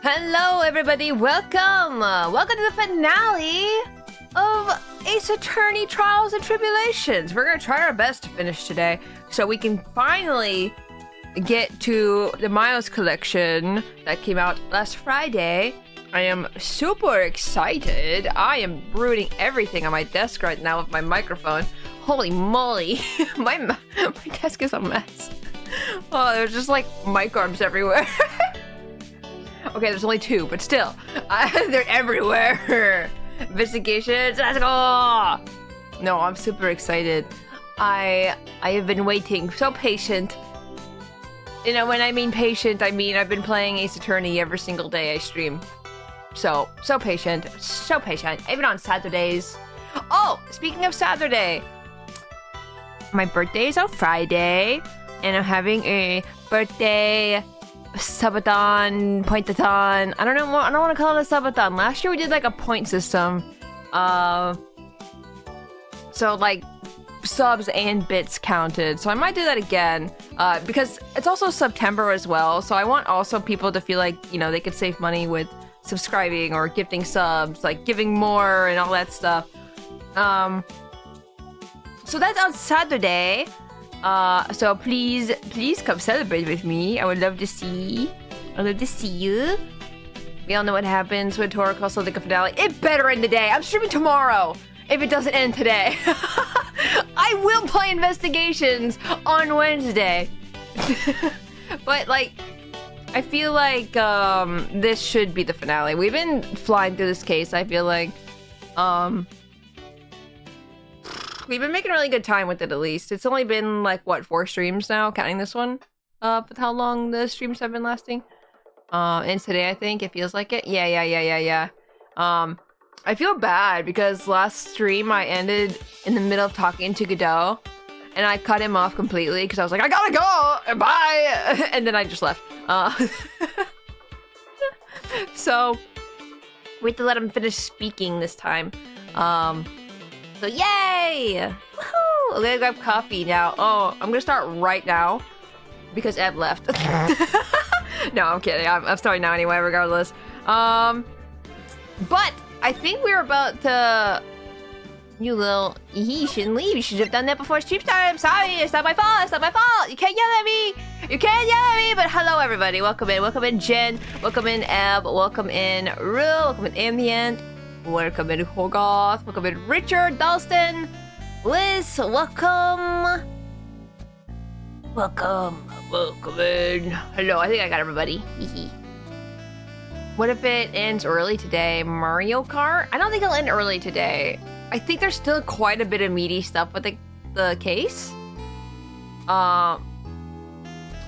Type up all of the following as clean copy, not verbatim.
Hello everybody, welcome! Welcome to the finale of Ace Attorney Trials and Tribulations. We're gonna try our best to finish today so we can finally get to the Miles collection that came out last Friday. I am super excited. I am brooding everything on my desk right now with my microphone. Holy moly, my desk is a mess. Oh, there's just like mic arms everywhere. Okay, there's only two, but still, they're everywhere. Investigations, let's go! No, I'm super excited. I have been waiting, so patient. You know, when I mean patient, I mean I've been playing Ace Attorney every single day I stream. So patient, even on Saturdays. Oh, speaking of Saturday, my birthday is on Friday, and I'm having a birthday subathon, point-a-thon. I don't want to call it a subathon. Last year we did like a point system. So like subs and bits counted. So I might do that again. Because it's also September as well. So I want also people to feel like, you know, they could save money with subscribing or gifting subs, like giving more and all that stuff. So that's on Saturday. So please come celebrate with me. I would love to see you. We all know what happens when Tora calls the finale. It better end today. I'm streaming tomorrow. If it doesn't end today, I will play Investigations on Wednesday. But like, I feel like this should be the finale. We've been flying through this case. I feel like we've been making really good time with it, at least. It's only been, like, what, 4 streams now, counting this one? With how long the streams have been lasting? And today, I think, it feels like it. Yeah. I feel bad, because last stream, I ended in the middle of talking to Godot, and I cut him off completely, because I was like, I gotta go! Bye! And then I just left. So, we have to let him finish speaking this time. So yay! Woohoo! I'm gonna grab coffee now. Oh, I'm gonna start right now because Eb left. No, I'm kidding. I'm starting now anyway, regardless. But I think we're about to. You little. You shouldn't leave. You should have done that before stream started. I'm sorry. It's not my fault. It's not my fault. You can't yell at me. You can't yell at me. But hello, everybody. Welcome in. Welcome in, Jen. Welcome in, Eb. Welcome in, Rue. Welcome in, Ambient. Welcome in, Hogarth. Welcome in, Richard, Dalston, Liz. Welcome in. Hello, I think I got everybody. What if it ends early today? Mario Kart? I don't think it'll end early today. I think there's still quite a bit of meaty stuff with the case.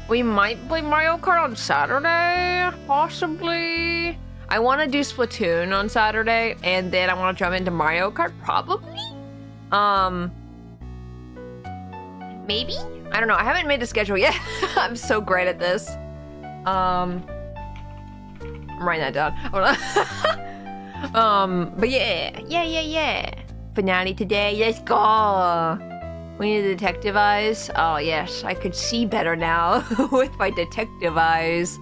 We might play Mario Kart on Saturday, possibly. I want to do Splatoon on Saturday, and then I want to jump into Mario Kart, probably? Maybe? I don't know. I haven't made a schedule yet. I'm so great at this. I'm writing that down. Hold on. But yeah. Finale today. Let's go. We need the detective eyes. Oh, yes. I could see better now with my detective eyes.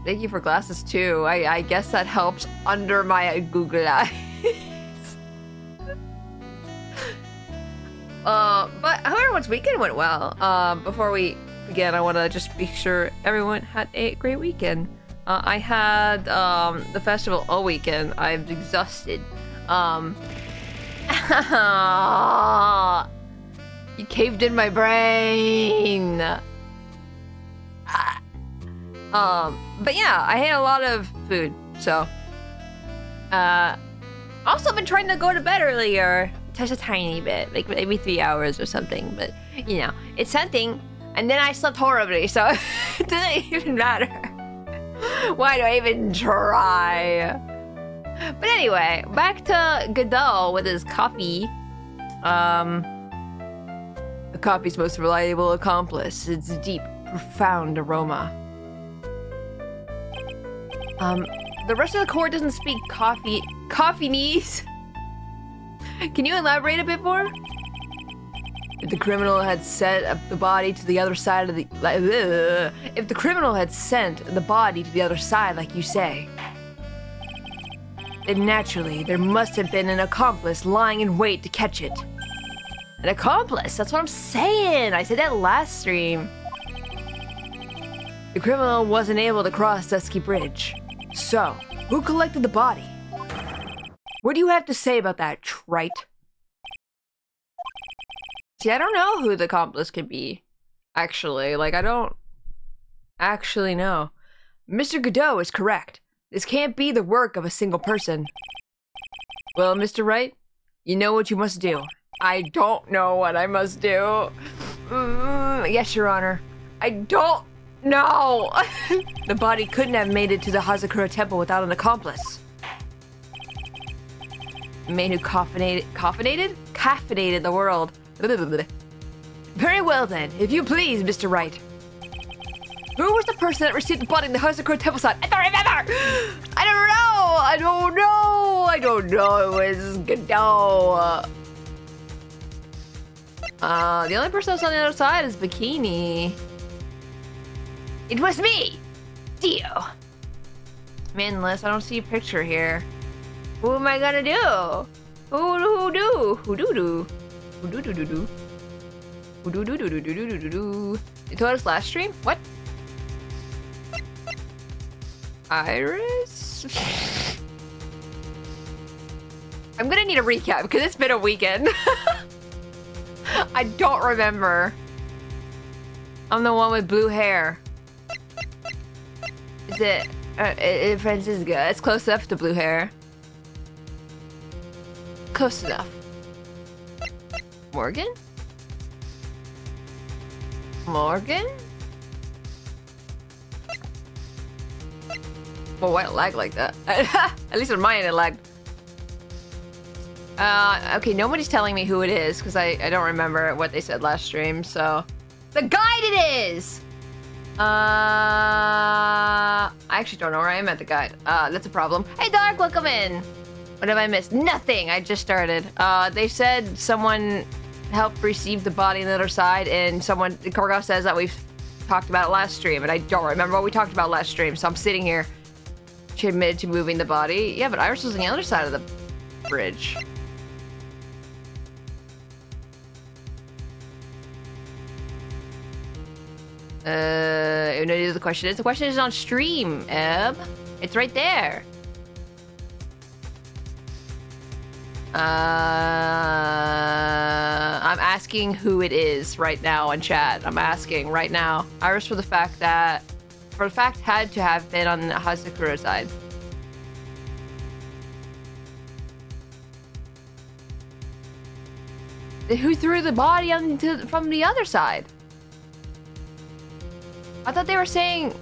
Thank you for glasses too. I guess that helps under my Google eyes. But I hope everyone's weekend went well. Before we begin, I want to just be sure everyone had a great weekend. I had the festival all weekend. I'm exhausted. You caved in my brain. But yeah, I ate a lot of food, so. Also been trying to go to bed earlier. Just a tiny bit, like maybe 3 hours or something, but, you know, it's something. And then I slept horribly, so it doesn't even matter. Why do I even try? But anyway, back to Godot with his coffee. The coffee's most reliable accomplice. Its deep, profound aroma. The rest of the court doesn't speak coffee-nese. Can you elaborate a bit more? If the criminal had sent the body to the other side of the... if the criminal had sent the body to the other side, like you say, then naturally there must have been an accomplice lying in wait to catch it. An accomplice? That's what I'm saying! I said that last stream. The criminal wasn't able to cross Dusky Bridge. So, who collected the body? What do you have to say about that, trite? See, I don't know who the accomplice could be, actually. Like, I don't actually know. Mr. Godot is correct. This can't be the work of a single person. Well, Mr. Wright, you know what you must do. I don't know what I must do. Yes, Your Honor. I don't know. The body couldn't have made it to the Hazakura Temple without an accomplice. The man who caffeinated the world. Very well then, if you please, Mr. Wright. Who was the person that received the body in the Hazakura Temple site? I don't remember! I don't know. It was Godot. The only person that's on the other side is Bikini. It was me! Dio. Manless, I don't see a picture here. Who am I gonna do? Who do? You told us last stream? What? Iris? I'm gonna need a recap because it's been a weekend. I don't remember. I'm the one with blue hair. Is it Francisca? It's close enough to blue hair. Close enough. Morgan? Morgan? Well, why it lag like that? At least on my end it lagged. Okay, nobody's telling me who it is because I don't remember what they said last stream, so... The guide it is! I actually don't know where I am at the guide. That's a problem. Hey, Dark, welcome in! What have I missed? Nothing! I just started. They said someone helped receive the body on the other side, and Korgoth says that we've talked about it last stream, and I don't remember what we talked about last stream, so I'm sitting here. She admitted to moving the body. Yeah, but Iris was on the other side of the bridge. No, the question is on stream, Eb. It's right there. I'm asking who it is right now in chat. I'm asking right now. Iris for the fact had to have been on the Hazakura side. Who threw the body from the other side? I thought they were saying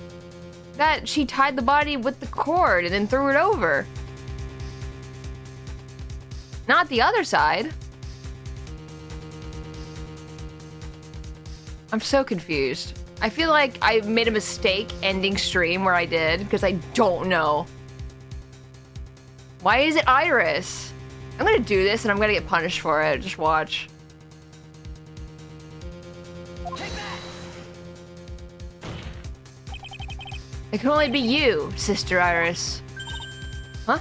that she tied the body with the cord and then threw it over. Not the other side. I'm so confused. I feel like I made a mistake ending stream where I did because I don't know. Why is it Iris? I'm gonna do this and I'm gonna get punished for it. Just watch. It can only be you, Sister Iris. Huh?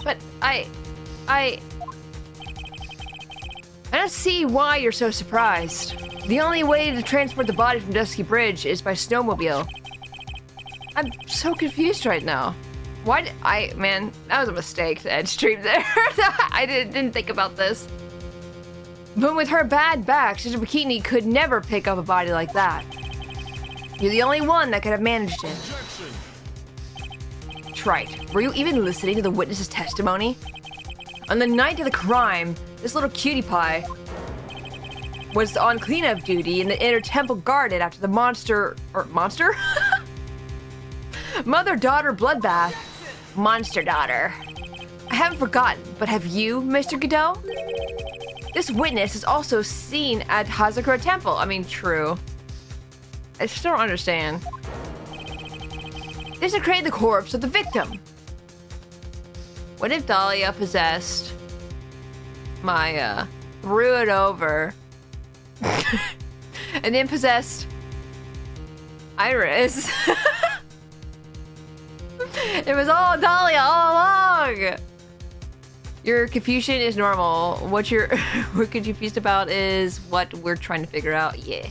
But I don't see why you're so surprised. The only way to transport the body from Dusky Bridge is by snowmobile. I'm so confused right now. Why did man, that was a mistake to end stream there. I didn't think about this. But with her bad back, Sister Bikini could never pick up a body like that. You're the only one that could have managed it. Trite, were you even listening to the witness's testimony? On the night of the crime, this little cutie pie was on cleanup duty in the inner temple garden after the monster? Mother-daughter bloodbath. Monster daughter. I haven't forgotten, but have you, Mr. Godot? This witness is also seen at Hazakura Temple. I mean, true. I still don't understand. Desecrate the corpse of the victim. What if Dahlia possessed my threw it over. And then possessed Iris. It was all Dahlia all along. Your confusion is normal. What you're confused about is what we're trying to figure out. Yeah.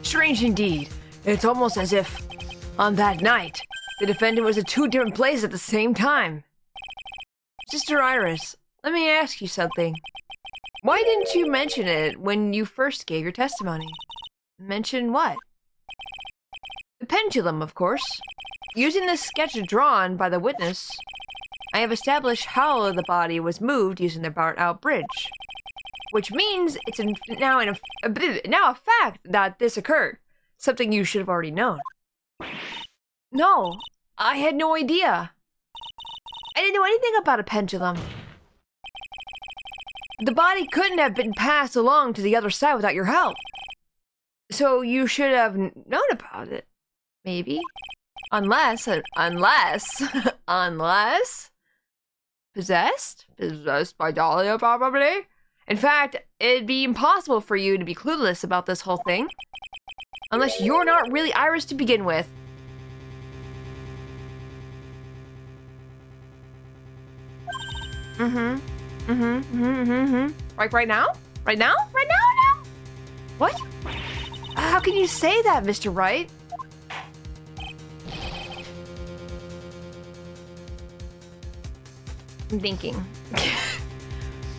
Strange indeed. It's almost as if, on that night, the defendant was at two different places at the same time. Sister Iris, let me ask you something. Why didn't you mention it when you first gave your testimony? Mention what? The pendulum, of course. Using the sketch drawn by the witness, I have established how the body was moved using the burnt-out bridge. Which means it's now a fact that this occurred. Something you should have already known. No, I had no idea. I didn't know anything about a pendulum. The body couldn't have been passed along to the other side without your help. So you should have known about it. Maybe. Unless... Possessed? Possessed by Dahlia, probably? In fact, it'd be impossible for you to be clueless about this whole thing. Unless you're not really Iris to begin with. Like right now? Right now? Right now? What? How can you say that, Mr. Wright? I'm thinking.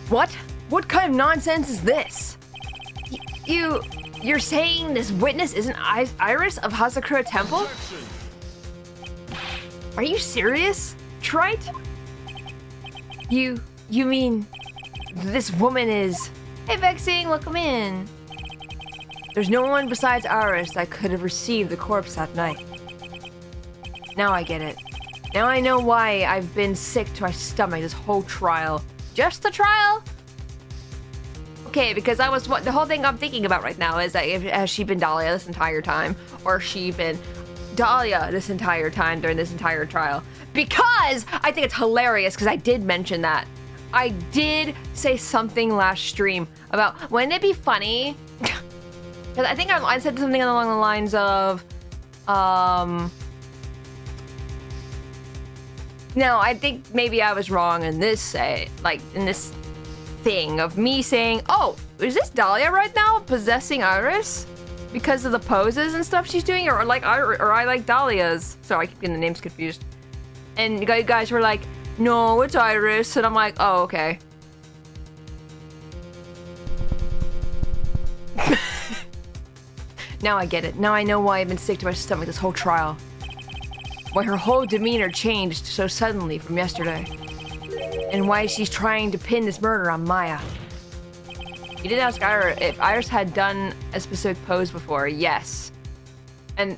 What? What kind of nonsense is this? You're saying this witness isn't Iris of Hazakura Temple? Are you serious, Trite? You mean this woman is... Hey, Vexing, welcome in. There's no one besides Iris that could have received the corpse that night. Now I get it. Now I know why I've been sick to my stomach this whole trial. Just the trial? Okay, because the whole thing I'm thinking about right now is that has she been Dahlia this entire time? Or has she been Dahlia this entire time during this entire trial? Because I think it's hilarious because I did mention that. I did say something last stream about, wouldn't it be funny? Because I think I said something along the lines of, no, I think maybe I was wrong in this, in this thing of me saying, oh, is this Dahlia right now possessing Iris? Because of the poses and stuff she's doing, or I like Dahlia's. So I keep getting the names confused. And you guys were like, no, it's Iris. And I'm like, oh, okay. Now I get it. Now I know why I've been sick to my stomach this whole trial. Why her whole demeanor changed so suddenly from yesterday. And why she's trying to pin this murder on Maya. You did ask Iris if Iris had done a specific pose before. Yes. And,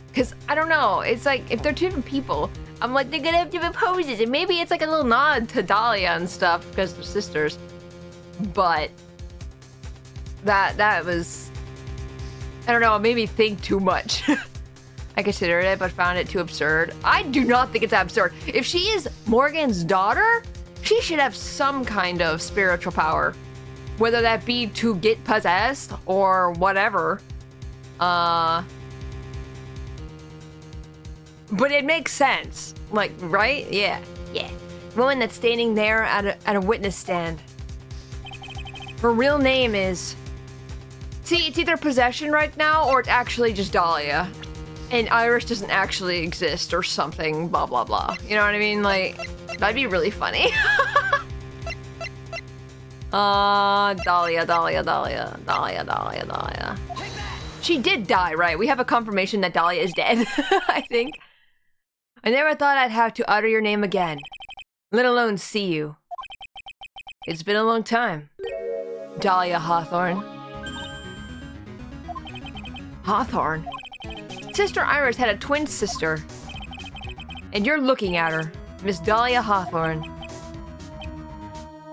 because, I don't know, it's like, if they're two different people, I'm like, they're gonna have different poses, and maybe it's like a little nod to Dahlia and stuff, because they're sisters. But, that was, I don't know, it made me think too much. I considered it, but found it too absurd. I do not think it's absurd. If she is Morgan's daughter, she should have some kind of spiritual power. Whether that be to get possessed or whatever. But it makes sense. Like, right? Yeah. Yeah. Woman that's standing there at a witness stand. Her real name is... See, it's either possession right now or it's actually just Dahlia. And Iris doesn't actually exist or something, blah, blah, blah. You know what I mean? Like, that'd be really funny. Dahlia. She did die, right? We have a confirmation that Dahlia is dead, I think. I never thought I'd have to utter your name again, let alone see you. It's been a long time. Dahlia Hawthorne. Hawthorne? Sister Iris had a twin sister. And you're looking at her, Miss Dahlia Hawthorne.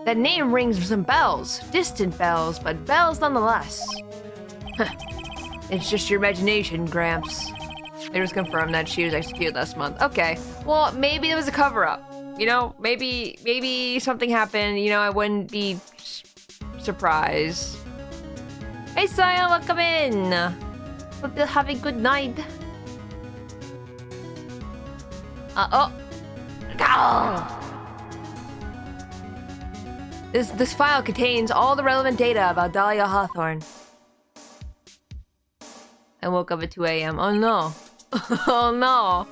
That name rings some bells. Distant bells, but bells nonetheless. It's just your imagination, Gramps. It was confirmed that she was executed last month. Okay, well, maybe it was a cover-up. You know, maybe something happened. You know, I wouldn't be surprised. Hey, Saya, welcome in. Hope you'll have a good night. Oh. This file contains all the relevant data about Dahlia Hawthorne. I woke up at 2 a.m. Oh no. Oh no.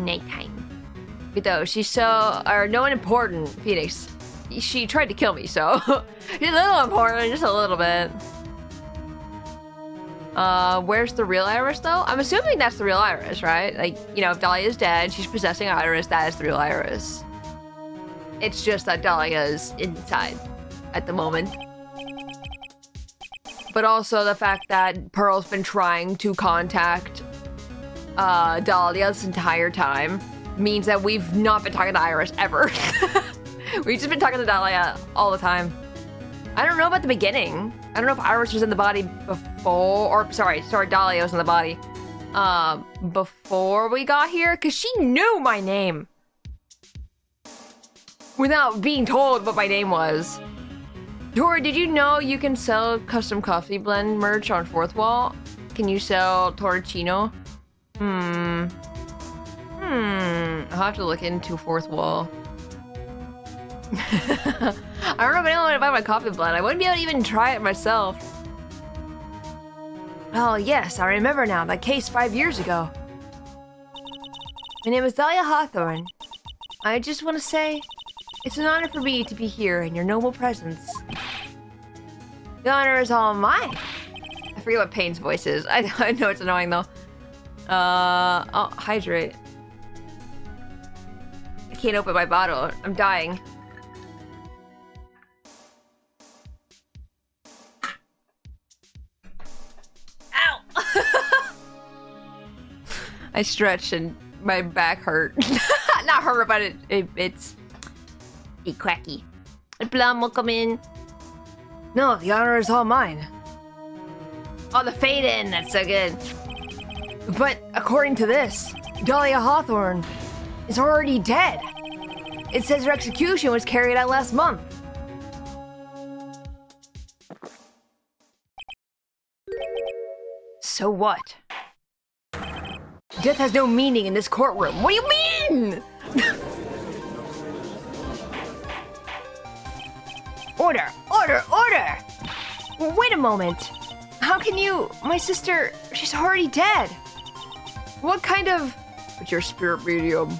Nighttime. But though, she's so... no one important, Phoenix. She tried to kill me, so... she's a little important, just a little bit. Where's the real Iris, though? I'm assuming that's the real Iris, right? Like, you know, if Dahlia's dead, she's possessing Iris, that is the real Iris. It's just that Dahlia's inside at the moment. But also the fact that Pearl's been trying to contact Dahlia this entire time means that we've not been talking to Iris ever. We've just been talking to Dahlia all the time. I don't know about the beginning. I don't know if Iris was in the body before, or sorry, Dahlia was in the body before we got here, because she knew my name without being told what my name was. Tora, did you know you can sell custom coffee blend merch on Fourth Wall? Can you sell Torricino? I'll have to look into Fourth Wall. I don't know if anyone would buy my coffee blend. I wouldn't be able to even try it myself. Oh yes, I remember now, that case 5 years ago. My name is Dahlia Hawthorne. I just want to say, it's an honor for me to be here in your noble presence. The honor is all mine. I forget what Payne's voice is. I know it's annoying though. Oh, hydrate. I can't open my bottle. I'm dying. Ow! I stretched and my back hurt. Not hurt, but it's quacky. Plum, welcome in. No, the honor is all mine. Oh, the fade in, that's so good. But according to this, Dahlia Hawthorne is already dead. It says her execution was carried out last month. So what? Death has no meaning in this courtroom. What do you mean? Order! Order! Order! Wait a moment. How can you... My sister... She's already dead. What kind of... But your spirit medium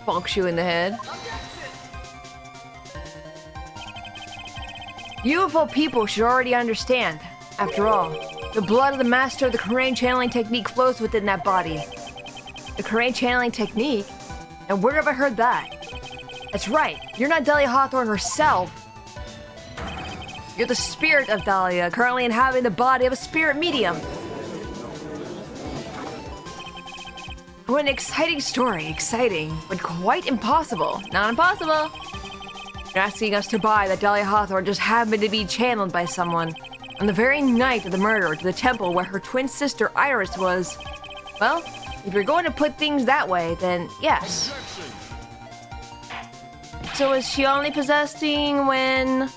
bonks you in the head. Beautiful people should already understand. After all, the blood of the master of the Korean channeling technique flows within that body. The Korean channeling technique? And where have I heard that? That's right. You're not Dahlia Hawthorne herself. You're the spirit of Dahlia, currently inhabiting the body of a spirit medium. What an exciting story. Exciting, but quite impossible. Not impossible. You're asking us to buy that Dahlia Hawthorne just happened to be channeled by someone on the very night of the murder to the temple where her twin sister Iris was. Well, if you're going to put things that way, then yes. So is she only possessing when...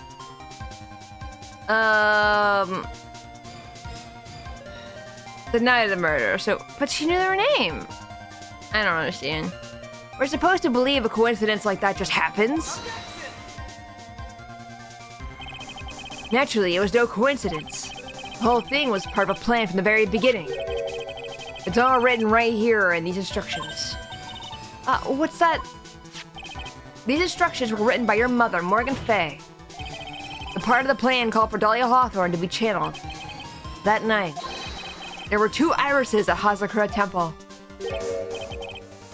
the night of the murder, so... But she knew their name. I don't understand. We're supposed to believe a coincidence like that just happens. Naturally, it was no coincidence. The whole thing was part of a plan from the very beginning. It's all written right here in these instructions. What's that? These instructions were written by your mother, Morgan Fay. The part of the plan called for Dahlia Hawthorne to be channeled. That night, there were 2 irises at Hazakura Temple.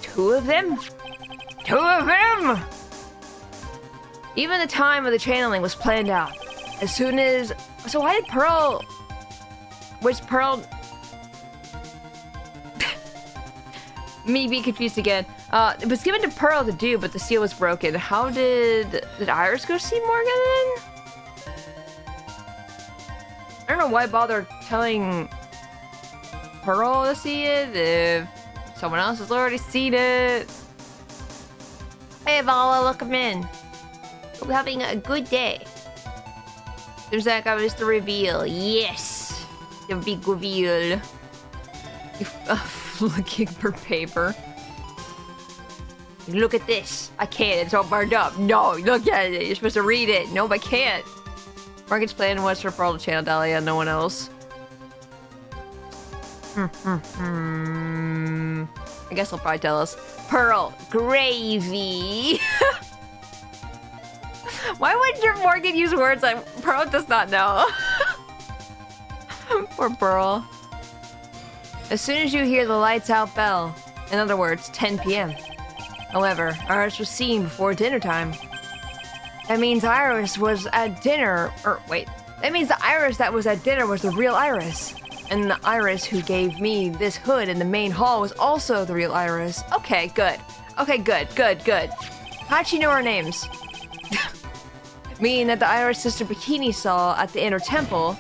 2 of them? 2 of them! Even the time of the channeling was planned out. As soon as... So why did Pearl... Was Pearl... Me be confused again. It was given to Pearl to do, but the seal was broken. How did Iris go see Morgan then? I don't know why bother telling Pearl to see it if Someone else has already seen it. Hey, Vala, welcome in. Hope you're having a good day. Seems like I was the reveal. Yes! The big reveal. Looking for paper. Look at this. I can't. It's all burned up. No, look at it. You're supposed to read it. No, I can't. Market's plan was for Pearl to channel Dahlia, no one else. I guess they'll probably tell us. Pearl, gravy. Why would your Morgan use words like Pearl does not know? Poor Pearl. As soon as you hear the lights out bell, in other words, 10 p.m. However, Iris was seen before dinner time. That means Iris was at dinner, that means the Iris that was at dinner was the real Iris. And the Iris who gave me this hood in the main hall was also the real Iris. Okay, good. Okay, good. How'd she know our names? Meaning that the Iris Sister Bikini saw at the inner temple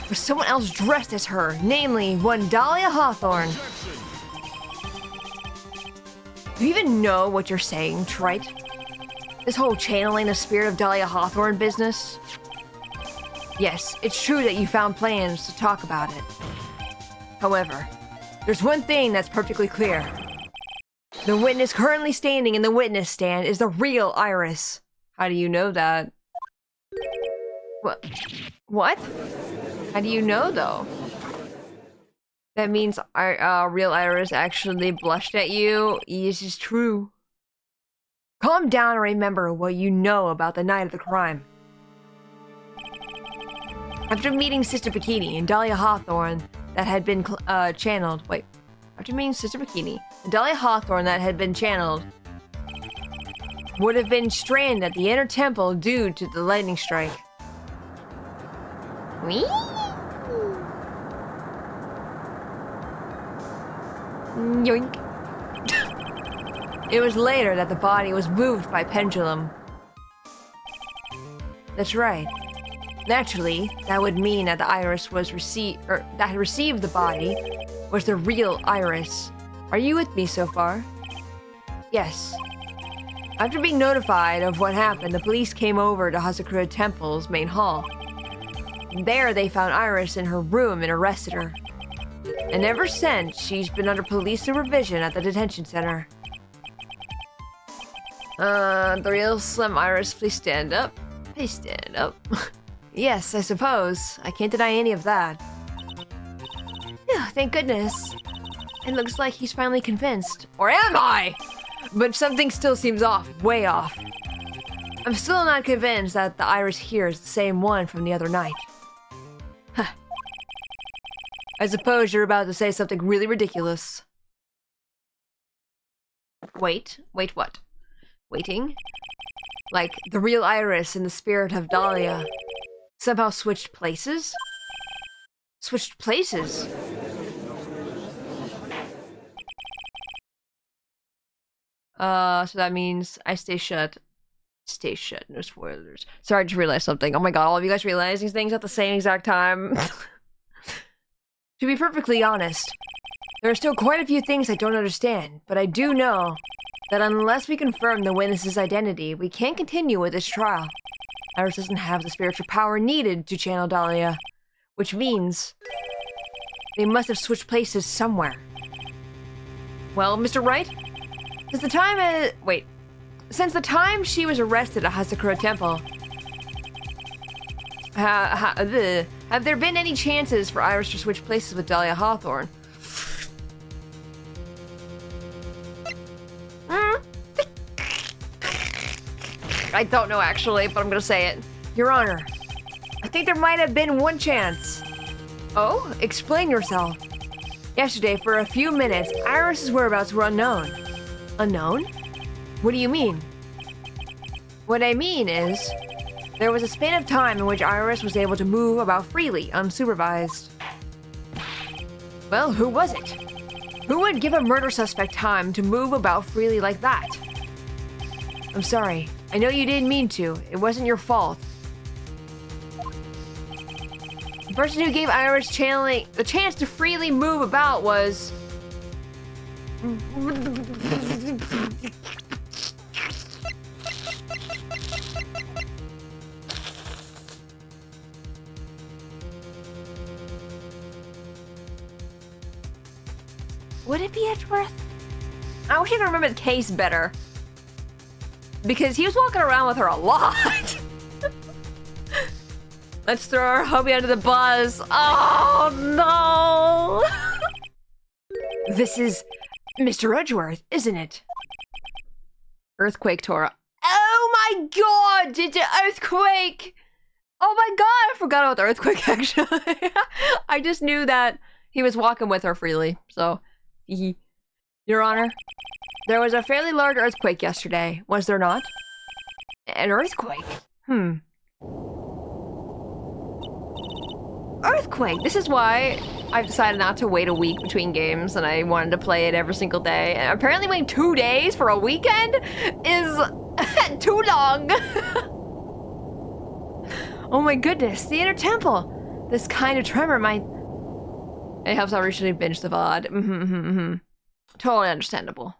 was someone else dressed as her, namely one Dahlia Hawthorne. Do you even know what you're saying, Trite? This whole channeling the spirit of Dahlia Hawthorne business? Yes, it's true that you found plans to talk about it. However, there's one thing that's perfectly clear. The witness currently standing in the witness stand is the real Iris. How do you know that? What? How do you know, though? That means our real Iris actually blushed at you? This is true. Calm down and remember what you know about the night of the crime. After meeting Sister Bikini and Dahlia Hawthorne that had been channeled... After meeting Sister Bikini and Dahlia Hawthorne that had been channeled would have been stranded at the inner temple due to the lightning strike. Whee! Yoink. It was later that the body was moved by pendulum. That's right. Naturally, that would mean that the Iris was that had received the body was the real Iris. Are you with me so far? Yes. After being notified of what happened, the police came over to Hazakura Temple's main hall. There, they found Iris in her room and arrested her. And ever since, she's been under police supervision at the detention center. The real Slim Iris, please stand up. Please stand up. Yes, I suppose. I can't deny any of that. Phew, thank goodness. It looks like he's finally convinced. Or am I? But something still seems off. Way off. I'm still not convinced that the Iris here is the same one from the other night. Huh. I suppose you're about to say something really ridiculous. Wait, what? Waiting? Like, the real Iris and the spirit of Dahlia somehow switched places? Switched places? So that means I stay shut. Stay shut, no spoilers. Sorry, I just realized something. Oh my god, all of you guys realize these things at the same exact time. To be perfectly honest, there are still quite a few things I don't understand, but I do know that unless we confirm the witness's identity, we can't continue with this trial. Iris doesn't have the spiritual power needed to channel Dahlia, which means they must have switched places somewhere. Well, Mr. Wright, since the time she was arrested at Hazakura Temple, have there been any chances for Iris to switch places with Dahlia Hawthorne? I don't know actually, but I'm gonna say it. Your Honor, I think there might have been one chance. Oh? Explain yourself. Yesterday, for a few minutes, Iris's whereabouts were unknown. Unknown? What do you mean? What I mean is, there was a span of time in which Iris was able to move about freely, unsupervised. Well, who was it? Who would give a murder suspect time to move about freely like that? I'm sorry. I know you didn't mean to. It wasn't your fault. The person who gave Iris channeling the chance to freely move about was Would it be Edgeworth? I wish I could remember the case better. Because he was walking around with her a lot. Let's throw our hubby under the bus. Oh, no. This is Mr. Edgeworth, isn't it? Earthquake, Tora. Oh my god, it's an earthquake. Oh my god, I forgot about the earthquake, actually. I just knew that he was walking with her freely, so... Your Honor, there was a fairly large earthquake yesterday, was there not? An earthquake? Earthquake! This is why I've decided not to wait a week between games, and I wanted to play it every single day. And apparently waiting 2 days for a weekend is too long! Oh my goodness, the Inner Temple! This kind of tremor might... It helps I recently binged the VOD. Totally understandable.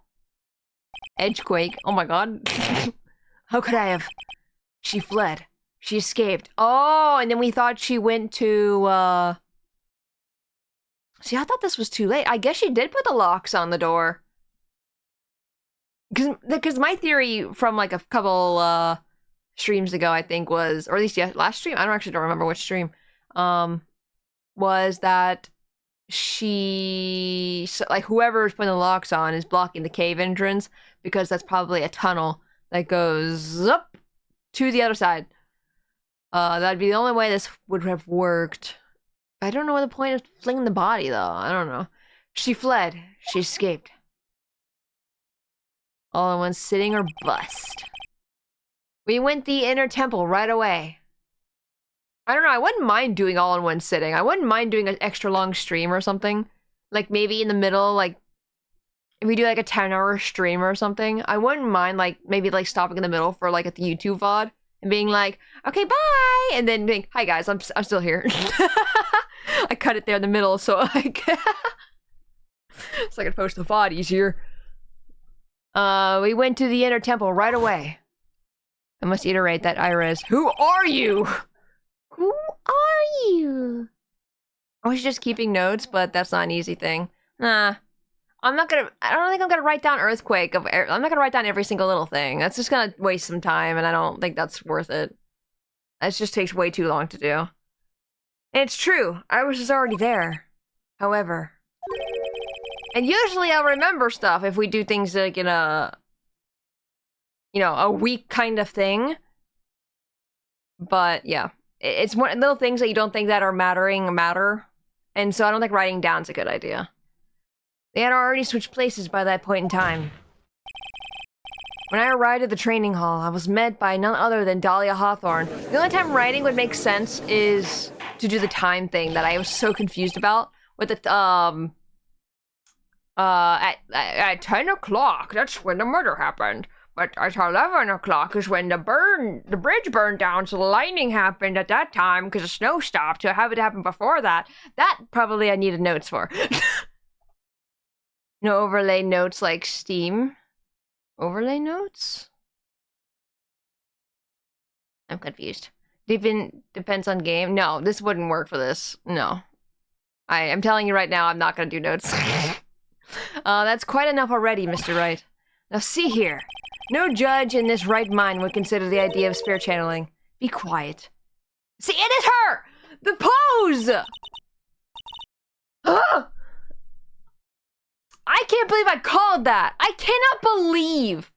Edgequake. Oh my god. How could I have? She fled. She escaped. Oh, and then we thought she went to, See, I thought this was too late. I guess she did put the locks on the door. Because my theory from, like, a couple, streams ago, I think, was... Or at least, yeah, last stream? I don't remember which stream. Was that... like whoever's putting the locks on is blocking the cave entrance because that's probably a tunnel that goes up to the other side. That'd be the only way this would have worked. I don't know what the point of flinging the body though. I don't know. She fled. She escaped. All in one sitting or bust. We went the Inner Temple right away. I don't know, I wouldn't mind doing all in one sitting. I wouldn't mind doing an extra long stream or something. Like, maybe in the middle, like, if we do, like, a 10-hour stream or something, I wouldn't mind, like, maybe, like, stopping in the middle for, like, a YouTube VOD and being like, okay, bye! And then being, hi, guys, I'm still here. I cut it there in the middle, so, like, so I could post the VOD easier. We went to the Inner Temple right away. I must iterate that Iris. Who are you? Who are you? I was just keeping notes, but that's not an easy thing. Nah. I don't think I'm gonna write down Earthquake. I'm not gonna write down every single little thing. That's just gonna waste some time, and I don't think that's worth it. It just takes way too long to do. And it's true. I was just already there. However. And usually I'll remember stuff if we do things like in a... You know, a week kind of thing. But, yeah. It's one little things that you don't think that are matter. And so I don't think writing down's a good idea. They had already switched places by that point in time. When I arrived at the training hall, I was met by none other than Dahlia Hawthorne. The only time writing would make sense is to do the time thing that I was so confused about. With the, at 10 o'clock, that's when the murder happened. But at 11 o'clock is when the bridge burned down, so the lightning happened at that time because the snow stopped. To have it happen before that, probably I needed notes for. No overlay notes like Steam. Overlay notes? I'm confused. Depends on game. No, this wouldn't work for this. No. I'm telling you right now, I'm not gonna do notes. That's quite enough already, Mr. Wright. Now see here. No judge in this right mind would consider the idea of spirit channeling. Be quiet. See, it is her! The pose! Ugh! I can't believe I called that! I cannot believe!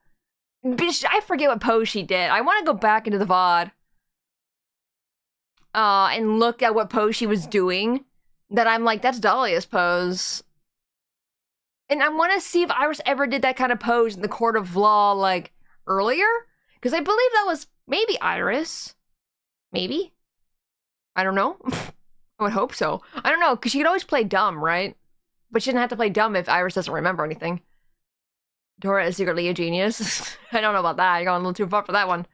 Bitch, I forget what pose she did. I want to go back into the VOD. And look at what pose she was doing. That I'm like, that's Dahlia's pose. And I want to see if Iris ever did that kind of pose in the court of law, like, earlier? Because I believe that was maybe Iris. Maybe? I don't know. I would hope so. I don't know, because she could always play dumb, right? But she doesn't have to play dumb if Iris doesn't remember anything. Tora is secretly a genius. I don't know about that. You're going a little too far for that one.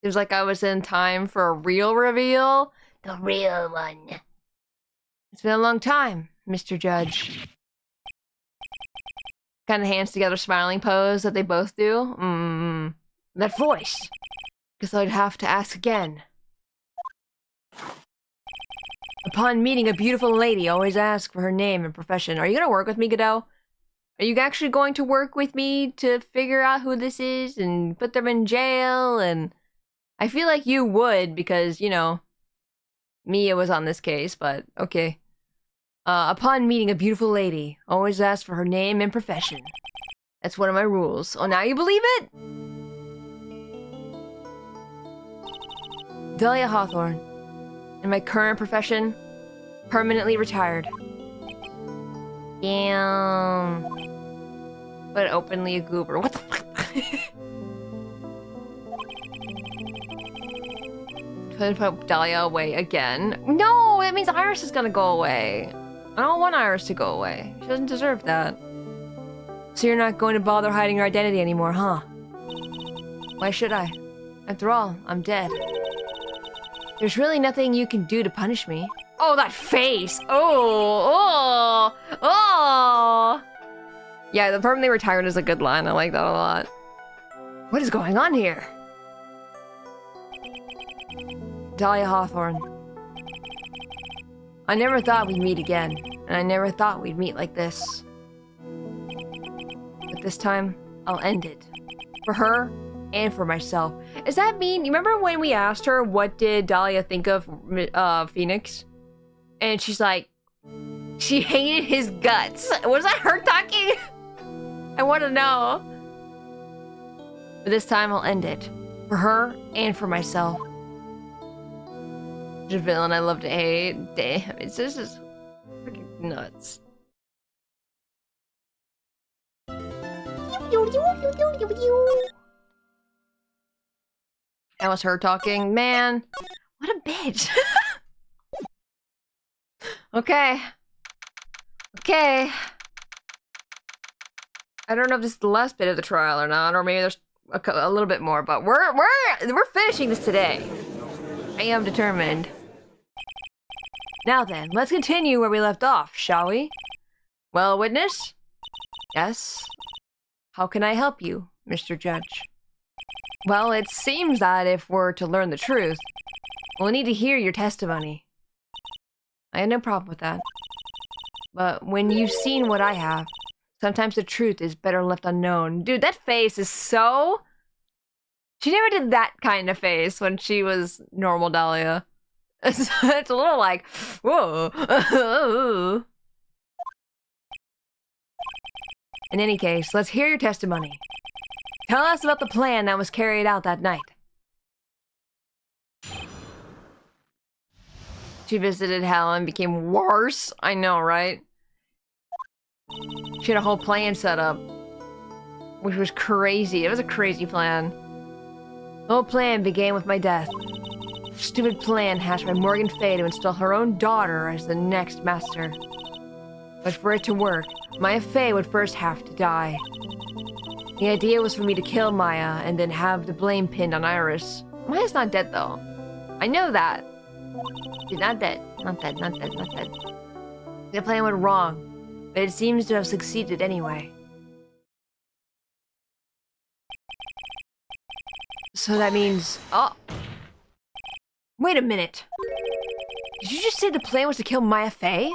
Seems like I was in time for a real reveal. The real one. It's been a long time, Mr. Judge. Kind of hands together smiling pose that they both do. That voice. Guess I'd have to ask again. Upon meeting a beautiful lady, always ask for her name and profession. Are you gonna work with me, Godot? Are you actually going to work with me to figure out who this is and put them in jail? And I feel like you would because, you know, Mia was on this case, but okay. Upon meeting a beautiful lady, always ask for her name and profession. That's one of my rules. Oh, now you believe it? Dahlia Hawthorne. In my current profession, permanently retired. Damn. But openly a goober. What the fuck? Could put Dahlia away again. No, that means Iris is gonna go away. I don't want Iris to go away. She doesn't deserve that. So you're not going to bother hiding your identity anymore, huh? Why should I? After all, I'm dead. There's really nothing you can do to punish me. Oh, that face! Oh! Yeah, the permanently retired is a good line. I like that a lot. What is going on here? Dahlia Hawthorne. I never thought we'd meet again, and I never thought we'd meet like this. But this time, I'll end it. For her, and for myself. Does that mean, you remember when we asked her what did Dahlia think of Phoenix? And she's like, she hated his guts. Was that her talking? I want to know. But this time I'll end it. For her and for myself. The villain I love to hate. Damn, it's just freaking nuts. That was her talking. Man, what a bitch. Okay. Okay. I don't know if this is the last bit of the trial or not, or maybe there's a little bit more, but we're finishing this today. I am determined. Now then, let's continue where we left off, shall we? Well, witness? Yes? How can I help you, Mr. Judge? Well, it seems that if we're to learn the truth, we'll need to hear your testimony. I have no problem with that. But when you've seen what I have, sometimes the truth is better left unknown. Dude, that face is so... She never did that kind of face when she was normal Dahlia. It's a little like, whoa. In any case, let's hear your testimony. Tell us about the plan that was carried out that night. She visited hell and became worse. I know, right? She had a whole plan set up, which was crazy. It was a crazy plan. The whole plan began with my death. Stupid plan hatched by Morgan Fay to install her own daughter as the next master. But for it to work, Maya Fey would first have to die. The idea was for me to kill Maya and then have the blame pinned on Iris. Maya's not dead though. I know that. She's not dead. Not dead, not dead, not dead. The plan went wrong, but it seems to have succeeded anyway. So that means... Oh! Wait a minute! Did you just say the plan was to kill Maya Fey?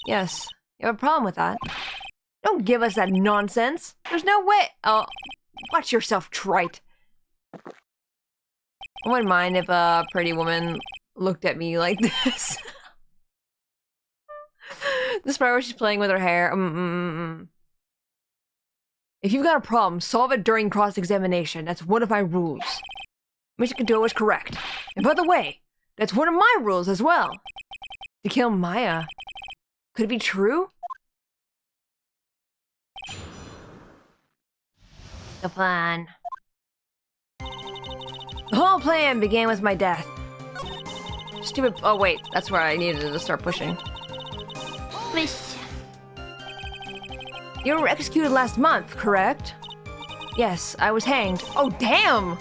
Yes. You have a problem with that? Don't give us that nonsense! There's no way... Oh, watch yourself, trite. I wouldn't mind if a pretty woman looked at me like this. This part where she's playing with her hair. If you've got a problem, solve it during cross-examination. That's one of my rules. Mr. Godot is correct. And by the way, that's one of my rules as well. To kill Maya. Could it be true? The plan. The whole plan began with my death. Stupid... Oh wait, that's where I needed to start pushing. You were executed last month, correct? Yes, I was hanged. Oh, damn!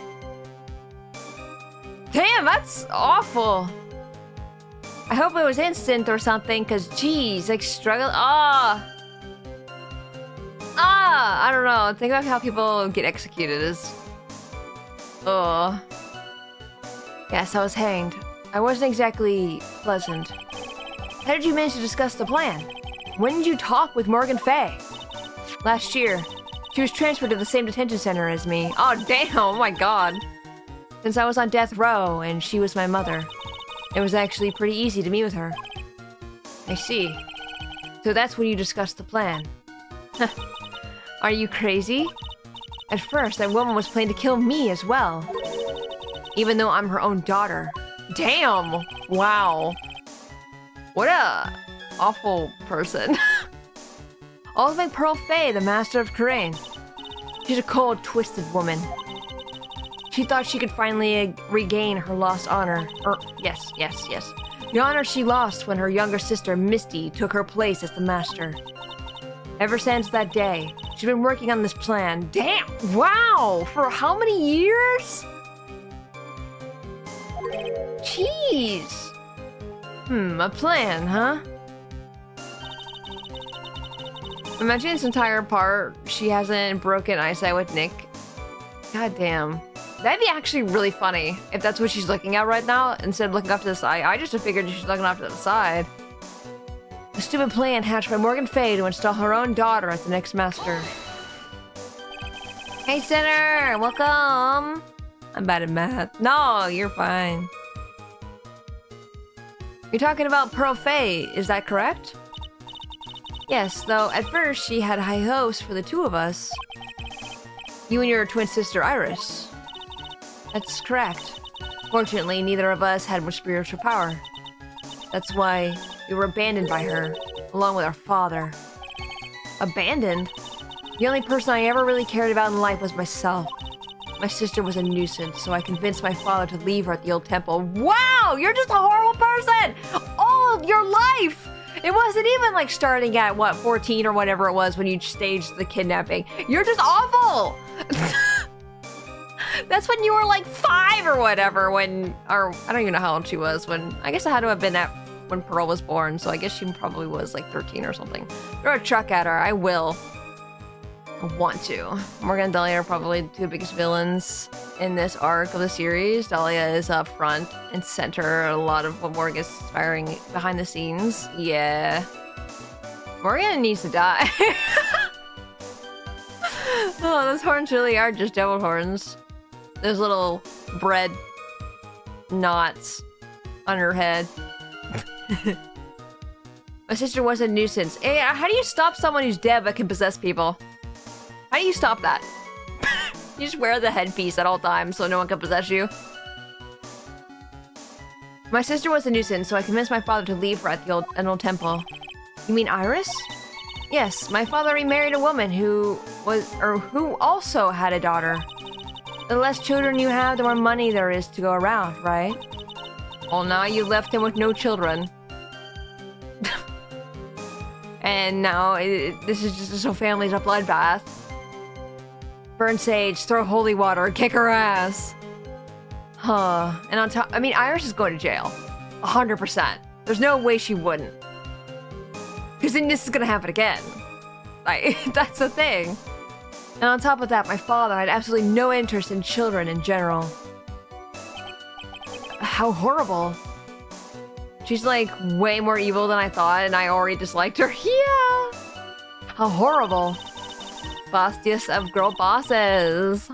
Damn, that's awful. I hope it was instant or something, cause geez, like struggle. Ah. I don't know. Think about how people get executed is... Ugh. Yes, I was hanged. I wasn't exactly pleasant. How did you manage to discuss the plan? When did you talk with Morgan Fay? Last year. She was transferred to the same detention center as me. Oh, damn! Oh my god. Since I was on death row, and she was my mother. It was actually pretty easy to meet with her. I see. So that's when you discussed the plan. Are you crazy? At first, that woman was planning to kill me as well. Even though I'm her own daughter. Damn! Wow. What a awful person. Ultimate Pearl Fay, the master of Kurain. She's a cold, twisted woman. She thought she could finally regain her lost honor. Yes. The honor she lost when her younger sister, Misty, took her place as the master. Ever since that day, she's been working on this plan. Damn! Wow! For how many years? Jeez! A plan, huh? Imagine this entire part, she hasn't broken eyesight with Nick. God damn. That'd be actually really funny if that's what she's looking at right now, instead of looking off to the side. I just figured she's looking off to the side. A stupid plan hatched by Morgan Fay to install her own daughter as the next master. Hey, Sinner! Welcome! I'm bad at math. No, you're fine. You're talking about Pearl Fay, is that correct? Yes, though at first she had high hopes for the two of us. You and your twin sister Iris. That's correct. Fortunately, neither of us had much spiritual power. That's why we were abandoned by her, along with our father. Abandoned? The only person I ever really cared about in life was myself. My sister was a nuisance, so I convinced my father to leave her at the old temple. Wow! You're just a horrible person! All of your life! It wasn't even like starting at, what, 14 or whatever it was when you staged the kidnapping. You're just awful! That's when you were like 5 or whatever when, or I don't even know how old she was when, I guess it had to have been that when Pearl was born, so I guess she probably was like 13 or something. Throw a truck at her, I will. I want to. Morgan and Dahlia are probably the two biggest villains in this arc of the series. Dahlia is up front and center. A lot of what Morgan is inspiring behind the scenes. Yeah. Morgan needs to die. Oh, those horns really are just devil horns. Those little bread knots on her head. My sister was a nuisance. Hey, how do you stop someone who's dead but can possess people? How do you stop that? You just wear the headpiece at all times so no one can possess you. My sister was a nuisance, so I convinced my father to leave her at the old temple. You mean Iris? Yes, my father remarried a woman who also had a daughter. The less children you have, the more money there is to go around, right? Well, now you left him with no children. And now this is just so family's a bloodbath. Burn sage, throw holy water, kick her ass. Huh. And on top, I mean, Iris is going to jail. 100%. There's no way she wouldn't. Because then this is gonna happen again. Like, that's the thing. And on top of that, my father had absolutely no interest in children in general. How horrible. She's like way more evil than I thought, and I already disliked her. Yeah! How horrible. Bossiest of girl bosses.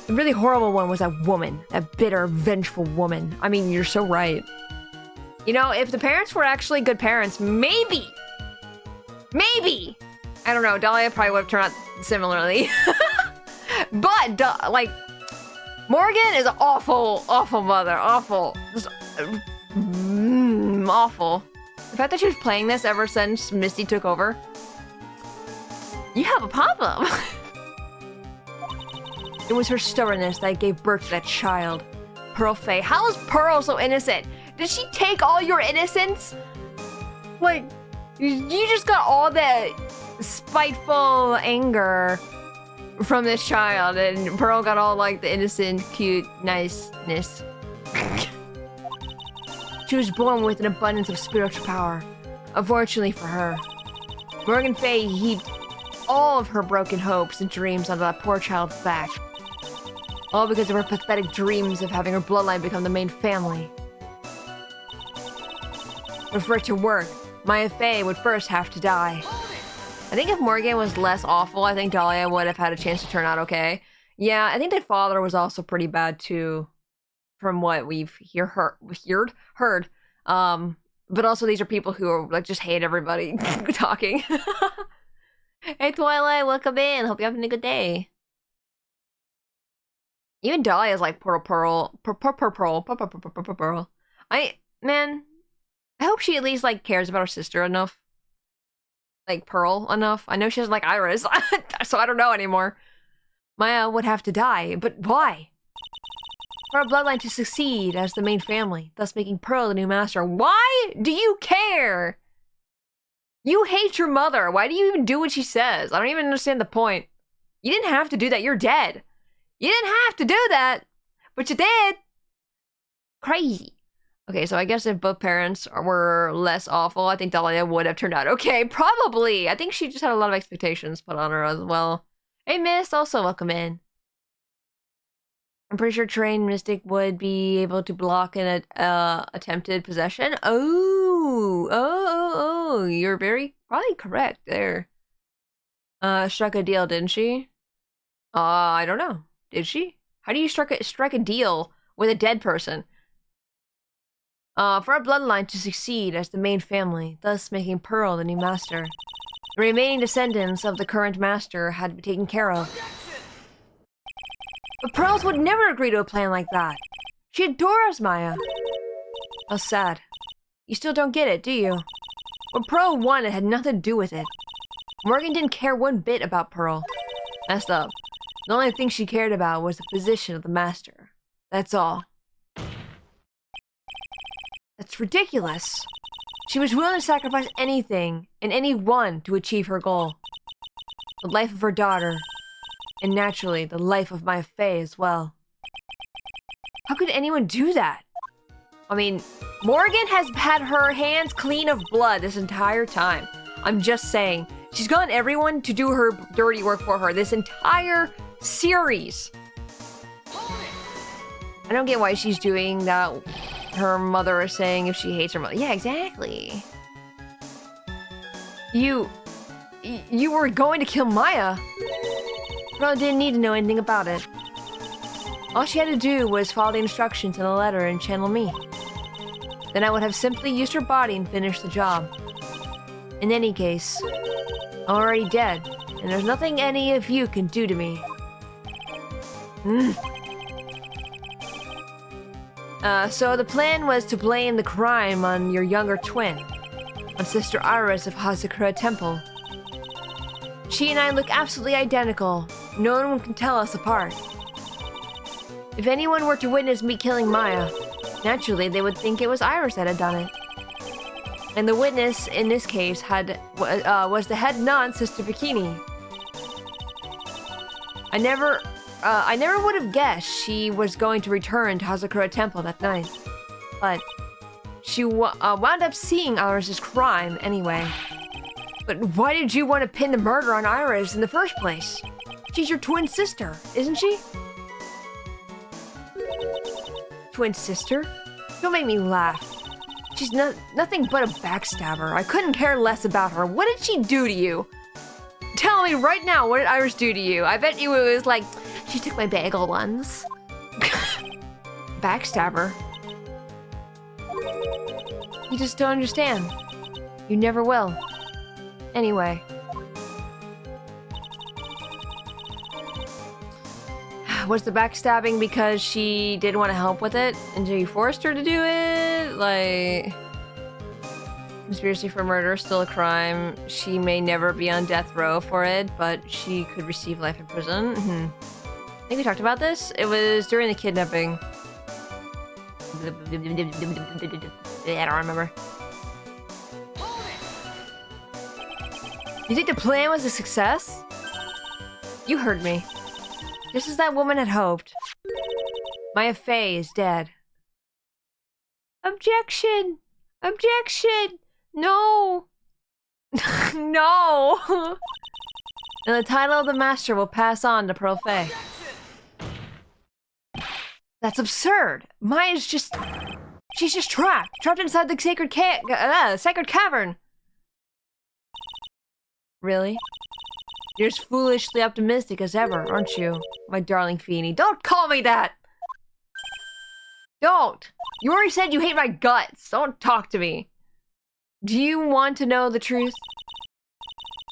The really horrible one was that woman. That bitter, vengeful woman. I mean, you're so right. You know, if the parents were actually good parents, maybe! Maybe! I don't know, Dahlia probably would have turned out similarly. But, like, Morgan is an awful, awful mother. Awful. Just, awful. The fact that she was playing this ever since Misty took over. You have a problem. It was her stubbornness that gave birth to that child. Pearl Fay. How is Pearl so innocent? Did she take all your innocence? Like, you just got all that spiteful anger from this child, and Pearl got all like the innocent, cute, niceness. She was born with an abundance of spiritual power. Unfortunately for her, Morgan Fay heaped all of her broken hopes and dreams onto that poor child's back. All because of her pathetic dreams of having her bloodline become the main family. But for it to work, Maya Fey would first have to die. I think if Morgan was less awful, I think Dahlia would have had a chance to turn out okay. Yeah, I think the father was also pretty bad too, from what we've heard. But also these are people who are like just hate everybody talking. Hey Twilight, welcome in. Hope you're having a good day. Even Dahlia's like Pearl. Man, I hope she at least like cares about her sister enough. Like Pearl enough. I know she doesn't like Iris, so I don't know anymore. Maya would have to die, but why? For our bloodline to succeed as the main family, thus making Pearl the new master. Why do you care? You hate your mother. Why do you even do what she says? I don't even understand the point. You didn't have to do that. You're dead. You didn't have to do that, but you did. Crazy. Okay, so I guess if both parents were less awful, I think Dahlia would have turned out okay. Probably. I think she just had a lot of expectations put on her as well. Hey, Miss, also welcome in. I'm pretty sure trained mystic would be able to block an attempted possession. Oh, you're probably correct there. Struck a deal, didn't she? I don't know. Did she? How do you strike a deal with a dead person? For our bloodline to succeed as the main family, thus making Pearl the new master. The remaining descendants of the current master had to be taken care of. But Pearls would never agree to a plan like that. She adores Maya. How sad. You still don't get it, do you? When Pearl won, it had nothing to do with it. Morgan didn't care one bit about Pearl. Messed up. The only thing she cared about was the position of the master. That's all. That's ridiculous. She was willing to sacrifice anything and anyone to achieve her goal. The life of her daughter, and naturally, the life of Maya Fey as well. How could anyone do that? I mean, Morgan has had her hands clean of blood this entire time. I'm just saying. She's gotten everyone to do her dirty work for her this entire series. I don't get why she's doing that. Her mother is saying if she hates her mother. Yeah, exactly. You were going to kill Maya. Pearl didn't need to know anything about it. All she had to do was follow the instructions in a letter and channel me. Then I would have simply used her body and finished the job. In any case, I'm already dead, and there's nothing any of you can do to me. So the plan was to blame the crime on your younger twin, on Sister Iris of Hazakura Temple. She and I look absolutely identical. No one can tell us apart. If anyone were to witness me killing Maya, naturally they would think it was Iris that had done it. And the witness in this case was the head nun, Sister Bikini. I never would have guessed she was going to return to Hazakura Temple that night. But she wound up seeing Iris' crime anyway. But why did you want to pin the murder on Iris in the first place? She's your twin sister, isn't she? Twin sister? Don't make me laugh. She's nothing but a backstabber. I couldn't care less about her. What did she do to you? Tell me right now, what did Iris do to you? I bet you it was like, she took my bagel once. Backstabber. You just don't understand. You never will. Anyway. Was the backstabbing because she didn't want to help with it and you forced her to do it? Like, conspiracy for murder, still a crime. She may never be on death row for it, but she could receive life in prison. I think we talked about this. It was during the kidnapping. I don't remember. You think the plan was a success? You heard me. Just as that woman had hoped. Maya Fey is dead. Objection! Objection! No! No! And the title of the master will pass on to Pearl Faye. That's absurd. Maya's just... She's just trapped. Trapped inside the sacred cavern. Really? You're as foolishly optimistic as ever, aren't you? My darling Feeny. Don't call me that! Don't! You already said you hate my guts. Don't talk to me. Do you want to know the truth?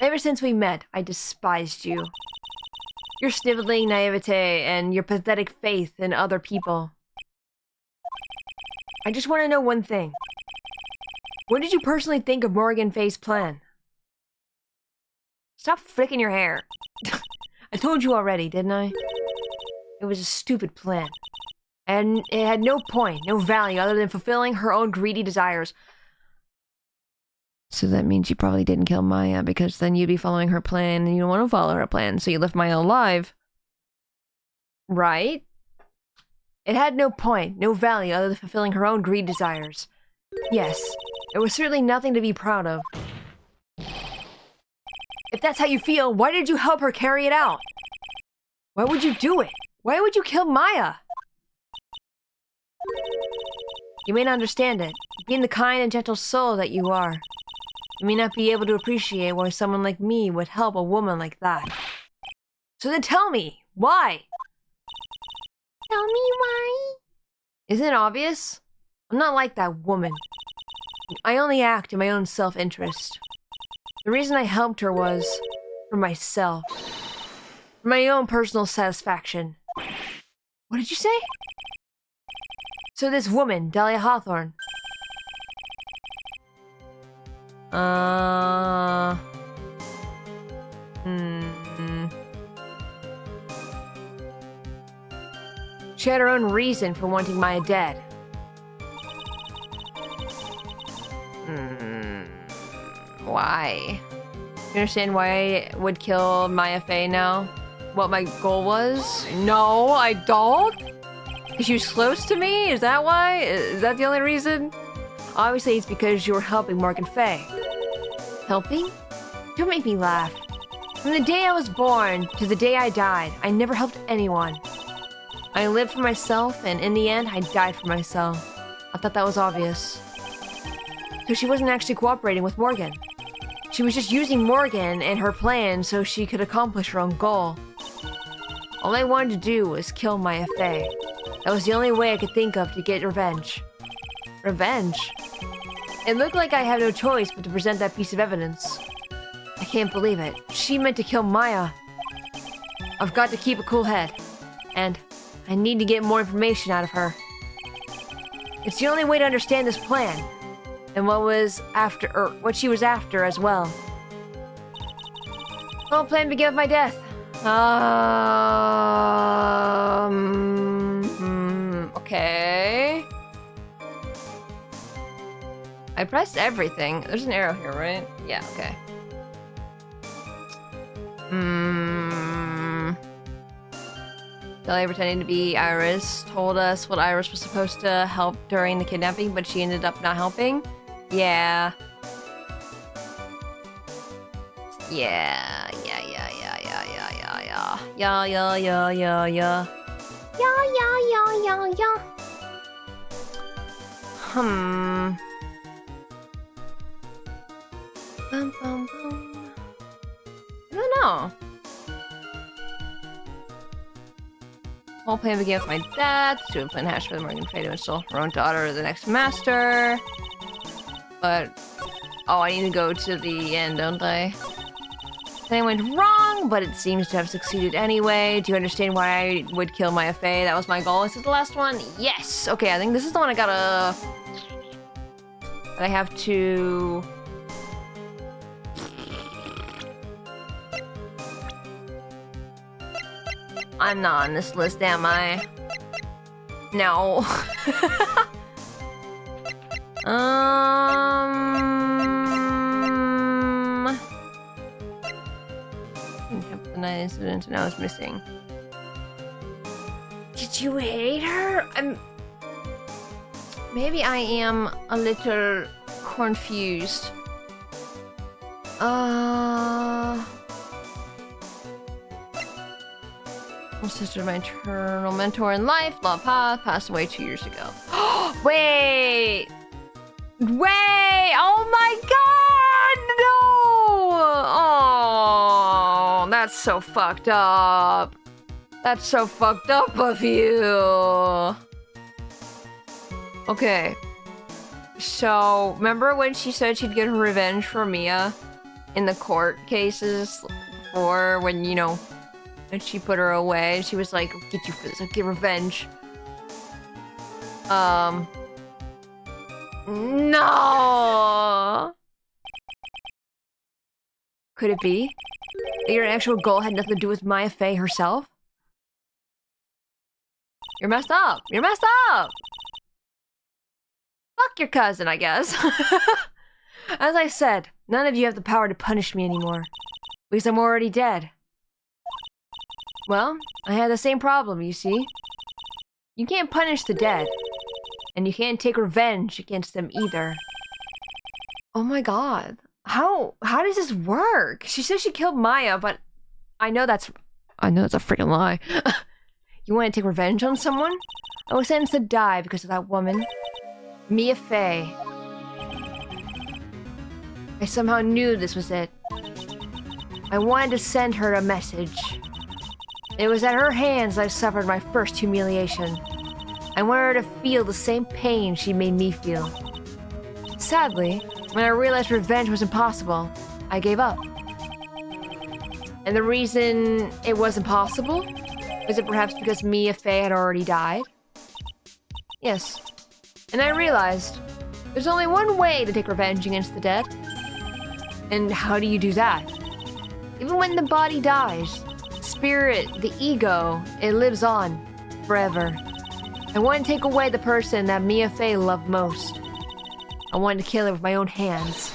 Ever since we met, I despised you. Your sniveling naivete and your pathetic faith in other people. I just want to know one thing. What did you personally think of Morgan Faye's plan? Stop flicking your hair. I told you already, didn't I? It was a stupid plan. And it had no point, no value other than fulfilling her own greedy desires. So that means you probably didn't kill Maya, because then you'd be following her plan, and you don't want to follow her plan, so you left Maya alive. Right? It had no point, no value other than fulfilling her own greed desires. Yes, it was certainly nothing to be proud of. If that's how you feel, why did you help her carry it out? Why would you do it? Why would you kill Maya? You may not understand it. Being the kind and gentle soul that you are, you may not be able to appreciate why someone like me would help a woman like that. So then tell me, why? Tell me why? Isn't it obvious? I'm not like that woman. I only act in my own self-interest. The reason I helped her was for myself. For my own personal satisfaction. What did you say? So this woman, Dahlia Hawthorne. She had her own reason for wanting Maya dead. Why? You understand why I would kill Maya Faye now? What my goal was? No, I don't. Because she was close to me? Is that why? Is that the only reason? Obviously, it's because you were helping Morgan Faye. Helping? Don't make me laugh. From the day I was born to the day I died, I never helped anyone. I lived for myself, and in the end, I died for myself. I thought that was obvious. So she wasn't actually cooperating with Morgan. She was just using Morgan and her plan so she could accomplish her own goal. All I wanted to do was kill Maya Faye. That was the only way I could think of to get revenge. Revenge? It looked like I had no choice but to present that piece of evidence. I can't believe it. She meant to kill Maya. I've got to keep a cool head. And I need to get more information out of her. It's the only way to understand this plan. And what she was after as well. The whole plan began with my death. Okay. I pressed everything. There's an arrow here, right? Yeah, okay. Dahlia pretending to be Iris told us what Iris was supposed to help during the kidnapping, but she ended up not helping. Yeah. Yeah. I don't know. Whole plan began with my death. She would plan hatched for the Morgan Faye to install her own daughter, the next master. But oh, I need to go to the end, don't I? Something went wrong, but it seems to have succeeded anyway. Do you understand why I would kill Maya Faye? That was my goal. Is this the last one? Yes! Okay, I think this is the one I gotta... that I have to... I'm not on this list, am I? No. The incident and I was missing. Did you hate her? Maybe I am a little confused. My sister, my eternal mentor in life, love path, passed away 2 years ago. Wait! Wait! Oh my god! No! Oh, that's so fucked up. That's so fucked up of you. Okay. So, remember when she said she'd get her revenge for Mia in the court cases before when, you know, and she put her away and she was like, I'll get you for this, I'll get revenge. No! Could it be that your actual goal had nothing to do with Maya Fey herself? You're messed up! You're messed up! Fuck your cousin, I guess. As I said, none of you have the power to punish me anymore. Because I'm already dead. Well, I had the same problem, you see. You can't punish the dead. And you can't take revenge against them either. Oh my god. How does this work? She says she killed Maya, but I know that's a freaking lie. You want to take revenge on someone? I was sentenced to die because of that woman. Mia Fey. I somehow knew this was it. I wanted to send her a message. It was at her hands I suffered my first humiliation. I wanted her to feel the same pain she made me feel. Sadly, when I realized revenge was impossible, I gave up. And the reason it was impossible? Was it perhaps because Mia Fey had already died? Yes. And I realized there's only one way to take revenge against the dead. And how do you do that? Even when the body dies, spirit, the ego, it lives on forever. I want to take away the person that Mia Fey loved most. I wanted to kill her with my own hands.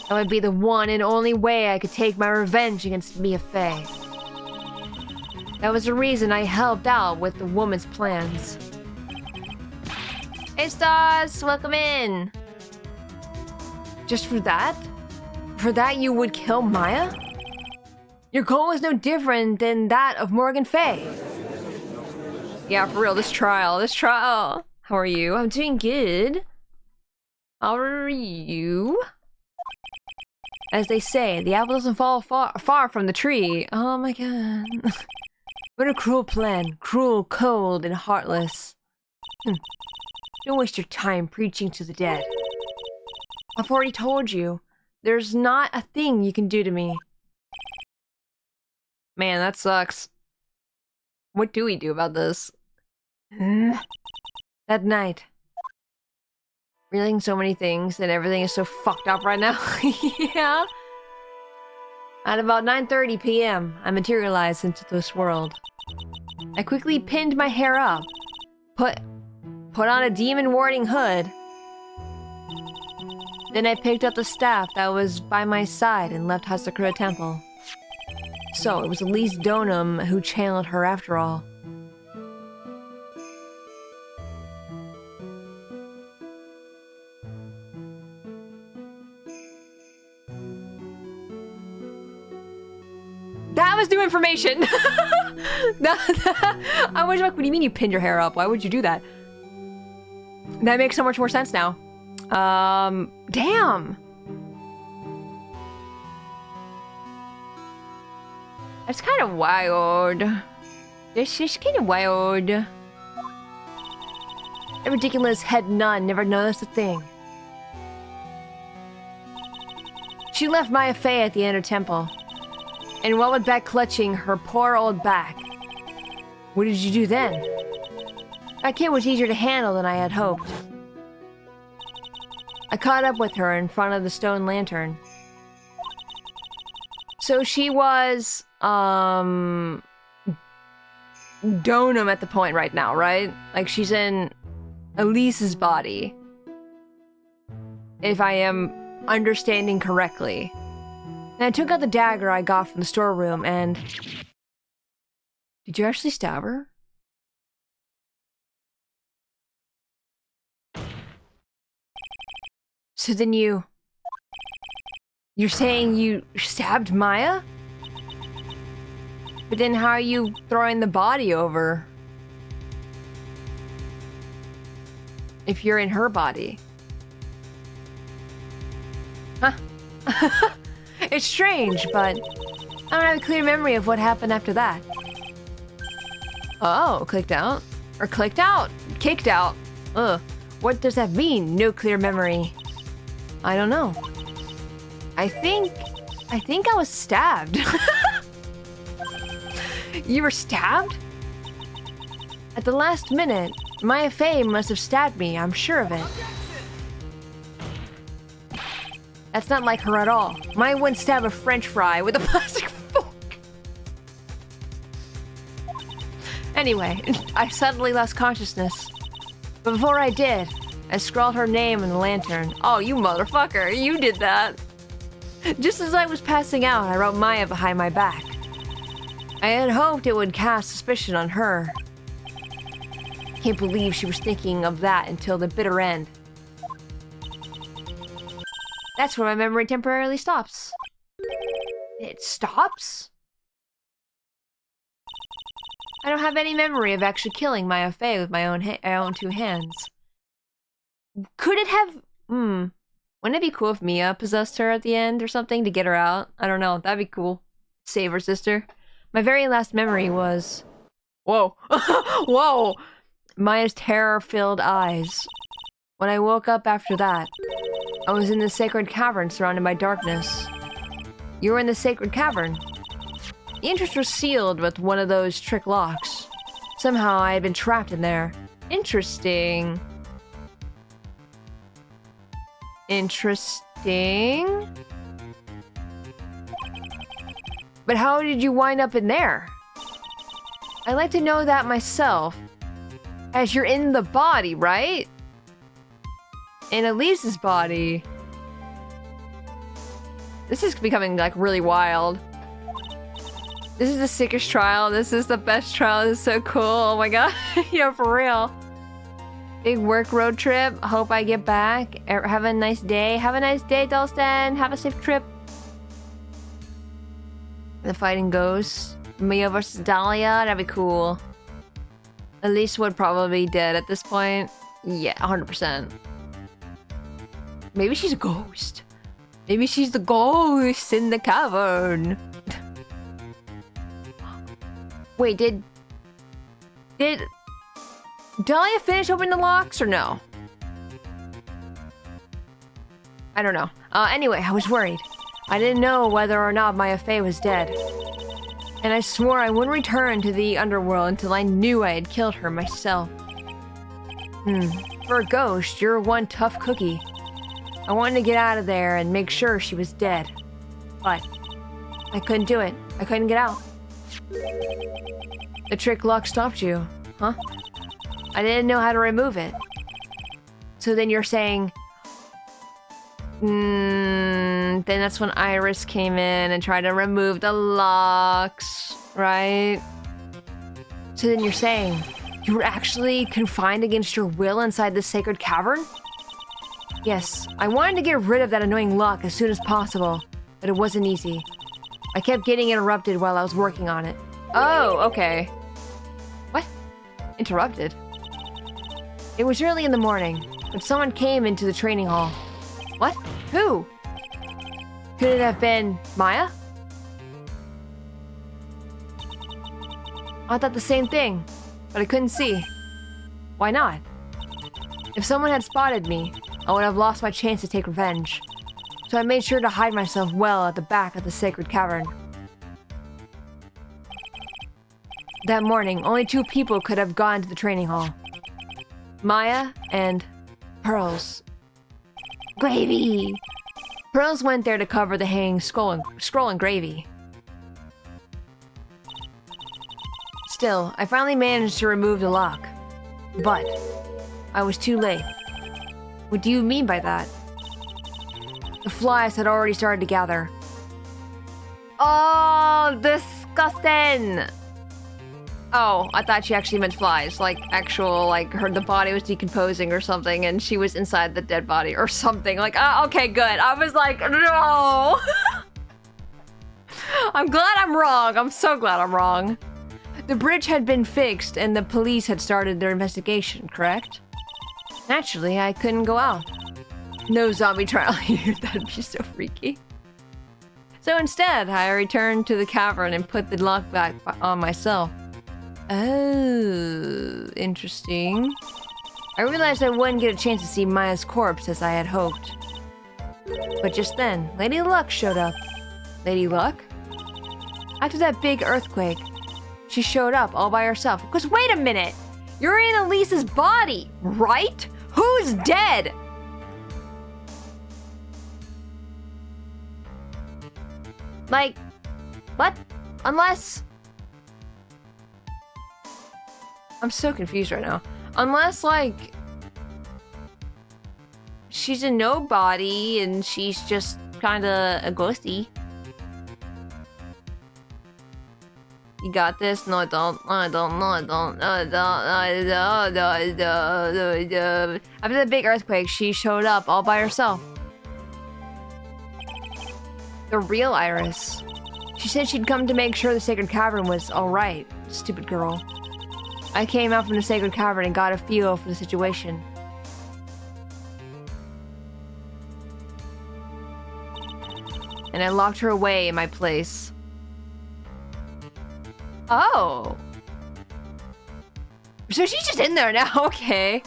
That would be the one and only way I could take my revenge against Mia Fey. That was the reason I helped out with the woman's plans. Hey Stars, welcome in! Just for that? For that you would kill Maya? Your goal is no different than that of Morgan Fey. Yeah, for real, this trial. How are you? I'm doing good. How are you? As they say, the apple doesn't fall far from the tree. Oh my god. What a cruel plan. Cruel, cold, and heartless. Don't waste your time preaching to the dead. I've already told you, there's not a thing you can do to me. Man, that sucks. What do we do about this? That night. Realizing so many things and everything is so fucked up right now. Yeah. At about 9:30 p.m., I materialized into this world. I quickly pinned my hair up, put on a demon warding hood. Then I picked up the staff that was by my side and left Hasakura Temple. So it was Elise Donum who channeled her after all. That was new information! I was like, what do you mean you pinned your hair up? Why would you do that? That makes so much more sense now. Damn! That's kind of wild. This is kind of wild. That ridiculous head nun never noticed a thing. She left Maya Fey at the inner temple. And what with that clutching her poor old back? What did you do then? That kid was easier to handle than I had hoped. I caught up with her in front of the stone lantern. So she was, Donum at the point right now, right? Like she's in Elise's body. If I am understanding correctly. And I took out the dagger I got from the storeroom and... Did you actually stab her? So then you're saying you stabbed Maya? But then how are you throwing the body over? If you're in her body. Huh? It's strange, but I don't have a clear memory of what happened after that. Oh, clicked out? Or clicked out? Kicked out? Ugh. What does that mean? No clear memory. I don't know. I think I was stabbed. You were stabbed? At the last minute, Maya Fey must have stabbed me, I'm sure of it. That's not like her at all. Maya wouldn't stab a French fry with a plastic fork. Anyway, I suddenly lost consciousness. But before I did, I scrawled her name in the lantern. Oh, you motherfucker, you did that. Just as I was passing out, I wrote Maya behind my back. I had hoped it would cast suspicion on her. Can't believe she was thinking of that until the bitter end. That's where my memory temporarily stops. It stops? I don't have any memory of actually killing Maya Fey with my own two hands. Could it have... Wouldn't it be cool if Mia possessed her at the end or something to get her out? I don't know. That'd be cool. Save her sister. My very last memory was... Whoa. Whoa! Maya's terror-filled eyes. When I woke up after that, I was in the sacred cavern surrounded by darkness. You were in the sacred cavern. The entrance was sealed with one of those trick locks. Somehow I had been trapped in there. Interesting. Interesting. But how did you wind up in there? I'd like to know that myself. As you're in the body, right? In Elise's body. This is becoming, like, really wild. This is the sickest trial. This is the best trial. This is so cool. Oh my god. Yeah, for real. Big work road trip. Hope I get back. Have a nice day. Have a nice day, Delstan. Have a safe trip. The fighting ghost. Mia versus Dahlia. That'd be cool. Elise would probably be dead at this point. Yeah, 100%. Maybe she's a ghost. Maybe she's the ghost in the cavern. Wait, did Dahlia finish opening the locks or no? I don't know. Anyway, I was worried. I didn't know whether or not Maya Fey was dead. And I swore I wouldn't return to the underworld until I knew I had killed her myself. For a ghost, you're one tough cookie. I wanted to get out of there and make sure she was dead. But I couldn't do it. I couldn't get out. The trick lock stopped you, huh? I didn't know how to remove it. So then you're saying... then that's when Iris came in and tried to remove the locks, right? So then you're saying you were actually confined against your will inside this sacred cavern? Yes, I wanted to get rid of that annoying lock as soon as possible, but it wasn't easy. I kept getting interrupted while I was working on it. Oh, okay. What? Interrupted? It was early in the morning, but someone came into the training hall. What? Who? Could it have been Maya? I thought the same thing, but I couldn't see. Why not? If someone had spotted me, I would have lost my chance to take revenge. So I made sure to hide myself well at the back of the sacred cavern. That morning, only 2 people could have gone to the training hall. Maya and Pearls. Gravy! Pearls went there to cover the hanging scroll and Gravy. Still, I finally managed to remove the lock. But I was too late. What do you mean by that? The flies had already started to gather. Oh, disgusting! Oh, I thought she actually meant flies. Like, actual, like, the body was decomposing or something, and she was inside the dead body or something. Like, okay, good. I was like, no! I'm glad I'm wrong. I'm so glad I'm wrong. The bridge had been fixed and the police had started their investigation, correct? Naturally, I couldn't go out. No zombie trial here. That'd be so freaky. So instead, I returned to the cavern and put the lock back on myself. Oh, interesting. I realized I wouldn't get a chance to see Maya's corpse as I had hoped. But just then, Lady Luck showed up. Lady Luck? After that big earthquake, she showed up all by herself. Because wait a minute! You're in Elise's body, right? Who's dead? Like, what? Unless... I'm so confused right now. Unless, like... she's a nobody and she's just kinda a ghosty. You got this? No, I don't. No, I don't. No, I don't. No, I don't. No, I don't. After the big earthquake, she showed up all by herself. The real Iris. She said she'd come to make sure the sacred cavern was alright. Stupid girl. I came out from the sacred cavern and got a feel for the situation. And I locked her away in my place. Oh. So she's just in there now, okay.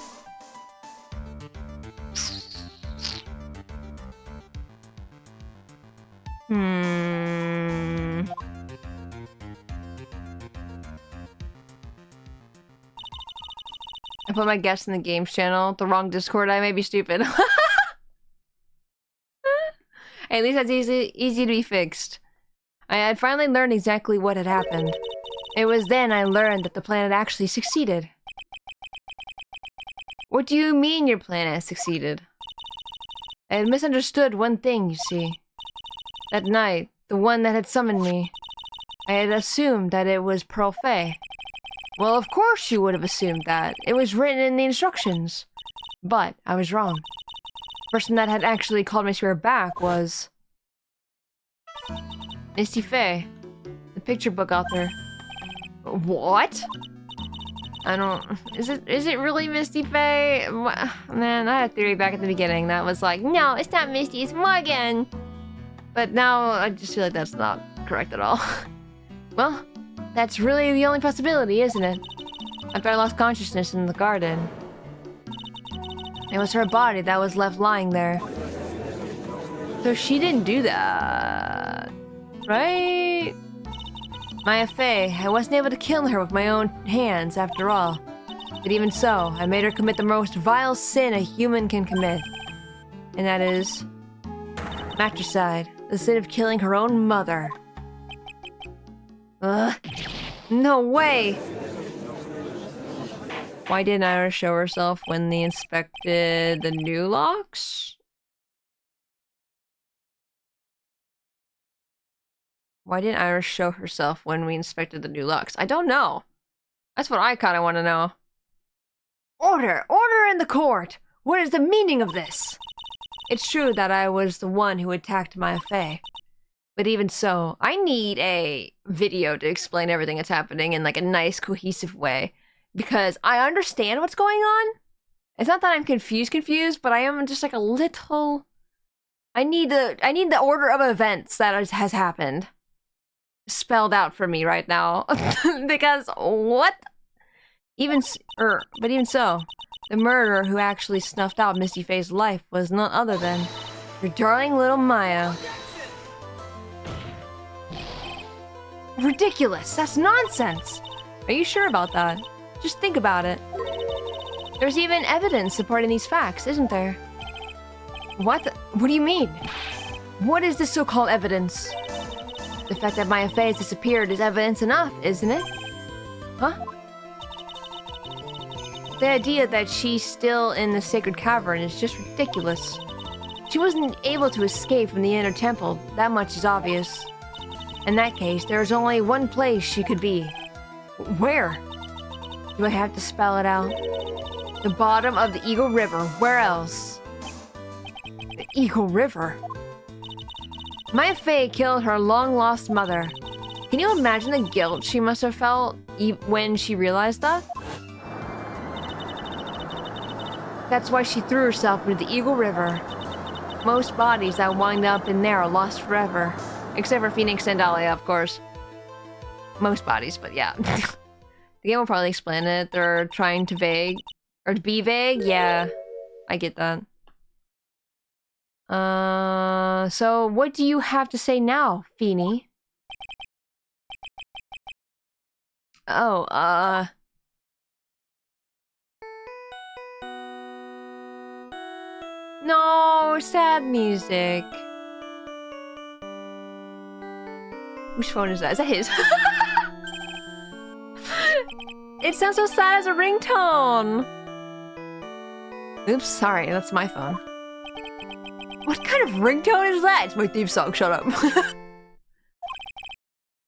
I put my guest in the games channel. The wrong Discord. I may be stupid. Hey, at least that's easy to be fixed. I had finally learned exactly what had happened. It was then I learned that the plan had actually succeeded. What do you mean your plan has succeeded? I had misunderstood one thing, you see. That night, the one that had summoned me, I had assumed that it was Pearl Fey. Well, of course you would have assumed that. It was written in the instructions. But I was wrong. The person that had actually called my spirit back was... Misty Fey, the picture book author. What? I don't... Is it really Misty Fey? Man, I had a theory back at the beginning that was like, no, it's not Misty, it's Morgan! But now I just feel like that's not correct at all. Well, that's really the only possibility, isn't it? After I lost consciousness in the garden, it was her body that was left lying there. So she didn't do that, right? Maya Fey, I wasn't able to kill her with my own hands after all. But even so, I made her commit the most vile sin a human can commit. And that is... matricide, the sin of killing her own mother. Ugh. No way! Why didn't Iris show herself when they inspected the new locks? Why didn't Iris show herself when we inspected the new locks? I don't know. That's what I kind of want to know. Order! Order in the court! What is the meaning of this? It's true that I was the one who attacked Maya Fey. But even so, I need a video to explain everything that's happening in like a nice, cohesive way. Because I understand what's going on. It's not that I'm confused, but I am just like a little... I need the order of events that has happened spelled out for me right now. Because what? But even so, the murderer who actually snuffed out Misty Fey's life was none other than your darling little Maya. Ridiculous! That's nonsense! Are you sure about that? Just think about it. There's even evidence supporting these facts, isn't there? What do you mean? What is this so-called evidence? The fact that Maya Fey has disappeared is evidence enough, isn't it? Huh? The idea that she's still in the sacred cavern is just ridiculous. She wasn't able to escape from the inner temple, that much is obvious. In that case, there is only one place she could be. Where? Do I have to spell it out? The bottom of the Eagle River. Where else? The Eagle River? Maya Fey killed her long-lost mother. Can you imagine the guilt she must have felt when she realized that? That's why she threw herself into the Eagle River. Most bodies that wind up in there are lost forever. Except for Phoenix and Dahlia, of course. Most bodies, but yeah. The game will probably explain it. They're trying to be vague? Yeah, I get that. So what do you have to say now, Feeny? Oh, no, sad music. Whose phone is that? Is that his? It sounds so sad as a ringtone. Oops, sorry, that's my phone. What kind of ringtone is that? It's my theme song, shut up.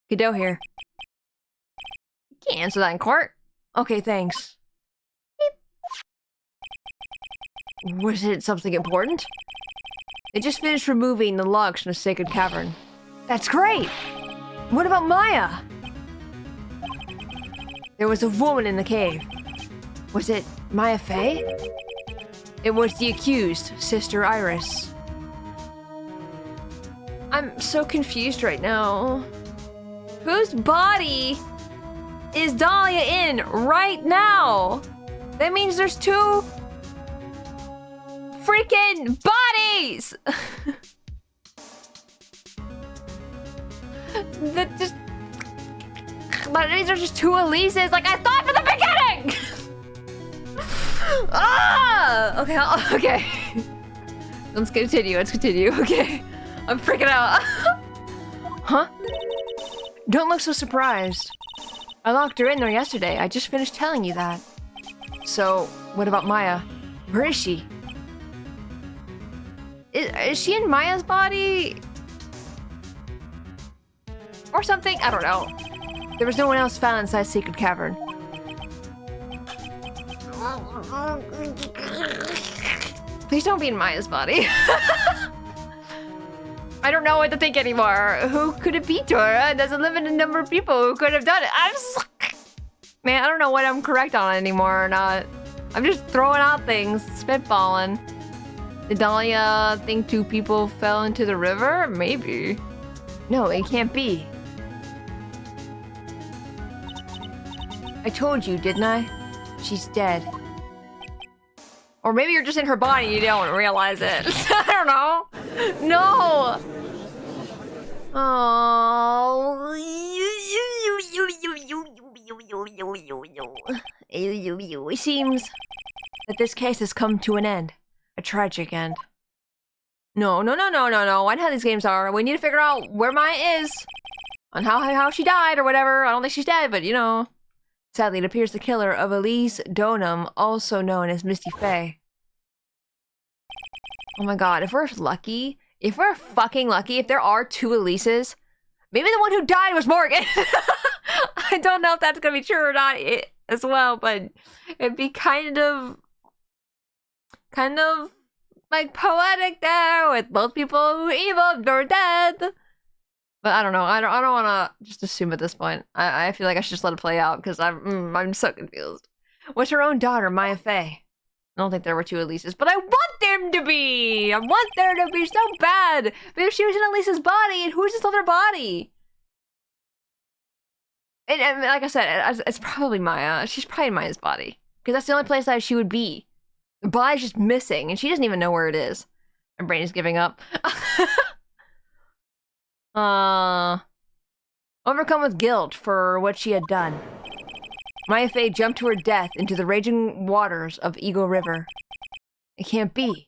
Godot here. You can't answer that in court. Okay, thanks. Beep. Was it something important? They just finished removing the logs from the sacred cavern. That's great! What about Maya? There was a woman in the cave. Was it Maya Fey? It was the accused, Sister Iris. I'm so confused right now. Whose body is Dahlia in right now? That means there's two freaking bodies! That just... But these are just two Elises, like I thought from the beginning! Ah! Okay, okay. Let's continue, okay. I'm freaking out. Huh? Don't look so surprised. I locked her in there yesterday. I just finished telling you that. So, what about Maya? Where is she? Is she in Maya's body? Or something? I don't know. There was no one else found inside Sacred Cavern. Please don't be in Maya's body. I don't know what to think anymore. Who could it be, Tora? There's a limited number of people who could have done it. Man, I don't know what I'm correct on anymore or not. I'm just throwing out things, spitballing. Did Dahlia think two people fell into the river? Maybe. No, it can't be. I told you, didn't I? She's dead. Or maybe you're just in her body and you don't realize it. I don't know. No! Oh. It seems that this case has come to an end. A tragic end. No. I know how these games are. We need to figure out where Maya is. On how she died or whatever. I don't think she's dead, but you know. Sadly, it appears the killer of Elise Donham, also known as Misty Fey. Oh my god, if we're lucky, if we're fucking lucky, if there are two Elises, maybe the one who died was Morgan. I don't know if that's gonna be true or not as well, but it'd be kind of like poetic there with both people who evil or dead. But I don't know. I don't want to just assume at this point. I feel like I should just let it play out because I'm so confused. What's her own daughter, Maya Fey? I don't think there were two Elises, but I want them to be. I want there to be so bad. But if she was in Elise's body, and who's this other body? And like I said, it's probably Maya. She's probably in Maya's body because that's the only place that she would be. The body's just missing, and she doesn't even know where it is. My brain is giving up. Overcome with guilt for what she had done, Maya Fey jumped to her death into the raging waters of Eagle River. It can't be.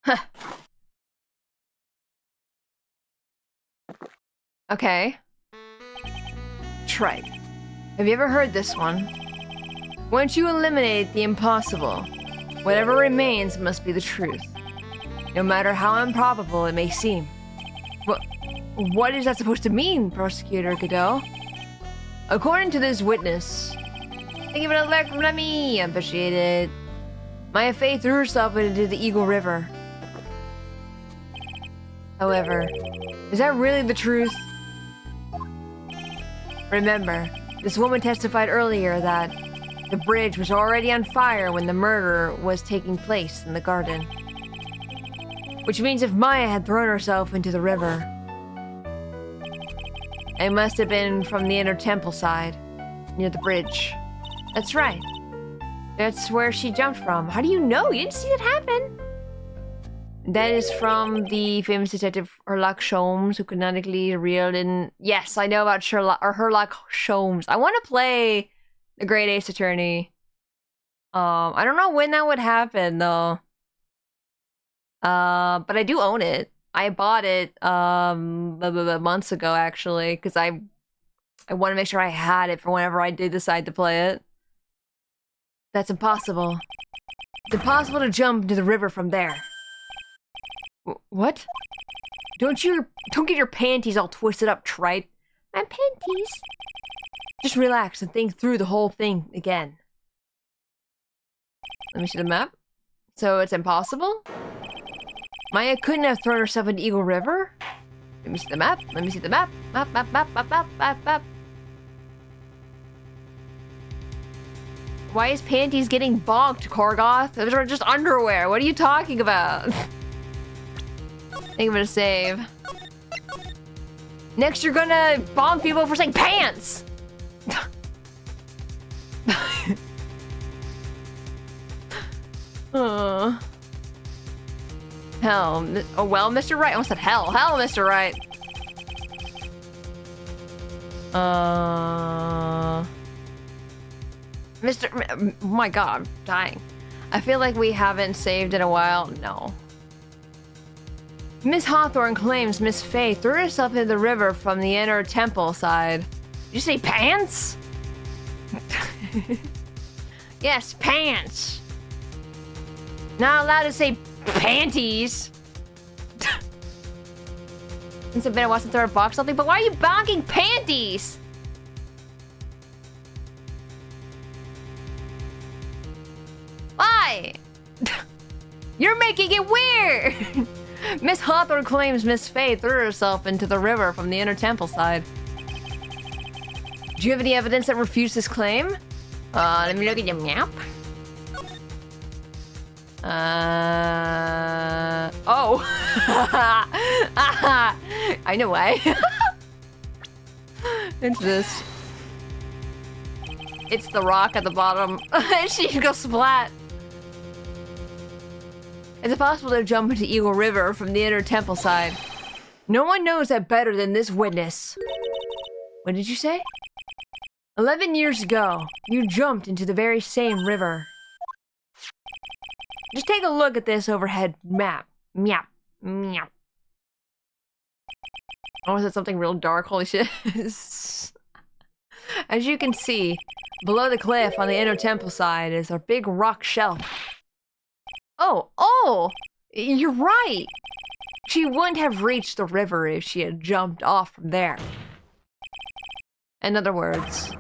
Huh. Okay. Trite. Have you ever heard this one? Once you eliminate the impossible, whatever remains must be the truth. No matter how improbable it may seem. What is that supposed to mean, Prosecutor Godot? According to this witness... Thank you for the alert from me. Appreciate it. Maya Fey threw herself into the Eagle River. However, is that really the truth? Remember, this woman testified earlier that the bridge was already on fire when the murder was taking place in the garden. Which means if Maya had thrown herself into the river, it must have been from the inner temple side, near the bridge. That's right. That's where she jumped from. How do you know? You didn't see it happen. That is from the famous detective Sherlock Holmes, who canonically reeled in... Yes, I know about Sherlock Holmes. I want to play The Great Ace Attorney. I don't know when that would happen, though. But I do own it. I bought it, months ago, actually, because I want to make sure I had it for whenever I did decide to play it. That's impossible. It's impossible to jump into the river from there. What? Don't get your panties all twisted up, trite. My panties. Just relax and think through the whole thing again. Let me see the map. So it's impossible? Maya couldn't have thrown herself into Eagle River? Let me see the map. Let me see the map. Map. Why is panties getting bonked, Korgoth? Those are just underwear. What are you talking about? Think of it a save. Next, you're gonna bonk people for saying pants! Hell. Oh, well, Mr. Right. I almost said hell. Hell, Mr. Right. Oh my god, I'm dying. I feel like we haven't saved in a while. No. Miss Hawthorne claims Miss Faye threw herself into the river from the inner temple side. Did you say pants? Yes, pants. Not allowed to say panties. Since I've been watching throw a box something, but why are you bonking panties? Why? You're making it weird. Miss Hawthorne claims Miss Faye threw herself into the river from the inner temple side. Do you have any evidence that refutes this claim? Let me look at your map. Oh. I know why. It's this. It's the rock at the bottom. She goes splat. Is it possible to jump into Eagle River from the inner temple side? No one knows that better than this witness. What did you say? 11 years ago, you jumped into the very same river. Just take a look at this overhead map. Meow. Meow. Oh, is that something real dark? Holy shit. As you can see, below the cliff on the inner temple side is a big rock shelf. Oh, you're right. She wouldn't have reached the river if she had jumped off from there. In other words,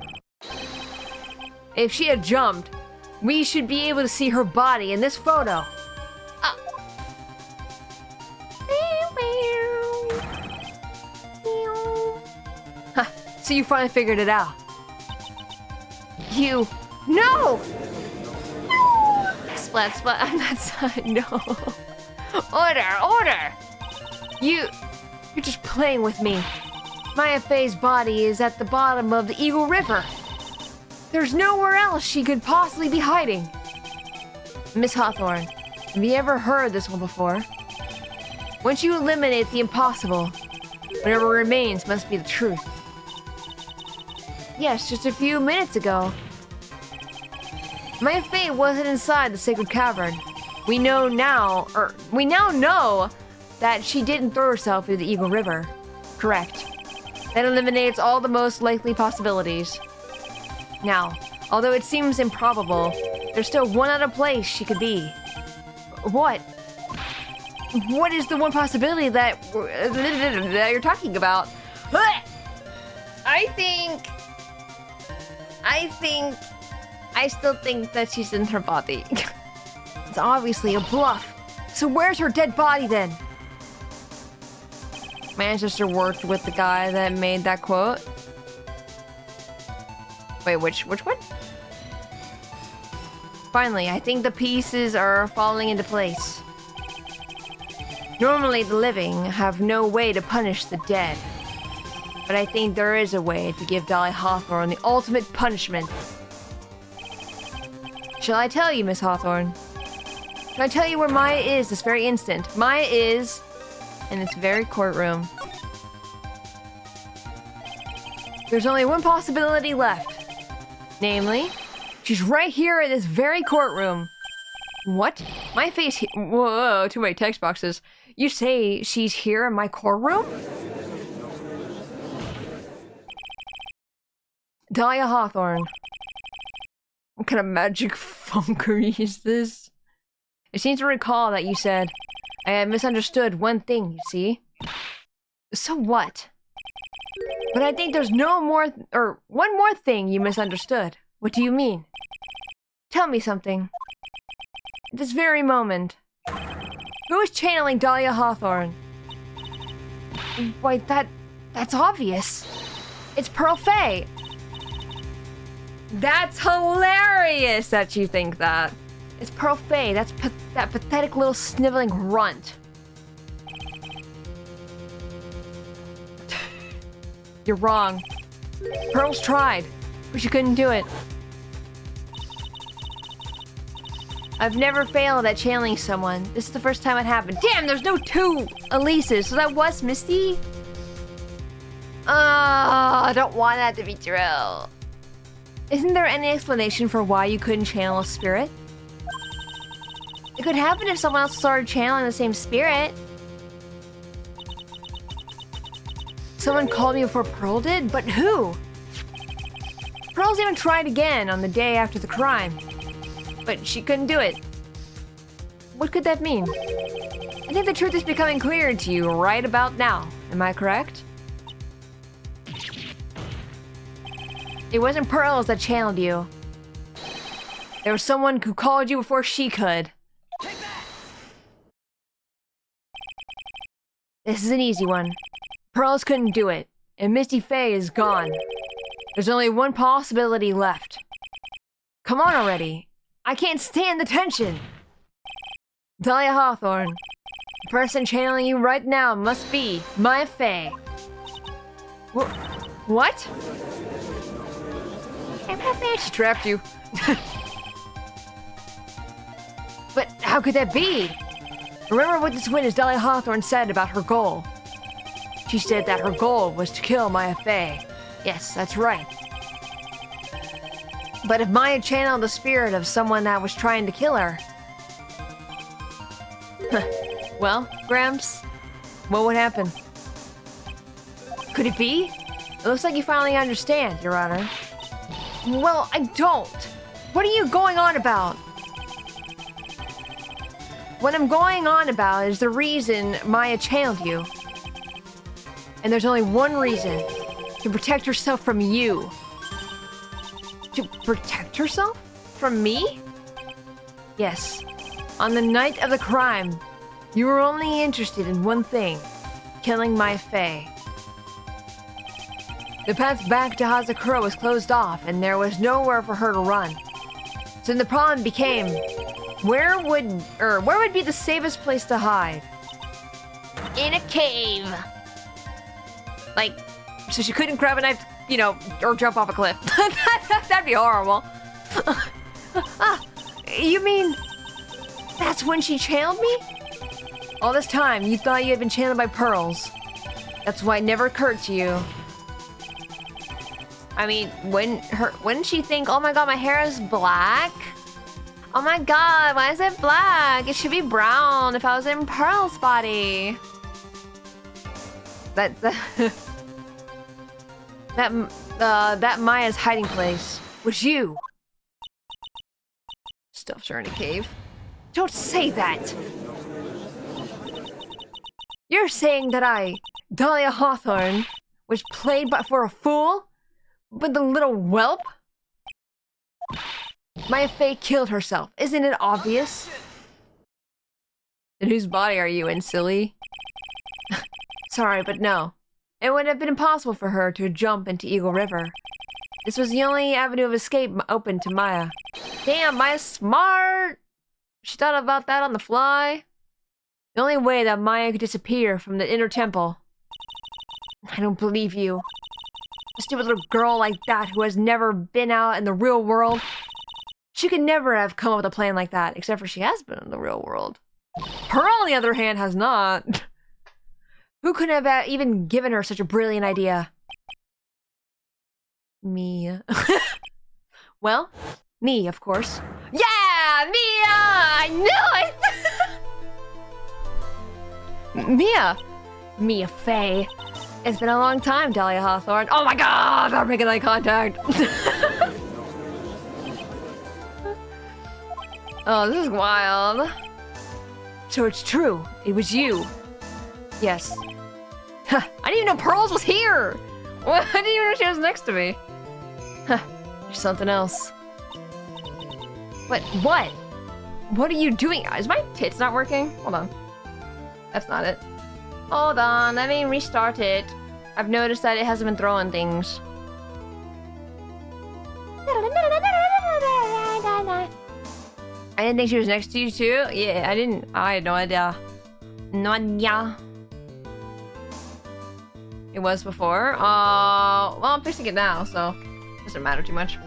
if she had jumped, we should be able to see her body in this photo. Huh, so you finally figured it out. No! Splat on that side, no. Order! You're just playing with me. Maya Faye's body is at the bottom of the Eagle River. There's nowhere else she could possibly be hiding. Miss Hawthorne, have you ever heard this one before? Once you eliminate the impossible, whatever remains must be the truth. Yes, just a few minutes ago, Maya Faye wasn't inside the sacred cavern. We now know that she didn't throw herself into the Eagle River. Correct. That eliminates all the most likely possibilities. Now, although it seems improbable, there's still one other place she could be. What? What is the one possibility that you're talking about? I still think that she's in her body. It's obviously a bluff. So where's her dead body then? My ancestor worked with the guy that made that quote. Wait, which one? Finally, I think the pieces are falling into place. Normally, the living have no way to punish the dead. But I think there is a way to give Dolly Hawthorne the ultimate punishment. Shall I tell you, Miss Hawthorne? Can I tell you where Maya is this very instant? Maya is in this very courtroom. There's only one possibility left. Namely, she's right here in this very courtroom. What? My face here? Whoa, too many text boxes. You say she's here in my courtroom? Dahlia Hawthorne. What kind of magic funkery is this? I seem to recall that you said I had misunderstood one thing, you see? So what? But I think there's one more thing you misunderstood. What do you mean? Tell me something. At this very moment. Who is channeling Dahlia Hawthorne? Why, that's obvious. It's Pearl Faye. That's hilarious that you think that. It's Pearl Faye. That's that pathetic little sniveling runt. You're wrong. Pearl's tried, but she couldn't do it. I've never failed at channeling someone. This is the first time it happened. Damn, there's no two Elises, so that was Misty? I don't want that to be true. Isn't there any explanation for why you couldn't channel a spirit? It could happen if someone else started channeling the same spirit. Someone called me before Pearl did? But who? Pearl's even tried again on the day after the crime. But she couldn't do it. What could that mean? I think the truth is becoming clearer to you right about now. Am I correct? It wasn't Pearls that channeled you. There was someone who called you before she could. This is an easy one. Pearls couldn't do it, and Misty Faye is gone. There's only one possibility left. Come on already. I can't stand the tension. Dahlia Hawthorne. The person channeling you right now must be Maya Faye. What? She trapped you. But how could that be? Remember what this witness Dahlia Hawthorne said about her goal. She said that her goal was to kill Maya Faye. Yes, that's right. But if Maya channeled the spirit of someone that was trying to kill her... Well, Gramps, what would happen? Could it be? It looks like you finally understand, Your Honor. Well, I don't. What are you going on about? What I'm going on about is the reason Maya channeled you. And there's only one reason. To protect herself from you. To protect herself? From me? Yes. On the night of the crime, you were only interested in one thing. Killing Maya Faye. The path back to Hazakura was closed off, and there was nowhere for her to run. So the problem became, where would be the safest place to hide? In a cave. Like, so she couldn't grab a knife, you know, or jump off a cliff. That'd be horrible. You mean, that's when she channeled me? All this time, you thought you had been channeled by Pearls. That's why it never occurred to you. I mean, wouldn't she think, oh my god, my hair is black? Oh my god, why is it black? It should be brown if I was in Pearl's body. That Maya's hiding place was you. Stuffed her in a cave. Don't say that! You're saying that Dahlia Hawthorne, was played for a fool? But the little whelp? Maya Faye killed herself. Isn't it obvious? And whose body are you in, silly? Sorry, but no. It would have been impossible for her to jump into Eagle River. This was the only avenue of escape open to Maya. Damn, Maya's smart! She thought about that on the fly. The only way that Maya could disappear from the inner temple. I don't believe you. A stupid little girl like that who has never been out in the real world. She could never have come up with a plan like that, except for she has been in the real world. Her, on the other hand, has not. Who could have even given her such a brilliant idea? Mia. Well, me, of course. Yeah, Mia! I knew it! Mia! Mia Fey. It's been a long time, Dahlia Hawthorne. Oh my god, they're making eye contact. Oh, this is wild. So it's true. It was you. Yes. I didn't even know Pearls was here! I didn't even know she was next to me. Huh. There's something else. What? What? What are you doing? Is my tits not working? Hold on. That's not it. Hold on, let me restart it. I've noticed that it hasn't been throwing things. I didn't think she was next to you too? Yeah, I had no idea. No idea. It was before. Well, I'm fixing it now, so it doesn't matter too much.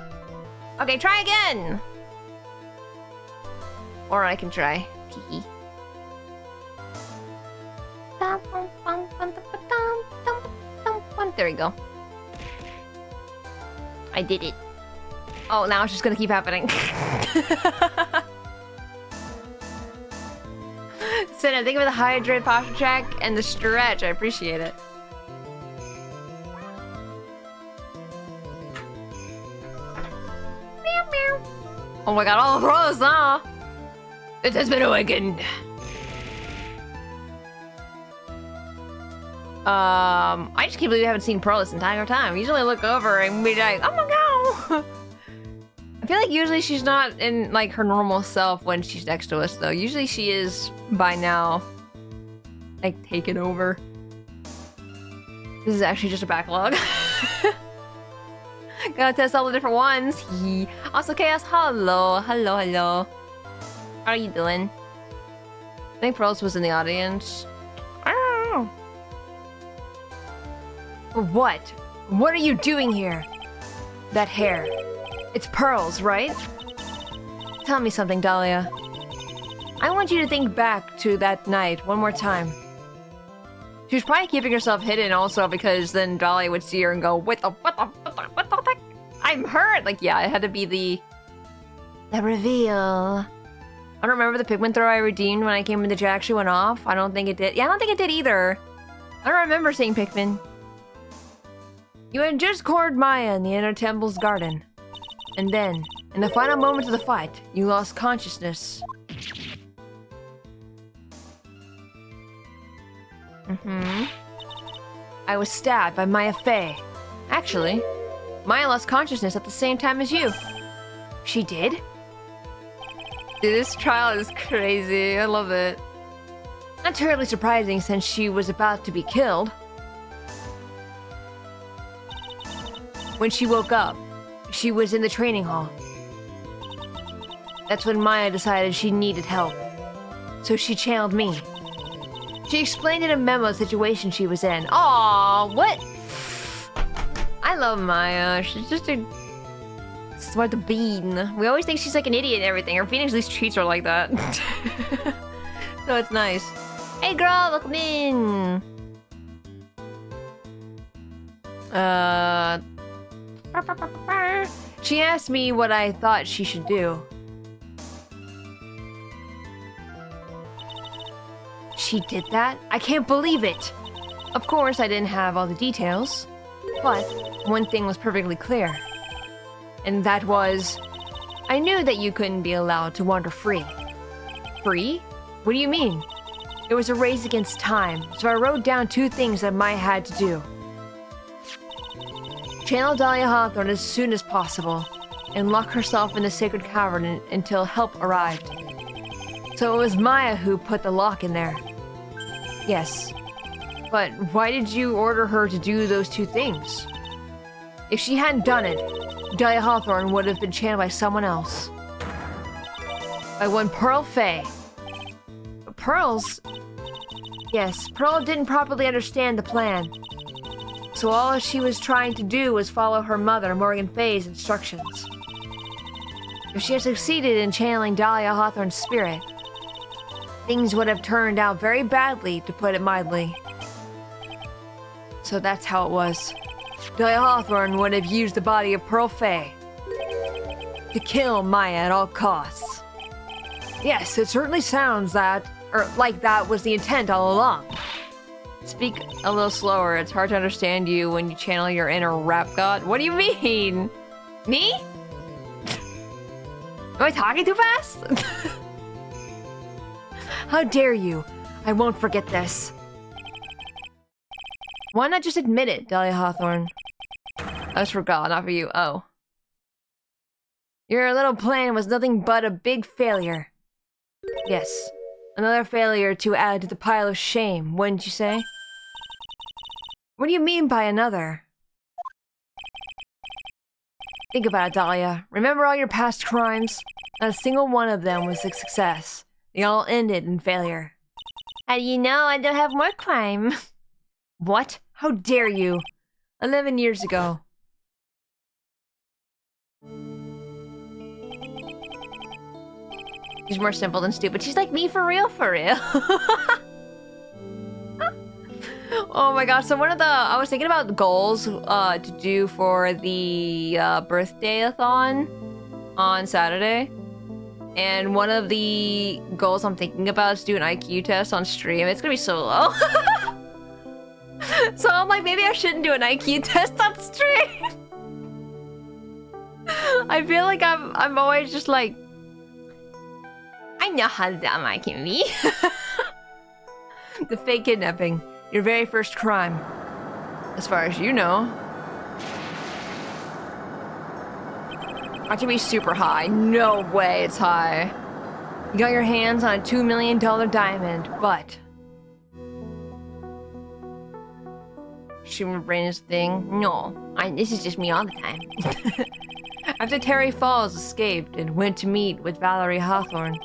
Okay, try again! Or I can try. Hee. There we go. I did it. Oh, now it's just gonna keep happening. Senna, thank you for the hydrate posture check and the stretch. I appreciate it. Meow, meow. Oh my god, all the throws, huh? It has been awakened. I just can't believe we haven't seen Pearl this entire time. We usually look over and be like, oh my god! I feel like usually she's not in like her normal self when she's next to us though. Usually she is by now. Like taken over. This is actually just a backlog. Gotta test all the different ones. Also Chaos, hello. Hello, hello. How are you doing? I think Pearls was in the audience. I don't know. What? What are you doing here? That hair. It's Pearls, right? Tell me something, Dahlia. I want you to think back to that night one more time. She was probably keeping herself hidden also because then Dahlia would see her and go, what the heck? I'm hurt! Like, yeah, it had to be the reveal. I don't remember the pigment throw I redeemed when I came in the chat actually went off. I don't think it did. Yeah, I don't think it did either. I don't remember seeing Pikmin. You had just cornered Maya in the inner temple's garden. And then, in the final moments of the fight, you lost consciousness. I was stabbed by Maya Fey. Actually, Maya lost consciousness at the same time as you. She did? Dude, this trial is crazy. I love it. Not terribly surprising since she was about to be killed. When she woke up, she was in the training hall. That's when Maya decided she needed help. So she channeled me. She explained in a memo the situation she was in. Aww, what? I love Maya. She's just a smart bean. We always think she's like an idiot and everything. Her Phoenix at least treats her like that. So it's nice. Hey girl, welcome in. She asked me what I thought she should do. She did that? I can't believe it! Of course, I didn't have all the details, but one thing was perfectly clear. And that was, I knew that you couldn't be allowed to wander free. Free? What do you mean? It was a race against time, so I wrote down 2 things that Maya had to do. Channel Dahlia Hawthorne as soon as possible, and lock herself in the sacred cavern until help arrived. So it was Maya who put the lock in there. Yes. But why did you order her to do those two things? If she hadn't done it, Dahlia Hawthorne would have been channeled by someone else. By one Pearl Faye. But Pearl's... Yes, Pearl didn't properly understand the plan. So all she was trying to do was follow her mother, Morgan Faye's instructions. If she had succeeded in channeling Dahlia Hawthorne's spirit, things would have turned out very badly, to put it mildly. So that's how it was. Dahlia Hawthorne would have used the body of Pearl Faye to kill Maya at all costs. Yes, it certainly sounds like that was the intent all along. Speak a little slower. It's hard to understand you when you channel your inner rap god. What do you mean? Me? Am I talking too fast? How dare you? I won't forget this. Why not just admit it, Dahlia Hawthorne? That was for God, not for you. Oh. Your little plan was nothing but a big failure. Yes. Another failure to add to the pile of shame, wouldn't you say? What do you mean by another? Think about it, Dahlia. Remember all your past crimes? Not a single one of them was a success. They all ended in failure. How do you know I don't have more crime? What? How dare you? 11 years ago. She's more simple than stupid. She's like me for real, for real. Oh my gosh, so I was thinking about the goals to do for the birthday-a-thon on Saturday. And one of the goals I'm thinking about is do an IQ test on stream. It's gonna be so low. So I'm like, maybe I shouldn't do an IQ test on stream. I feel like I'm always just like, I know how dumb I can be. The fake kidnapping. Your very first crime. As far as you know. Not to be super high. No way it's high. You got your hands on a $2 million diamond, but... Human brain is a thing? No. This is just me all the time. After Terry Falls escaped and went to meet with Valerie Hawthorne,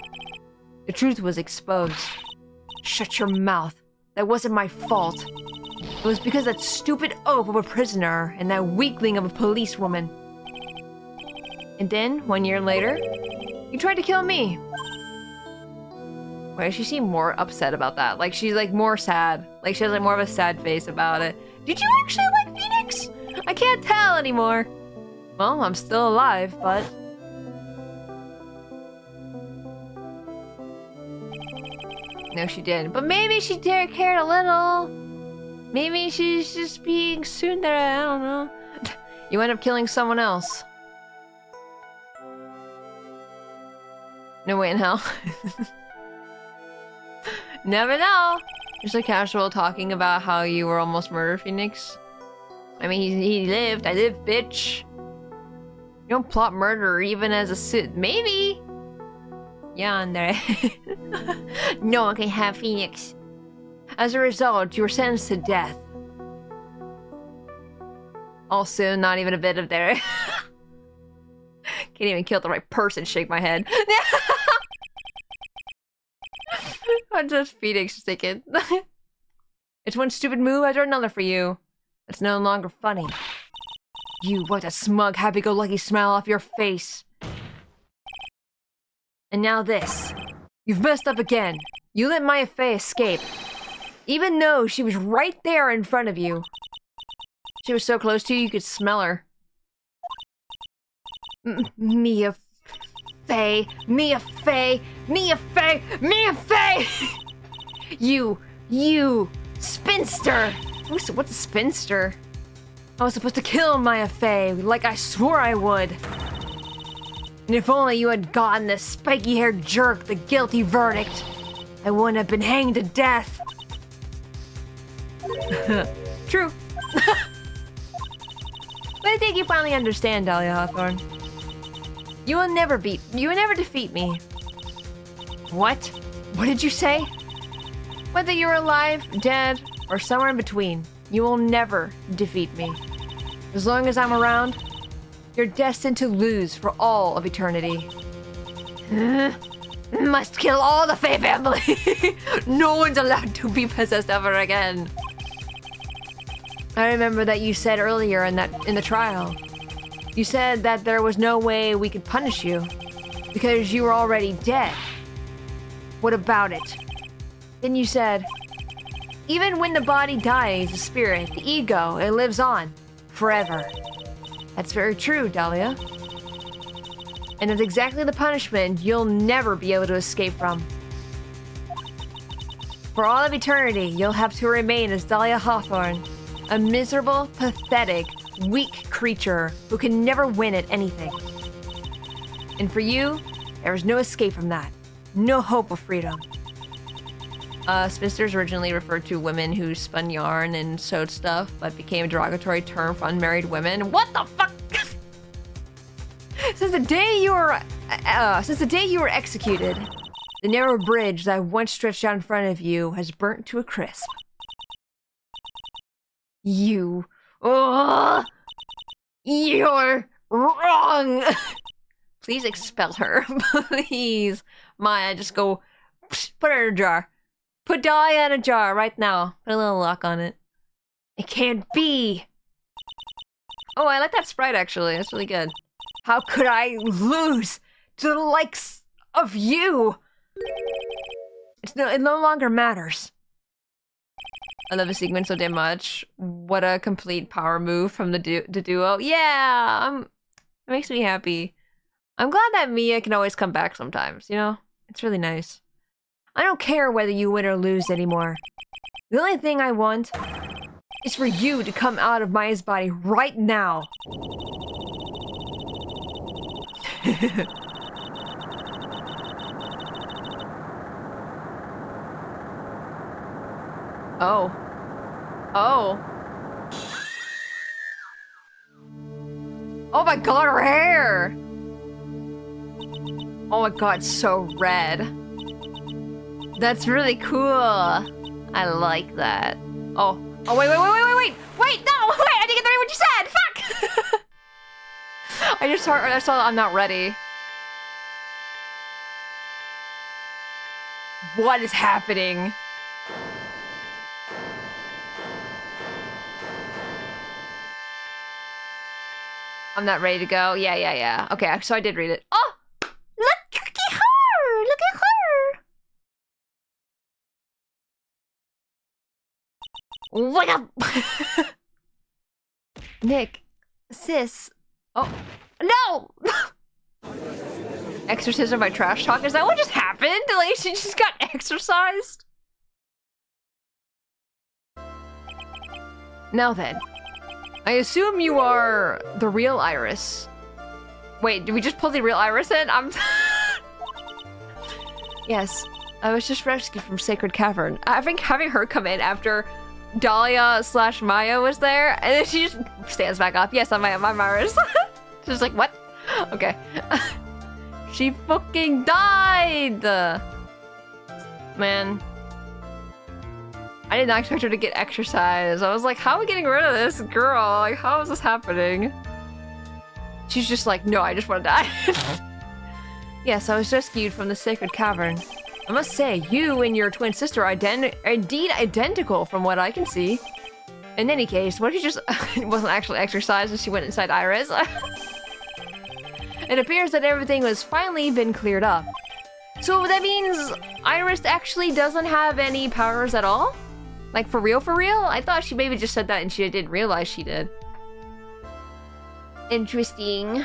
the truth was exposed. Shut your mouth. That wasn't my fault. It was because that stupid oaf of a prisoner and that weakling of a policewoman. And then, 1 year later, you tried to kill me. Why does she seem more upset about that? Like, she's like more sad. Like, she has like more of a sad face about it. Did you actually like Phoenix? I can't tell anymore. Well, I'm still alive, but... No, she didn't. But maybe she cared a little. Maybe she's just being tsundere, I don't know. You end up killing someone else. No way in hell. Never know. Just a casual talking about how you were almost murdered, Phoenix. I mean, he lived. I lived, bitch. You don't plot murder even as a suit. Maybe. Yonder. No one can have Phoenix. As a result, you were sentenced to death. Also, not even a bit of there. Can't even kill the right person. Shake my head. I'm just Phoenix thinking. It's one stupid move after another for you. It's no longer funny. You wiped a smug, happy-go-lucky smile off your face. And now this. You've messed up again. You let Maya Fey escape. Even though she was right there in front of you. She was so close to you, you could smell her. Mia Fey, Mia Fey, Mia Fey, Mia Fey! You, spinster! What's a spinster? I was supposed to kill Maya Fey, like I swore I would. And if only you had gotten this spiky-haired jerk the guilty verdict, I wouldn't have been hanged to death. True. But I think you finally understand, Dahlia Hawthorne. You will never defeat me. What? What did you say? Whether you're alive, dead, or somewhere in between, you will never defeat me. As long as I'm around, you're destined to lose for all of eternity. Must kill all the Fae family. No one's allowed to be possessed ever again. I remember that you said earlier in the trial. You said that there was no way we could punish you because you were already dead. What about it? Then you said, even when the body dies, the spirit, the ego, it lives on forever. That's very true, Dahlia. And it's exactly the punishment you'll never be able to escape from. For all of eternity, you'll have to remain as Dahlia Hawthorne, a miserable, pathetic, weak creature who can never win at anything. And for you, there is no escape from that. No hope of freedom. Spinsters originally referred to women who spun yarn and sewed stuff, but became a derogatory term for unmarried women. What the fuck? Since the day you were executed, the narrow bridge that once stretched out in front of you has burnt to a crisp. You, you're wrong. Please expel her, please. Maya, just go put her in a jar. Put Dahlia in a jar right now. Put a little lock on it. It can't be. Oh, I like that sprite actually. That's really good. How could I lose to the likes of you? It no longer matters. I love the segment so damn much. What a complete power move from the duo. Yeah, it makes me happy. I'm glad that Mia can always come back sometimes, you know? It's really nice. I don't care whether you win or lose anymore. The only thing I want is for you to come out of Maya's body right now. Oh. Oh. Oh my god, her hair! Oh my god, it's so red. That's really cool. I like that. Oh. Oh, wait. Wait, no! Wait, I didn't get what you said! Fuck! I saw I'm not ready. What is happening? I'm not ready to go. Yeah. Okay, so I did read it. Oh! Look at her! Look at her! What up? Nick. Sis. Oh. No! Exorcism by Trash Talk? Is that what just happened? Like, she just got exorcised? Now then. I assume you are the real Iris. Wait, did we just pull the real Iris in? Yes, I was just rescued from Sacred Cavern. I think having her come in after Dahlia/Maya was there, and then she just stands back up. Yes, I'm Iris. She's like, what? Okay. She fucking died! Man. I did not expect her to get exercise. I was like, how are we getting rid of this girl? Like, how is this happening? She's just like, no, I just want to die. Yes, I was rescued from the Sacred Cavern. I must say, you and your twin sister are indeed identical from what I can see. In any case, what if she just wasn't actually exercised and she went inside Iris? It appears that everything has finally been cleared up. So that means Iris actually doesn't have any powers at all? Like, for real, for real? I thought she maybe just said that and she didn't realize she did. Interesting.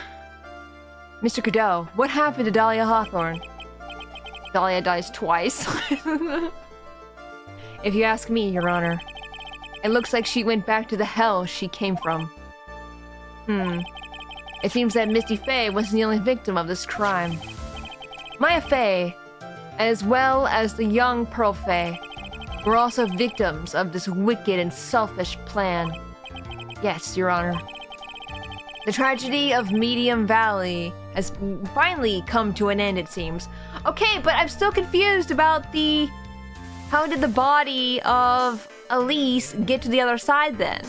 Mr. Cadeau, what happened to Dahlia Hawthorne? Dahlia dies twice. If you ask me, Your Honor, it looks like she went back to the hell she came from. It seems that Misty Faye wasn't the only victim of this crime. Maya Faye, as well as the young Pearl Faye, were also victims of this wicked and selfish plan. Yes, Your Honor. The tragedy of Medium Valley has finally come to an end, it seems. Okay, but I'm still confused about how did the body of at least get to the other side then?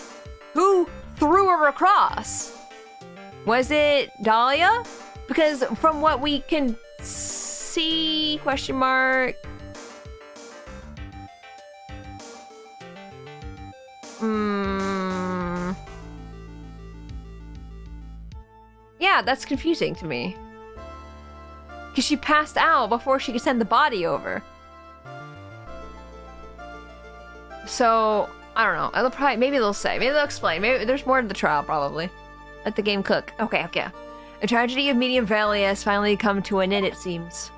Who threw her across? Was it Dahlia? Because from what we can see, question mark. Yeah, that's confusing to me. Because she passed out before she could send the body over. So, I don't know. Maybe they'll say. Maybe they'll explain. Maybe there's more to the trial, probably. Let the game cook. Okay. The tragedy of Medium Valley has finally come to an end, it seems.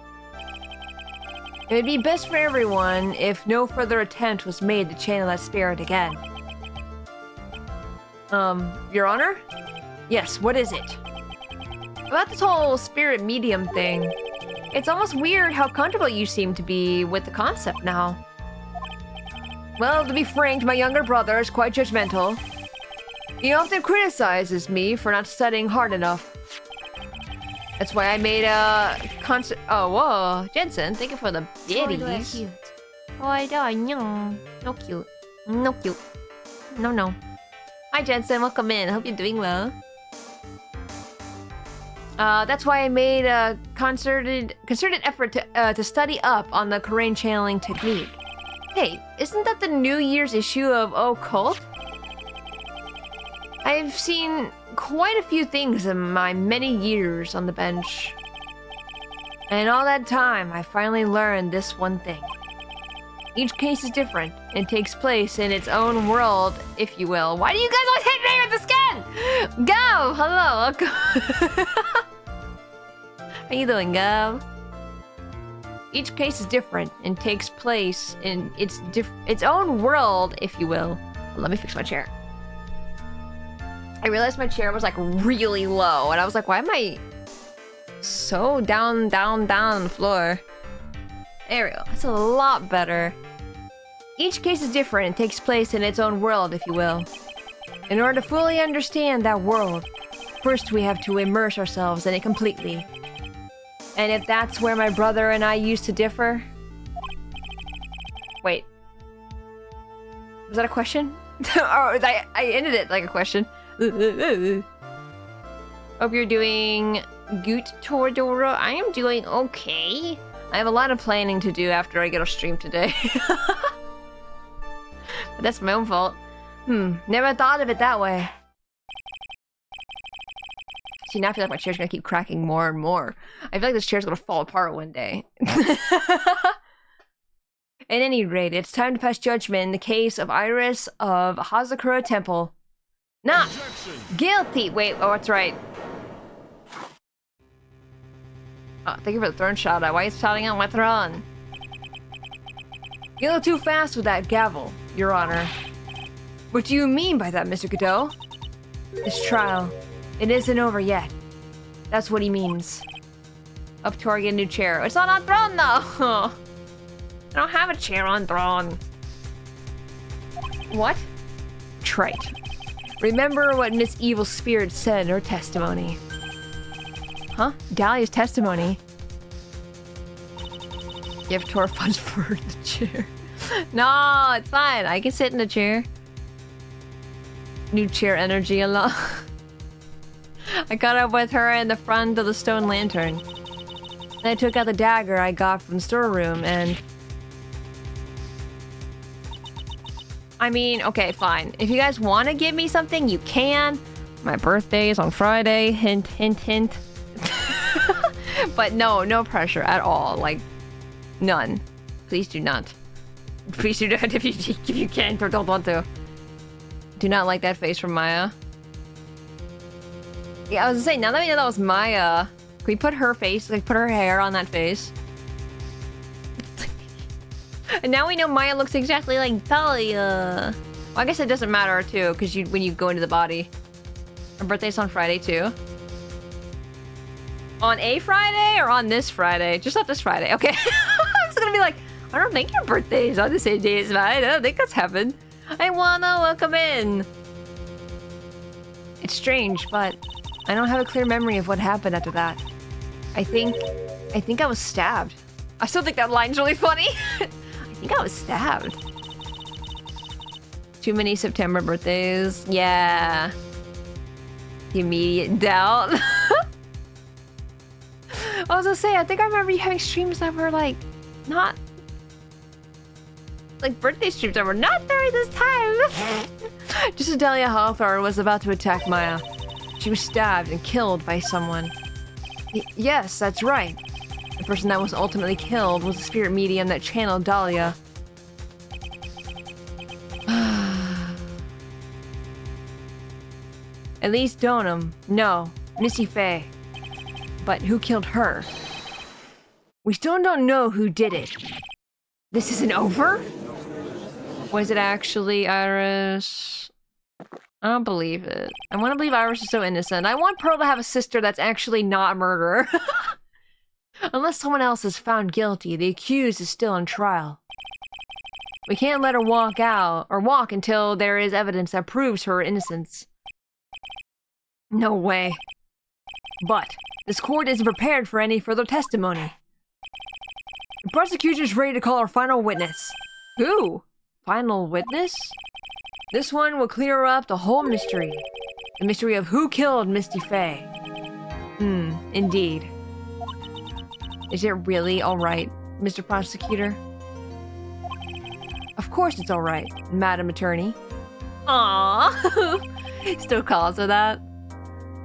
It would be best for everyone if no further attempt was made to channel that spirit again. Your Honor? Yes, what is it? About this whole spirit medium thing. It's almost weird how comfortable you seem to be with the concept now. Well, to be frank, my younger brother is quite judgmental. He often criticizes me for not studying hard enough. That's why I made a concert. Oh, whoa. Jensen, thank you for the biddies. No cute. No cute. No. Hi, Jensen. Welcome in. I hope you're doing well. That's why I made a concerted effort to study up on the Korean channeling technique. Hey, isn't that the New Year's issue of Occult? I've seen quite a few things in my many years on the bench. And all that time, I finally learned this one thing. Each case is different and takes place in its own world, if you will. Why do you guys always hit me with the skin? Go! Hello, welcome. How you doing, Gov? Each case is different and takes place in its own world, if you will. Let me fix my chair. I realized my chair was like really low, and I was like, why am I so down on the floor? There we go. That's a lot better. Each case is different and takes place in its own world, if you will. In order to fully understand that world, first we have to immerse ourselves in it completely. And if that's where my brother and I used to differ... Wait. Was that a question? Or I ended it like a question. Hope you're doing good, Toradora. I am doing okay. I have a lot of planning to do after I get off stream today. But that's my own fault. Never thought of it that way. See, now I feel like my chair's gonna keep cracking more and more. I feel like this chair's gonna fall apart one day. At any rate, it's time to pass judgment in the case of Iris of Hazakura Temple. Not guilty! Wait, oh, that's right. Oh, thank you for the throne shout out. Why are you shouting out my throne? You're a little too fast with that gavel, Your Honor. What do you mean by that, Mr. Godot? This trial, it isn't over yet. That's what he means. Up to our get a new chair. It's not on throne though! I don't have a chair on throne. What? Trite. Remember what Miss Evil Spirit said in her testimony. Huh? Dahlia's testimony? Give Tor funds for the chair. No, it's fine. I can sit in the chair. New chair energy a lot. I caught up with her in the front of the stone lantern. Then I took out the dagger I got from the storeroom and... I mean, okay, fine. If you guys want to give me something, you can. My birthday is on Friday. Hint, hint, hint. But no pressure at all. Like, none. Please do not. Please do not if you can't or don't want to. Do not like that face from Maya. Yeah, I was gonna say, now that we know that was Maya, can we put her face, like put her hair on that face? And now we know Maya looks exactly like Talia. Well, I guess it doesn't matter too, because when you go into the body. Her birthday's on Friday too. On a Friday or on this Friday? Just not this Friday. Okay. I was gonna be like, I don't think your birthday is on the same day as mine. I don't think that's happened. I wanna welcome in. It's strange, but I don't have a clear memory of what happened after that. I think I was stabbed. I still think that line's really funny. I think I was stabbed. Too many September birthdays. Yeah. Immediate doubt. I was gonna say, I think I remember you having streams that were like, not... like birthday streams that were not during this time. Just as Delia Hawthorne was about to attack Maya. She was stabbed and killed by someone. Yes, that's right. The person that was ultimately killed was the spirit medium that channeled Dahlia. At least Donum. No, Missy Faye. But who killed her? We still don't know who did it. This isn't over? Was it actually Iris? I don't believe it. I want to believe Iris is so innocent. I want Pearl to have a sister that's actually not a murderer. Unless someone else is found guilty, the accused is still on trial. We can't let her walk out, or walk until there is evidence that proves her innocence. No way. But this court isn't prepared for any further testimony. The prosecution's ready to call our final witness. Who? Final witness? This one will clear up the whole mystery. The mystery of who killed Misty Faye. Indeed. Is it really alright, Mr. Prosecutor? Of course it's alright, Madam Attorney. Aww. Still calls her that.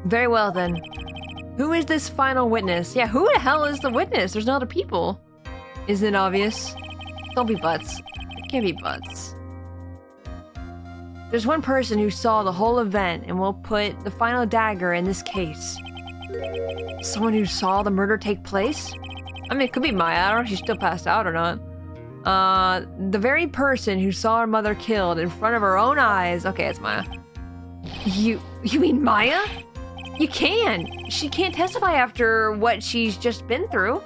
Very well then. Who is this final witness? Yeah, who the hell is the witness? There's no other people. Isn't it obvious? Don't be butts. It can't be butts. There's one person who saw the whole event and will put the final dagger in this case. Someone who saw the murder take place? I mean, it could be Maya. I don't know if she's still passed out or not. The very person who saw her mother killed in front of her own eyes. Okay, it's Maya. You mean Maya? You can! She can't testify after what she's just been through.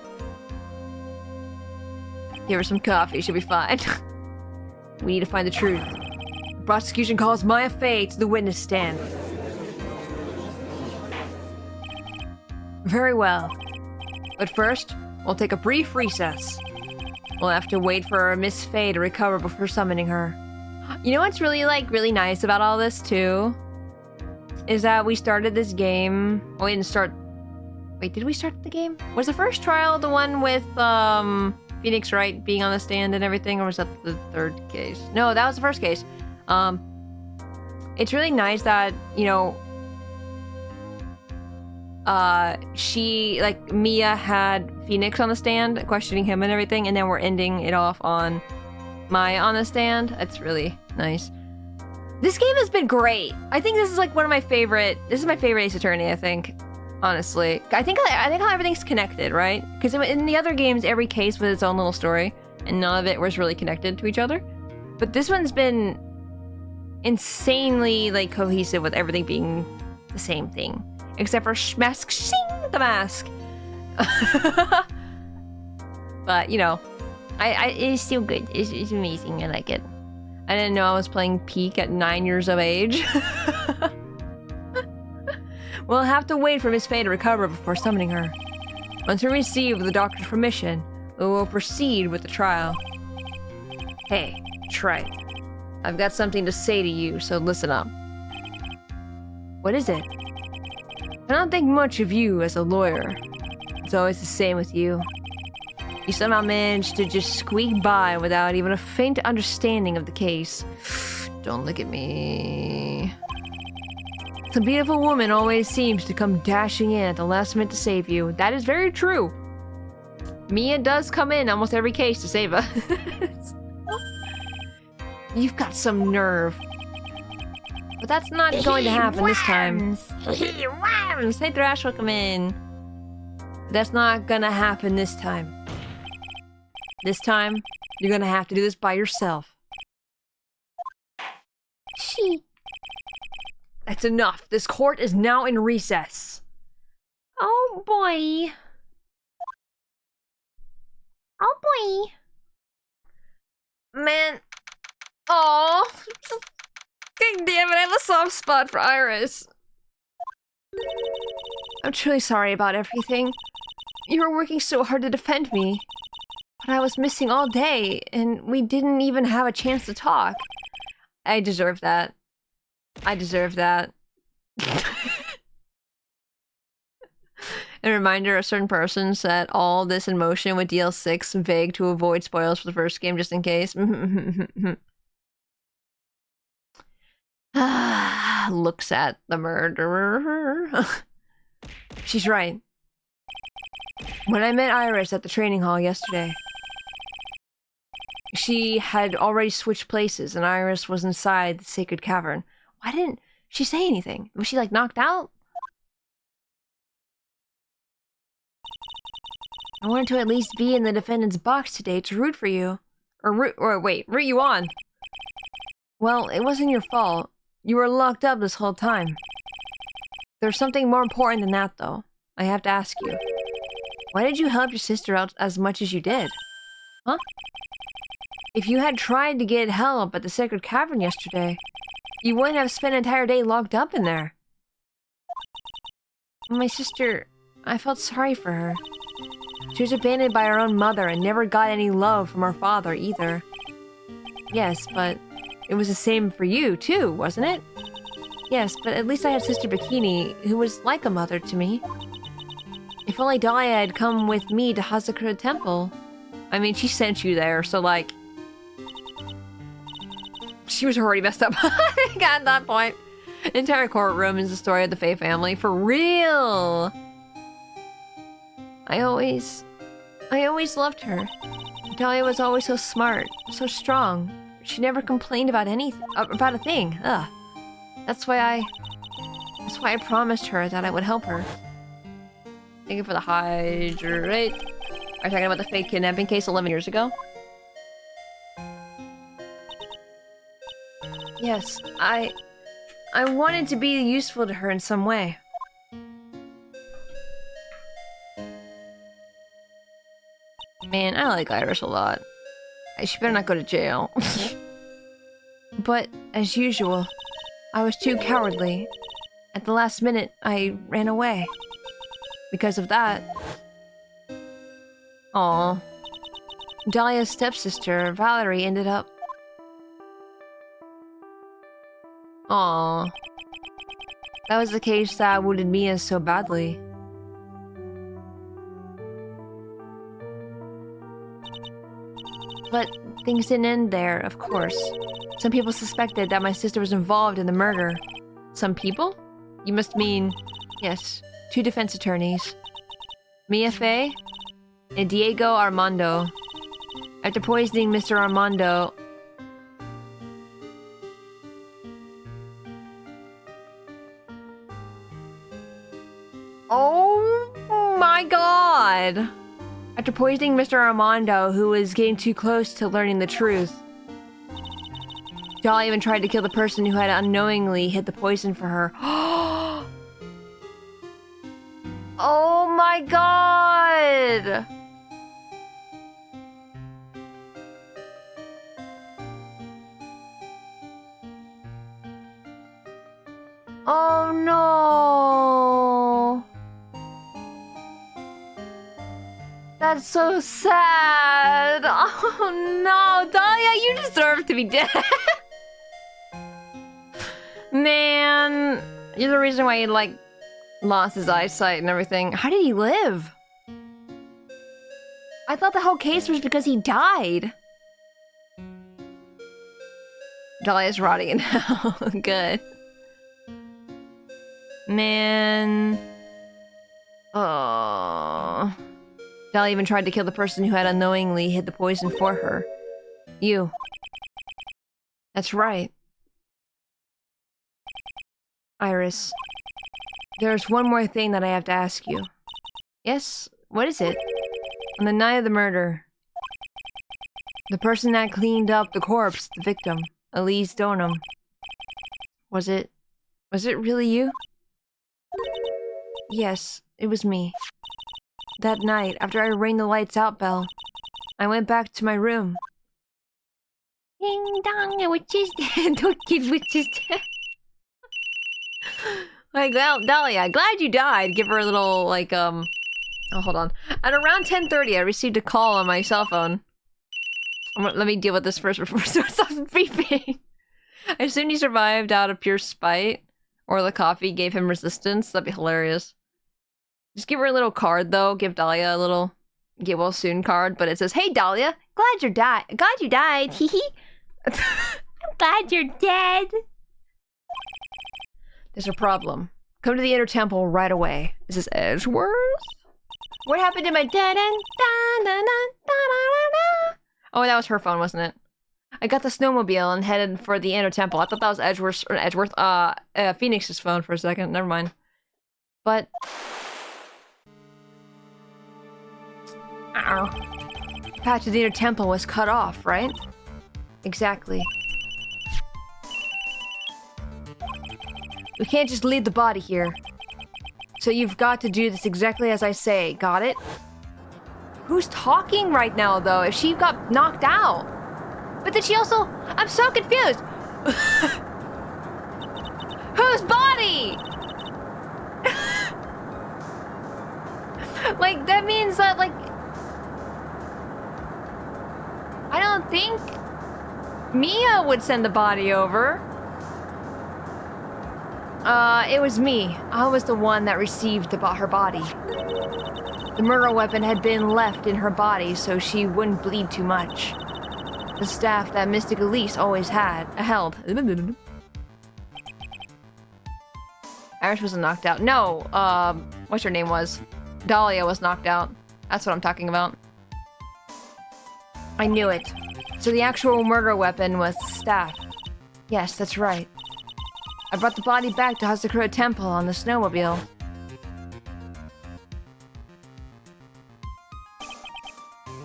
Give her some coffee, she'll be fine. We need to find the truth. The prosecution calls Maya Faye to the witness stand. Very well. But first, we'll take a brief recess. We'll have to wait for Miss Faye to recover before summoning her. You know what's really nice about all this, too? Is that we started this game... Oh, we didn't start... Wait, did we start the game? Was the first trial the one with, Phoenix Wright being on the stand and everything? Or was that the third case? No, that was the first case. It's really nice that, you know... Mia had Phoenix on the stand, questioning him and everything, and then we're ending it off on Maya on the stand. That's really nice. This game has been great. I think this is like one of my favorite. This is my favorite Ace Attorney, I think. Honestly, I think how everything's connected, right? Because in the other games, every case was its own little story, and none of it was really connected to each other. But this one's been insanely like cohesive with everything being the same thing, except for Mask Shing the mask. But you know, it's still good. It's amazing. I like it. I didn't know I was playing Peak at 9 years of age. We'll have to wait for Miss Faye to recover before summoning her. Once we receive the doctor's permission, we will proceed with the trial. Hey, Trite. I've got something to say to you, so listen up. What is it? I don't think much of you as a lawyer. It's always the same with you. You somehow managed to just squeak by without even a faint understanding of the case. Don't look at me. The beautiful woman always seems to come dashing in at the last minute to save you. That is very true. Mia does come in almost every case to save us. You've got some nerve. But that's not going to happen this time. Worms! Hey, Thrash, welcome in. That's not gonna happen this time. This time, you're gonna have to do this by yourself. That's enough. This court is now in recess. Oh boy. Oh boy. Man. Oh. God damn it, I have a soft spot for Iris. I'm truly sorry about everything. You were working so hard to defend me. But I was missing all day, and we didn't even have a chance to talk. I deserve that. I deserve that. A reminder, a certain person set all this in motion with DL6 vague to avoid spoilers for the first game just in case. Looks at the murderer. She's right. When I met Iris at the training hall yesterday, she had already switched places and Iris was inside the sacred cavern. Why didn't she say anything? Was she like knocked out? I wanted to at least be in the defendant's box today to root for you. Root you on. Well, it wasn't your fault. You were locked up this whole time. There's something more important than that, though. I have to ask you. Why did you help your sister out as much as you did? Huh? If you had tried to get help at the Sacred Cavern yesterday, you wouldn't have spent an entire day locked up in there. My sister... I felt sorry for her. She was abandoned by her own mother and never got any love from her father either. Yes, but it was the same for you too, wasn't it? Yes, but at least I had Sister Bikini, who was like a mother to me. If only Dahlia had come with me to Hazakura Temple. I mean, she sent you there, so like... She was already messed up at that point. The entire courtroom is the story of the Faye family, for real! I always loved her. Dahlia was always so smart, so strong. She never complained about anything, about a thing. Ugh. That's why I promised her that I would help her. Thank you for the hydrate. Are you talking about the fake kidnapping case 11 years ago? Yes, I wanted to be useful to her in some way. Man, I like Iris a lot. She better not go to jail. But, as usual, I was too cowardly. At the last minute, I ran away. Because of that... Aw. Dahlia's stepsister, Valerie, ended up... Aw. That was the case that wounded Mia so badly. But things didn't end there, of course. Some people suspected that my sister was involved in the murder. Some people? You must mean... Yes, 2 defense attorneys. Mia Faye and Diego Armando. After poisoning Mr. Armando... Oh my god! After poisoning Mr. Armando, who was getting too close to learning the truth. Dahlia even tried to kill the person who had unknowingly hid the poison for her. Oh my god! Oh no! That's so sad! Oh no! Dahlia, you deserve to be dead! Man, you're the reason why he, like, lost his eyesight and everything. How did he live? I thought the whole case was because he died. Dahlia's rotting in hell. Good. Man. Oh. Dahlia even tried to kill the person who had unknowingly hid the poison for her. You. That's right. Iris. There's one more thing that I have to ask you. Yes? What is it? On the night of the murder, the person that cleaned up the corpse, the victim, Elise Donham. Was it really you? Yes, it was me. That night, after I rang the lights out bell, I went back to my room. Ding dong, a witch is dead. Don't kid, witch is dead. Like, well, Dahlia, glad you died. Give her a little, like, oh, hold on. At around 10:30, I received a call on my cell phone. Let me deal with this first before it starts beeping. I assume he survived out of pure spite, or the coffee gave him resistance. That'd be hilarious. Just give her a little card, though. Give Dahlia a little get well soon card, but it says, "Hey Dahlia, glad you died. Hee hee. I'm glad you're dead." There's a problem. Come to the inner temple right away. Is this Edgeworth? What happened to my Oh, that was her phone, wasn't it? I got the snowmobile and headed for the inner temple. I thought that was Edgeworth, Phoenix's phone for a second. Never mind. But path to the inner temple was cut off, right? Exactly. We can't just leave the body here. So you've got to do this exactly as I say. Got it? Who's talking right now, though, if she got knocked out? But then she also... I'm so confused! Whose body? Like, that means that, like... I don't think Mia would send the body over. It was me. I was the one that received her body. The murder weapon had been left in her body so she wouldn't bleed too much. The staff that Mystic Elise always held. Iris wasn't knocked out. No, what's her name was? Dahlia was knocked out. That's what I'm talking about. I knew it. So the actual murder weapon was the staff. Yes, that's right. I brought the body back to Hazakura Temple on the snowmobile.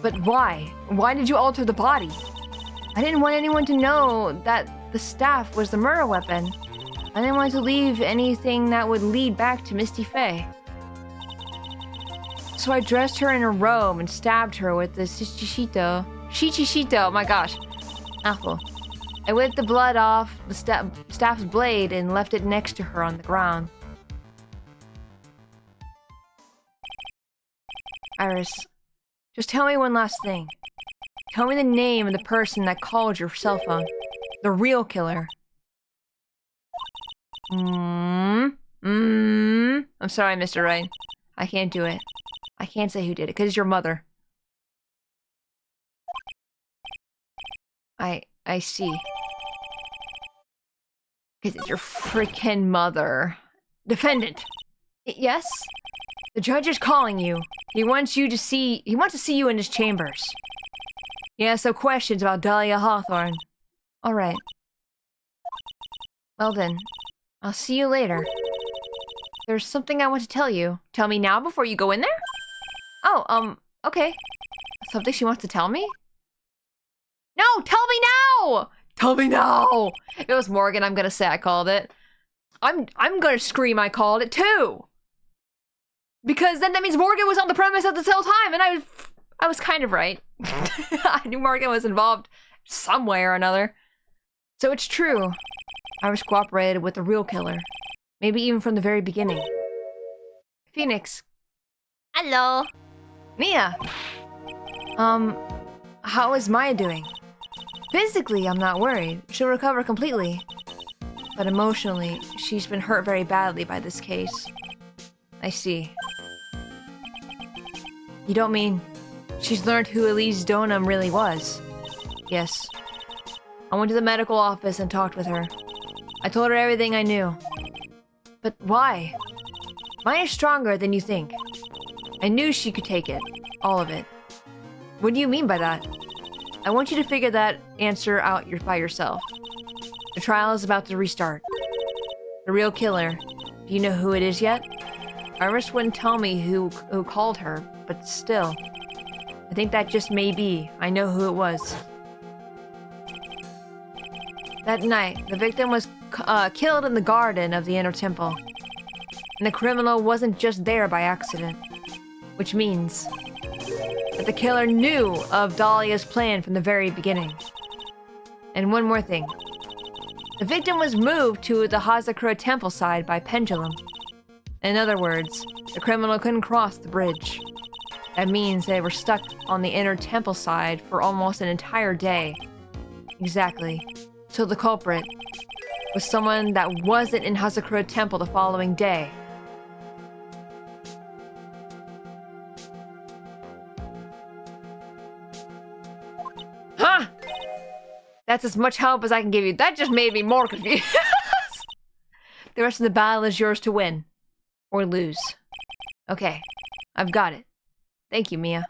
But why? Why did you alter the body? I didn't want anyone to know that the staff was the murder weapon. I didn't want to leave anything that would lead back to Misty Fae. So I dressed her in a robe and stabbed her with the Shichishito, oh my gosh, apple. I whipped the blood off the staff's blade and left it next to her on the ground. Iris, just tell me one last thing. Tell me the name of the person that called your cell phone. The real killer. I'm sorry, Mr. Wright. I can't do it. I can't say who did it, because it's your mother. I see. Because it's your freaking mother. Defendant! Yes? The judge is calling you. He wants to see you in his chambers. He has some questions about Dahlia Hawthorne. Alright. Well then, I'll see you later. There's something I want to tell you. Tell me now before you go in there? Oh, okay. Something she wants to tell me? No, tell me now! Tell me now! If it was Morgan, I'm gonna say I called it. I'm gonna scream I called it too! Because then that means Morgan was on the premise at the whole time, and I was kind of right. I knew Morgan was involved some way or another. So it's true. Iris cooperated with the real killer. Maybe even from the very beginning. Phoenix. Hello. Mia. How is Maya doing? Physically, I'm not worried. She'll recover completely. But emotionally, she's been hurt very badly by this case. I see. You don't mean she's learned who Elise Donham really was? Yes. I went to the medical office and talked with her. I told her everything I knew. But why? Maya's stronger than you think. I knew she could take it. All of it. What do you mean by that? I want you to figure that answer out by yourself. The trial is about to restart. The real killer. Do you know who it is yet? Iris wouldn't tell me who called her, but still. I think that just may be. I know who it was. That night, the victim was killed in the garden of the inner temple. And the criminal wasn't just there by accident. Which means that the killer knew of Dahlia's plan from the very beginning. And one more thing. The victim was moved to the Hazakura temple side by pendulum. In other words, the criminal couldn't cross the bridge. That means they were stuck on the inner temple side for almost an entire day. Exactly. So the culprit, with someone that wasn't in Hazakura Temple the following day. Huh? That's as much help as I can give you. That just made me more confused. The rest of the battle is yours to win. Or lose. Okay. I've got it. Thank you, Mia.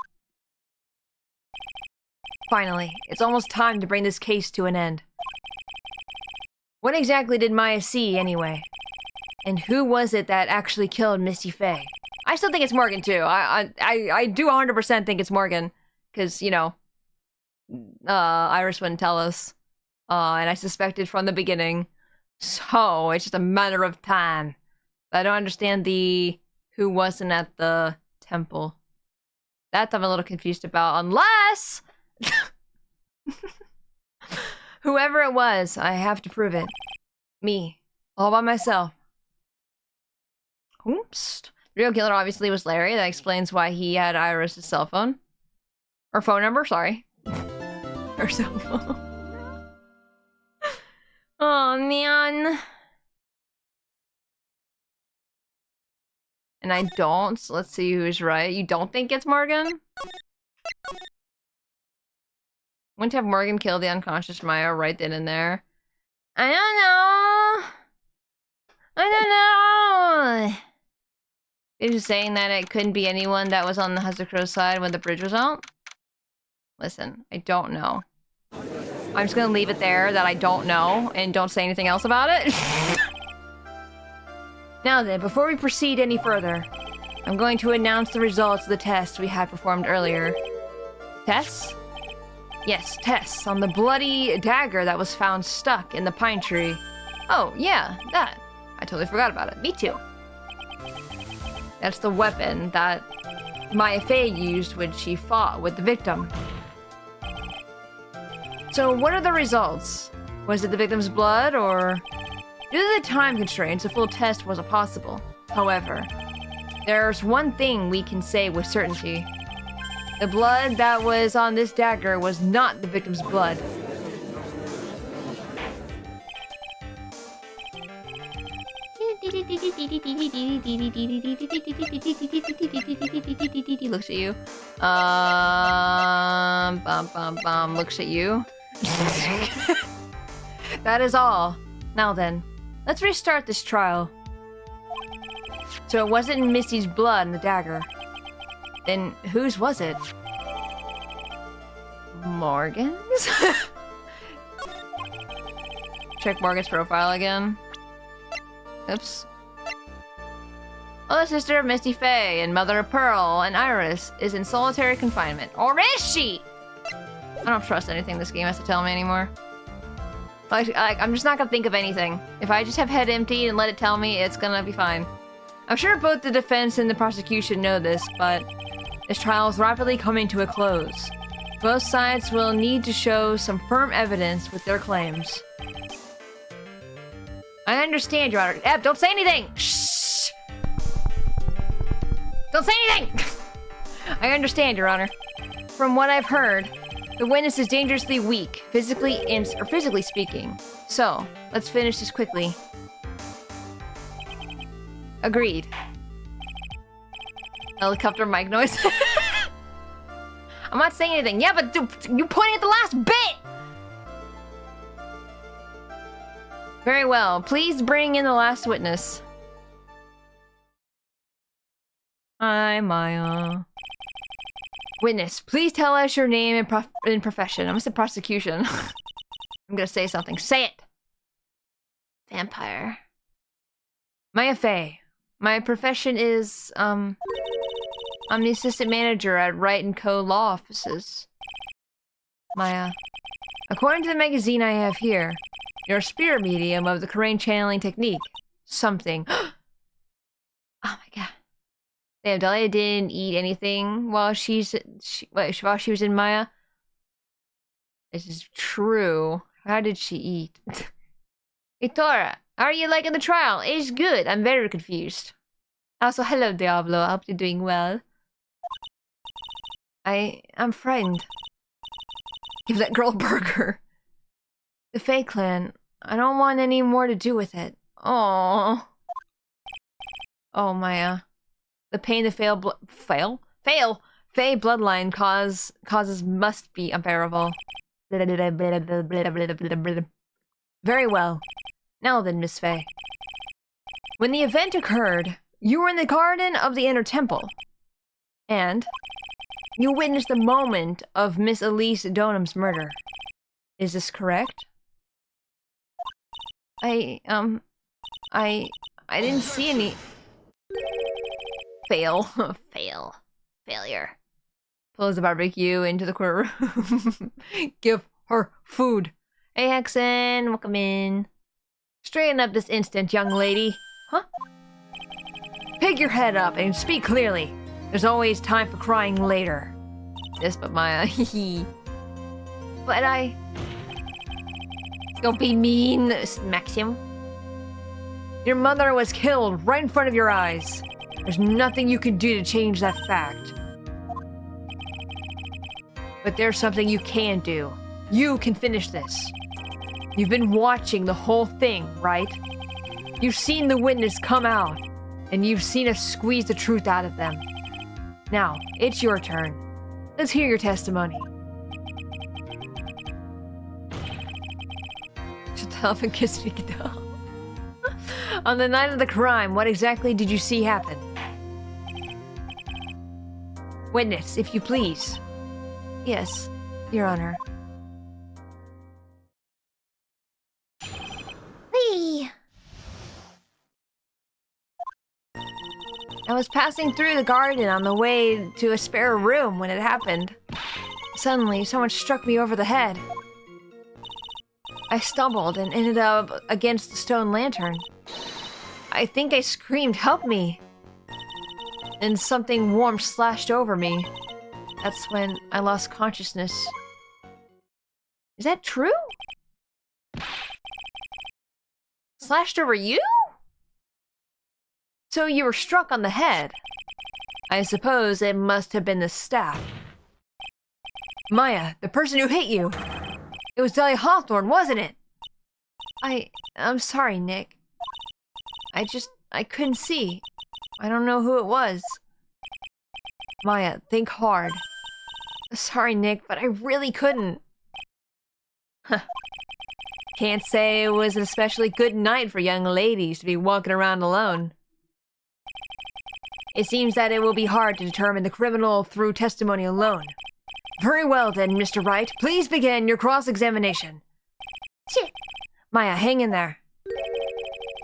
Finally, it's almost time to bring this case to an end. What exactly did Maya see, anyway? And who was it that actually killed Misty Faye? I still think it's Morgan, too. I do 100% think it's Morgan. Because, you know, Iris wouldn't tell us. And I suspected from the beginning. So, it's just a matter of time. I don't understand the who wasn't at the temple. That I'm a little confused about, unless... Whoever it was, I have to prove it. Me. All by myself. Oops. The real killer obviously was Larry. That explains why he had Iris' cell phone. Or phone number, sorry. Or cell phone. Oh, man. And I don't, so let's see who's right. You don't think it's Morgan? Wouldn't have Morgan kill the unconscious Maya right then and there? I don't know. You're just saying that it couldn't be anyone that was on the Hazakura side when the bridge was out? Listen, I don't know. I'm just gonna leave it there that I don't know and don't say anything else about it. Now then, before we proceed any further, I'm going to announce the results of the test we had performed earlier. Tests? Yes, tests on the bloody dagger that was found stuck in the pine tree. Oh, yeah, that. I totally forgot about it. Me too. That's the weapon that Maya Fey used when she fought with the victim. So, what are the results? Was it the victim's blood, or... Due to the time constraints, a full test wasn't possible. However, there's one thing we can say with certainty. The blood that was on this dagger was not the victim's blood. Looks at you. Looks at you. That is all. Now then, let's restart this trial. So it wasn't Misty's blood in the dagger. Then whose was it? Morgan's? Check Morgan's profile again. Oops. Oh, the sister of Misty Faye and mother of Pearl and Iris is in solitary confinement. Or is she? I don't trust anything this game has to tell me anymore. I'm just not gonna think of anything. If I just have head empty and let it tell me, it's gonna be fine. I'm sure both the defense and the prosecution know this, but this trial is rapidly coming to a close. Both sides will need to show some firm evidence with their claims. I understand, Your Honor. Eb, don't say anything! Shh! Don't say anything! I understand, Your Honor. From what I've heard, the witness is dangerously weak, physically speaking. So, let's finish this quickly. Agreed. Helicopter mic noise. I'm not saying anything. Yeah, but you pointing at the last bit! Very well. Please bring in the last witness. Hi, Maya. Witness, please tell us your name and profession. I'm gonna say prosecution. I'm gonna say something. Say it! Vampire. Maya Fey. My profession is, I'm the assistant manager at Wright & Co. Law Offices. Maya. According to the magazine I have here, you're a spirit medium of the Korean channeling technique. Something. Oh my god. Damn, Dahlia didn't eat anything while she was in Maya. This is true. How did she eat? Hey, Tora, how are you liking the trial? It's good. I'm very confused. Also, hello, Diablo. I hope you're doing well. I'm frightened. Give that girl a burger. The Fae clan. I don't want any more to do with it. Oh. Oh, Maya. The pain the Fae bloodline causes must be unbearable. Very well. Now then, Miss Fae. When the event occurred, you were in the garden of the Inner Temple. And you witnessed the moment of Miss Elise Donham's murder. Is this correct? I didn't see any... Failure. Pulls the barbecue into the corner room. Give her food. Hey, Hexen, welcome in. Straighten up this instant, young lady. Huh? Pick your head up and speak clearly. There's always time for crying later. Yes, but Maya, But Don't be mean, Maxim. Your mother was killed right in front of your eyes. There's nothing you can do to change that fact. But there's something you can do. You can finish this. You've been watching the whole thing, right? You've seen the witness come out, and you've seen us squeeze the truth out of them. Now, it's your turn. Let's hear your testimony. Shut up and kiss me, though. On the night of the crime, what exactly did you see happen? Witness, if you please. Yes, Your Honor. Whee! I was passing through the garden on the way to a spare room when it happened. Suddenly, someone struck me over the head. I stumbled and ended up against the stone lantern. I think I screamed, "Help me!" And something warm slashed over me. That's when I lost consciousness. Is that true? Slashed over you? So you were struck on the head. I suppose it must have been the staff. Maya, the person who hit you. It was Delia Hawthorne, wasn't it? I'm sorry, Nick. I couldn't see. I don't know who it was. Maya, think hard. Sorry, Nick, but I really couldn't. Huh. Can't say it was an especially good night for young ladies to be walking around alone. It seems that it will be hard to determine the criminal through testimony alone. Very well then, Mr. Wright. Please begin your cross-examination. Shit. Maya, hang in there.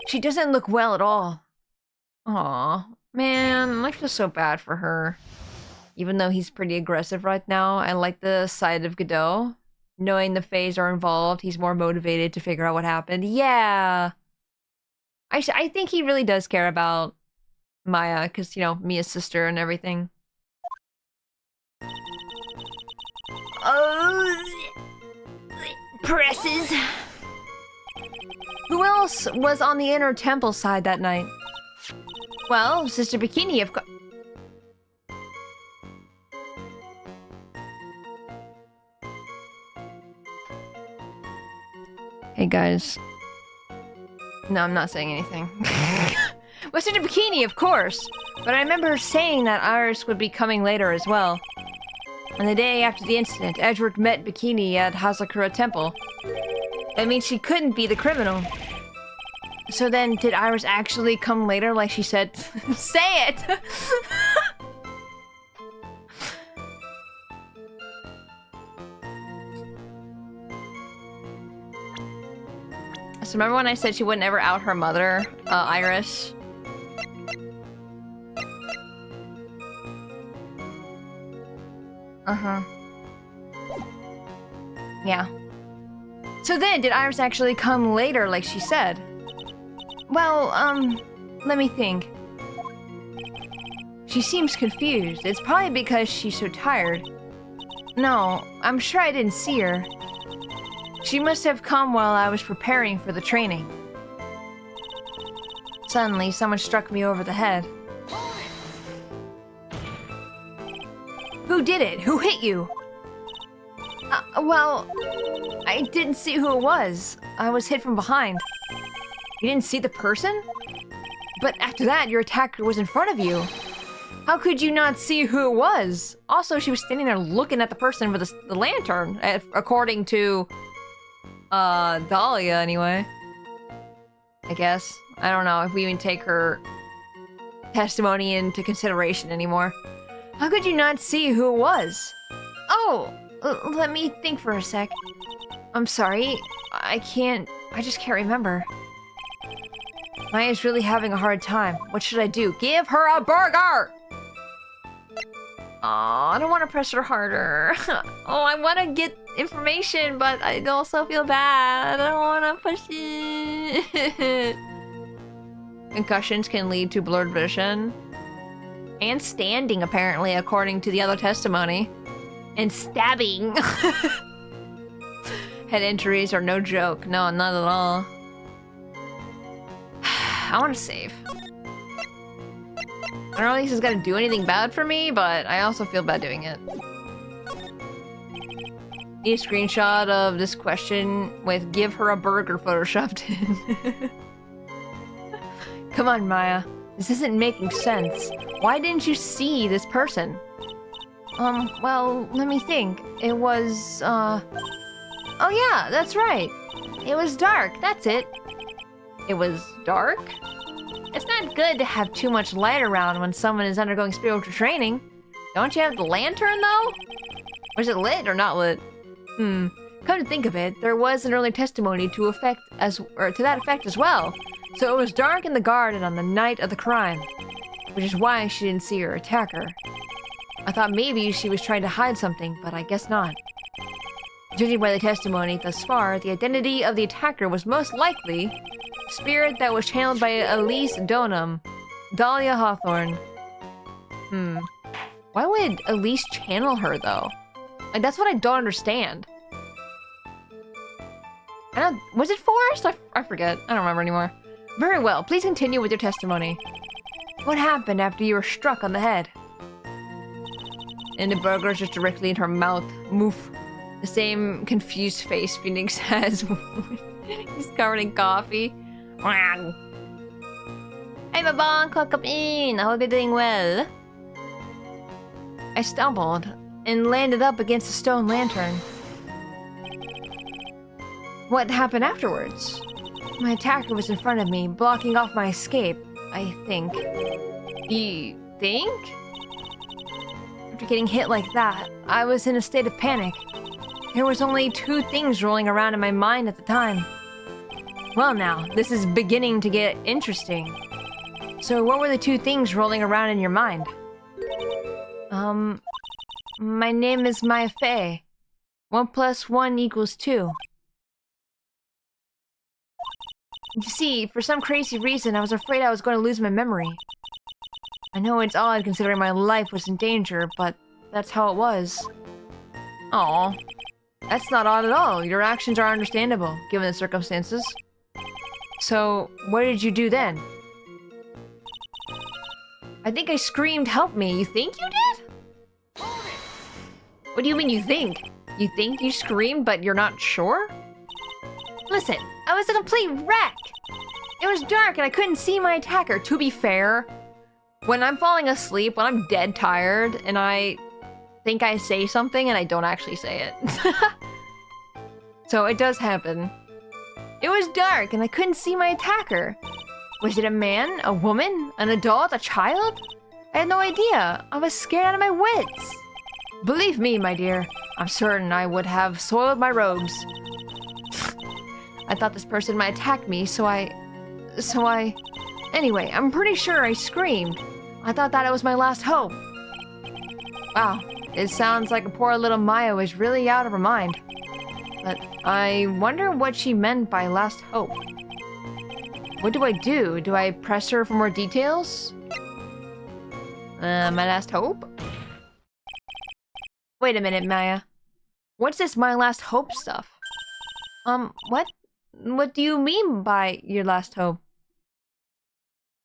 She doesn't look well at all. Aw, man, I feel so bad for her. Even though he's pretty aggressive right now, I like the side of Godot. Knowing the Faes are involved, he's more motivated to figure out what happened. Yeah! I think he really does care about Maya, because, you know, Mia's sister and everything. Oh, presses. Who else was on the Inner Temple side that night? Well, Sister Bikini, of course. Hey guys. No, I'm not saying anything. Well, Sister Bikini, of course. But I remember her saying that Iris would be coming later as well. On the day after the incident, Edward met Bikini at Hazakura Temple. That means she couldn't be the criminal. So then, did Iris actually come later like she said? Say it! So remember when I said she wouldn't ever out her mother, Iris? Uh-huh. Yeah. So then, did Iris actually come later like she said? Well, let me think. She seems confused. It's probably because she's so tired. No, I'm sure I didn't see her. She must have come while I was preparing for the training. Suddenly, someone struck me over the head. Who did it? Who hit you? Well, I didn't see who it was. I was hit from behind. You didn't see the person? But after that, your attacker was in front of you. How could you not see who it was? Also, she was standing there looking at the person with the lantern, according to, Dahlia, anyway. I guess. I don't know if we even take her testimony into consideration anymore. How could you not see who it was? Oh, let me think for a sec. I'm sorry. I just can't remember. Maya's really having a hard time. What should I do? Give her a burger! Aw, I don't want to press her harder. Oh, I want to get information, but I also feel bad. I don't want to push it. Concussions can lead to blurred vision. And standing, apparently, according to the other testimony. And stabbing. Head injuries are no joke. No, not at all. I want to save. I don't know if this is gonna do anything bad for me, but I also feel bad doing it. Need a screenshot of this question with "give her a burger" photoshopped in. Come on, Maya. This isn't making sense. Why didn't you see this person? Well, let me think. It was, oh yeah, that's right. It was dark, that's it. It was dark? It's not good to have too much light around when someone is undergoing spiritual training. Don't you have the lantern, though? Was it lit or not lit? Come to think of it, there was an early testimony to that effect as well. So it was dark in the garden on the night of the crime, which is why she didn't see her attacker. I thought maybe she was trying to hide something, but I guess not. Judging by the testimony thus far, the identity of the attacker was most likely a spirit that was channeled by Elise Donham, Dahlia Hawthorne. Why would Elise channel her, though? Like, that's what I don't understand. Was it Forrest? I forget. I don't remember anymore. Very well, please continue with your testimony. What happened after you were struck on the head? And the burger is just directly in her mouth. Moof. The same confused face Phoenix has. He's covered in coffee. Hey, Babonk, welcome in. I hope you're doing well. I stumbled and landed up against a stone lantern. What happened afterwards? My attacker was in front of me, blocking off my escape, I think. You think? After getting hit like that, I was in a state of panic. There was only two things rolling around in my mind at the time. Well now, this is beginning to get interesting. So what were the two things rolling around in your mind? My name is Maya Fey. 1 + 1 = 2. You see, for some crazy reason, I was afraid I was going to lose my memory. I know it's odd considering my life was in danger, but that's how it was. Aw. That's not odd at all. Your actions are understandable, given the circumstances. So, what did you do then? I think I screamed, "Help me." You think you did? What do you mean you think? You think you screamed, but you're not sure? Listen, I was a complete wreck. It was dark and I couldn't see my attacker. To be fair, when I'm falling asleep, when I'm dead tired, and I think I say something and I don't actually say it. So it does happen. It was dark and I couldn't see my attacker. Was it a man, a woman, an adult, a child? I had no idea. I was scared out of my wits. Believe me, my dear, I'm certain I would have soiled my robes. I thought this person might attack me, so I... Anyway, I'm pretty sure I screamed. I thought that it was my last hope. Wow, it sounds like a poor little Maya was really out of her mind. But I wonder what she meant by last hope. What do I do? Do I press her for more details? My last hope? Wait a minute, Maya. What's this my last hope stuff? What? What do you mean by your last hope?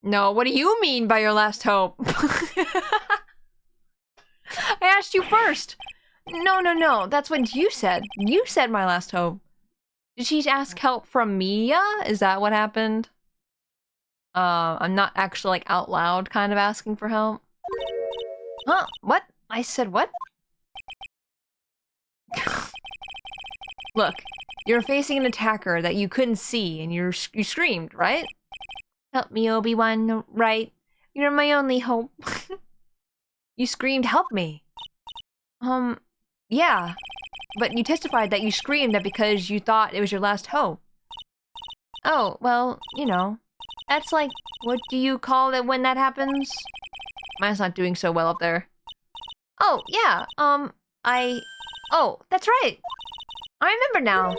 No, what do you mean by your last hope? I asked you first. No, that's what you said. You said my last hope. Did she ask help from Mia? Is that what happened? I'm not actually like out loud kind of asking for help. Huh? What? I said what? Look, you're facing an attacker that you couldn't see and you screamed, right? Help me, Obi-Wan, right? You're my only hope. You screamed, help me. Yeah. But you testified that you screamed that because you thought it was your last hope. Oh, well, you know. That's like, what do you call it when that happens? Mine's not doing so well up there. Oh, yeah, oh, that's right. I remember now.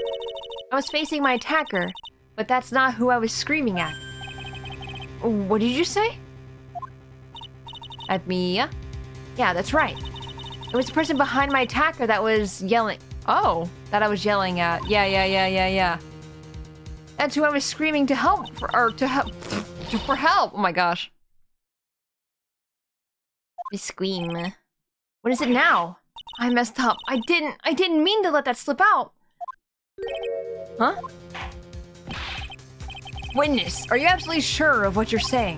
I was facing my attacker, but that's not who I was screaming at. What did you say? At Mia? Yeah, that's right. It was the person behind my attacker that was yelling. Oh, that I was yelling at. Yeah. That's who I was screaming to help for, or to help, for help. Oh my gosh. I scream. What is it now? I messed up. I didn't mean to let that slip out. Huh? Witness, are you absolutely sure of what you're saying?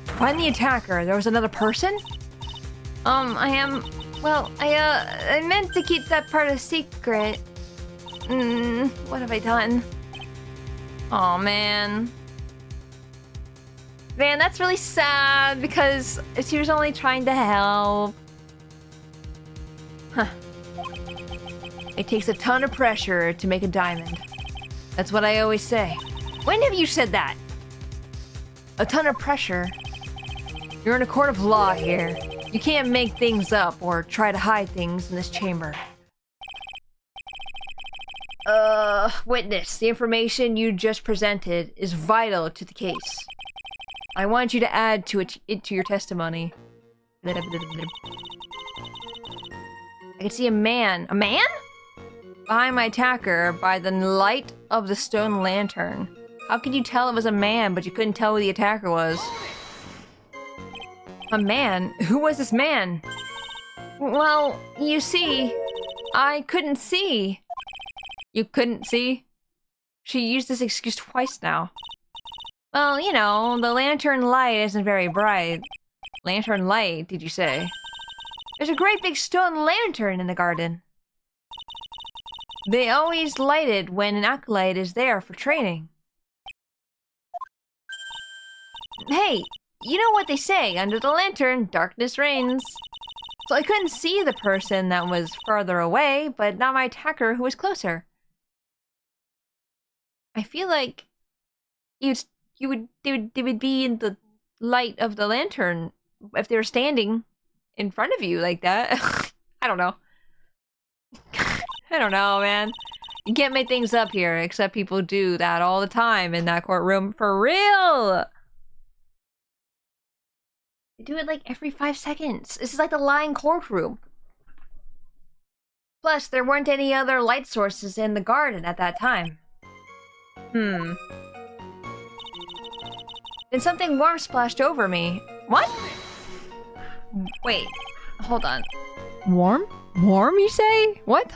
Behind the attacker, there was another person? I am... Well, I meant to keep that part a secret. What have I done? Aw, man. Man, that's really sad because she was only trying to help. Huh. It takes a ton of pressure to make a diamond. That's what I always say. When have you said that? A ton of pressure? You're in a court of law here. You can't make things up or try to hide things in this chamber. Witness, the information you just presented is vital to the case. I want you to add to it to your testimony. I can see a man. A man? Behind my attacker by the light of the stone lantern. How could you tell it was a man, but you couldn't tell who the attacker was? A man? Who was this man? Well, you see, I couldn't see. You couldn't see? She used this excuse twice now. Well, you know, the lantern light isn't very bright. Lantern light, did you say? There's a great big stone lantern in the garden. They always light it when an acolyte is there for training. Hey, you know what they say, under the lantern, darkness reigns. So I couldn't see the person that was farther away, but not my attacker who was closer. I feel like they would be in the light of the lantern if they were standing in front of you like that. I don't know. I don't know, man. You can't make things up here, except people do that all the time in that courtroom. For real! They do it like every 5 seconds. This is like the lying courtroom. Plus, there weren't any other light sources in the garden at that time. Then something warm splashed over me. What? Wait, hold on. Warm? Warm, you say? What?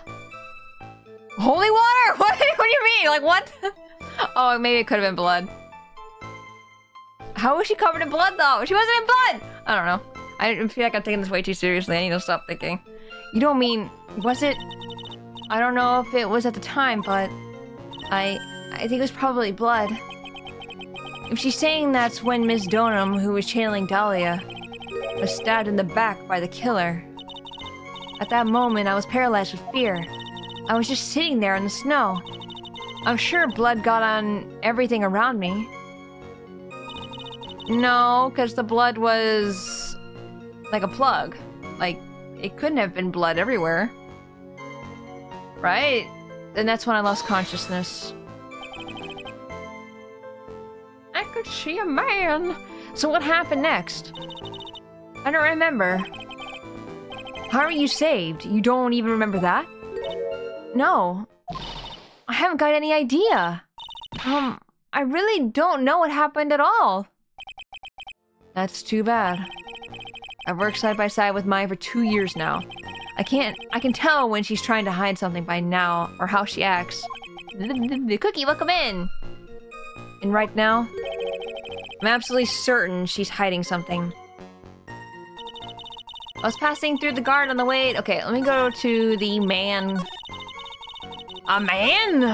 Holy water? What? What do you mean? Like, what? Oh, maybe it could have been blood. How was she covered in blood, though? She wasn't in blood! I don't know. I feel like I'm taking this way too seriously. I need to stop thinking. You don't mean... Was it... I don't know if it was at the time, but... I think it was probably blood. If she's saying that's when Miss Donham, who was channeling Dahlia, was stabbed in the back by the killer. At that moment, I was paralyzed with fear. I was just sitting there in the snow. I'm sure blood got on everything around me. No, because the blood was like a plug. Like, it couldn't have been blood everywhere. Right? And that's when I lost consciousness. I could see a man. So what happened next? I don't remember. How are you saved? You don't even remember that? No. I haven't got any idea. I really don't know what happened at all. That's too bad. I've worked side by side with Maya for 2 years now. I can tell when she's trying to hide something by now, or how she acts. The cookie, welcome in. And right now, I'm absolutely certain she's hiding something. I was passing through the guard on the way. Okay, let me go to the man. A man?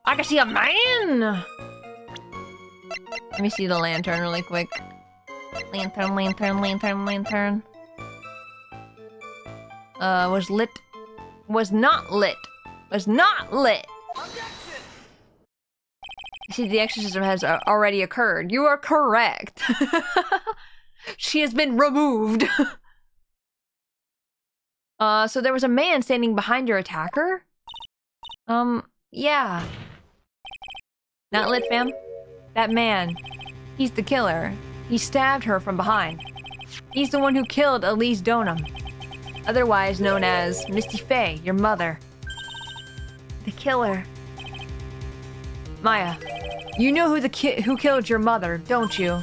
I can see a man! Let me see the lantern really quick. Lantern, lantern, lantern, lantern. Was lit. Was not lit. Was not lit! See, the exorcism has already occurred. You are correct. She has been removed. So there was a man standing behind your attacker? Yeah. Not lit, fam? That man. He's the killer. He stabbed her from behind. He's the one who killed Elise Donham. Otherwise known as Misty Faye, your mother. The killer. Maya, you know who killed your mother, don't you?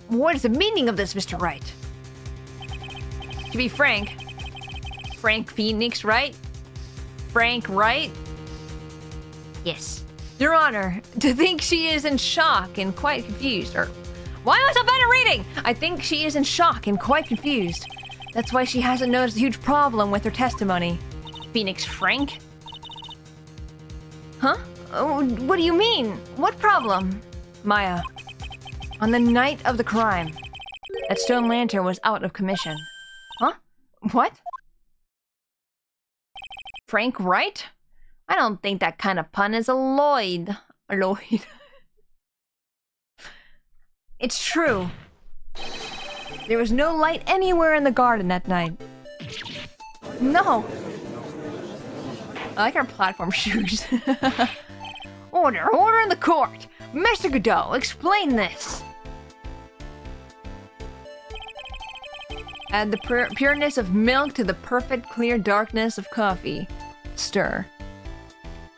What is the meaning of this, Mr. Wright? To be frank, Frank Phoenix, right? Frank Wright? Yes. Your Honor, to think she is in shock and quite confused, or... Why am I so bad at reading? I think she is in shock and quite confused. That's why she hasn't noticed a huge problem with her testimony. Phoenix Frank? Huh? Oh, what do you mean? What problem? Maya, on the night of the crime, that stone lantern was out of commission. Huh? What? Frank Wright? I don't think that kind of pun is a Lloyd. A Lloyd. It's true. There was no light anywhere in the garden that night. No. I like our platform shoes. Order in the court. Mr. Godot, explain this. Add the pureness of milk to the perfect clear darkness of coffee. Stir.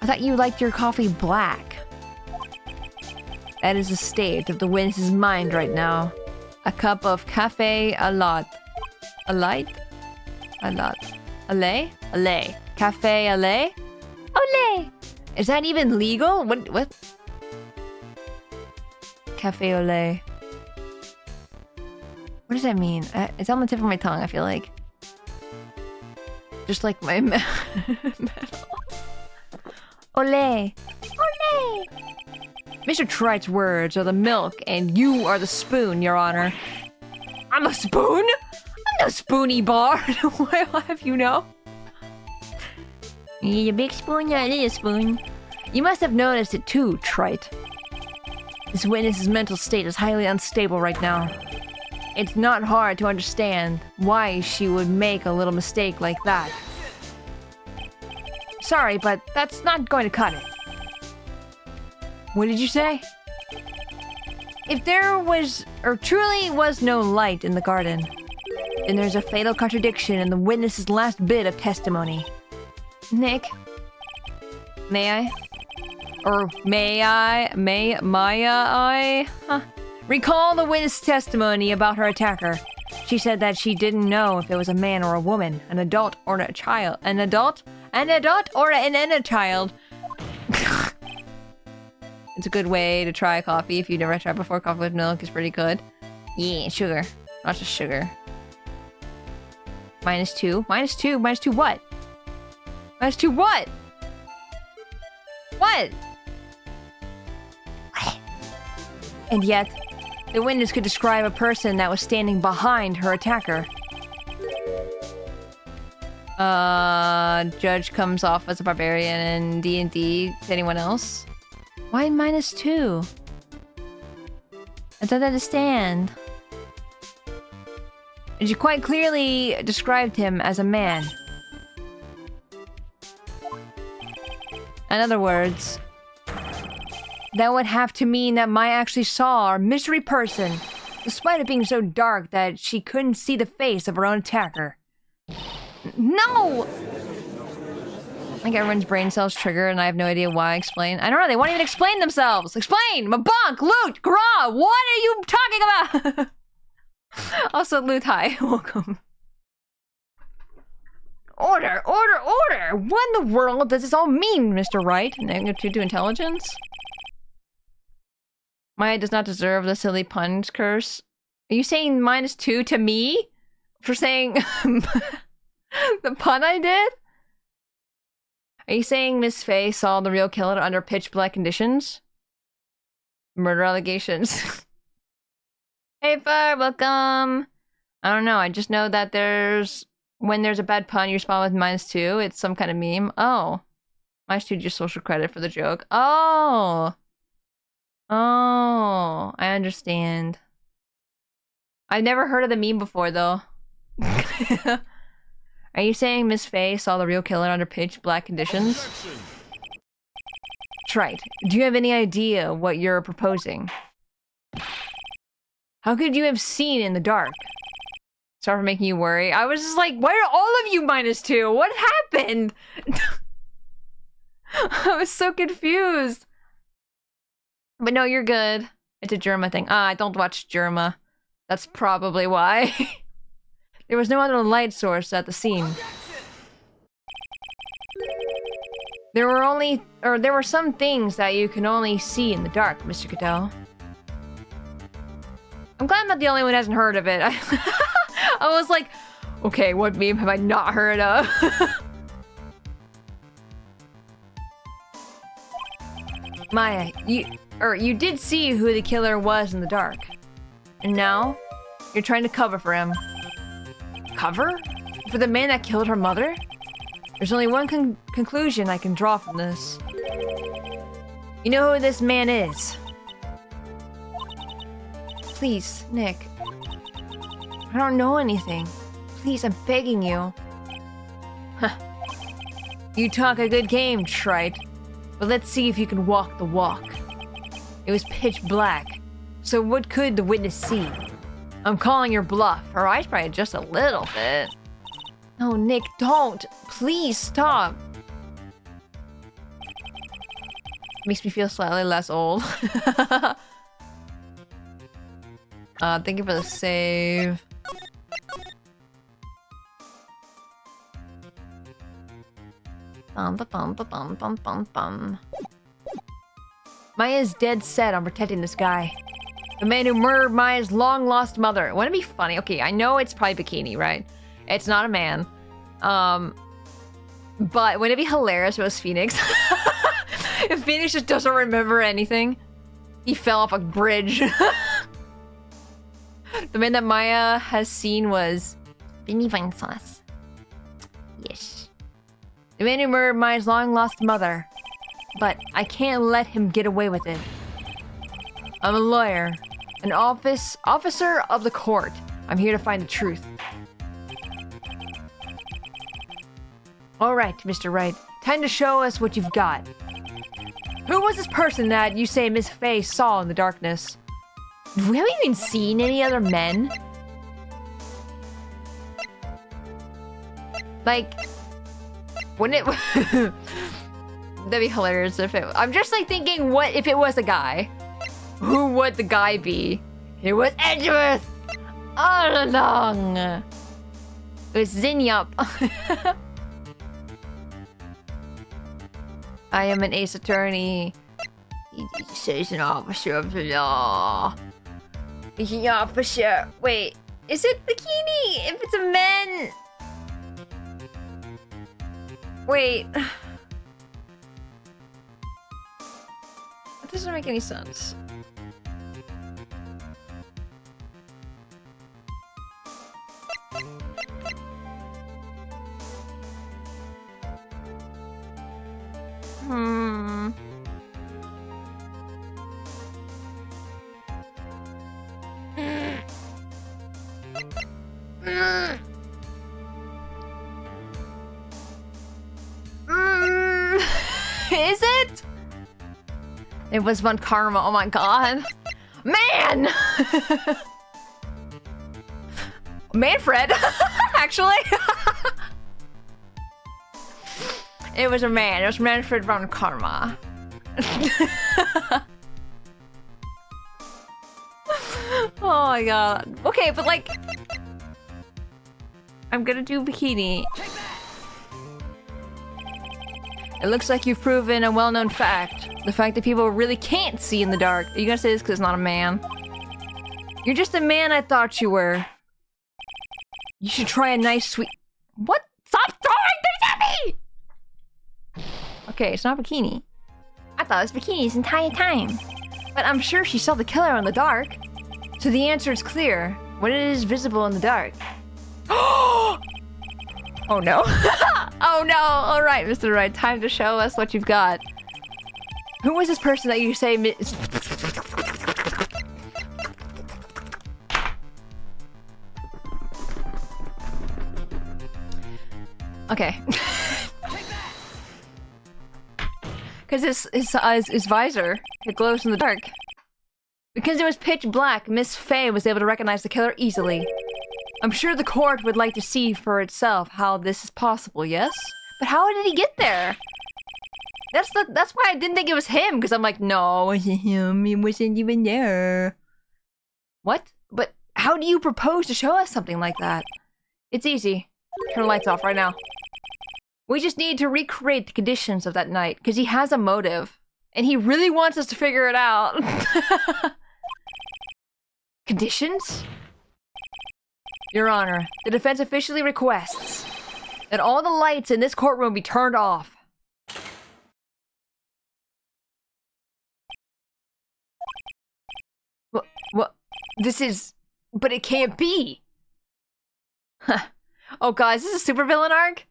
I thought you liked your coffee black. That is the state of the witness's mind right now. A cup of cafe a lot. A light? A lot. A lait? A lait. Cafe a lait? Olé! Is that even legal? What? Cafe au lait. What does that mean? It's on the tip of my tongue, I feel like. Just like my metal. Olé! Olé! Mr. Trite's words are the milk, and you are the spoon, Your Honor. I'm a spoon? I'm no spoony bar. Why will I have you know? You big spoon, yeah, little spoon. You must have noticed it too, Trite. This witness's mental state is highly unstable right now. It's not hard to understand why she would make a little mistake like that. Sorry, but that's not going to cut it. What did you say? If there was, or truly was no light in the garden, then there's a fatal contradiction in the witness's last bit of testimony. Nick? May I? Or may I? Huh. Recall the witness' testimony about her attacker. She said that she didn't know if it was a man or a woman, an adult or a child. An adult or an child. It's a good way to try coffee if you've never tried before. Coffee with milk is pretty good. Yeah, sugar. Not just sugar. -2. -2. -2 what? -2 what? What? And yet, the witness could describe a person that was standing behind her attacker. Judge comes off as a barbarian in D&D. Anyone else? Why -2? I don't understand. And you quite clearly described him as a man. In other words, that would have to mean that Maya actually saw our mystery person, despite it being so dark that she couldn't see the face of her own attacker. No! Like everyone's brain cells trigger and I have no idea why. Explain. I don't know, they won't even explain themselves! Explain! Mabunk! Loot! Gra! What are you talking about? Also, Loot, hi. Welcome. Order, order, order! What in the world does this all mean, Mr. Wright? -2 to intelligence? Maya does not deserve the silly pun curse. Are you saying -2 to me? For saying the pun I did? Are you saying Miss Faye saw the real killer under pitch black conditions? Murder allegations. Hey, Fur, welcome! I don't know, I just know that when there's a bad pun, you respond with -2. It's some kind of meme. Oh. -2 just social credit for the joke. Oh! Oh, I understand. I've never heard of the meme before, though. Are you saying Miss Faye saw the real killer under pitch black conditions? That's right. Do you have any idea what you're proposing? How could you have seen in the dark? Sorry for making you worry. I was just like, why are all of you -2? What happened? I was so confused. But no, you're good. It's a Germa thing. Ah, I don't watch Germa. That's probably why. There was no other light source at the scene. There were some things that you can only see in the dark, Mr. Cattell. I'm glad I'm not the only one who hasn't heard of it. I was like, okay, what meme have I not heard of? Maya, you did see who the killer was in the dark. And now, you're trying to cover for him. Cover? For the man that killed her mother? There's only one conclusion I can draw from this. You know who this man is? Please, Nick. I don't know anything. Please, I'm begging you. Huh. You talk a good game, Trite. But let's see if you can walk the walk. It was pitch black. So what could the witness see? I'm calling your bluff. Her eyes probably just a little bit. No, Nick, don't. Please stop. Makes me feel slightly less old. Thank you for the save. Maya's dead set on protecting this guy. The man who murdered Maya's long-lost mother. Wouldn't it be funny? Okay, I know it's probably Bikini, right? It's not a man. But wouldn't it be hilarious if it was Phoenix? If Phoenix just doesn't remember anything. He fell off a bridge. The man that Maya has seen was Vinny Vine Sauce. Yes. The man who murdered Maya's long-lost mother. But I can't let him get away with it. I'm a lawyer. An officer of the court. I'm here to find the truth. Alright, Mr. Wright. Time to show us what you've got. Who was this person that you say Miss Faye saw in the darkness? We haven't even seen any other men. Like, wouldn't it... That'd be hilarious if it... I'm just like thinking, what if it was a guy? Who would the guy be? It was Edgeworth! All along! It was Zingyup. I am an ace attorney. He says an officer of the law. He's an officer. Wait, is it Bikini? If it's a man... Wait. That doesn't make any sense. Is it? It was Von Karma. Oh my god. Man! Manfred, actually. It was a man. It was Manfred von Karma. Oh my god. Okay, but like... I'm gonna do Bikini. It looks like you've proven a well-known fact. The fact that people really can't see in the dark. Are you gonna say this because it's not a man? You're just the man I thought you were. You should try a nice sweet... What? Stop throwing things at me! Okay, it's not bikini. I thought it was bikini this entire time. But I'm sure she saw the killer in the dark. So the answer is clear. When it is visible in the dark. Oh no. Oh no! Alright, Mr. Right, time to show us what you've got. Who was this person that you say Okay. Because his visor, it glows in the dark. Because it was pitch black, Miss Faye was able to recognize the killer easily. I'm sure the court would like to see for itself how this is possible, yes? But how did he get there? That's why I didn't think it was him, because I'm like, no, it wasn't him, he wasn't even there. What? But how do you propose to show us something like that? It's easy. Turn the lights off right now. We just need to recreate the conditions of that night, because he has a motive. And he really wants us to figure it out. Conditions? Your Honor, the defense officially requests that all the lights in this courtroom be turned off. What? This is... But it can't be! Oh god, is this a supervillain arc?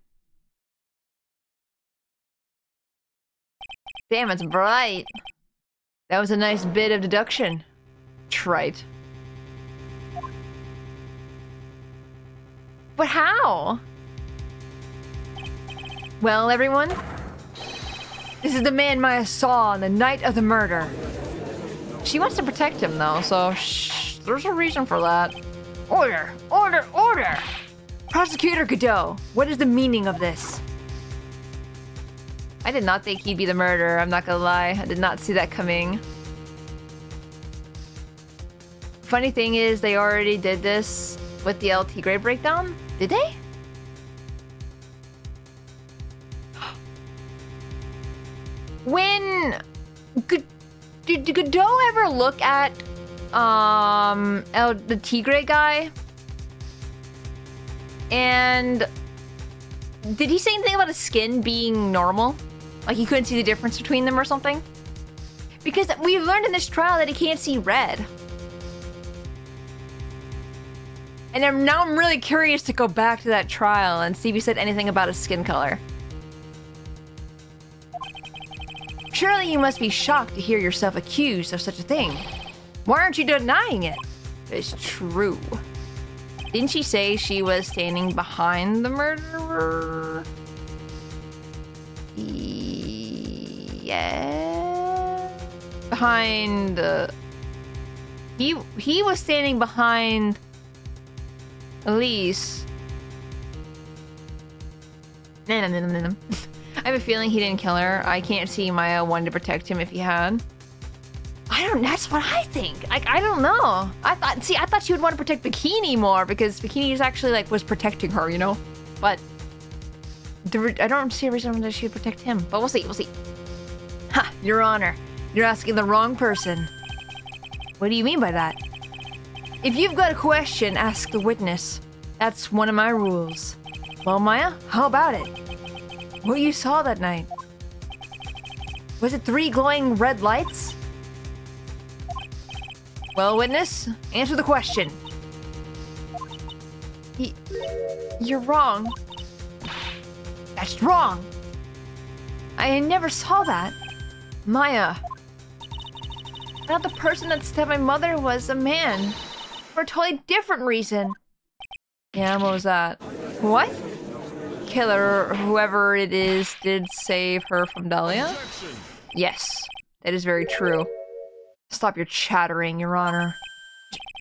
Damn, it's bright. That was a nice bit of deduction. Trite. But how? Well, everyone, this is the man Maya saw on the night of the murder. She wants to protect him, though, so there's a reason for that. Order! Order! Order! Prosecutor Godot, what is the meaning of this? I did not think he'd be the murderer, I'm not gonna lie. I did not see that coming. Funny thing is, they already did this with the LT grade breakdown. Did they? When... Did Godot ever look at... the T-grade guy? And... Did he say anything about his skin being normal? Like he couldn't see the difference between them or something? Because we learned in this trial that he can't see red. And now I'm really curious to go back to that trial and see if he said anything about his skin color. Surely you must be shocked to hear yourself accused of such a thing. Why aren't you denying it? It's true. Didn't she say she was standing behind the murderer? Yeah. Behind... He was standing behind... Elise. I have a feeling he didn't kill her. I can't see Maya wanting to protect him if he had. That's what I think. I don't know. I thought she would want to protect Bikini more because Bikini is actually like was protecting her, you know? But I don't see a reason that she would protect him. But we'll see, we'll see. Ha, Your Honor. You're asking the wrong person. What do you mean by that? If you've got a question, ask the witness. That's one of my rules. Well, Maya, how about it? What you saw that night? Was it 3 glowing red lights? Well, witness, answer the question. You're wrong. That's wrong. I never saw that. Maya. I thought the person that stabbed my mother was a man. For a totally different reason. Yeah, what was that? What? Killer, or whoever it is, did save her from Dahlia? Yes, that is very true. Stop your chattering, Your Honor.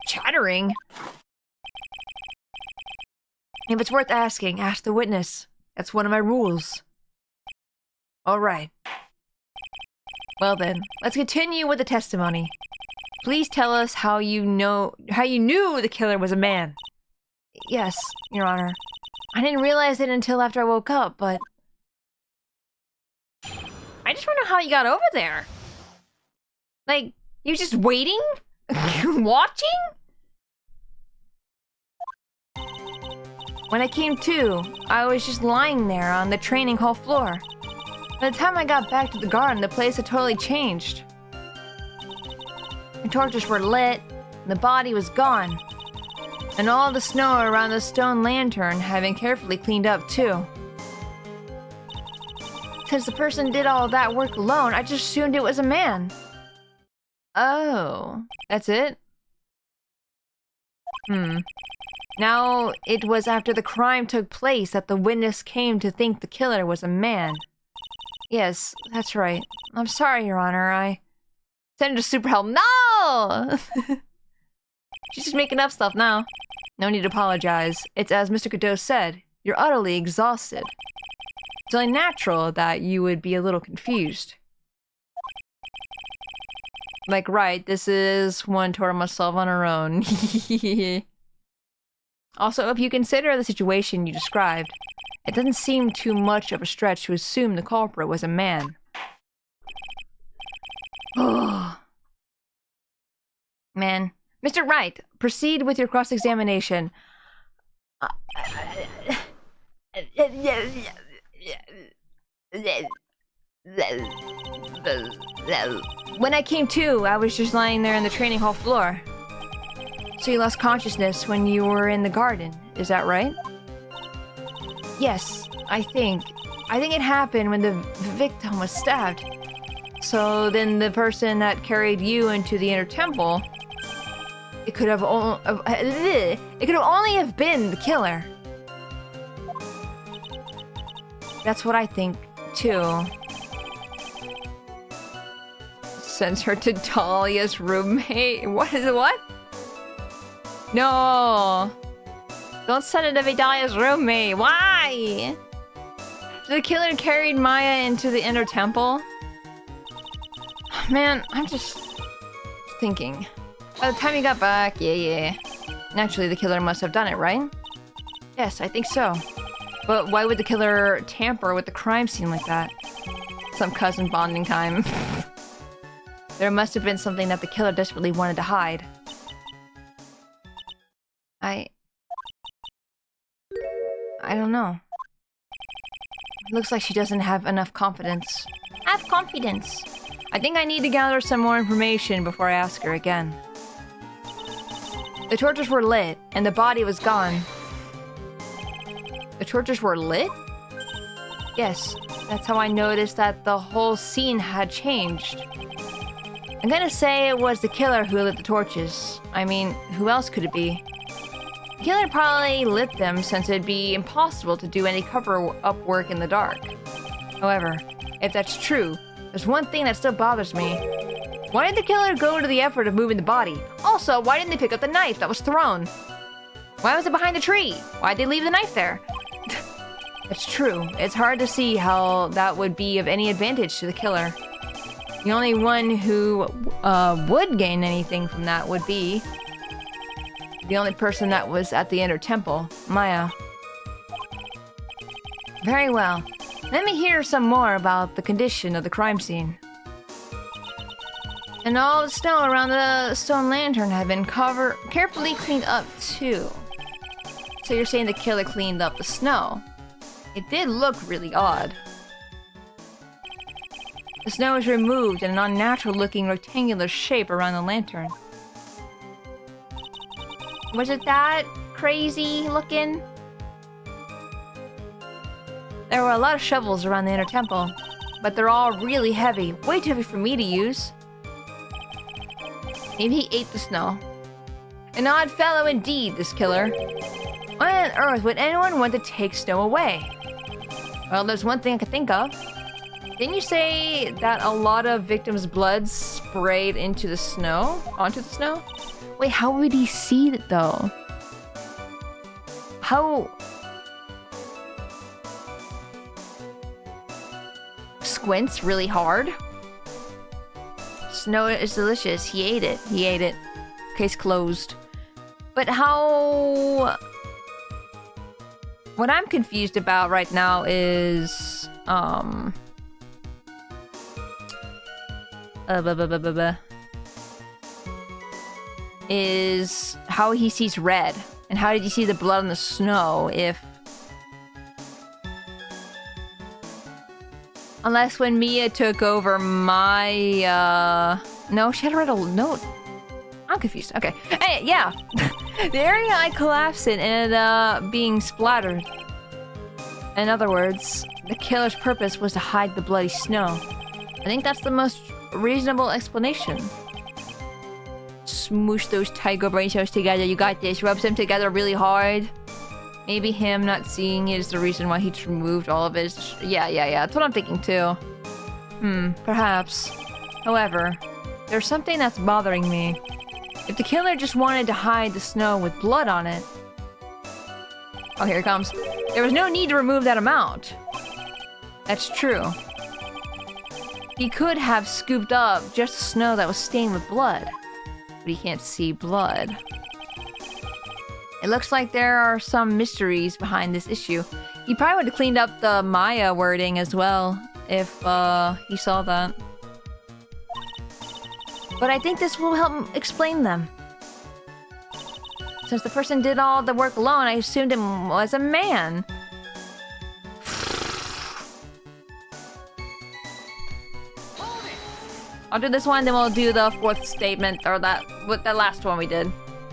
Chattering? If it's worth asking, ask the witness. That's one of my rules. Alright. Well then, let's continue with the testimony. Please tell us how you knew the killer was a man. Yes, Your Honor. I didn't realize it until after I woke up, but... just wonder how you got over there. Like, you just waiting? Watching? When I came to, I was just lying there on the training hall floor. By the time I got back to the garden, the place had totally changed. The torches were lit, and the body was gone. And all the snow around the stone lantern had been carefully cleaned up too. Since the person did all that work alone, I just assumed it was a man. Oh, that's it? Now, it was after the crime took place that the witness came to think the killer was a man. Yes, that's right. I'm sorry, Your Honor, I... Send her to super help. No! She's just making up stuff now. No need to apologize. It's as Mr. Godot said, you're utterly exhausted. It's only natural that you would be a little confused. Like, right, this is one Tora must solve on her own. Also, if you consider the situation you described, it doesn't seem too much of a stretch to assume the culprit was a man. Man. Mr. Wright, proceed with your cross-examination. When I came to, I was just lying there on the training hall floor. So you lost consciousness when you were in the garden, is that right? Yes, I think it happened when the victim was stabbed. So then the person that carried you into the inner temple, it could have only have been the killer. That's what I think too. Sends her to Dahlia's roommate. What is it? What? No. Don't send it to Vidalia's roommate. Why? So the killer carried Maya into the inner temple? Man, I'm just thinking. By the time you got back, yeah. Naturally, the killer must have done it, right? Yes, I think so. But why would the killer tamper with the crime scene like that? Some cousin bonding time. There must have been something that the killer desperately wanted to hide. I don't know. Looks like she doesn't have enough confidence. Have confidence. I think I need to gather some more information before I ask her again. The torches were lit, and the body was gone. The torches were lit? Yes, that's how I noticed that the whole scene had changed. I'm gonna say it was the killer who lit the torches. I mean, who else could it be? The killer probably lit them since it'd be impossible to do any cover-up work in the dark. However, if that's true, there's one thing that still bothers me. Why did the killer go to the effort of moving the body? Also, why didn't they pick up the knife that was thrown? Why was it behind the tree? Why'd they leave the knife there? It's true. It's hard to see how that would be of any advantage to the killer. The only one who would gain anything from that would be the only person that was at the inner temple, Maya. Very well. Let me hear some more about the condition of the crime scene. And all the snow around the stone lantern had been carefully cleaned up too. So you're saying the killer cleaned up the snow? It did look really odd. The snow was removed in an unnatural-looking rectangular shape around the lantern. Was it that crazy looking? There were a lot of shovels around the inner temple, but they're all really heavy, way too heavy for me to use. Maybe he ate the snow. An odd fellow indeed, this killer. Why on earth would anyone want to take snow away? Well, there's one thing I could think of. Didn't you say that a lot of victims' blood sprayed into the snow? Onto the snow? Wait, how would he see it though? How... Squints really hard? Snow is delicious. He ate it. He ate it. Case closed. But how... What I'm confused about right now is... is how he sees red. And how did you see the blood on the snow if... Unless when Mia took over my, No, she had read a note. I'm confused. Okay. Hey, yeah. The area I collapsed in ended up being splattered. In other words, the killer's purpose was to hide the bloody snow. I think that's the most reasonable explanation. Smoosh those tiger brain cells together. You got this. Rubs them together really hard. Maybe him not seeing it is the reason why he's removed all of his... Yeah. That's what I'm thinking too. Perhaps. However, there's something that's bothering me. If the killer just wanted to hide the snow with blood on it... Oh, here it comes. There was no need to remove that amount. That's true. He could have scooped up just the snow that was stained with blood. But he can't see blood. It looks like there are some mysteries behind this issue. He probably would have cleaned up the Maya wording as well if he saw that. But I think this will help explain them. Since the person did all the work alone, I assumed it was a man. I'll do this one, then we'll do the fourth statement, or with the last one we did.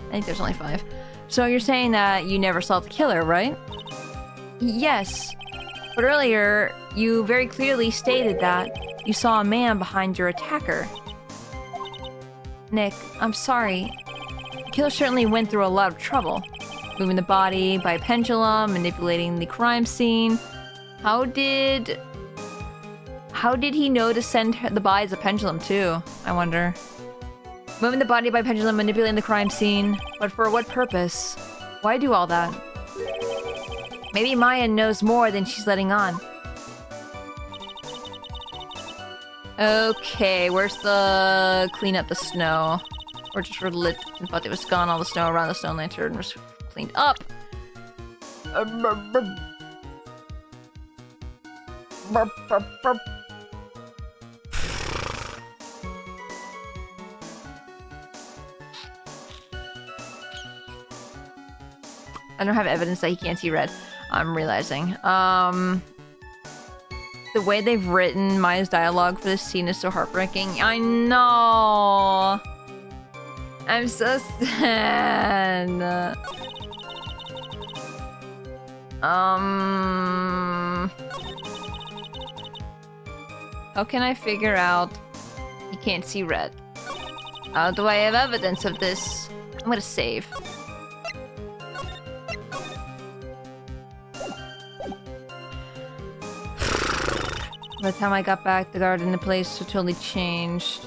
I think there's only 5. So you're saying that you never saw the killer, right? Yes. But earlier, you very clearly stated that you saw a man behind your attacker. Nick, I'm sorry. The killer certainly went through a lot of trouble. Moving the body by pendulum, manipulating the crime scene. How did he know to send the body as a pendulum too? I wonder. Moving the body by pendulum, manipulating the crime scene. But for what purpose? Why do all that? Maybe Maya knows more than she's letting on. Okay, where's the clean up the snow? Or just lit, but it was gone. All the snow around the stone lantern was cleaned up. I don't have evidence that he can't see red. I'm realizing. The way they've written Maya's dialogue for this scene is so heartbreaking. I know. I'm so sad. How can I figure out he can't see red? How do I have evidence of this? I'm gonna save. By the time I got back, the garden in the place had totally changed.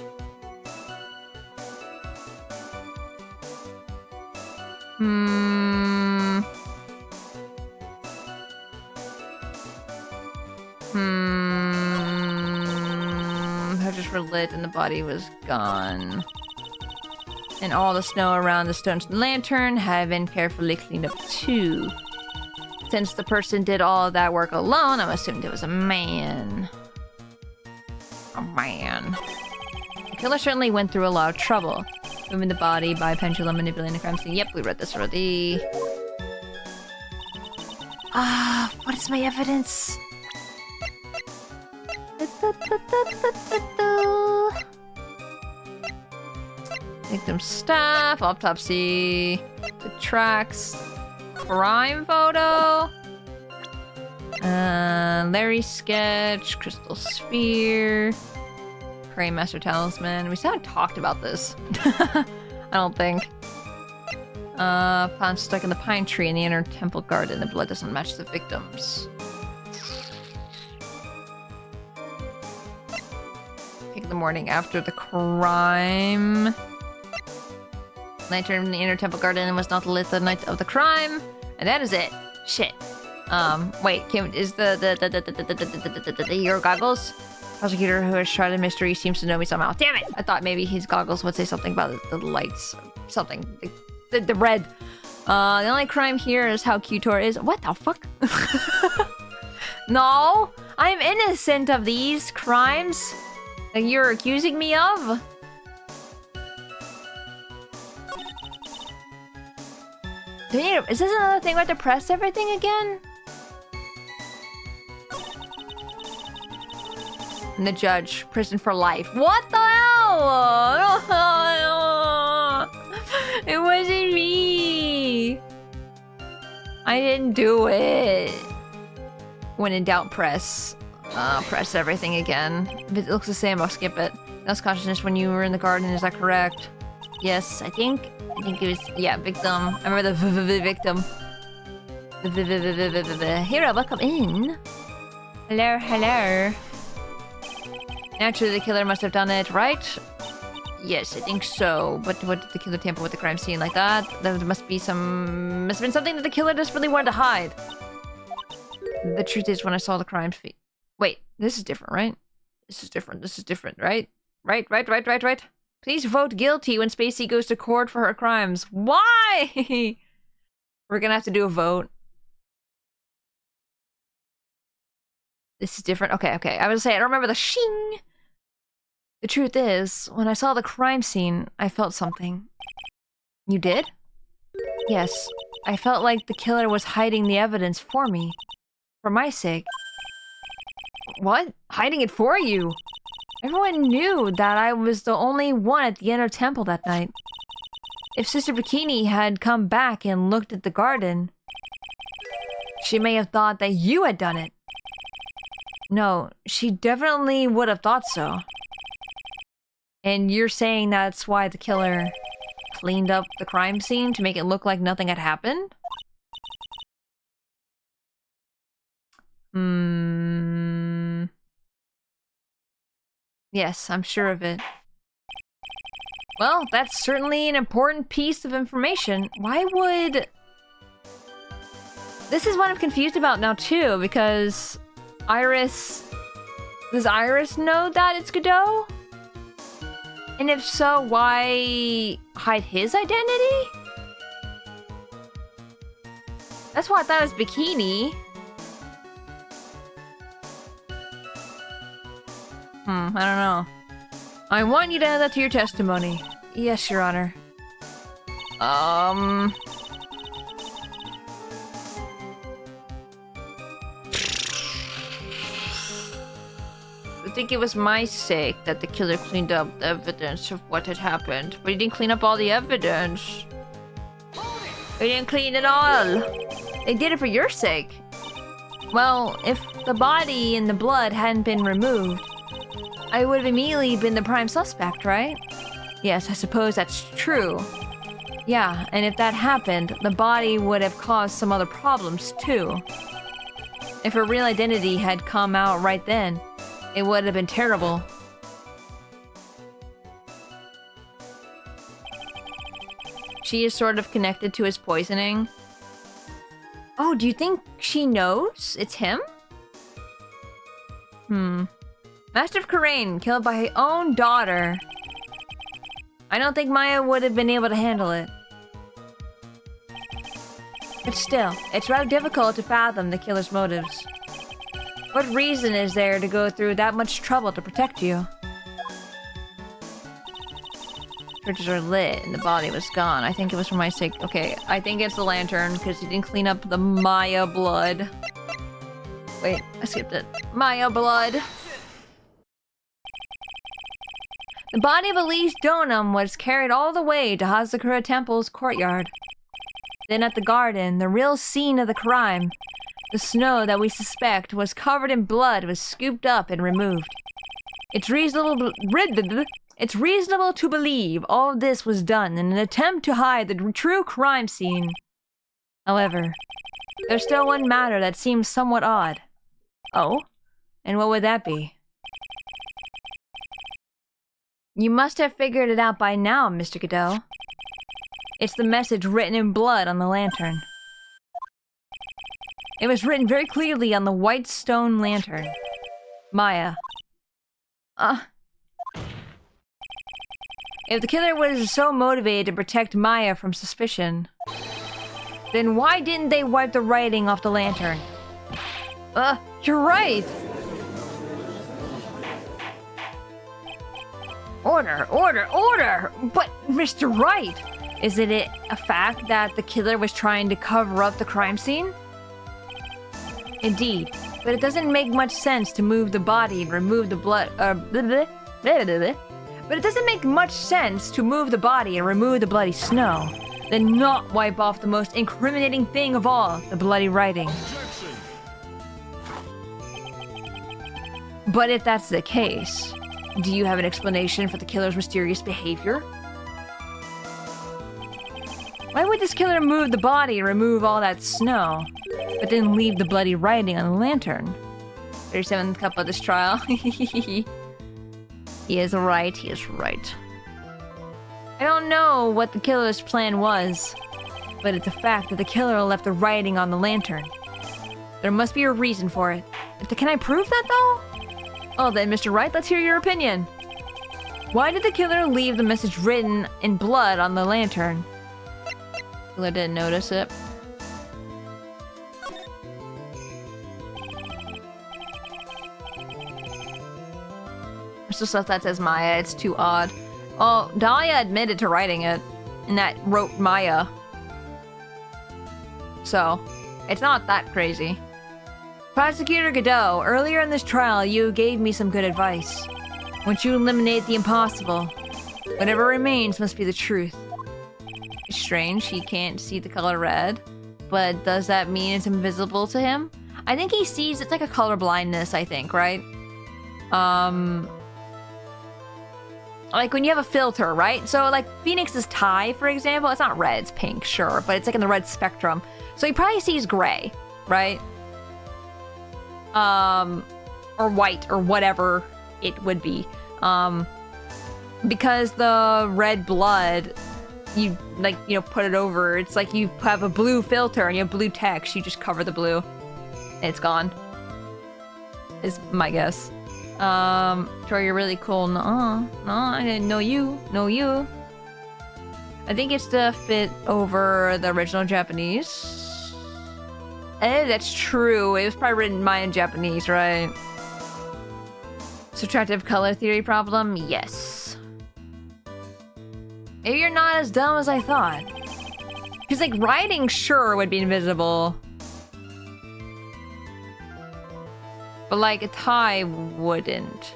Hedges were lit and the body was gone. And all the snow around the stone lantern had been carefully cleaned up too. Since the person did all of that work alone, I'm assuming it was a man. A man. The killer certainly went through a lot of trouble. Moving the body by pendulum, manipulating the crime scene. Yep, we read this already. What is my evidence? Victim staff, autopsy, the tracks, crime photo, Larry sketch, crystal sphere, Crane Master Talisman. We still haven't talked about this. I don't think. Found stuck in the pine tree in the inner temple garden. The blood doesn't match the victims. Pick the morning after the crime. Lantern in the inner temple garden was not lit the night of the crime. And that is it. Shit. Wait, is your goggles? Prosecutor who has tried the mystery seems to know me somehow. Damn it! I thought maybe his goggles would say something about the lights. Something. The red. The only crime here is how cute Tora is. What the fuck? No! I'm innocent of these crimes. That you're accusing me of? Is this another thing where I have to press everything again? And the judge, prison for life. What the hell? It wasn't me. I didn't do it. When in doubt, press. Press everything again. If it looks the same, I'll skip it. Lost consciousness when you were in the garden, is that correct? Yes, I think it was, yeah, victim. I remember the victim. Hero, welcome in. Hello, hello. Naturally, the killer must have done it, right? Yes, I think so. But what did the killer tamper with the crime scene like that? There must have been something that the killer desperately wanted to hide. The truth is, when I saw the crime scene. Wait, this is different, right? This is different, right? Right. Please vote guilty when Spacey goes to court for her crimes. Why? We're gonna have to do a vote. This is different. Okay. I was gonna say, I don't remember the shing. The truth is, when I saw the crime scene, I felt something. You did? Yes. I felt like the killer was hiding the evidence for me. For my sake. What? Hiding it for you? Everyone knew that I was the only one at the inner temple that night. If Sister Bikini had come back and looked at the garden, she may have thought that you had done it. No, she definitely would have thought so. And you're saying that's why the killer cleaned up the crime scene to make it look like nothing had happened? Yes, I'm sure of it. Well, that's certainly an important piece of information. Why would... This is what I'm confused about now, too, because Iris... Does Iris know that it's Godot? And if so, why hide his identity? That's why I thought it was Bikini. I don't know. I want you to add that to your testimony. Yes, Your Honor. I think it was my sake that the killer cleaned up the evidence of what had happened. But he didn't clean up all the evidence. He didn't clean it all. They did it for your sake. Well, if the body and the blood hadn't been removed, I would have immediately been the prime suspect, right? Yes, I suppose that's true. Yeah, and if that happened, the body would have caused some other problems, too. If her real identity had come out right then, it would have been terrible. She is sort of connected to his poisoning. Oh, do you think she knows it's him? Master of Karain, killed by her own daughter. I don't think Maya would have been able to handle it. But still, it's rather difficult to fathom the killer's motives. What reason is there to go through that much trouble to protect you? Torches are lit and the body was gone. I think it was for my sake. Okay, I think it's the lantern because he didn't clean up the Maya blood. Wait, I skipped it. Maya blood. The body of Elise Donum was carried all the way to Hazakura Temple's courtyard. Then at the garden, the real scene of the crime, the snow that we suspect was covered in blood, was scooped up and removed. It's reasonable to believe all of this was done in an attempt to hide the true crime scene. However, there's still one matter that seems somewhat odd. Oh? And what would that be? You must have figured it out by now, Mr. Godot. It's the message written in blood on the lantern. It was written very clearly on the white stone lantern. Maya. If the killer was so motivated to protect Maya from suspicion, then why didn't they wipe the writing off the lantern? You're right! Order, order, order! But, Mr. Wright, isn't it a fact that the killer was trying to cover up the crime scene? Indeed, but it doesn't make much sense to move the body and remove the blood, But it doesn't make much sense to move the body and remove the bloody snow, then not wipe off the most incriminating thing of all, the bloody writing. But if that's the case, do you have an explanation for the killer's mysterious behavior? Why would this killer move the body and remove all that snow, but then leave the bloody writing on the lantern? 37th cup of this trial. He is right, he is right. I don't know what the killer's plan was, but it's a fact that the killer left the writing on the lantern. There must be a reason for it. Can I prove that, though? Oh, then, Mr. Wright, let's hear your opinion. Why did the killer leave the message written in blood on the lantern? The killer didn't notice it. There's stuff that says Maya, it's too odd. Oh, Dahlia admitted to writing it, and that wrote Maya. So, it's not that crazy. Prosecutor Godot, earlier in this trial, you gave me some good advice. Once you eliminate the impossible, whatever remains must be the truth. It's strange, he can't see the color red, but does that mean it's invisible to him? I think he sees, it's like a color blindness, I think, right? Like when you have a filter, right? So like Phoenix's tie, for example, it's not red, it's pink, sure, but it's like in the red spectrum. So he probably sees gray, right? Or white, or whatever it would be. Because the red blood, you like, you know, put it over, it's like you have a blue filter and you have blue text, you just cover the blue, and it's gone. Is my guess. Troy, you're really cool. No, I didn't know you. Know you. I think it's to fit over the original Japanese. That's true. It was probably written Mayan Japanese, right? Subtractive color theory problem? Yes. Maybe you're not as dumb as I thought. Because, like, writing sure would be invisible. But, like, a tie wouldn't.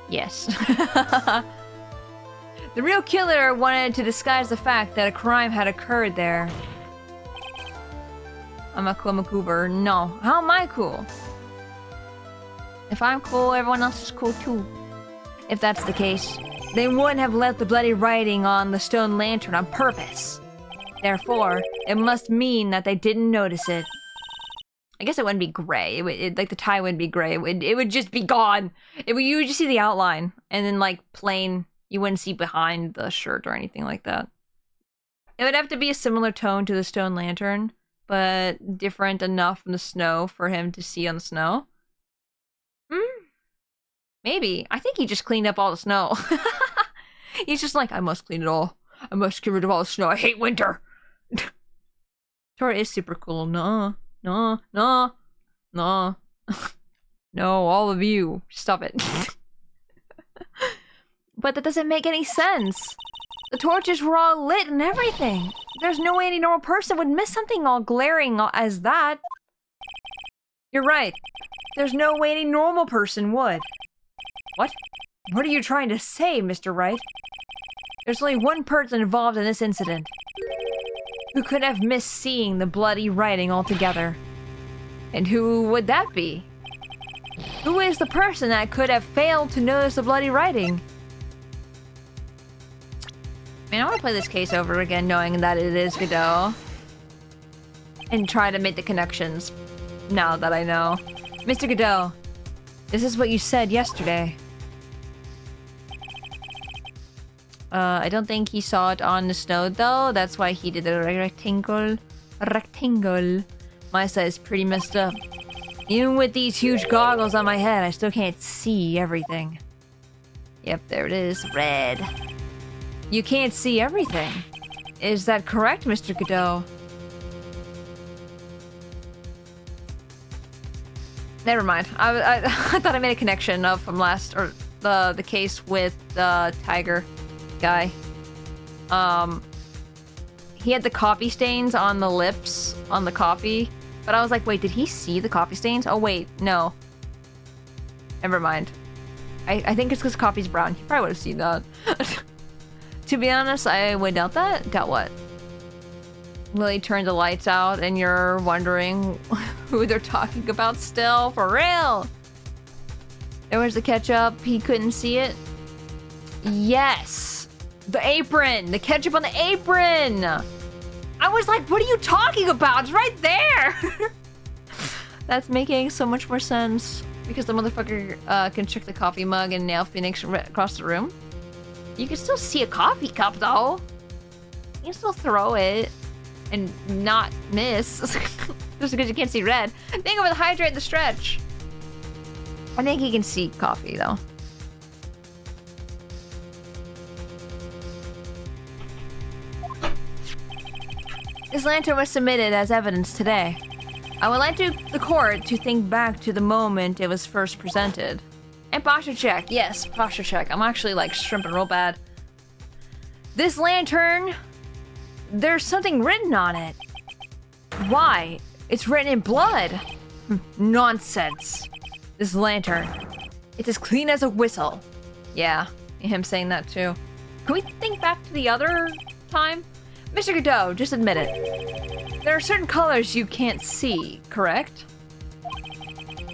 Yes. The real killer wanted to disguise the fact that a crime had occurred there. I'm a goober. No. How am I cool? If I'm cool, everyone else is cool too. If that's the case, they wouldn't have left the bloody writing on the stone lantern on purpose. Therefore, it must mean that they didn't notice it. I guess it wouldn't be gray. Like the tie wouldn't be gray. It would just be gone. You would just see the outline, and then like plain. You wouldn't see behind the shirt or anything like that. It would have to be a similar tone to the stone lantern, but different enough from the snow for him to see on the snow. Maybe. I think he just cleaned up all the snow. He's just like, I must clean it all. I must get rid of all the snow. I hate winter. Tora is super cool. No. No, all of you. Stop it. But that doesn't make any sense. The torches were all lit and everything. There's no way any normal person would miss something all glaring as that. You're right. There's no way any normal person would. What? What are you trying to say, Mr. Wright? There's only one person involved in this incident who could have missed seeing the bloody writing altogether. And who would that be? Who is the person that could have failed to notice the bloody writing? Man, I want to play this case over again knowing that it is Godot. And try to make the connections now that I know. Mr. Godot, this is what you said yesterday. I don't think he saw it on the snow though. That's why he did the rectangle. My side's pretty messed up. Even with these huge goggles on my head, I still can't see everything. Yep, there it is. Red. You can't see everything. Is that correct, Mr. Godot? Never mind. I thought I made a connection from last, or the case with the tiger guy. He had the coffee stains on the lips on the coffee, but I was like, wait, did he see the coffee stains? Oh wait, no. Never mind. I think it's because coffee's brown. He probably would have seen that. To be honest, I would doubt that. Doubt what? Lily turned the lights out and you're wondering who they're talking about still? For real? There was the ketchup. He couldn't see it. Yes! The apron! The ketchup on the apron! I was like, what are you talking about? It's right there! That's making so much more sense. Because the motherfucker can check the coffee mug and nail Phoenix across the room. You can still see a coffee cup, though. You can still throw it and not miss. Just because you can't see red. Think of it, hydrate the stretch. I think he can see coffee, though. This lantern was submitted as evidence today. I would like the court to think back to the moment it was first presented. And posture check. Yes, posture check. I'm actually like shrimping real bad. This lantern, there's something written on it. Why? It's written in blood. Nonsense. This lantern, it's as clean as a whistle. Yeah, him saying that too. Can we think back to the other time? Mr. Godot, just admit it. There are certain colors you can't see, correct?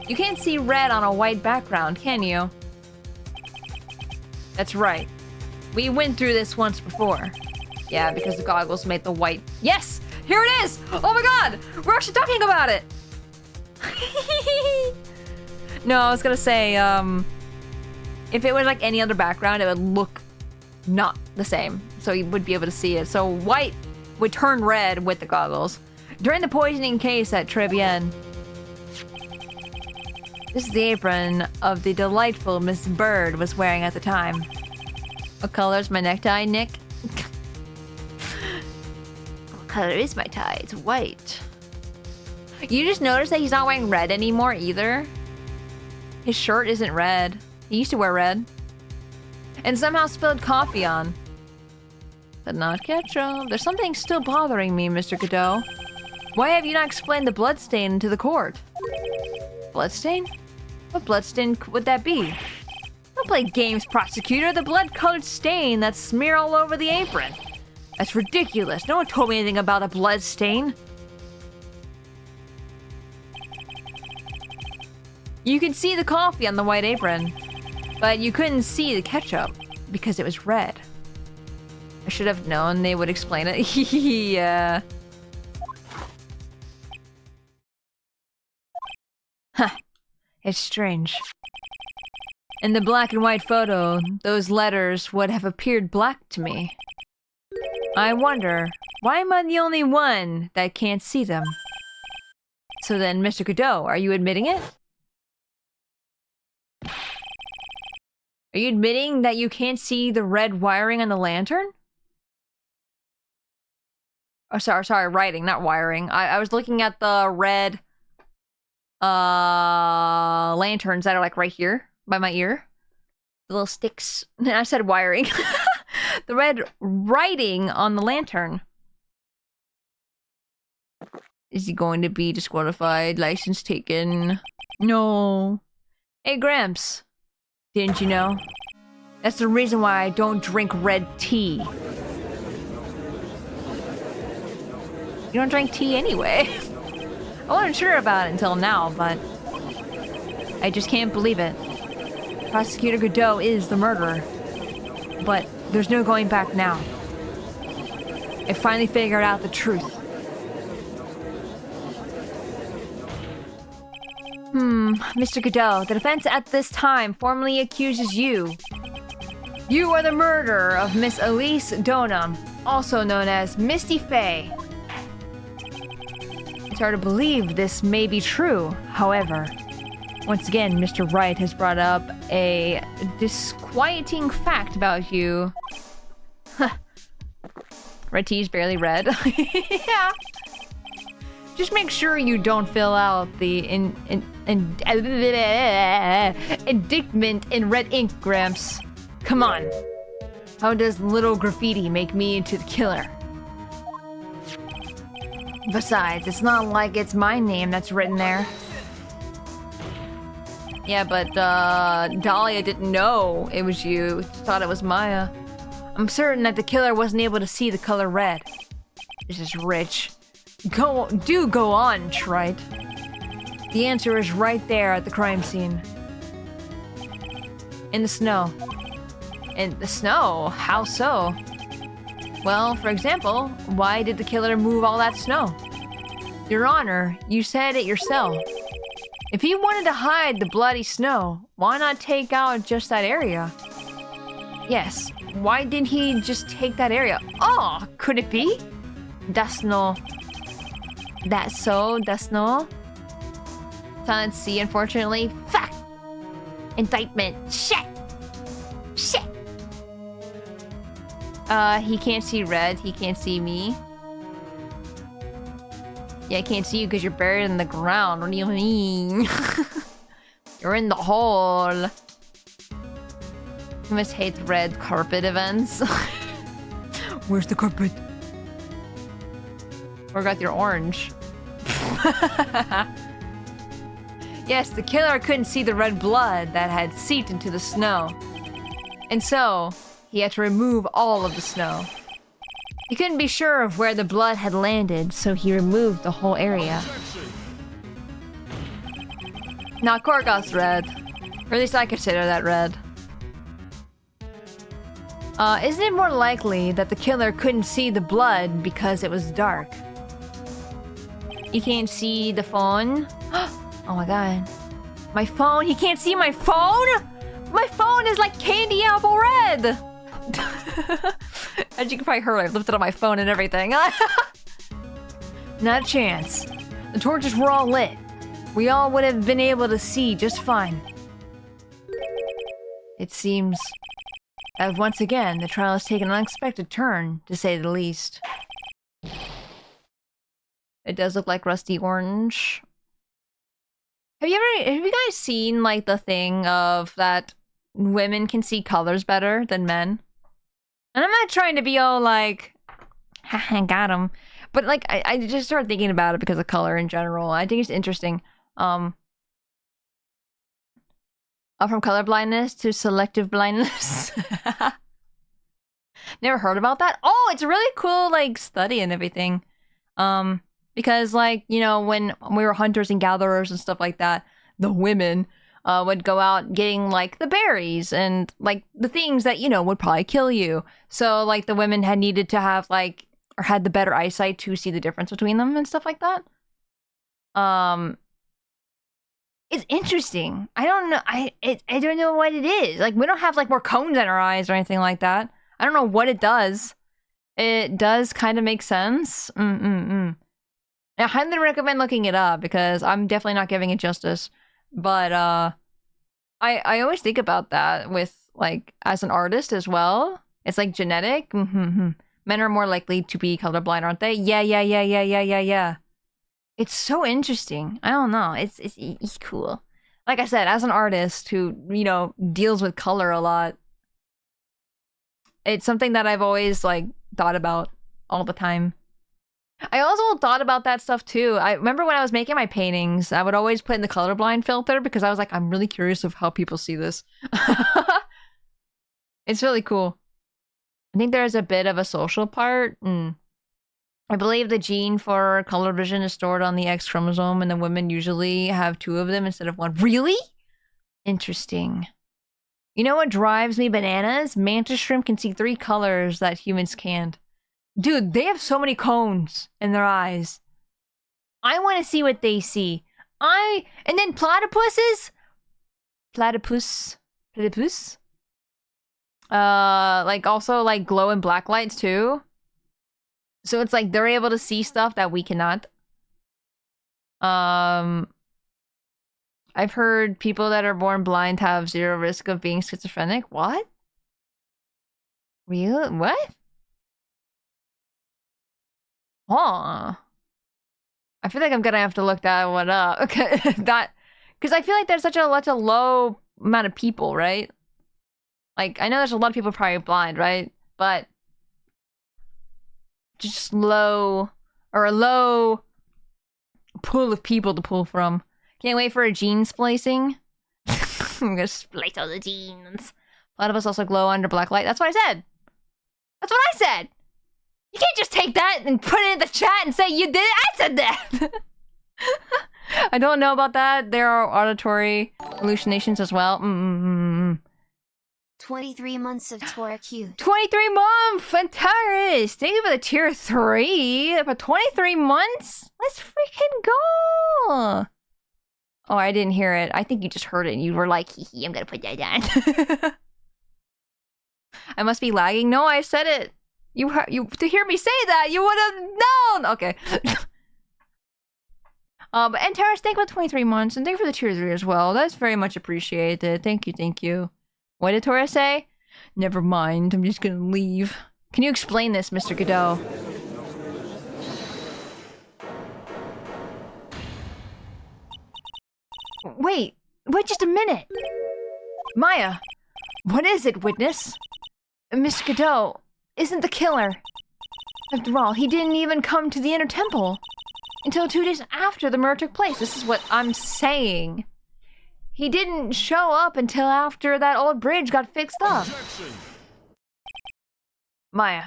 You can't see red on a white background, can you? That's right. We went through this once before. Yeah, because the goggles made the white... Yes! Here it is! Oh my god! We're actually talking about it! No, I was gonna say, if it was like any other background, it would look not the same. So you would be able to see it. So white would turn red with the goggles. During the poisoning case at Trevian. This is the apron of the delightful Miss Bird was wearing at the time. What color is my necktie, Nick? What color is my tie? It's white. You just noticed that he's not wearing red anymore either? His shirt isn't red. He used to wear red. And somehow spilled coffee on. But not ketchup. There's something still bothering me, Mr. Godot. Why have you not explained the bloodstain to the court? Bloodstain? What bloodstain would that be? Don't play games, prosecutor. The blood-colored stain that's smeared all over the apron. That's ridiculous. No one told me anything about a blood stain. You could see the coffee on the white apron, but you couldn't see the ketchup because it was red. I should have known they would explain it. Yeah. Huh. It's strange. In the black and white photo, those letters would have appeared black to me. I wonder, why am I the only one that can't see them? So then, Mr. Godot, are you admitting it? Are you admitting that you can't see the red wiring on the lantern? Oh, sorry, writing, not wiring. I was looking at the red lanterns that are like right here by my ear. The little sticks. I said wiring. The red writing on the lantern. Is he going to be disqualified? License taken? No. Hey, Gramps. Didn't you know? That's the reason why I don't drink red tea. You don't drink tea anyway. I wasn't sure about it until now, but I just can't believe it. Prosecutor Godot is the murderer. But there's no going back now. I finally figured out the truth. Mr. Godot, the defense at this time formally accuses you. You are the murderer of Miss Elise Donham, also known as Misty Faye. It's hard to believe this may be true, however. Once again, Mr. Wright has brought up a disquieting fact about you. Red tea is barely red. Yeah. Just make sure you don't fill out the indictment in red ink, Gramps. Come on. How does little graffiti make me into the killer? Besides, it's not like it's my name that's written there. Yeah, but Dahlia didn't know it was you. She thought it was Maya. I'm certain that the killer wasn't able to see the color red. This is rich. Go on, Trite. The answer is right there at the crime scene. In the snow. In the snow? How so? Well, for example, why did the killer move all that snow? Your Honor, you said it yourself. If he wanted to hide the bloody snow, why not take out just that area? Yes, why didn't he just take that area? Oh, could it be? That's no. That's so, that's no. Silent C, unfortunately. Fuck! Indictment. Shit! Shit! He can't see red. He can't see me. Yeah, I can't see you because you're buried in the ground. What do you mean? You're in the hole. You must hate red carpet events. Where's the carpet? Forgot your orange. Yes, the killer couldn't see the red blood that had seeped into the snow. And so, he had to remove all of the snow. He couldn't be sure of where the blood had landed, so he removed the whole area. Now, Korgoth's red. Or at least I consider that red. Isn't it more likely that the killer couldn't see the blood because it was dark? You can't see the phone? Oh my god. My phone? He can't see my phone? My phone is like candy apple red! As you can probably hear, I lifted up my phone and everything. Not a chance. The torches were all lit. We all would have been able to see just fine. It seems that once again, the trial has taken an unexpected turn, to say the least. It does look like rusty orange. Have you guys seen like the thing of that women can see colors better than men? And I'm not trying to be all like, haha, got him. But like, I just started thinking about it because of color in general. I think it's interesting. From color blindness to selective blindness. Never heard about that? Oh, it's a really cool like study and everything. Because like, you know, when we were hunters and gatherers and stuff like that, the women would go out getting like the berries and like the things that, you know, would probably kill you. So like the women had needed to have like, or had the better eyesight to see the difference between them and stuff like that. It's interesting. I don't know. I don't know what it is. Like we don't have like more cones in our eyes or anything like that. I don't know what it does. It does kind of make sense. I highly recommend looking it up because I'm definitely not giving it justice. But I always think about that with like as an artist as well. It's like genetic. Men are more likely to be colorblind, aren't they? Yeah. It's so interesting. I don't know. It's cool. Like I said, as an artist who, you know, deals with color a lot, it's something that I've always like thought about all the time. I also thought about that stuff too. I remember when I was making my paintings, I would always put in the colorblind filter because I was like, I'm really curious of how people see this. It's really cool. I think there's a bit of a social part. I believe the gene for color vision is stored on the X chromosome and the women usually have 2 of them instead of 1. Really? Interesting. You know what drives me bananas? Mantis shrimp can see 3 colors that humans can't. Dude, they have so many cones in their eyes. I want to see what they see. And then platypuses? Platypus? Like also like glow in black lights too. So it's like they're able to see stuff that we cannot. I've heard people that are born blind have 0 risk of being schizophrenic. What? Really? What? Huh. I feel like I'm gonna have to look that one up. Okay, because I feel like there's such a low amount of people, right? Like, I know there's a lot of people probably blind, right? But just a low pool of people to pull from. Can't wait for a gene splicing. I'm gonna splice all the genes. A lot of us also glow under black light. That's what I said. That's what I said. You can't just take that and put it in the chat and say you did it. I said that. I don't know about that. There are auditory hallucinations as well. 23 months of Tora Q. 23 months! Fantaris! Thank you for the tier 3. For 23 months? Let's freaking go! Oh, I didn't hear it. I think you just heard it and you were like, hee hee, I'm gonna put that down. I must be lagging. No, I said it. You to hear me say that, you would have known! Okay. But Antares, thank you for 23 months, and thank you for the tier 3 as well. That's very much appreciated. Thank you, thank you. What did Tora say? Never mind, I'm just gonna leave. Can you explain this, Mr. Godot? Wait just a minute! Maya! What is it, witness? Mr. Godot isn't the killer. After all, he didn't even come to the inner temple until 2 days after the murder took place. This is what I'm saying. He didn't show up until after that old bridge got fixed up. Maya.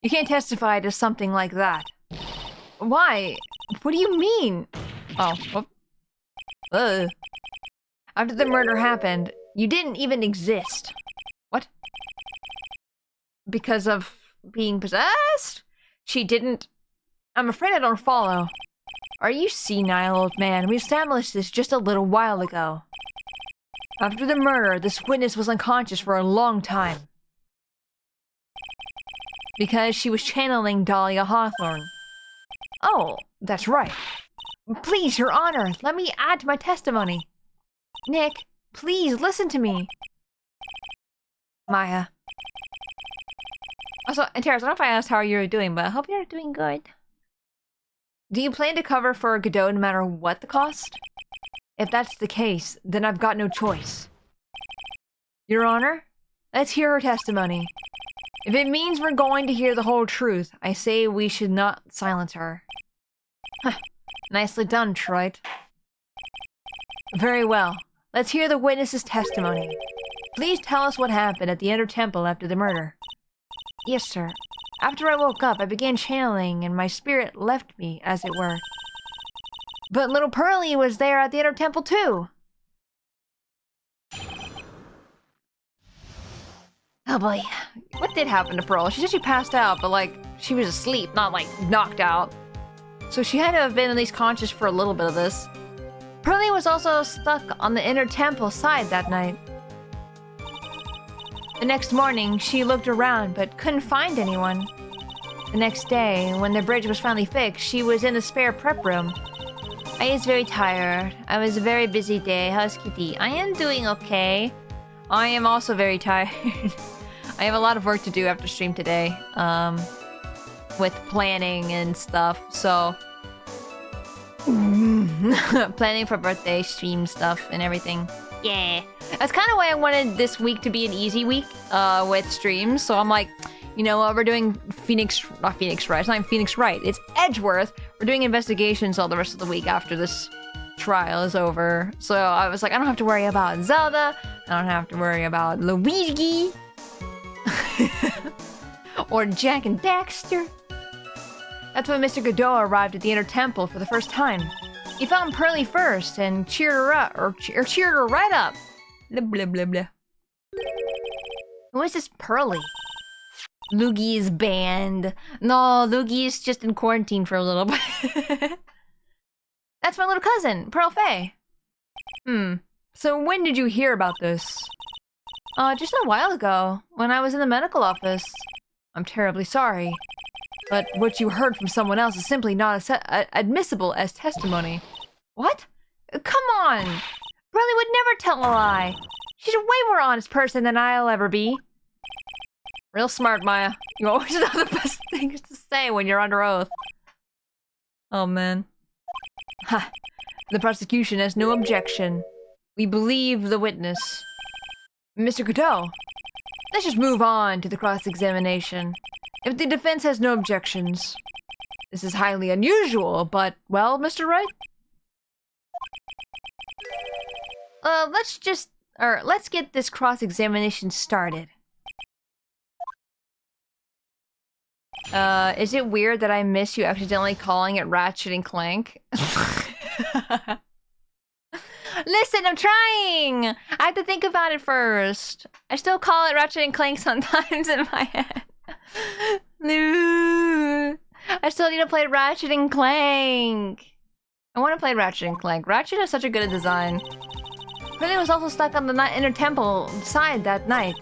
You can't testify to something like that. Why? What do you mean? Oh. Ugh. After the murder happened, you didn't even exist. What? Because of being possessed? She didn't... I'm afraid I don't follow. Are you senile, old man? We established this just a little while ago. After the murder, this witness was unconscious for a long time. Because she was channeling Dahlia Hawthorne. Oh, that's right. Please, Your Honor, let me add to my testimony. Nick, please listen to me. Maya. Also, and Terrace, I don't know if I asked how you're doing, but I hope you're doing good. Do you plan to cover for Godot no matter what the cost? If that's the case, then I've got no choice. Your Honor, let's hear her testimony. If it means we're going to hear the whole truth, I say we should not silence her. Nicely done, Troit. Very well. Let's hear the witness's testimony. Please tell us what happened at the Inner Temple after the murder. Yes, sir. After I woke up, I began channeling, and my spirit left me, as it were. But little Pearlie was there at the Inner Temple, too. Oh boy. What did happen to Pearl? She said she passed out, but like, she was asleep, not like knocked out. So she had to have been at least conscious for a little bit of this. Pearlie was also stuck on the Inner Temple side that night. The next morning, she looked around but couldn't find anyone. The next day, when the bridge was finally fixed, she was in the spare prep room. I was very tired. I was a very busy day. How's Kitty? I am doing okay. I am also very tired. I have a lot of work to do after stream today. With planning and stuff, so... planning for birthday stream stuff and everything. Yeah. That's kind of why I wanted this week to be an easy week with streams. So I'm like, you know what, we're doing not Phoenix Wright, it's not even Phoenix Wright, it's Edgeworth. We're doing investigations all the rest of the week after this trial is over. So I was like, I don't have to worry about Zelda, I don't have to worry about Luigi, or Jack and Daxter. That's when Mr. Godot arrived at the Inner Temple for the first time. He found Pearlie first and cheered her up, or cheered her right up. Blah, blah, blah, blah. Who is this Pearlie? Luigi's banned. No, Luigi's just in quarantine for a little bit. That's my little cousin, Pearl Faye. So when did you hear about this? Just a while ago, when I was in the medical office. I'm terribly sorry. But what you heard from someone else is simply not admissible as testimony. What? Come on! Pearlie would never tell a lie. She's a way more honest person than I'll ever be. Real smart, Maya. You always know the best things to say when you're under oath. Oh, man. Ha! The prosecution has no objection. We believe the witness. Mr. Godot, let's just move on to the cross-examination. If the defense has no objections. This is highly unusual, but, well, Mr. Wright? Let's get this cross-examination started. Is it weird that I miss you accidentally calling it Ratchet and Clank? Listen, I'm trying! I have to think about it first. I still call it Ratchet and Clank sometimes in my head. I still need to play Ratchet and Clank. I want to play Ratchet and Clank. Ratchet has such a good design. Curly was also stuck on the inner temple side that night.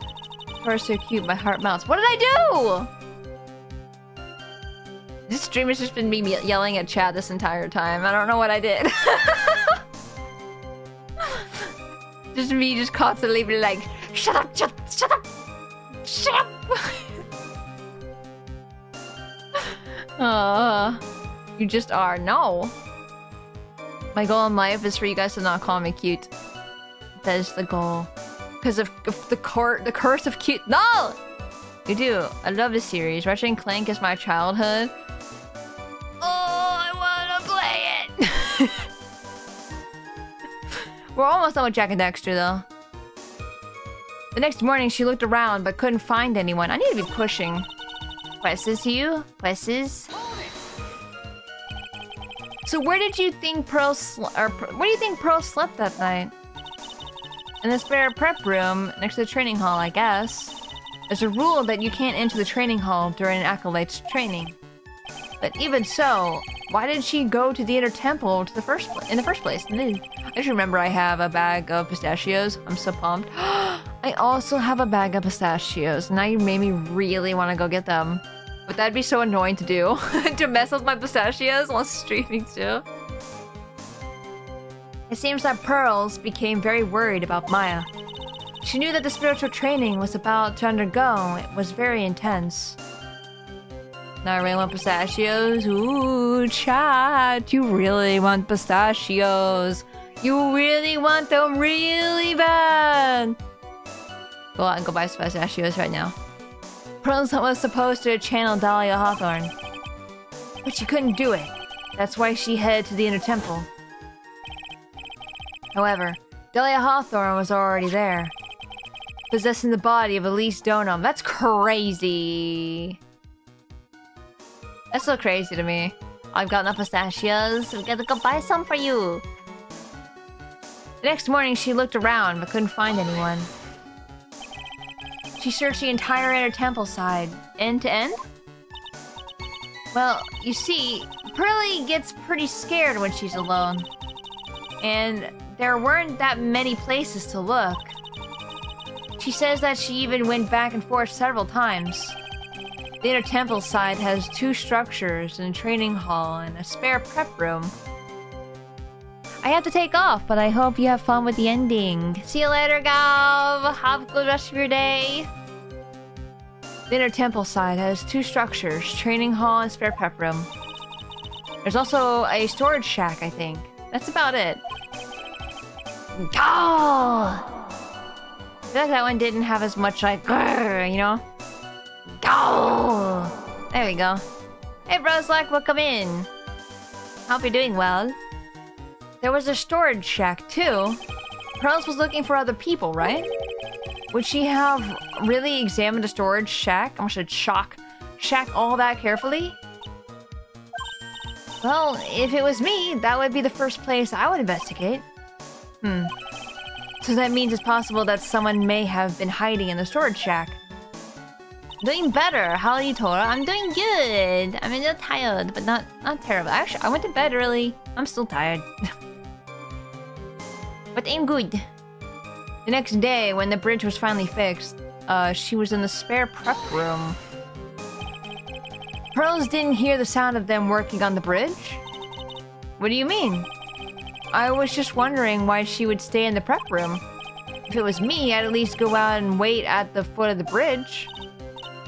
Her so cute, my heart melts. What did I do? This stream has just been me yelling at chat this entire time. I don't know what I did. Just me just constantly be like, shut up, shut up, shut up. You just are. No. My goal in life is for you guys to not call me cute. That is the goal. Because of the curse of cute. No! You do. I love this series. Ratchet and Clank is my childhood. Oh, I wanna play it! We're almost done with Jack and Dexter, though. The next morning, she looked around but couldn't find anyone. I need to be pushing. Questions, you? Questions? So where did you think Pearl where do you think Pearl slept that night? In the spare prep room next to the training hall, I guess. There's a rule that you can't enter the training hall during an acolyte's training. But even so, why did she go to the inner temple in the first place? I just remember I have a bag of pistachios. I'm so pumped. I also have a bag of pistachios. Now you made me really want to go get them. But that'd be so annoying to do. To mess with my pistachios while streaming too. It seems that Pearls became very worried about Maya. She knew that the spiritual training was about to undergo. It was very intense. Now I really want pistachios. Ooh, chat. You really want pistachios. You really want them really bad. Go out and go buy some pistachios right now. Pearls was supposed to channel Dahlia Hawthorne. But she couldn't do it. That's why she headed to the inner temple. However, Dahlia Hawthorne was already there. Possessing the body of Elise Donum. That's crazy. That's so crazy to me. I've got enough pistachios. We gotta go buy some for you. The next morning, she looked around but couldn't find anyone. She searched the entire inner temple side, end to end? Well, you see, Pearly gets pretty scared when she's alone. And there weren't that many places to look. She says that she even went back and forth several times. The inner temple side has 2 structures, and a training hall, and a spare prep room. I have to take off, but I hope you have fun with the ending. See you later, Gav! Have a good rest of your day! The inner temple side has 2 structures, training hall and spare prep room. There's also a storage shack, I think. That's about it. Go! I feel like that one didn't have as much like, grrr, you know? Go! There we go. Hey, Broslack, welcome in. Hope you're doing well. There was a storage shack, too. Pearls was looking for other people, right? Would she have really examined a storage shack? I almost said shack all that carefully? Well, if it was me, that would be the first place I would investigate. So that means it's possible that someone may have been hiding in the storage shack. Doing better. How are you, Tora? I'm doing good. I'm a little tired, but not terrible. Actually, I went to bed early. I'm still tired. But I'm good. The next day, when the bridge was finally fixed, she was in the spare prep room. Pearls didn't hear the sound of them working on the bridge? What do you mean? I was just wondering why she would stay in the prep room. If it was me, I'd at least go out and wait at the foot of the bridge.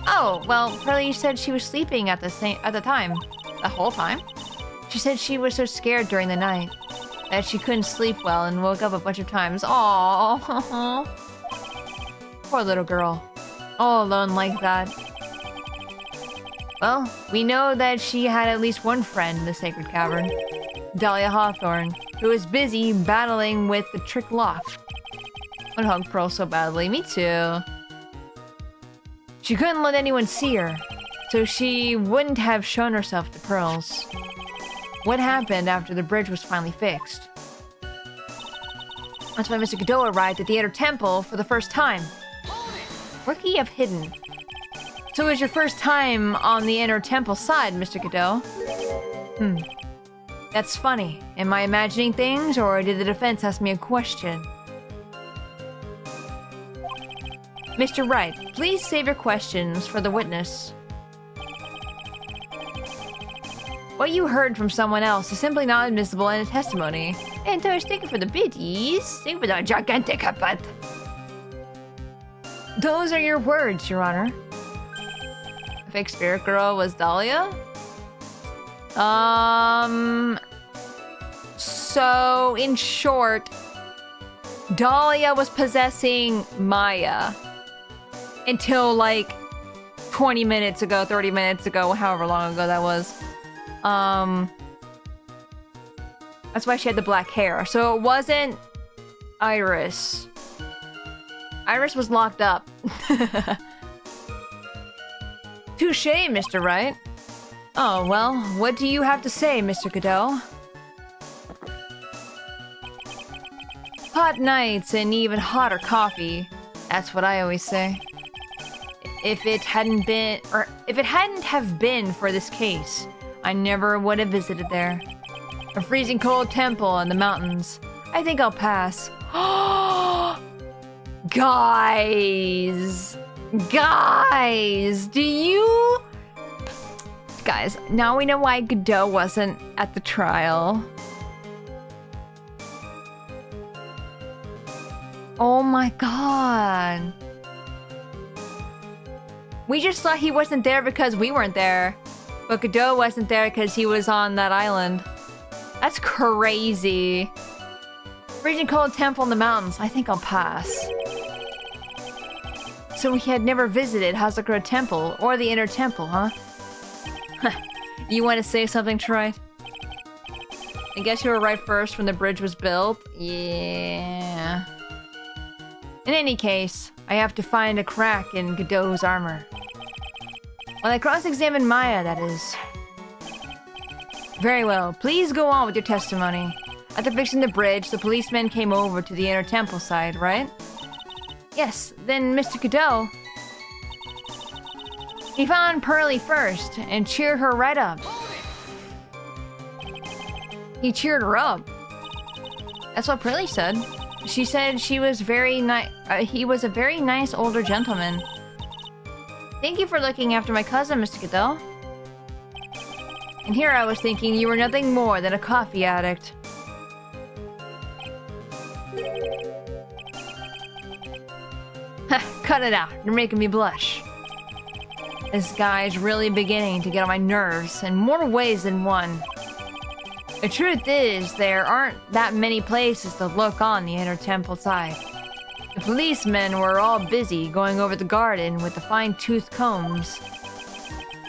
Oh, well, Pearlie said she was sleeping at the time. The whole time? She said she was so scared during the night that she couldn't sleep well and woke up a bunch of times. Aww. Poor little girl. All alone like that. Well, we know that she had at least one friend in the sacred cavern. Dahlia Hawthorne, who was busy battling with the trick lock. I would hug Pearl so badly. Me too. She couldn't let anyone see her, so she wouldn't have shown herself to Pearls. What happened after the bridge was finally fixed? That's why Mr. Godot arrived at the Inner Temple for the first time. Where could he have hidden? So it was your first time on the Inner Temple side, Mr. Godot? That's funny. Am I imagining things, or did the defense ask me a question? Mr. Wright, please save your questions for the witness. What you heard from someone else is simply not admissible in a testimony. And thank you for the biddies. Thank you for the gigantic butt. Those are your words, Your Honor. The fake spirit girl was Dahlia? So, in short, Dahlia was possessing Maya. Until, like, 20 minutes ago, 30 minutes ago, however long ago that was. That's why she had the black hair. So it wasn't Iris. Iris was locked up. Touché, Mr. Wright. Oh, well, what do you have to say, Mr. Godot? Hot nights and even hotter coffee. That's what I always say. If it hadn't have been for this case, I never would have visited there. A freezing cold temple in the mountains. I think I'll pass. Guys, do you... Guys, now we know why Godot wasn't at the trial. Oh my god. We just thought he wasn't there because we weren't there. But Godot wasn't there because he was on that island. That's crazy. Freezing cold temple in the mountains. I think I'll pass. So he had never visited Hazakura Temple or the Inner Temple, huh? You want to say something, Troy? I guess you were right first when the bridge was built. Yeah. In any case, I have to find a crack in Godot's armor. While I cross-examine Maya, that is. Very well. Please go on with your testimony. After fixing the bridge, the policemen came over to the Inner Temple side, right? Yes. Then Mr. Godot... He found Pearly first and cheered her right up. He cheered her up. That's what Pearly said. She said she was very nice. He was a very nice older gentleman. Thank you for looking after my cousin, Mr. Godot. And here I was thinking you were nothing more than a coffee addict. Cut it out. You're making me blush. This guy's really beginning to get on my nerves in more ways than one. The truth is, there aren't that many places to look on the Inner Temple side. The policemen were all busy going over the garden with the fine-toothed combs.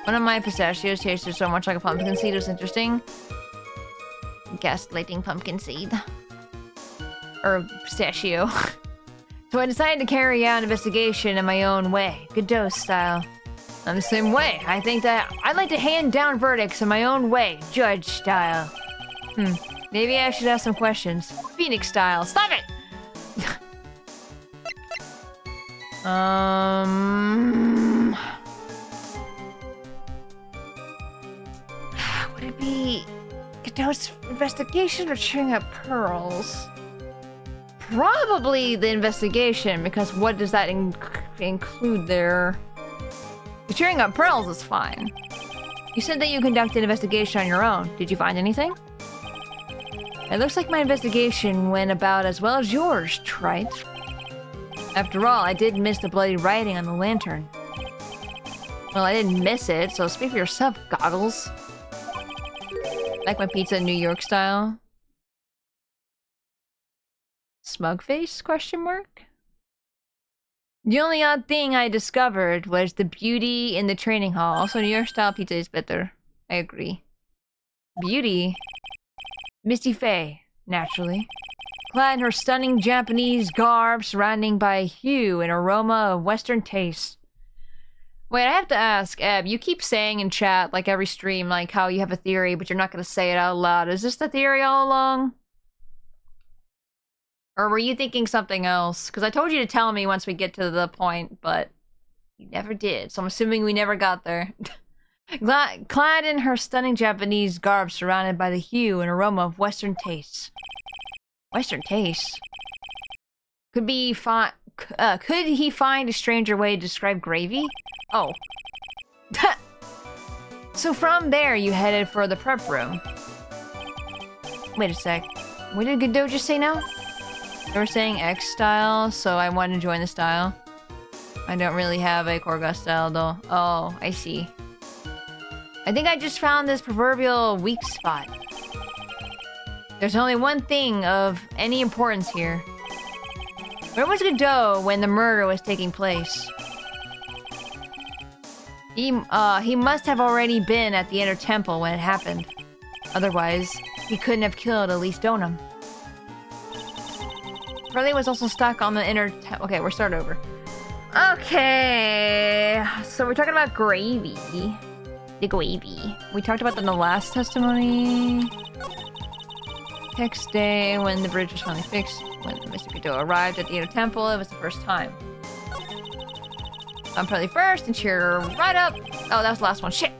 One of my pistachios tasted so much like a pumpkin seed it was interesting. Gaslighting pumpkin seed. Or pistachio. So I decided to carry out an investigation in my own way, Godot style. I'm the same way. I think that I'd like to hand down verdicts in my own way, judge style. Maybe I should ask some questions. Phoenix style. Stop it! Would it be Godot's investigation or cheering up Pearls? Probably the investigation, because what does that include there? Cheering up Pearls is fine. You said that you conducted an investigation on your own. Did you find anything? It looks like my investigation went about as well as yours, Trite. After all, I did miss the bloody writing on the lantern. Well, I didn't miss it, so speak for yourself, Goggles. Like my pizza New York style. Smug face? Question mark? The only odd thing I discovered was the beauty in the training hall. Also, New York style pizza is better. I agree. Beauty? Misty Faye, naturally. Clad in her stunning Japanese garb, surrounding by hue and aroma of Western taste. Wait, I have to ask, Eb, you keep saying in chat, like every stream, like how you have a theory, but you're not going to say it out loud. Is this the theory all along? Or were you thinking something else? Because I told you to tell me once we get to the point, but you never did. So I'm assuming we never got there. Clad in her stunning Japanese garb, surrounded by the hue and aroma of Western tastes. Western tastes? Could he find a stranger way to describe gravy? Oh. So from there, you headed for the prep room. Wait a sec. What did Godot just say now? They were saying X style, so I wanted to join the style. I don't really have a Korga style though. Oh, I see. I think I just found this proverbial weak spot. There's only one thing of any importance here. Where was Godot when the murder was taking place? He must have already been at the inner temple when it happened. Otherwise, he couldn't have killed Elise Donham. Charlie was also stuck on the inner okay, we're starting over. Okay, so we're talking about gravy. The gravy. We talked about that in the last testimony. Next day, when the bridge was finally fixed, when Mr. Godot arrived at the inner temple, it was the first time. I'm probably first and cheer right up. Oh, that was the last one. Shit.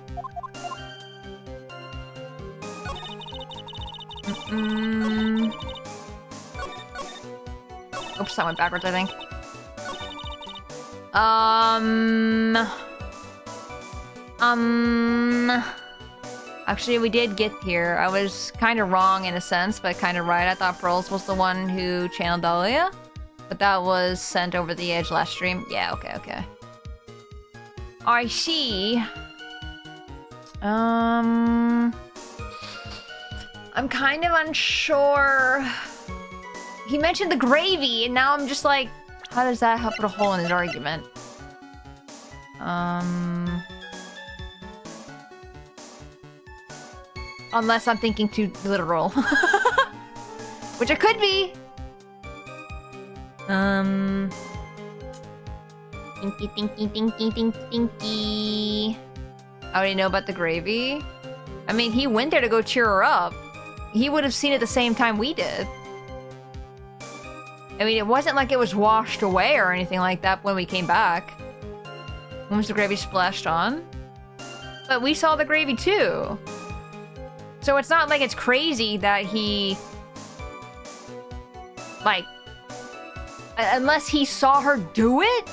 Oops, that went backwards, I think. Actually, we did get here. I was kind of wrong in a sense, but kind of right. I thought Pearls was the one who channeled Dahlia, but that was sent over the edge last stream. Yeah, okay. I see. I'm kind of unsure. He mentioned the gravy, and now I'm just like, how does that help put a hole in his argument? Unless I'm thinking too literal. Which I could be. Thinky. I already know about the gravy. I mean, he went there to go cheer her up. He would have seen it the same time we did. I mean, it wasn't like it was washed away or anything like that when we came back. When was the gravy splashed on? But we saw the gravy too. So it's not like it's crazy that he... Like... Unless he saw her do it?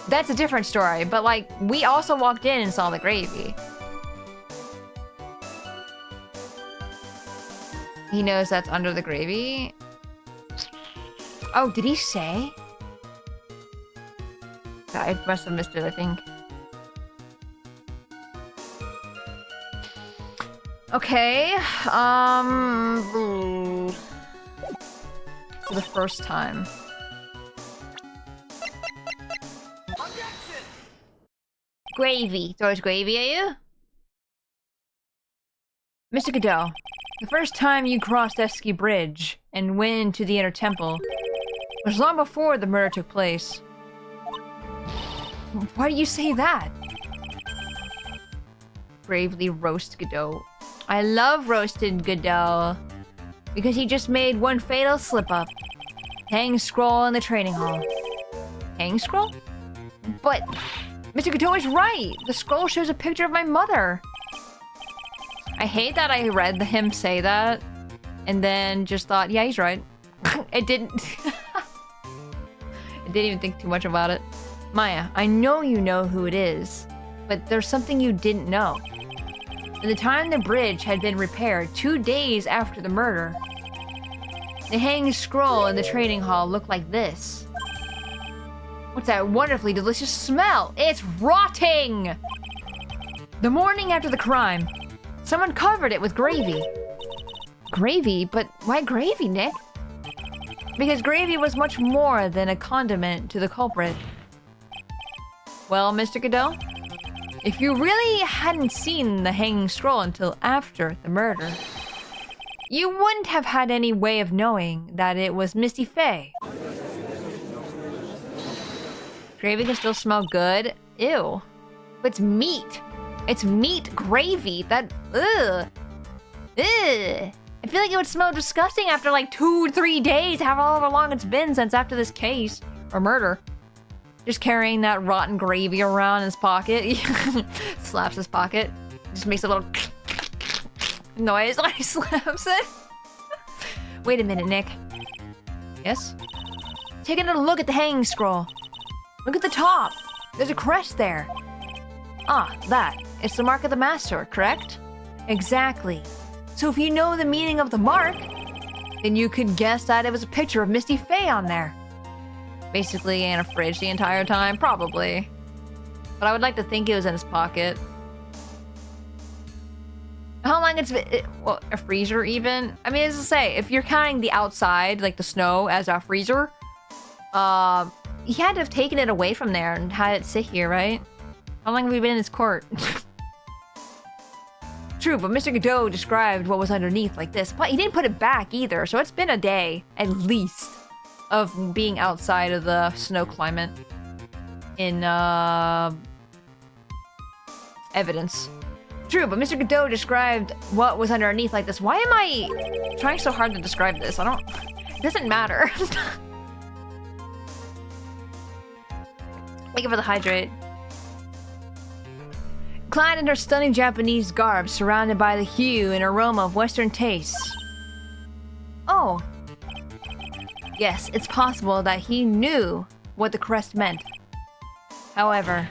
That's a different story. But like, we also walked in and saw the gravy. He knows that's under the gravy. Oh, did he say? I must have missed it, I think. Okay, for the first time. Gravy. Throws gravy at you? Mr. Godot, the first time you crossed Eski Bridge and went into the inner temple was long before the murder took place. Why do you say that? Bravely roast Godot. I love roasted Godot because he just made one fatal slip-up. Hang scroll in the training hall. Hang scroll? But Mr. Godot is right. The scroll shows a picture of my mother. I hate that I read him say that and then just thought, yeah, he's right. It didn't... I didn't even think too much about it. Maya, I know you know who it is, but there's something you didn't know. At the time the bridge had been repaired 2 days after the murder, the hanging scroll in the training hall looked like this. What's that wonderfully delicious smell? It's rotting! The morning after the crime, Someone covered it with gravy. Gravy? But why gravy, Nick? Because gravy was much more than a condiment to the culprit. Well, Mr. Godot, if you really hadn't seen the hanging scroll until after the murder, you wouldn't have had any way of knowing that it was Misty Faye. Gravy can still smell good. Ew. But it's meat. It's meat gravy. That, ugh. Ugh. I feel like it would smell disgusting after like 2-3 days, however long it's been since after this case or murder. Just carrying that rotten gravy around in his pocket. Slaps his pocket. Just makes a little noise when he slaps it. Wait a minute, Nick. Yes? Take another look at the hanging scroll. Look at the top. There's a crest there. Ah, that. It's the mark of the master, correct? Exactly. So if you know the meaning of the mark, then you could guess that it was a picture of Misty Faye on there. Basically in a fridge the entire time, probably. But I would like to think it was in his pocket. How long it's been, well, a freezer even? I mean, as I say, if you're counting the outside, like the snow, as a freezer, he had to have taken it away from there and had it sit here, right? How long have we been in his court? True, but Mr. Godot described what was underneath like this. But he didn't put it back either, so it's been a day, at least, of being outside of the snow climate. In, evidence. True, but Mr. Godot described what was underneath like this. Why am I trying so hard to describe this? I don't... It doesn't matter. Thank you for the hydrate. Clad in her stunning Japanese garb, surrounded by the hue and aroma of Western tastes. Oh. Yes, it's possible that he knew what the crest meant. However,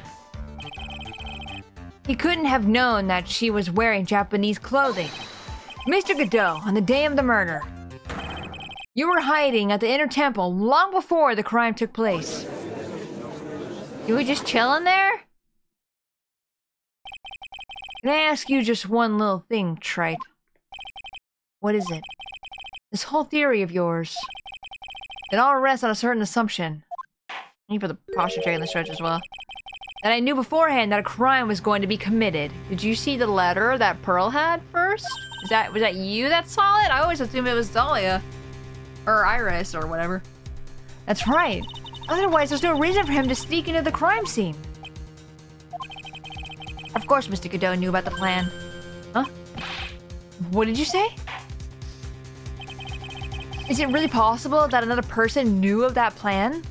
he couldn't have known that she was wearing Japanese clothing. Mr. Godot, on the day of the murder, you were hiding at the inner temple long before the crime took place. You were just chilling there? Can I ask you just one little thing, Trite? What is it? This whole theory of yours. It all rests on a certain assumption. Thank you for the posture check in the stretch as well. That I knew beforehand that a crime was going to be committed. Did you see the letter that Pearl had first? Was that you that saw it? I always assumed it was Dahlia. Or Iris, or whatever. That's right. Otherwise, there's no reason for him to sneak into the crime scene. Of course Mr. Godot knew about the plan. Huh? What did you say? Is it really possible that another person knew of that plan?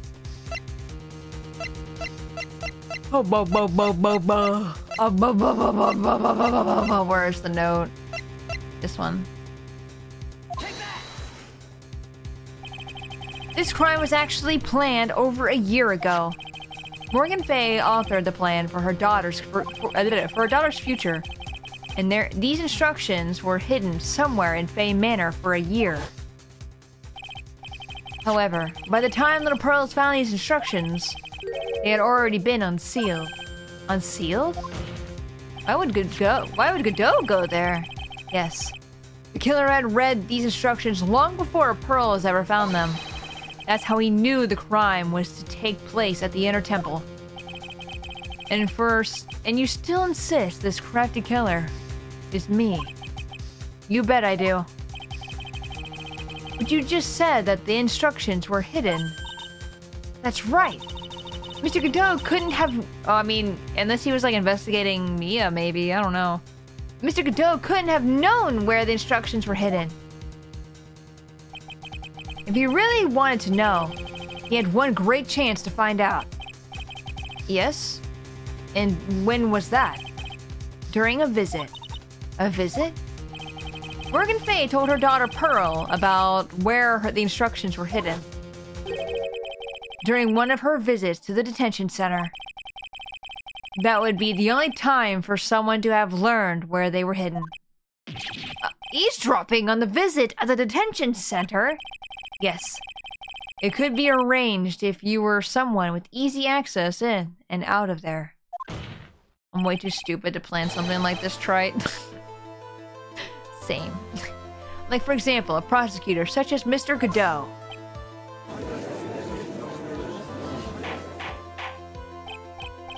Where's the note? This one. This crime was actually planned over a year ago. Morgan Fay authored the plan for her daughter's future, and these instructions were hidden somewhere in Fay Manor for a year. However, by the time Little Pearls found these instructions, they had already been unsealed. Unsealed? Why would Godot go there? Yes. The killer had read these instructions long before Pearls ever found them. That's how he knew the crime was to take place at the Inner Temple. And you still insist this crafty killer is me. You bet I do. But you just said that the instructions were hidden. That's right. Mr. Godot couldn't have... I mean, unless he was like investigating Mia, maybe. I don't know. Mr. Godot couldn't have known where the instructions were hidden. If he really wanted to know, he had one great chance to find out. Yes? And when was that? During a visit. A visit? Morgan Fay told her daughter Pearl about where the instructions were hidden. During one of her visits to the detention center. That would be the only time for someone to have learned where they were hidden. Eavesdropping on the visit at the detention center? Yes. It could be arranged if you were someone with easy access in and out of there. I'm way too stupid to plan something like this, Trite. Same. Like, for example, a prosecutor such as Mr. Godot.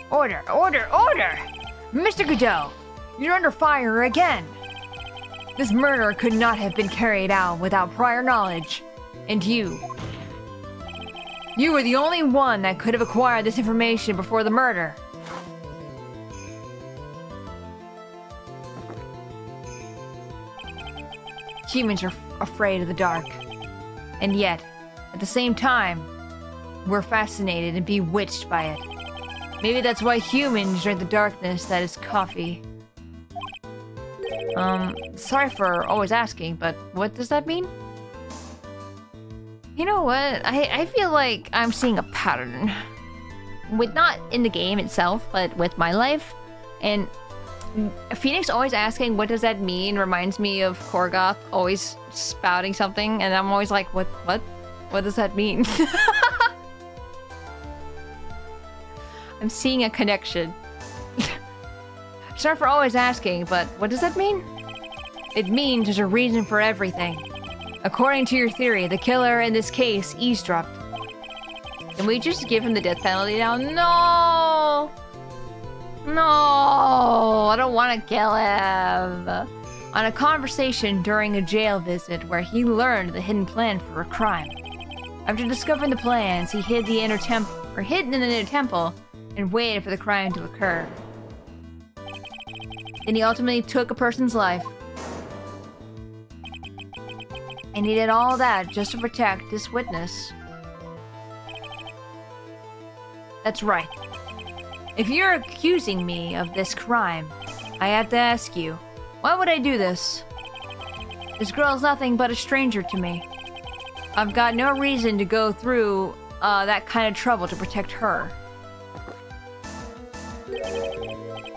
Order, order, order! Mr. Godot, you're under fire again! This murder could not have been carried out without prior knowledge. And you were the only one that could have acquired this information before the murder. Humans are afraid of the dark. And yet, at the same time, we're fascinated and bewitched by it. Maybe that's why humans drink the darkness that is coffee. Sorry for always asking, but what does that mean? You know what? I feel like I'm seeing a pattern. With not in the game itself, but with my life. And Phoenix always asking what does that mean reminds me of Korgoth always spouting something, and I'm always like, what does that mean? I'm seeing a connection. Sorry for always asking, but what does that mean? It means there's a reason for everything. According to your theory, the killer in this case eavesdropped. Can we just give him the death penalty now? No! No! I don't want to kill him. On a conversation during a jail visit where he learned the hidden plan for a crime. After discovering the plans, he hid in the inner temple and waited for the crime to occur. Then he ultimately took a person's life. And he did all that just to protect this witness. That's right. If you're accusing me of this crime, I have to ask you, why would I do this? This girl is nothing but a stranger to me. I've got no reason to go through that kind of trouble to protect her.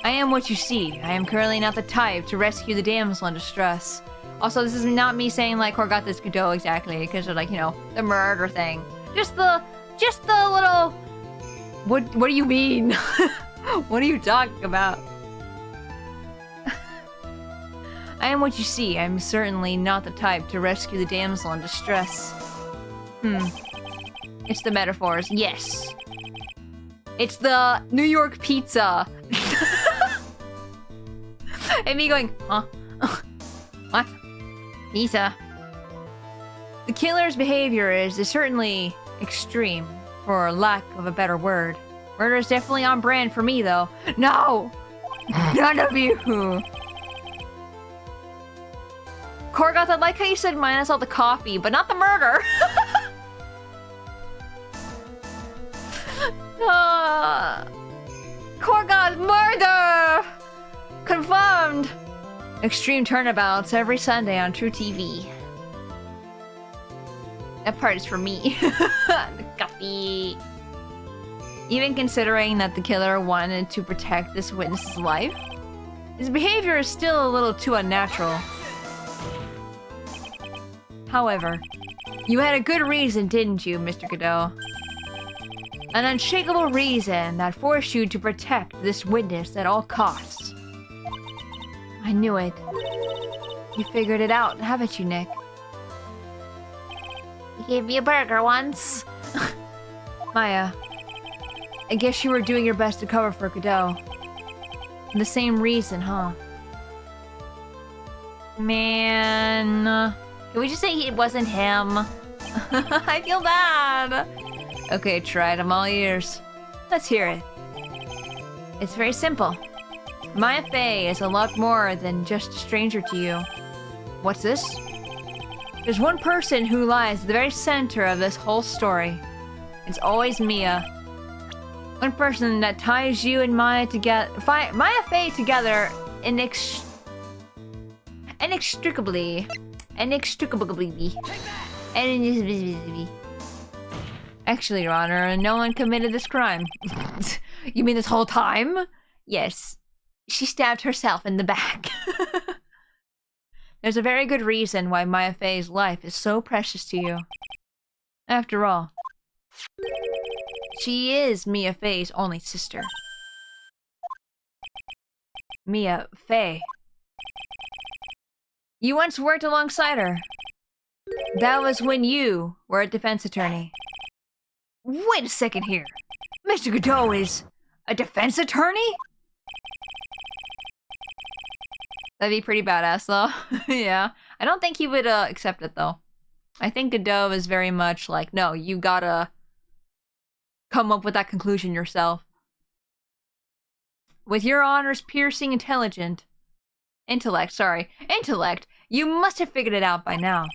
I am what you see. I am currently not the type to rescue the damsel in distress. Also, this is not me saying like Korgoth this Godot exactly, because of like, you know, the murder thing. Just the little... What do you mean? What are you talking about? I am what you see. I'm certainly not the type to rescue the damsel in distress. It's the metaphors. Yes. It's the New York pizza. And me going, huh? What? Pizza. The killer's behavior is certainly extreme, for lack of a better word. Murder is definitely on brand for me, though. No! None of you! Korgoth, I like how you said minus all the coffee, but not the murder! Korgoth, murder! Confirmed! Extreme turnabouts every Sunday on True TV. That part is for me. The coffee. Even considering that the killer wanted to protect this witness's life, his behavior is still a little too unnatural. However, you had a good reason, didn't you, Mr. Godot? An unshakable reason that forced you to protect this witness at all costs. I knew it. You figured it out, haven't you, Nick? You gave me a burger once. Maya, I guess you were doing your best to cover for Godot. The same reason, huh? Man. Can we just say it wasn't him? I feel bad. Okay, try it. I'm all ears. Let's hear it. It's very simple. Maya Fey is a lot more than just a stranger to you. What's this? There's one person who lies at the very center of this whole story. It's always Mia. One person that ties you and Maya together, Maya Fey together inextricably. Actually, Your Honor, no one committed this crime. You mean this whole time? Yes. She stabbed herself in the back. There's a very good reason why Maya Fey's life is so precious to you. After all, she is Mia Fey's only sister. Mia Fey. You once worked alongside her. That was when you were a defense attorney. Wait a second here. Mr. Godot is a defense attorney? That'd be pretty badass, though. Yeah. I don't think he would accept it, though. I think Godot is very much like, no, you gotta come up with that conclusion yourself. With your honor's piercing intellect, you must have figured it out by now.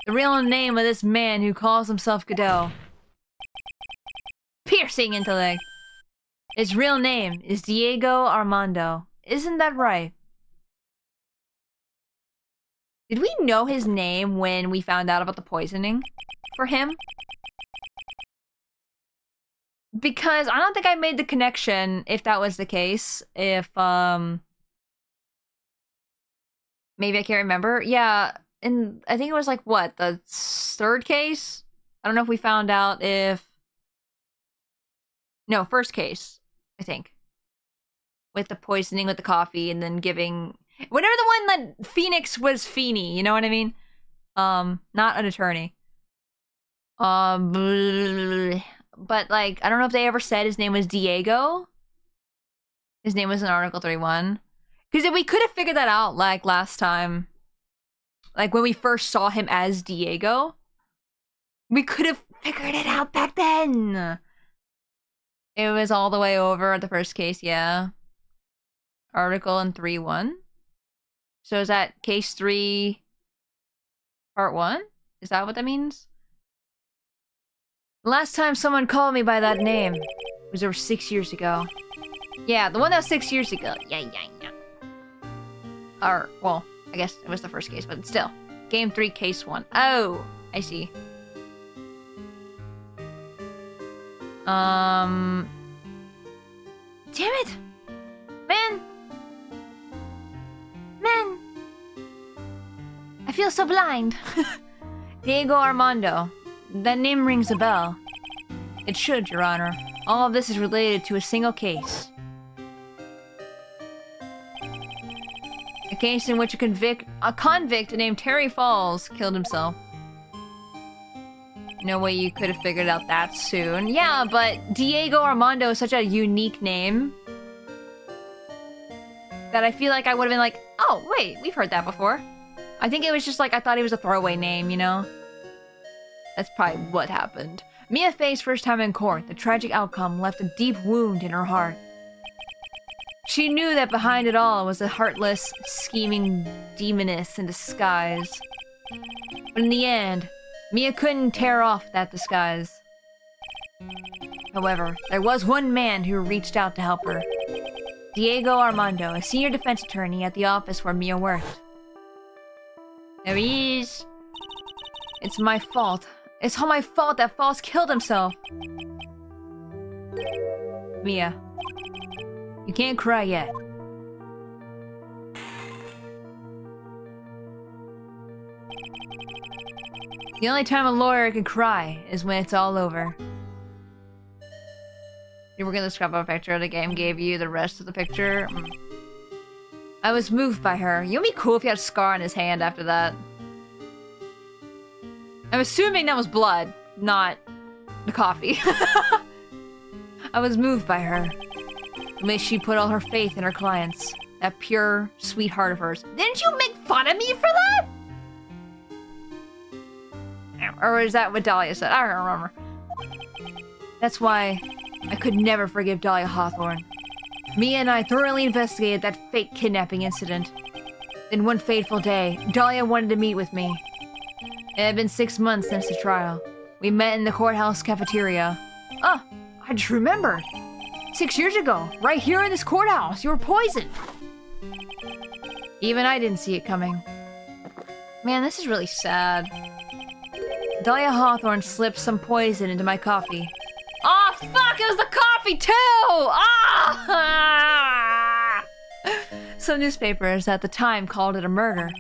The real name of this man who calls himself Godot. Piercing intellect. His real name is Diego Armando. Isn't that right? Did we know his name when we found out about the poisoning for him? Because I don't think I made the connection if that was the case. If, maybe I can't remember. Yeah, and I think it was like, what, the third case? I don't know if we found out if... No, first case, I think. With the poisoning with the coffee and then giving... Whatever the one that Phoenix was Feeney, you know what I mean? Not an attorney. But like, I don't know if they ever said his name was Diego. His name was in Article 31. Because if we could have figured that out, like, last time. Like, when we first saw him as Diego. We could have figured it out back then. It was all the way over at the first case, yeah. Article in 3-1. So is that case 3, part 1? Is that what that means? The last time someone called me by that name was over 6 years ago. Yeah, the one that was 6 years ago. Yeah. Or, well, I guess it was the first case, but still. Game 3, case 1. Oh, I see. Damn it! Man! I feel so blind. Diego Armando. That name rings a bell. It should, Your Honor. All of this is related to a single case. A case in which a convict named Terry Falls killed himself. No way you could have figured out that soon. Yeah, but Diego Armando is such a unique name that I feel like I would have been like, oh, wait, we've heard that before. I think it was just like, I thought he was a throwaway name, you know? That's probably what happened. Mia faced first time in court. The tragic outcome left a deep wound in her heart. She knew that behind it all was a heartless, scheming demoness in disguise. But in the end, Mia couldn't tear off that disguise. However, there was one man who reached out to help her. Diego Armando, a senior defense attorney at the office where Mia worked. There he is. It's my fault. It's all my fault that Falls killed himself. Mia, you can't cry yet. The only time a lawyer can cry is when it's all over. You were gonna scrap up a picture the game gave you the rest of the picture. I was moved by her. You'd be cool if he had a scar on his hand after that. I'm assuming that was blood, not the coffee. I was moved by her. The way she put all her faith in her clients. That pure, sweet heart of hers. Didn't you make fun of me for that? Or is that what Dahlia said? I don't remember. That's why I could never forgive Dahlia Hawthorne. Mia and I thoroughly investigated that fake kidnapping incident. Then one fateful day, Dahlia wanted to meet with me. It had been 6 months since the trial. We met in the courthouse cafeteria. Oh, I just remembered. 6 years ago, right here in this courthouse, you were poisoned. Even I didn't see it coming. Man, this is really sad. Dahlia Hawthorne slipped some poison into my coffee. Oh, fuck! It was the coffee, too! Ah! Some newspapers at the time called it a murder.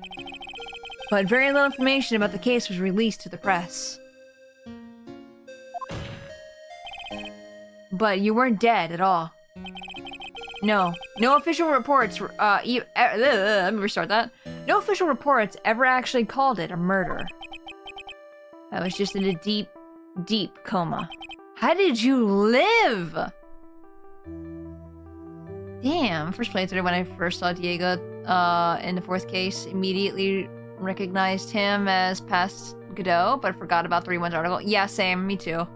But very little information about the case was released to the press. But you weren't dead at all. No official reports, let me restart that. No official reports ever actually called it a murder. I was just in a deep, deep coma. How did you live? Damn, first playthrough when I first saw Diego in the 4th case, immediately recognized him as past Godot, but forgot about the Rewind article. Yeah, same, me too.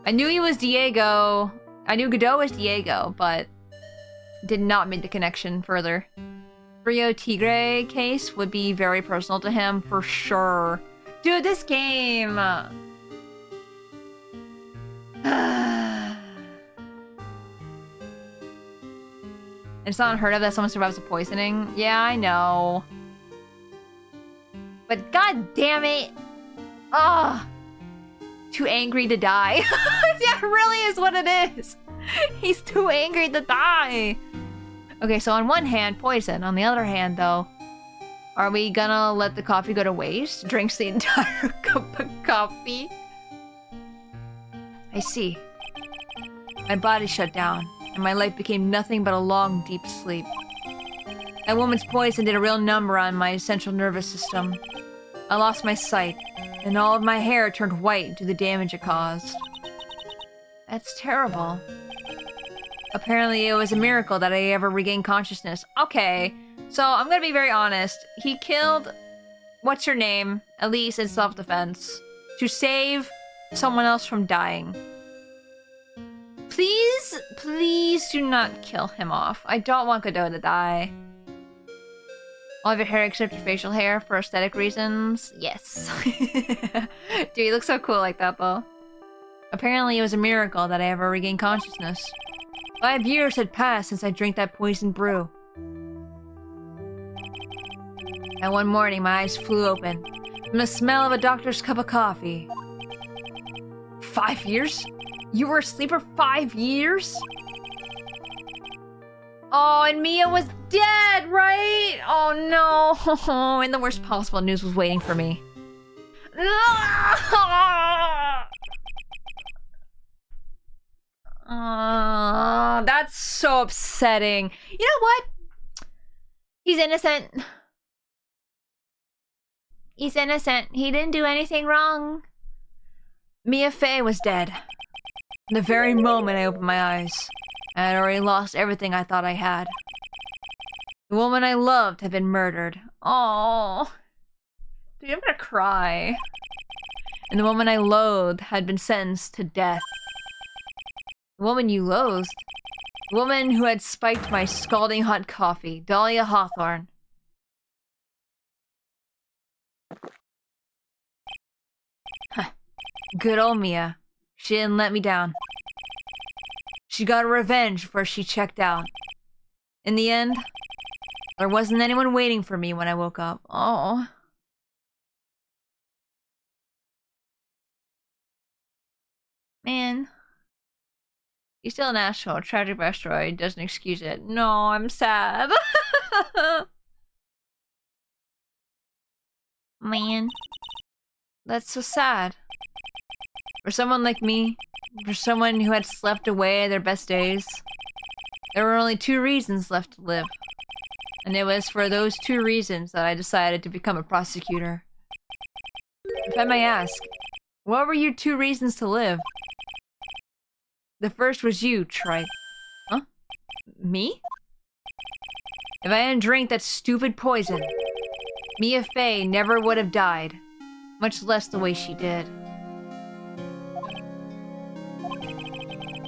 I knew he was Diego. I knew Godot was Diego, but did not make the connection further. Rio Tigre case would be very personal to him, for sure. Dude, this game! It's not unheard of that someone survives a poisoning. Yeah, I know. But god damn it! Ugh! Too angry to die. Yeah, it really is what it is. He's too angry to die. Okay, so on one hand, poison. On the other hand, though, are we gonna let the coffee go to waste? Drinks the entire cup of coffee. I see. My body shut down, and my life became nothing but a long, deep sleep. That woman's poison did a real number on my central nervous system. I lost my sight, and all of my hair turned white due to the damage it caused. That's terrible. Apparently, it was a miracle that I ever regained consciousness. Okay, so I'm gonna be very honest. He killed... what's her name? Elise in self-defense. To save someone else from dying. Please, please do not kill him off. I don't want Godot to die. All of your hair except your facial hair for aesthetic reasons? Yes. Dude, he looks so cool like that, though. Apparently, it was a miracle that I ever regained consciousness. 5 years had passed since I drank that poisoned brew. And one morning, my eyes flew open from the smell of a doctor's cup of coffee. 5 years? You were asleep for 5 years? Oh, and Mia was dead, right? Oh no. And the worst possible news was waiting for me. That's so upsetting. You know what? He's innocent. He's innocent. He didn't do anything wrong. Mia Fey was dead. The very moment I opened my eyes, I had already lost everything I thought I had. The woman I loved had been murdered. Oh, dude, I'm gonna cry. And the woman I loathed had been sentenced to death. The woman you loathed? The woman who had spiked my scalding hot coffee, Dahlia Hawthorne. Huh. Good old Mia. She didn't let me down. She got her revenge before she checked out. In the end, there wasn't anyone waiting for me when I woke up. Oh. Man. He's still an asshole. Tragic asteroid doesn't excuse it. No, I'm sad. Man. That's so sad. For someone like me, for someone who had slept away their best days, there were only 2 reasons left to live. And it was for those 2 reasons that I decided to become a prosecutor. If I may ask, what were your 2 reasons to live? The first was you, Trite. Huh? Me? If I hadn't drank that stupid poison, Mia Fey never would have died, much less the way she did.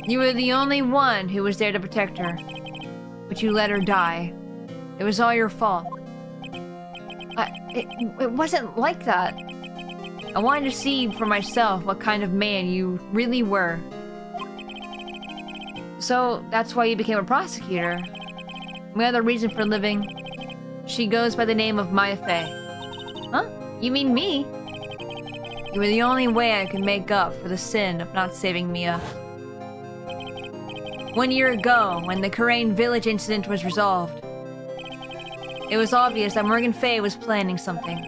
You were the only one who was there to protect her, but you let her die. It was all your fault. It wasn't like that. I wanted to see for myself what kind of man you really were. So that's why you became a prosecutor. My other reason for living, she goes by the name of Maya Fey. Huh? You mean me? You were the only way I could make up for the sin of not saving Mia. 1 year ago, when the Karain village incident was resolved, it was obvious that Morgan Fey was planning something.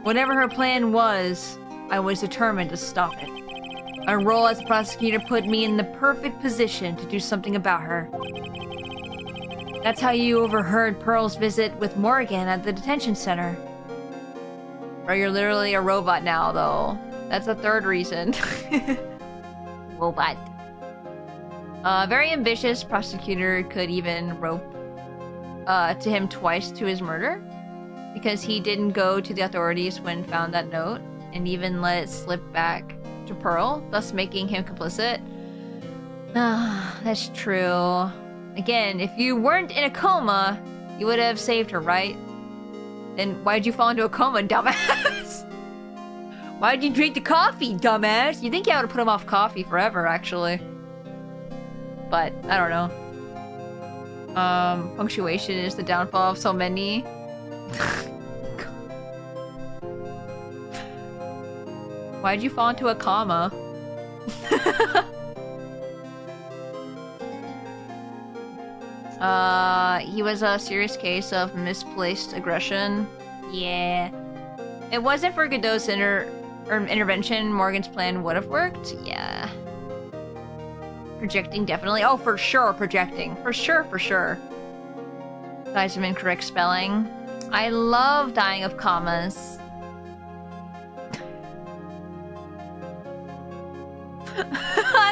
Whatever her plan was, I was determined to stop it. My role as a prosecutor put me in the perfect position to do something about her. That's how you overheard Pearl's visit with Morgan at the detention center. Or you're literally a robot now, though. That's the third reason. Robot. A very ambitious prosecutor could even rope to him twice to his murder. Because he didn't go to the authorities when found that note. And even let it slip back to Pearl, thus making him complicit. Ah, that's true. Again, if you weren't in a coma, you would have saved her, right? Then why'd you fall into a coma, dumbass? Why'd you drink the coffee, dumbass? You think I would have put him off coffee forever, actually. But, I don't know. Punctuation is the downfall of so many. Why'd you fall into a coma? He was a serious case of misplaced aggression. Yeah. It wasn't for Godot's intervention, Morgan's plan would have worked. Yeah. Projecting, definitely. Oh, for sure, projecting. For sure, for sure. Guys, some incorrect spelling. I love dying of commas.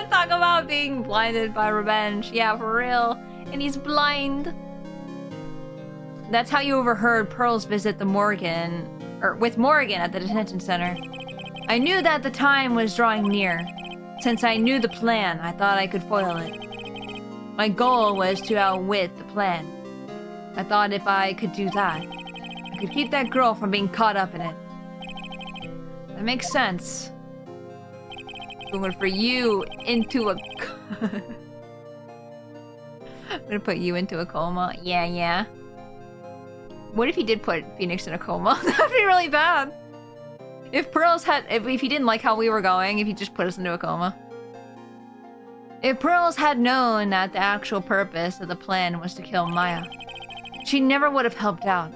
Talk about being blinded by revenge. Yeah, for real. And he's blind. That's how you overheard Pearl's visit with Morgan at the detention center. I knew that the time was drawing near. Since I knew the plan, I thought I could foil it. My goal was to outwit the plan. I thought if I could do that, I could keep that girl from being caught up in it. That makes sense. Going for you into a... I'm gonna put you into a coma. Yeah, yeah. What if he did put Phoenix in a coma? That'd be really bad. If he didn't like how we were going, if he just put us into a coma. If Pearls had known that the actual purpose of the plan was to kill Maya, she never would have helped out.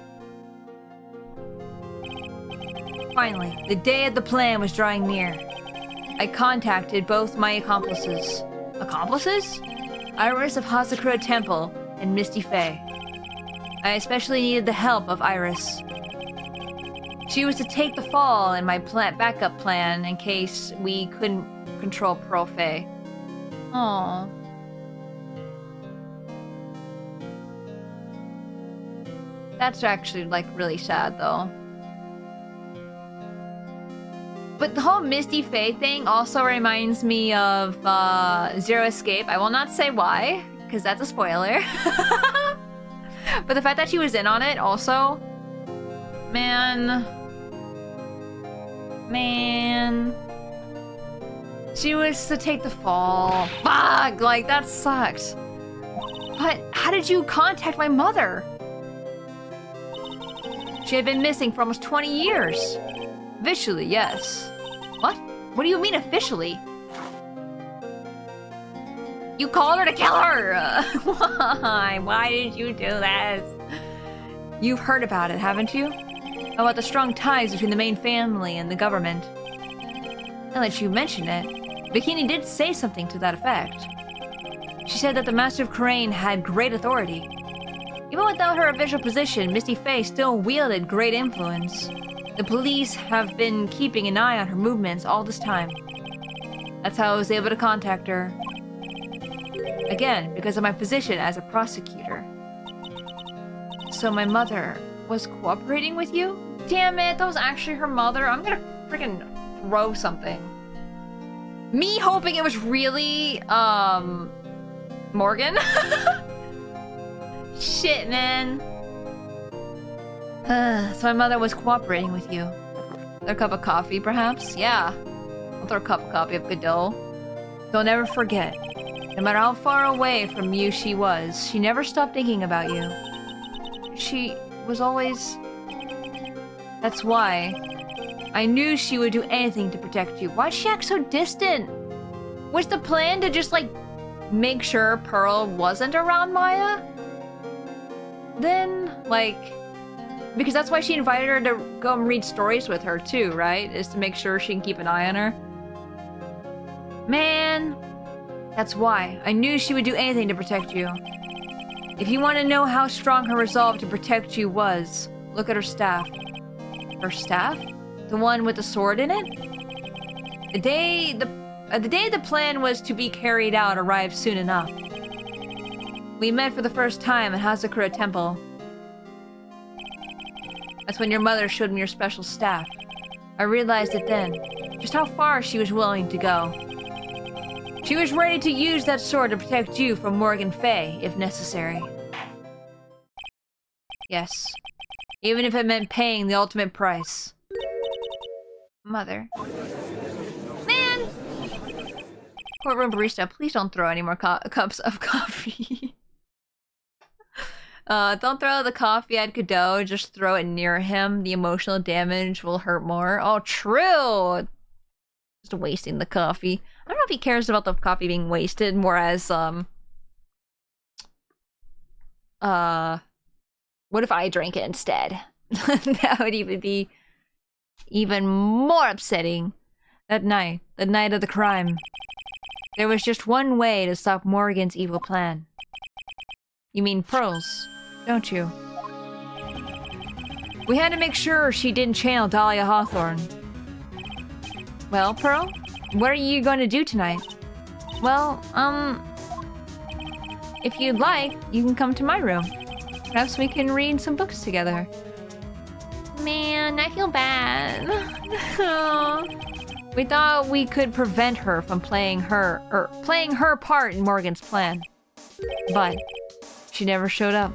Finally, the day of the plan was drawing near. I contacted both my accomplices. Accomplices? Iris of Hasakura Temple and Misty Faye. I especially needed the help of Iris. She was to take the fall in my backup plan in case we couldn't control Pearl Faye. Aww. That's actually, like, really sad, though. But the whole Misty Faye thing also reminds me of Zero Escape. I will not say why, because that's a spoiler. But the fact that she was in on it also... Man... She was to take the fall. Fuck! Like, that sucks. But how did you contact my mother? She had been missing for almost 20 years. Officially, yes. What? What do you mean officially? You called her to kill her! Why? Why did you do this? You've heard about it, haven't you? About the strong ties between the main family and the government. Now that you mention it, Bikini did say something to that effect. She said that the Master of Crane had great authority. Even without her official position, Misty Faye still wielded great influence. The police have been keeping an eye on her movements all this time. That's how I was able to contact her. Again, because of my position as a prosecutor. So my mother was cooperating with you? Damn it, that was actually her mother. I'm gonna freaking throw something. Me hoping it was really, Morgan? Shit, man. So my mother was cooperating with you. A cup of coffee, perhaps? Yeah. I'll throw a cup of coffee of Godot. Don't ever forget. No matter how far away from you she was, she never stopped thinking about you. She was always... That's why. I knew she would do anything to protect you. Why'd she act so distant? Was the plan to just, like, make sure Pearl wasn't around Maya? Then, like... Because that's why she invited her to go and read stories with her, too, right? Is to make sure she can keep an eye on her. Man... That's why. I knew she would do anything to protect you. If you want to know how strong her resolve to protect you was, look at her staff. Her staff? The one with the sword in it? The day the plan was to be carried out arrived soon enough. We met for the first time at Hazakura Temple. That's when your mother showed me your special staff. I realized it then, just how far she was willing to go. She was ready to use that sword to protect you from Morgan Fay, if necessary. Yes, even if it meant paying the ultimate price. Mother. Man! Courtroom barista, please don't throw any more cups of coffee. Don't throw the coffee at Godot, just throw it near him. The emotional damage will hurt more. Oh, true! Just wasting the coffee. I don't know if he cares about the coffee being wasted, more as, what if I drank it instead? That would even be even more upsetting. That night, the night of the crime, there was just one way to stop Morgan's evil plan. You mean pearls, don't you? We had to make sure she didn't channel Dahlia Hawthorne. Well, Pearl, what are you going to do tonight? Well, if you'd like, you can come to my room. Perhaps we can read some books together. Man, I feel bad. We thought we could prevent her from playing her part in Morgan's plan. But she never showed up.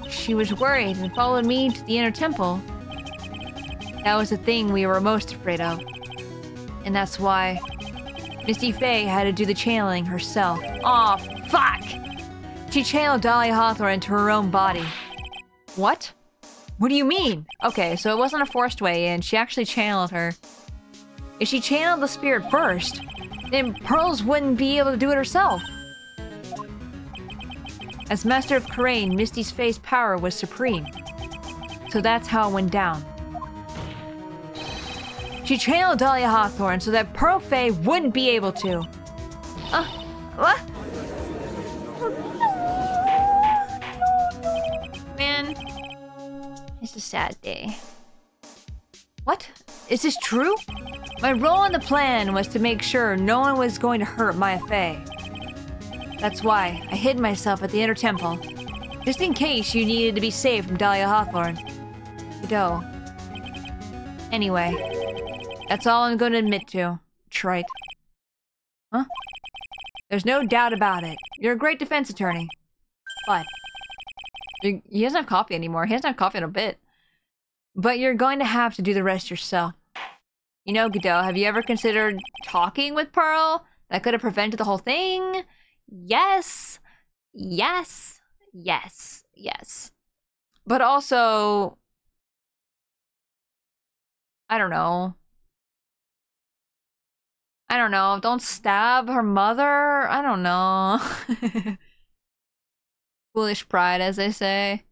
She was worried and followed me to the inner temple. That was the thing we were most afraid of. And that's why Misty Faye had to do the channeling herself. Aw, fuck! She channeled Dahlia Hawthorne into her own body. What? What do you mean? Okay, so it wasn't a forced way in. She actually channeled her. If she channeled the spirit first, then Pearls wouldn't be able to do it herself. As Master of Karain, Misty's Faye's power was supreme. So that's how it went down. She channeled Dahlia Hawthorne so that Pearl Faye wouldn't be able to. What? Man, it's a sad day. What? Is this true? My role in the plan was to make sure no one was going to hurt Maya Faye. That's why I hid myself at the inner temple, just in case you needed to be saved from Dahlia Hawthorne. Godot. Anyway, that's all I'm going to admit to. Trite. Huh? There's no doubt about it. You're a great defense attorney. But he doesn't have coffee anymore. He hasn't had coffee in a bit. But you're going to have to do the rest yourself. You know, Godot, have you ever considered talking with Pearl? That could have prevented the whole thing. Yes. Yes. Yes. Yes. But also, I don't know. Don't stab her mother? I don't know. Foolish pride, as they say.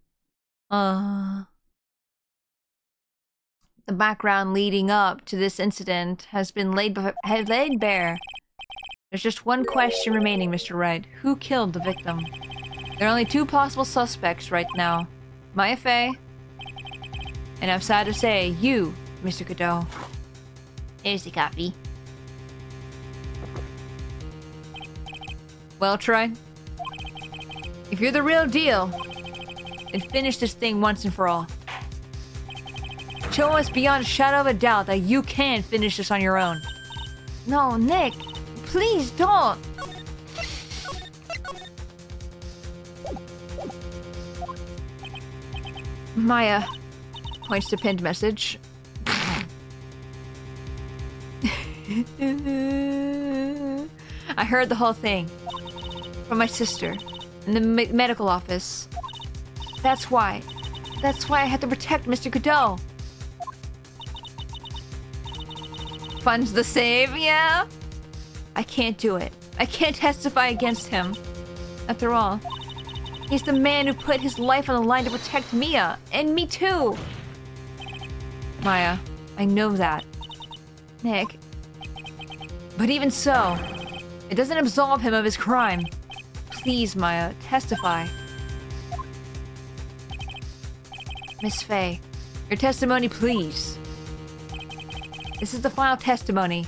The background leading up to this incident has been laid bare. There's just one question remaining, Mr. Wright. Who killed the victim? There are only two possible suspects right now. Maya Faye, and I'm sad to say, you, Mr. Godot. Here's the coffee. Well, Troy, if you're the real deal, then finish this thing once and for all. Show us beyond a shadow of a doubt that you can finish this on your own. No, Nick, please don't. Maya points to pinned message. I heard the whole thing from my sister in the medical office. That's why I had to protect Mr. Godot. Funds the save, yeah? I can't do it. I can't testify against him. After all, he's the man who put his life on the line to protect Mia, and me too. Maya, I know that. Nick. But even so, it doesn't absolve him of his crime. Please, Maya, testify. Miss Faye, your testimony, please. This is the final testimony.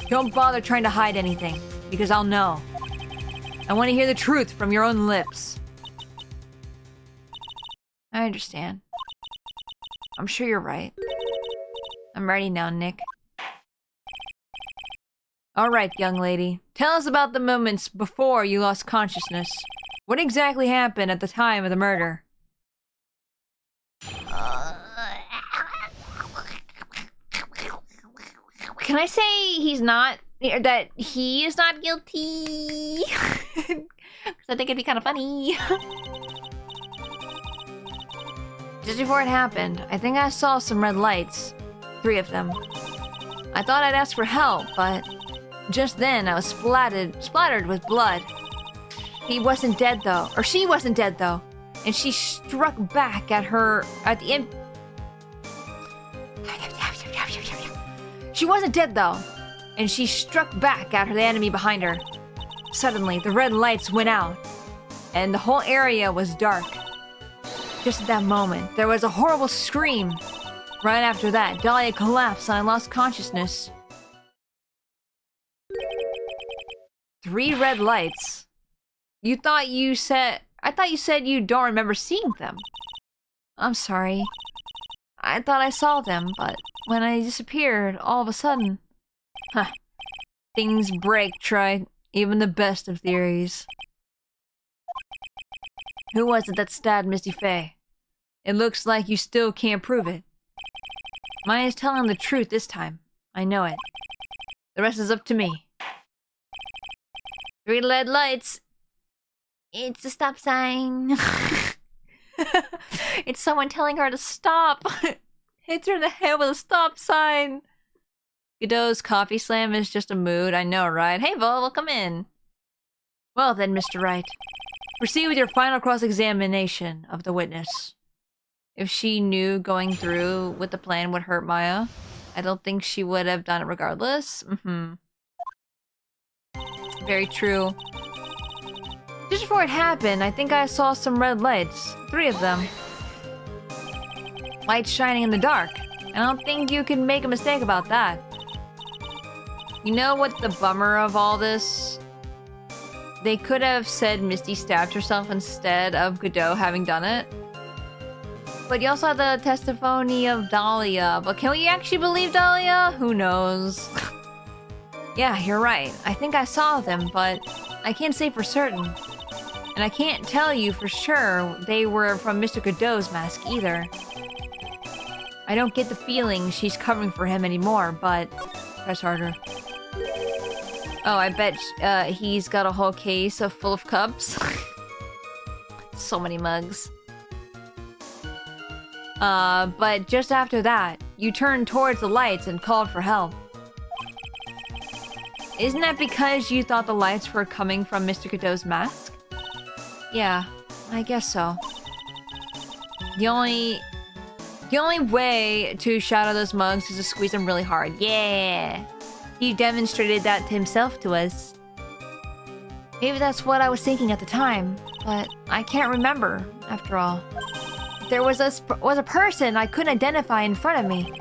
Don't bother trying to hide anything, because I'll know. I want to hear the truth from your own lips. I understand. I'm sure you're right. I'm ready now, Nick. Alright, young lady. Tell us about the moments before you lost consciousness. What exactly happened at the time of the murder? Can I say that he is not guilty? Because I think it'd be kind of funny. Just before it happened, I think I saw some red lights. 3 of them. I thought I'd ask for help, but just then I was splattered with blood. He wasn't dead though, or she wasn't dead though, and she struck back at the end. She wasn't dead though, and she struck back at the enemy behind her. Suddenly, the red lights went out, and the whole area was dark. Just at that moment, there was a horrible scream. Right after that, Dahlia collapsed and I lost consciousness. 3 red lights. I thought you said you don't remember seeing them. I'm sorry. I thought I saw them, but when I disappeared, all of a sudden... Huh. Things break, Troy. Even the best of theories. Who was it that stabbed Misty Faye? It looks like you still can't prove it. Maya's telling the truth this time. I know it. The rest is up to me. 3 red lights. It's a stop sign. It's someone telling her to stop. Hits her in the head with a stop sign. Godot's coffee slam is just a mood. I know, right? Hey, Vol, welcome in. Well then, Mr. Wright. Proceed with your final cross-examination of the witness. If she knew going through with the plan would hurt Maya, I don't think she would have done it regardless. Very true. Just before it happened, I think I saw some red lights. 3 of them. Lights shining in the dark. I don't think you can make a mistake about that. You know what the bummer of all this? They could have said Misty stabbed herself instead of Godot having done it. But you also have the testimony of Dahlia. But can we actually believe Dahlia? Who knows? Yeah, you're right. I think I saw them, but I can't say for certain. And I can't tell you for sure they were from Mr. Godot's mask either. I don't get the feeling she's covering for him anymore, but... Press harder. Oh, I bet he's got a whole case full of cups. So many mugs. But just after that, you turned towards the lights and called for help. Isn't that because you thought the lights were coming from Mr. Godot's mask? Yeah, I guess so. The only way to shadow those mugs is to squeeze them really hard. Yeah! He demonstrated that to himself to us. Maybe that's what I was thinking at the time, but I can't remember, after all. There was a person I couldn't identify in front of me.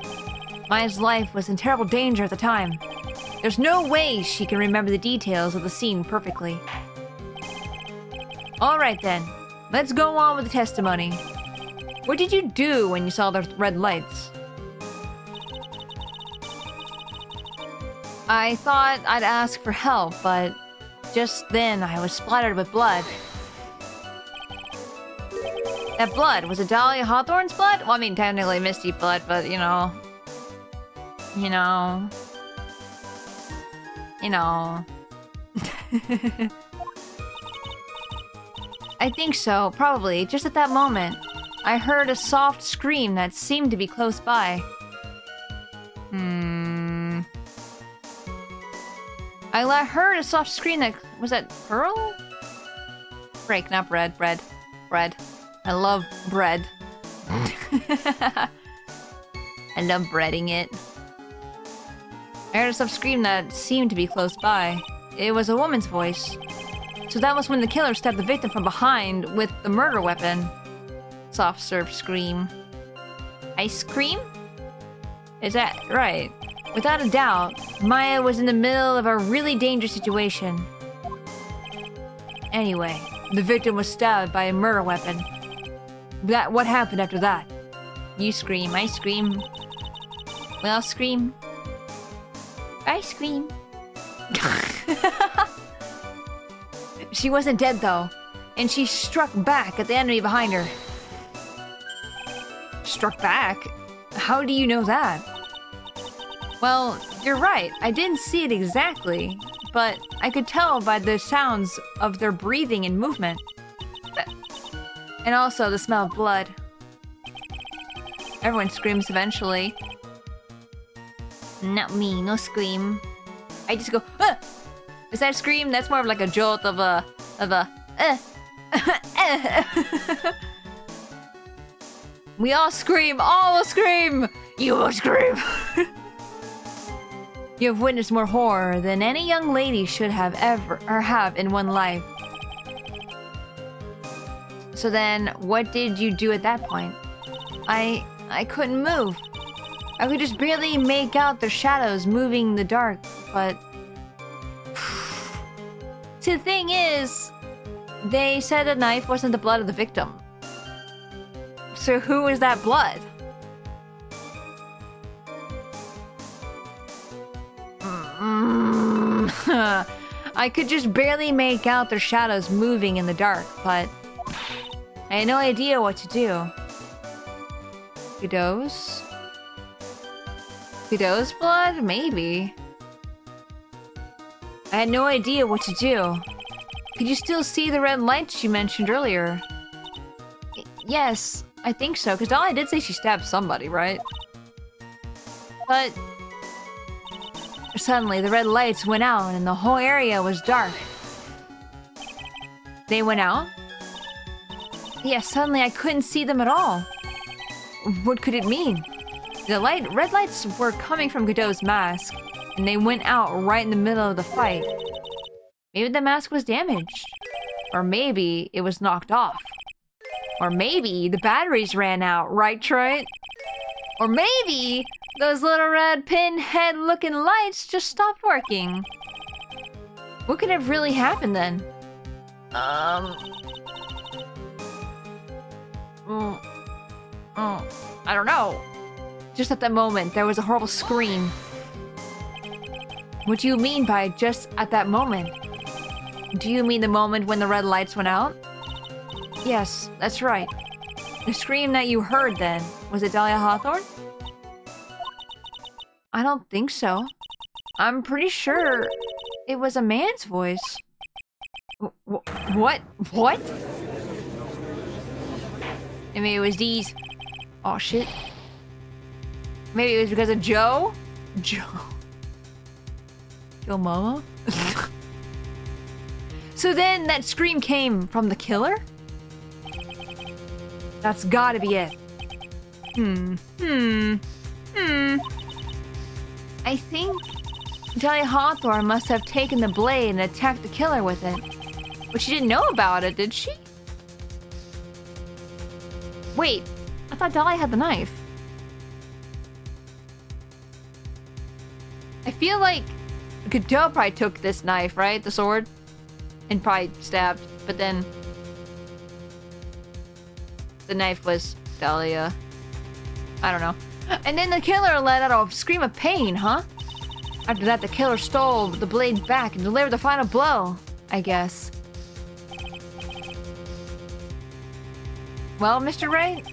Maya's life was in terrible danger at the time. There's no way she can remember the details of the scene perfectly. Alright then, let's go on with the testimony. What did you do when you saw the red lights? I thought I'd ask for help, but just then I was splattered with blood. That blood, was it Dahlia Hawthorne's blood? Well, I mean, technically Misty blood, but you know. I think so, probably. Just at that moment, I heard a soft scream that seemed to be close by. I heard a soft scream that... Was that Pearl? Break, not bread. Bread. I love bread. I love breading it. I heard a soft scream that seemed to be close by. It was a woman's voice. So that was when the killer stabbed the victim from behind with the murder weapon. Soft serve scream. Ice cream? Is that right? Without a doubt, Maya was in the middle of a really dangerous situation. Anyway, the victim was stabbed by a murder weapon. What happened after that? You scream, I scream. We all scream. I scream. She wasn't dead though, and she struck back at the enemy behind her. Struck back? How do you know that? Well, you're right. I didn't see it exactly, but I could tell by the sounds of their breathing and movement. And also the smell of blood. Everyone screams eventually. Not me, no scream. I just go, ah! Is that a scream? That's more of like a jolt of a, We all scream, all will scream! You will scream! You have witnessed more horror than any young lady should have ever, or have in one life. So then, what did you do at that point? I couldn't move. I could just barely make out their shadows moving in the dark, but... See, the thing is, they said the knife wasn't the blood of the victim. So who is that blood? I could just barely make out their shadows moving in the dark, but I had no idea what to do. Godot's? Godot's blood? Maybe. I had no idea what to do. Could you still see the red lights you mentioned earlier? Yes, I think so, because Dolly did say she stabbed somebody, right? But suddenly the red lights went out and the whole area was dark. They went out? Yes, suddenly I couldn't see them at all. What could it mean? The red lights were coming from Godot's mask, and they went out right in the middle of the fight. Maybe the mask was damaged. Or maybe it was knocked off. Or maybe the batteries ran out, right, Troy? Or maybe those little red pinhead looking lights just stopped working. What could have really happened then? I don't know. Just at that moment, there was a horrible scream. What do you mean by just at that moment? Do you mean the moment when the red lights went out? Yes, that's right. The scream that you heard then, was it Dahlia Hawthorne? I don't think so. I'm pretty sure it was a man's voice. What? What? Maybe it was these. Oh shit. Maybe it was because of Joe? Joe Mama? So then that scream came from the killer? That's gotta be it. I think Dahlia Hawthorne must have taken the blade and attacked the killer with it. But she didn't know about it, did she? Wait, I thought Dahlia had the knife. I feel like Godot probably took this knife, right? The sword? And probably stabbed, but then the knife was Dahlia. I don't know. And then the killer let out a scream of pain, huh? After that, the killer stole the blade back and delivered the final blow, I guess. Well, Mr. Wright,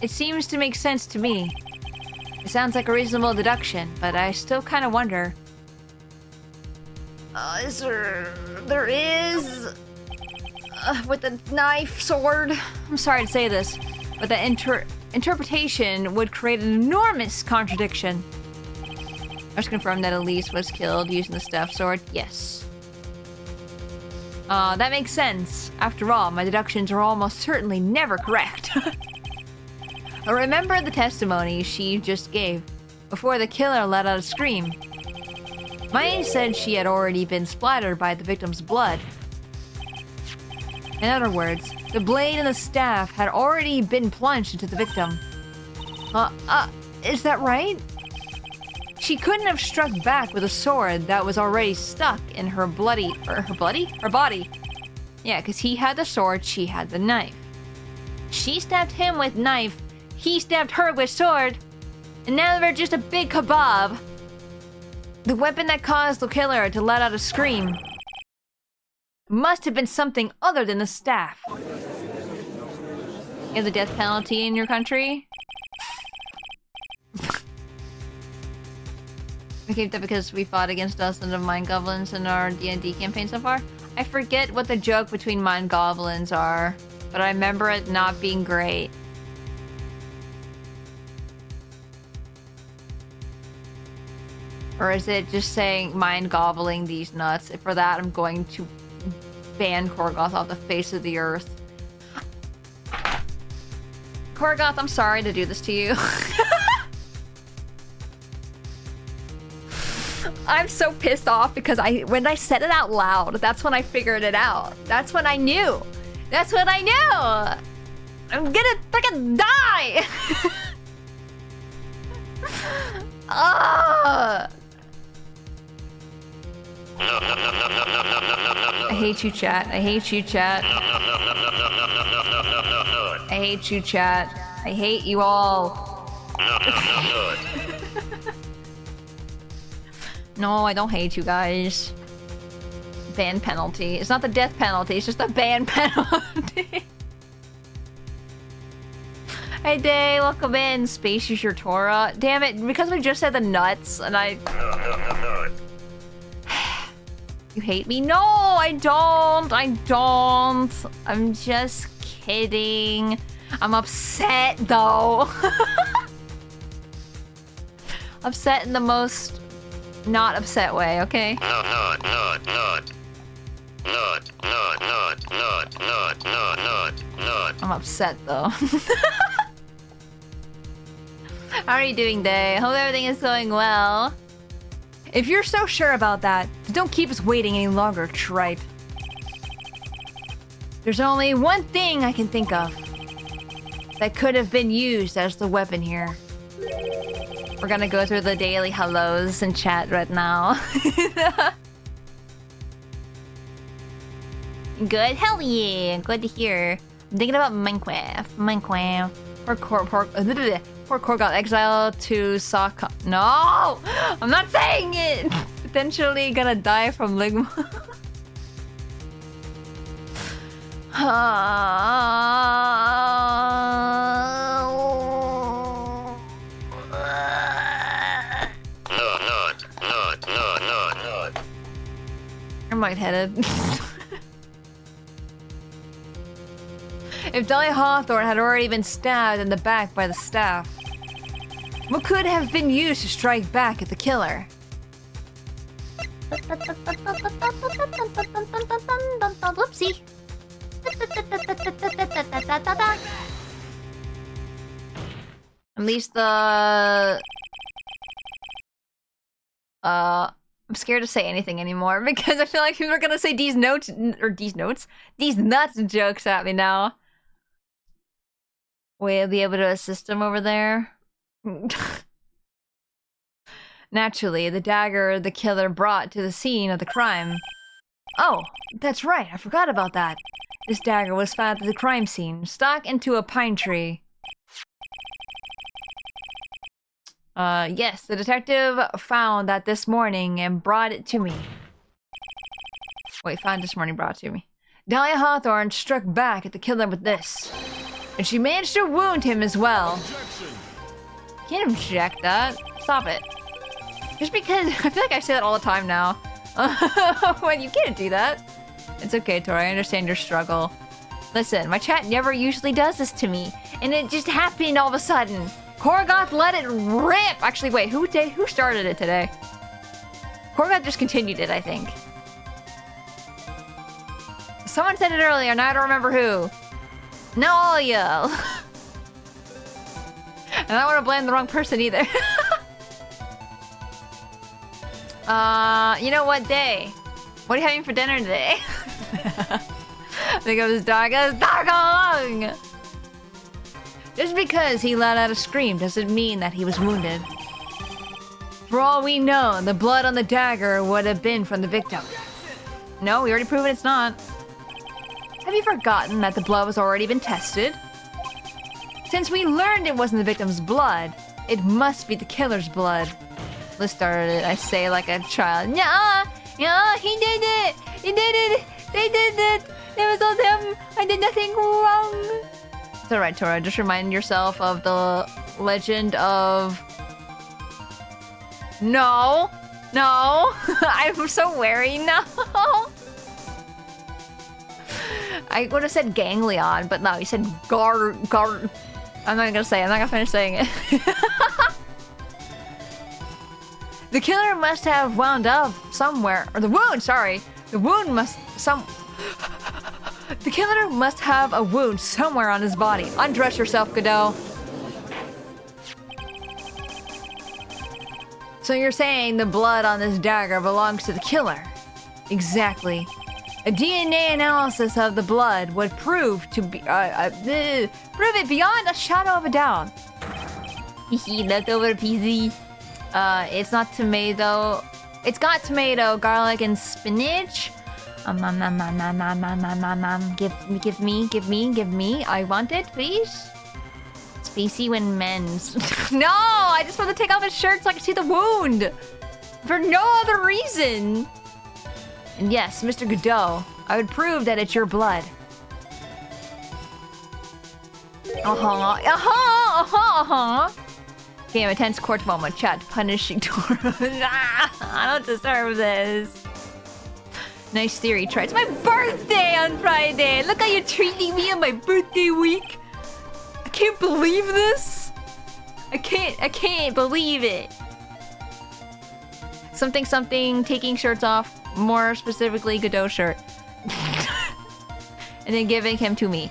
it seems to make sense to me. It sounds like a reasonable deduction, but I still kind of wonder. There is... with the knife, sword... I'm sorry to say this, but the interpretation would create an enormous contradiction. I just confirmed that Elise was killed using the staff sword. Yes. That makes sense. After all, my deductions are almost certainly never correct. Remember the testimony she just gave, before the killer let out a scream. Maya said she had already been splattered by the victim's blood. In other words, the blade and the staff had already been plunged into the victim. Is that right? She couldn't have struck back with a sword that was already stuck in her body. Yeah, because he had the sword, she had the knife. She stabbed him with knife, he stabbed her with sword, and now they're just a big kebab. The weapon that caused the killer to let out a scream must have been something other than the staff. You have the death penalty in your country? We came up because we fought against dozens of mind goblins in our D&D campaign so far. I forget what the joke between mind goblins are, but I remember it not being great. Or is it just saying mind gobbling these nuts? For that, I'm going to ban Korgoth off the face of the earth. Korgoth, I'm sorry to do this to you. I'm so pissed off because when I said it out loud, that's when I figured it out. That's when I knew. That's when I knew. I'm gonna freaking die. I hate you, chat. I hate you, chat. I hate you, chat. I hate you all. No, I don't hate you guys. Ban penalty. It's not the death penalty, it's just a ban penalty. Hey Day, welcome in. Spacey Tora. Damn it, because we just said the nuts and I... You hate me? No, I don't. I don't. I'm just kidding. I'm upset though. Upset in the most not upset way, okay? I'm upset though. How are you doing, Day? Hope everything is going well. If you're so sure about that, don't keep us waiting any longer, tripe. There's only one thing I can think of that could have been used as the weapon here. We're gonna go through the daily hellos in chat right now. Good? Hell yeah! Good to hear. I'm thinking about Minecraft. Poor Korg got exiled to Saka. No! I'm not saying it! Potentially gonna die from Ligma. I'm lightheaded. If Dahlia Hawthorne had already been stabbed in the back by the staff, what could have been used to strike back at the killer? Whoopsie. At least the... I'm scared to say anything anymore because I feel like people are gonna say these nuts jokes at me now. We'll be able to assist him over there. Naturally, the dagger the killer brought to the scene of the crime. Oh, that's right, I forgot about that. This dagger was found at the crime scene, stuck into a pine tree. Yes, the detective found that this morning and brought it to me. Wait, found this morning, brought it to me. Dahlia Hawthorne struck back at the killer with this. And she managed to wound him as well. Can't object that. Stop it. Just because I feel like I say that all the time now. When you can't do that. It's okay, Tori. I understand your struggle. Listen, my chat never usually does this to me, and it just happened all of a sudden. Korgoth let it rip. Actually, wait, who started it today? Korgoth just continued it, I think. Someone said it earlier, and I don't remember who. No, all y'all. And I don't want to blame the wrong person either. You know what day? What are you having for dinner today? I think it was dark as dark along. Just because he let out a scream doesn't mean that he was wounded. For all we know, the blood on the dagger would have been from the victim. No, we already proven it's not. Have you forgotten that the blood was already been tested? Since we learned it wasn't the victim's blood, it must be the killer's blood. Let's start it, I say like a child. Yeah, he did it! He did it! They did it! It was all them! I did nothing wrong! It's alright, Tora. Just remind yourself of the legend of... No! No! I'm so wary. No! I would have said ganglion, but no, you said gar... I'm not gonna say it. I'm not gonna finish saying it. The killer must have wound up somewhere. Or the wound, sorry. The wound must... The killer must have a wound somewhere on his body. Undress yourself, Godot. So you're saying the blood on this dagger belongs to the killer? Exactly. A DNA analysis of the blood would prove to be prove it beyond a shadow of a doubt. Hehe, leftover PZ. It's not tomato. It's got tomato, garlic, and spinach. Give me. I want it, please. Spacey when men's. No, I just want to take off his shirt so I can see the wound. For no other reason. And yes, Mr. Godot, I would prove that it's your blood. Damn, a tense court moment. Chat punishing Tora. I don't deserve this. Nice theory, Try. It's my birthday on Friday. Look how you're treating me on my birthday week. I can't believe this. I can't believe it. Something, taking shirts off. More specifically, Godot shirt. And then giving him to me.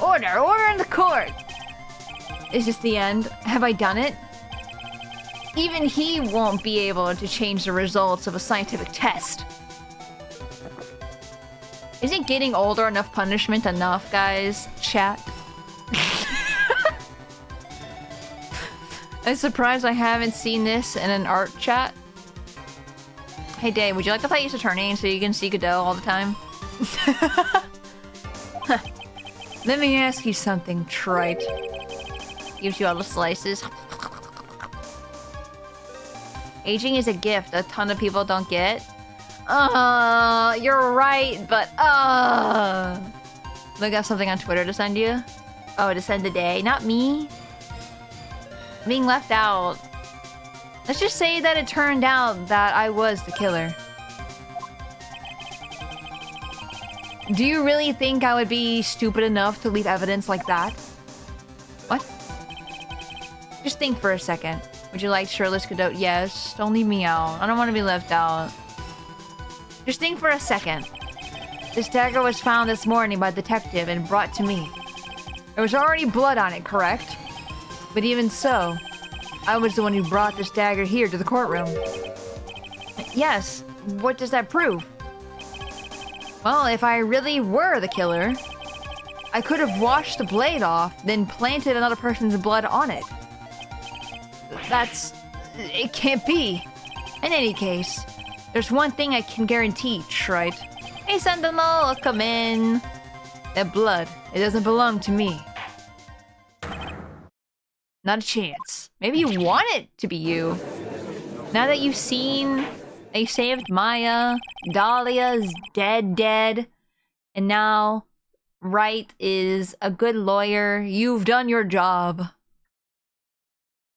Order in the court! Is this the end? Have I done it? Even he won't be able to change the results of a scientific test. Isn't getting older enough punishment enough, guys? Chat. I'm surprised I haven't seen this in an art chat. Hey Dave, would you like to play Ace Attorney so you can see Godot all the time? Let me ask you something, Trite. Gives you all the slices. Aging is a gift a ton of people don't get. You're right, but Look up something on Twitter to send you. Oh, to send today, not me. Being left out. Let's just say that it turned out that I was the killer. Do you really think I would be stupid enough to leave evidence like that? What? Just think for a second. Would you like shirtless Godot? Yes. Don't leave me out. I don't want to be left out. Just think for a second. This dagger was found this morning by a detective and brought to me. There was already blood on it, correct? But even so, I was the one who brought this dagger here to the courtroom. Yes. What does that prove? Well, if I really were the killer, I could have washed the blade off, then planted another person's blood on it. It can't be. In any case, there's one thing I can guarantee, right? Hey, Sentinel, come in. That blood, it doesn't belong to me. Not a chance. Maybe you want it to be you. Now that you've seen they saved Maya, Dahlia's dead, and now Wright is a good lawyer, you've done your job.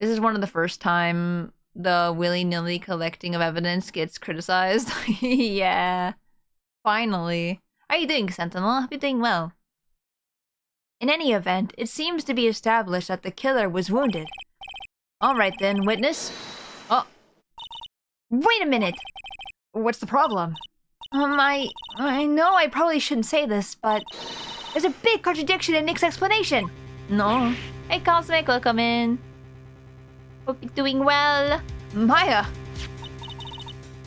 This is one of the first time the willy-nilly collecting of evidence gets criticized. Yeah. Finally. How are you doing, Sentinel? Hope you're doing well. In any event, it seems to be established that the killer was wounded. Alright then, witness. Oh. Wait a minute! What's the problem? I know I probably shouldn't say this, but there's a big contradiction in Nick's explanation. No. Hey, Cosmic, welcome in. Hope you're doing well. Maya!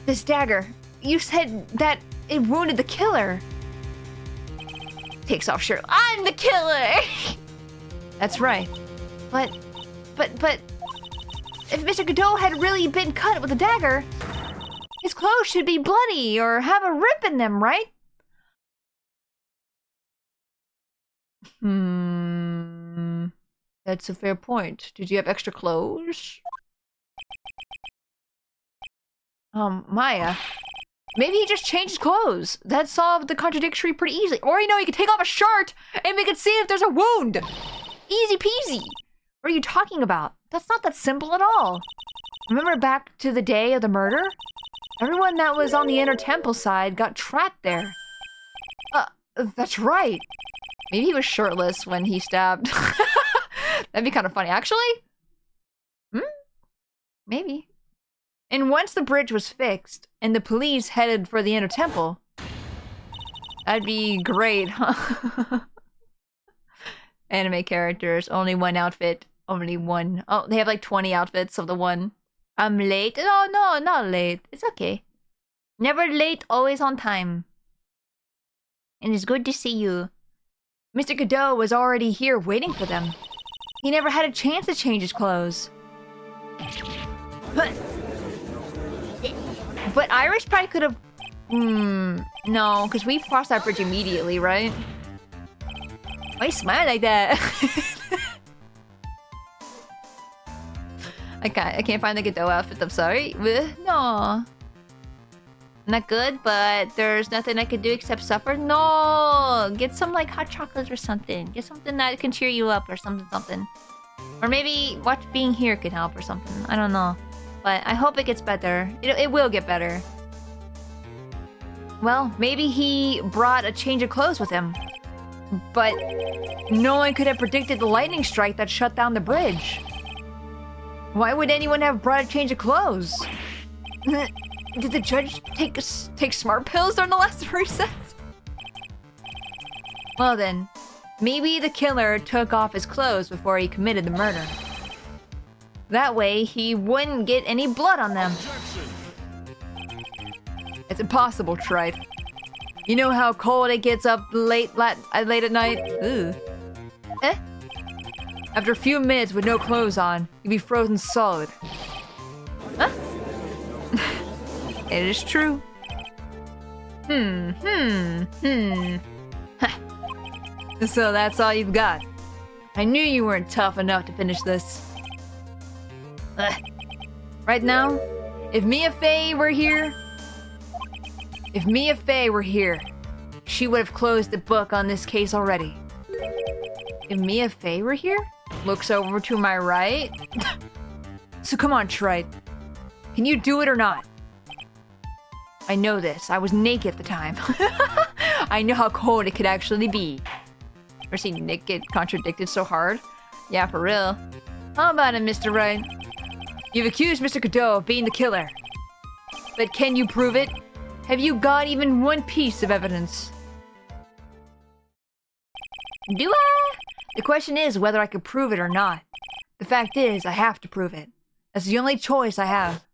This dagger, you said that it wounded the killer. Takes off shirt. I'm the killer! That's right. But if Mr. Godot had really been cut with a dagger, his clothes should be bloody or have a rip in them, right? That's a fair point. Did you have extra clothes? Maya. Maybe he just changed his clothes. That solved the contradictory pretty easily. Or, he could take off a shirt and we could see if there's a wound. Easy peasy. What are you talking about? That's not that simple at all. Remember back to the day of the murder? Everyone that was on the inner temple side got trapped there. That's right. Maybe he was shirtless when he stabbed. That'd be kind of funny, actually. Maybe. And once the bridge was fixed, and the police headed for the inner temple, that'd be great, huh? Anime characters, only one outfit, only one. Oh, they have like 20 outfits of the one. I'm late. Oh, no, not late. It's okay. Never late, always on time. And it's good to see you. Mr. Godot was already here waiting for them. He never had a chance to change his clothes. But Iris probably could have... no, because we crossed that bridge immediately, right? Why you smile like that? I can't find the Godot outfit, I'm sorry. No. Not good, but there's nothing I could do except suffer. No! Get some, like, hot chocolates or something. Get something that can cheer you up or something. Or maybe watch Being Here can help or something. I don't know. But I hope it gets better. It will get better. Well, maybe he brought a change of clothes with him. But no one could have predicted the lightning strike that shut down the bridge. Why would anyone have brought a change of clothes? Did the judge take smart pills during the last recess? Well then, maybe the killer took off his clothes before he committed the murder. That way, he wouldn't get any blood on them. It's impossible, Trite. You know how cold it gets up late at night? Ugh. After a few minutes with no clothes on, you'd be frozen solid. Huh? It is true. So that's all you've got. I knew you weren't tough enough to finish this. Right now, if Mia Fey were here, she would have closed the book on this case already. If Mia Fey were here? Looks over to my right. So come on, Trite. Can you do it or not? I know this. I was naked at the time. I know how cold it could actually be. Ever seen Nick get contradicted so hard? Yeah, for real. How about it, Mr. Wright? You've accused Mr. Godot of being the killer. But can you prove it? Have you got even one piece of evidence? Do I? The question is whether I could prove it or not. The fact is, I have to prove it. That's the only choice I have.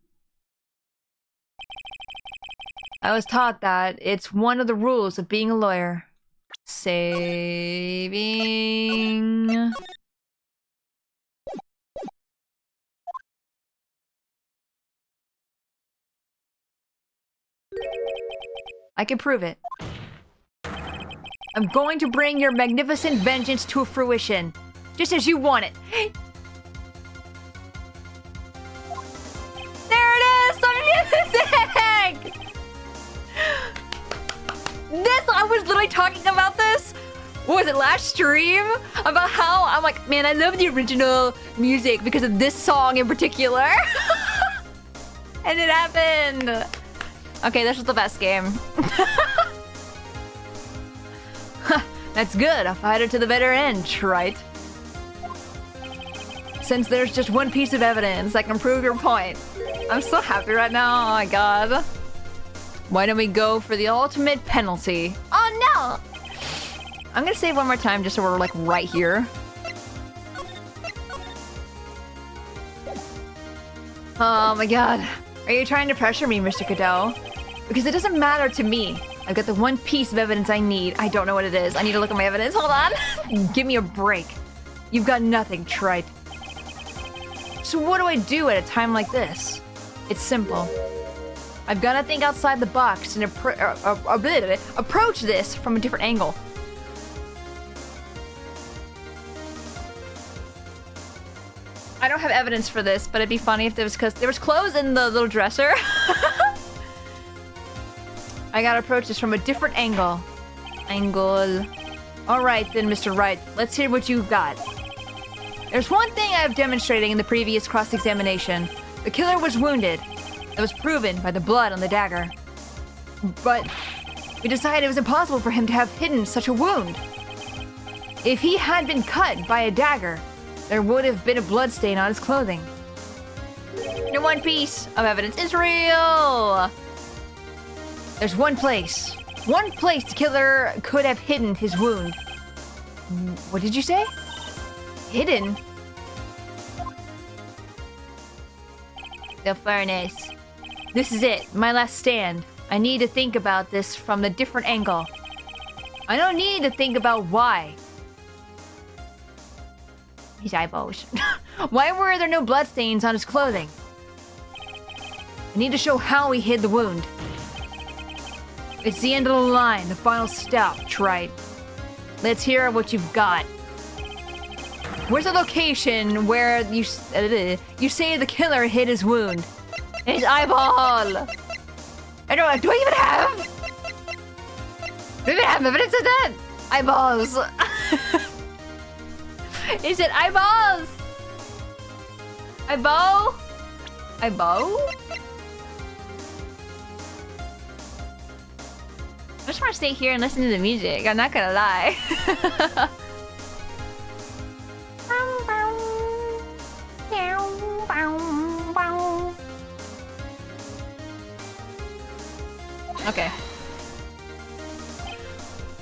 I was taught that it's one of the rules of being a lawyer. Saving... I can prove it. I'm going to bring your magnificent vengeance to fruition, just as you want it. There it is! The music! I was literally talking about this. What was it, last stream? About how I'm like, man, I love the original music because of this song in particular. And it happened. Okay, this was the best game. That's good. I'll fight it to the bitter end, right? Since there's just one piece of evidence that can prove your point. I'm so happy right now. Oh my god. Why don't we go for the ultimate penalty? Oh no! I'm gonna save one more time just so we're like right here. Oh my god. Are you trying to pressure me, Mr. Godot? Because it doesn't matter to me. I've got the one piece of evidence I need. I don't know what it is. I need to look at my evidence. Hold on. Give me a break. You've got nothing, trite. So what do I do at a time like this? It's simple. I've got to think outside the box and approach this from a different angle. I don't have evidence for this, but it'd be funny if there was, because there was clothes in the little dresser. I gotta approach this from a different angle. Alright then, Mr. Wright. Let's hear what you've got. There's one thing I've demonstrated in the previous cross-examination. The killer was wounded. That was proven by the blood on the dagger. But we decided it was impossible for him to have hidden such a wound. If he had been cut by a dagger, there would have been a bloodstain on his clothing. No one piece of evidence is real. There's one place the killer could have hidden his wound. What did you say? Hidden? The furnace. This is it, my last stand. I need to think about this from a different angle. I don't need to think about why. His eyeballs. Why were there no bloodstains on his clothing? I need to show how he hid the wound. It's the end of the line, the final stop, trite. Let's hear what you've got. Where's the location where you say the killer hid his wound? His eyeball! I don't. Do I even have evidence of that? Eyeballs. Is it eyeballs? Eyeball? Eyeball? I just want to stay here and listen to the music. I'm not gonna lie. Okay.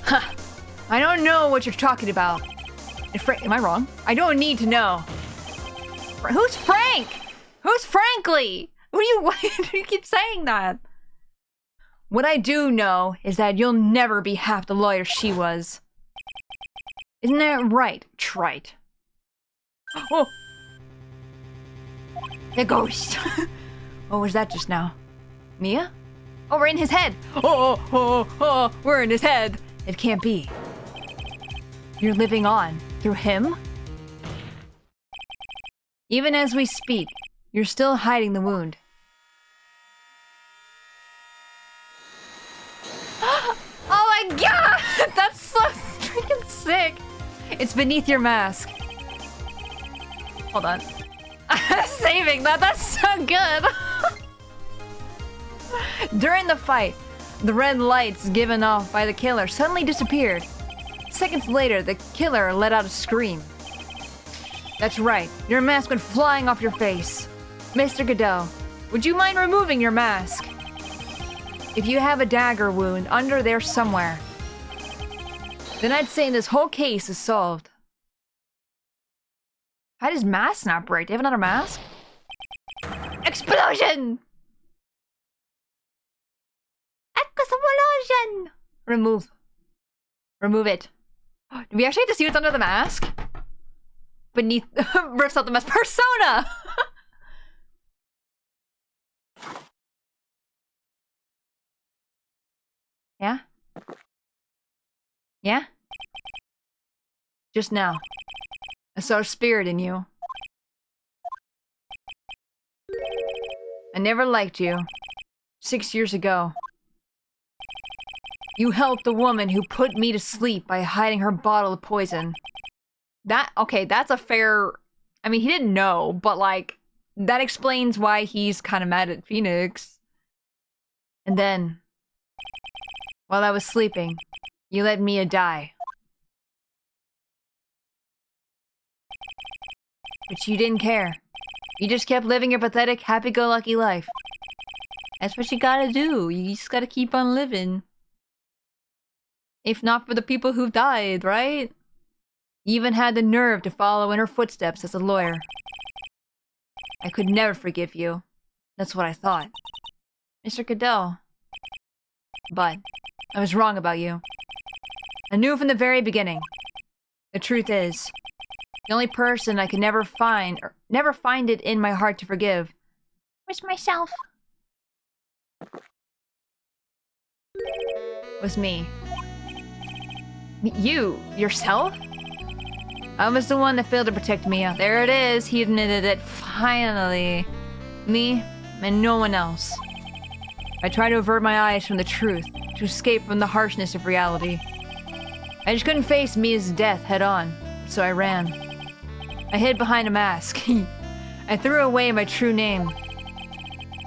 Huh. I don't know what you're talking about. Am I wrong? I don't need to know. Who's Frank? Who's Frankly? Why do you keep saying that? What I do know is that you'll never be half the lawyer she was. Isn't that right, trite? Oh! The ghost! What was that just now? Mia? Oh, we're in his head! Oh, we're in his head! It can't be. You're living on through him? Even as we speak, you're still hiding the wound. Oh my god! That's so freaking sick! It's beneath your mask. Hold on. I'm saving that, that's so good! During the fight, the red lights given off by the killer suddenly disappeared. Seconds later, the killer let out a scream. That's right, your mask went flying off your face. Mr. Godot, would you mind removing your mask? If you have a dagger wound under there somewhere, then I'd say this whole case is solved. How does mask not break? Do you have another mask? Explosion! Explosion! Remove it. Do we actually have to see what's under the mask? Beneath rips out the mask. Persona! Yeah? Yeah? Just now. I saw a spirit in you. I never liked you. 6 years ago. You helped the woman who put me to sleep by hiding her bottle of poison. Okay, that's a fair... I mean, he didn't know, but like, that explains why he's kind of mad at Phoenix. And then, while I was sleeping, you let Mia die. But you didn't care. You just kept living your pathetic, happy-go-lucky life. That's what you gotta do. You just gotta keep on living. If not for the people who've died, right? You even had the nerve to follow in her footsteps as a lawyer. I could never forgive you. That's what I thought. Mr. Godot, But I was wrong about you. I knew from the very beginning. The truth is, the only person I could never find it in my heart to forgive was myself. Was me. You? Yourself? I was the one that failed to protect Mia. There it is, he admitted it, finally. Me, and no one else. I tried to avert my eyes from the truth, to escape from the harshness of reality. I just couldn't face Mia's death head on, so I ran. I hid behind a mask. I threw away my true name.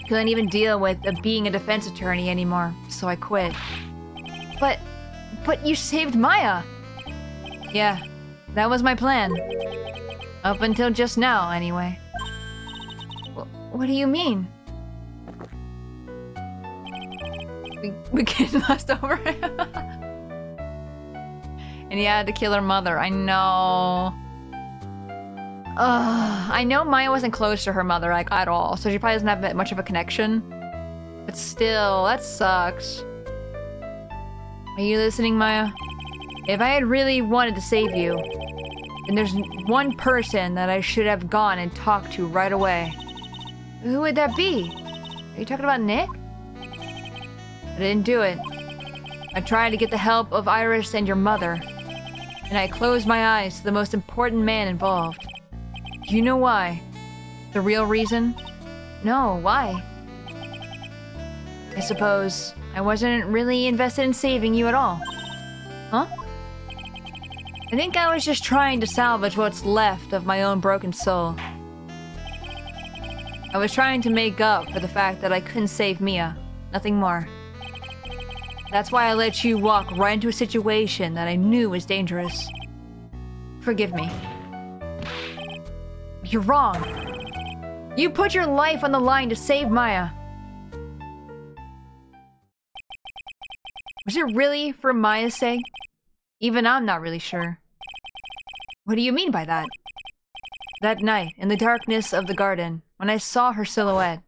Couldn't even deal with being a defense attorney anymore, so I quit. But you saved Maya! Yeah, that was my plan. Up until just now, anyway. What do you mean? We kid lost over him. And he had to kill her mother. I know. I know Maya wasn't close to her mother, like, at all, so she probably doesn't have that much of a connection. But still, that sucks. Are you listening, Maya? If I had really wanted to save you, then there's one person that I should have gone and talked to right away. Who would that be? Are you talking about Nick? I didn't do it. I tried to get the help of Iris and your mother, and I closed my eyes to the most important man involved. Do you know why? The real reason? No, why? I suppose I wasn't really invested in saving you at all. Huh? I think I was just trying to salvage what's left of my own broken soul. I was trying to make up for the fact that I couldn't save Mia. Nothing more. That's why I let you walk right into a situation that I knew was dangerous. Forgive me. You're wrong. You put your life on the line to save Maya. Was it really for Maya's sake? Even I'm not really sure. What do you mean by that? That night, in the darkness of the garden, when I saw her silhouette.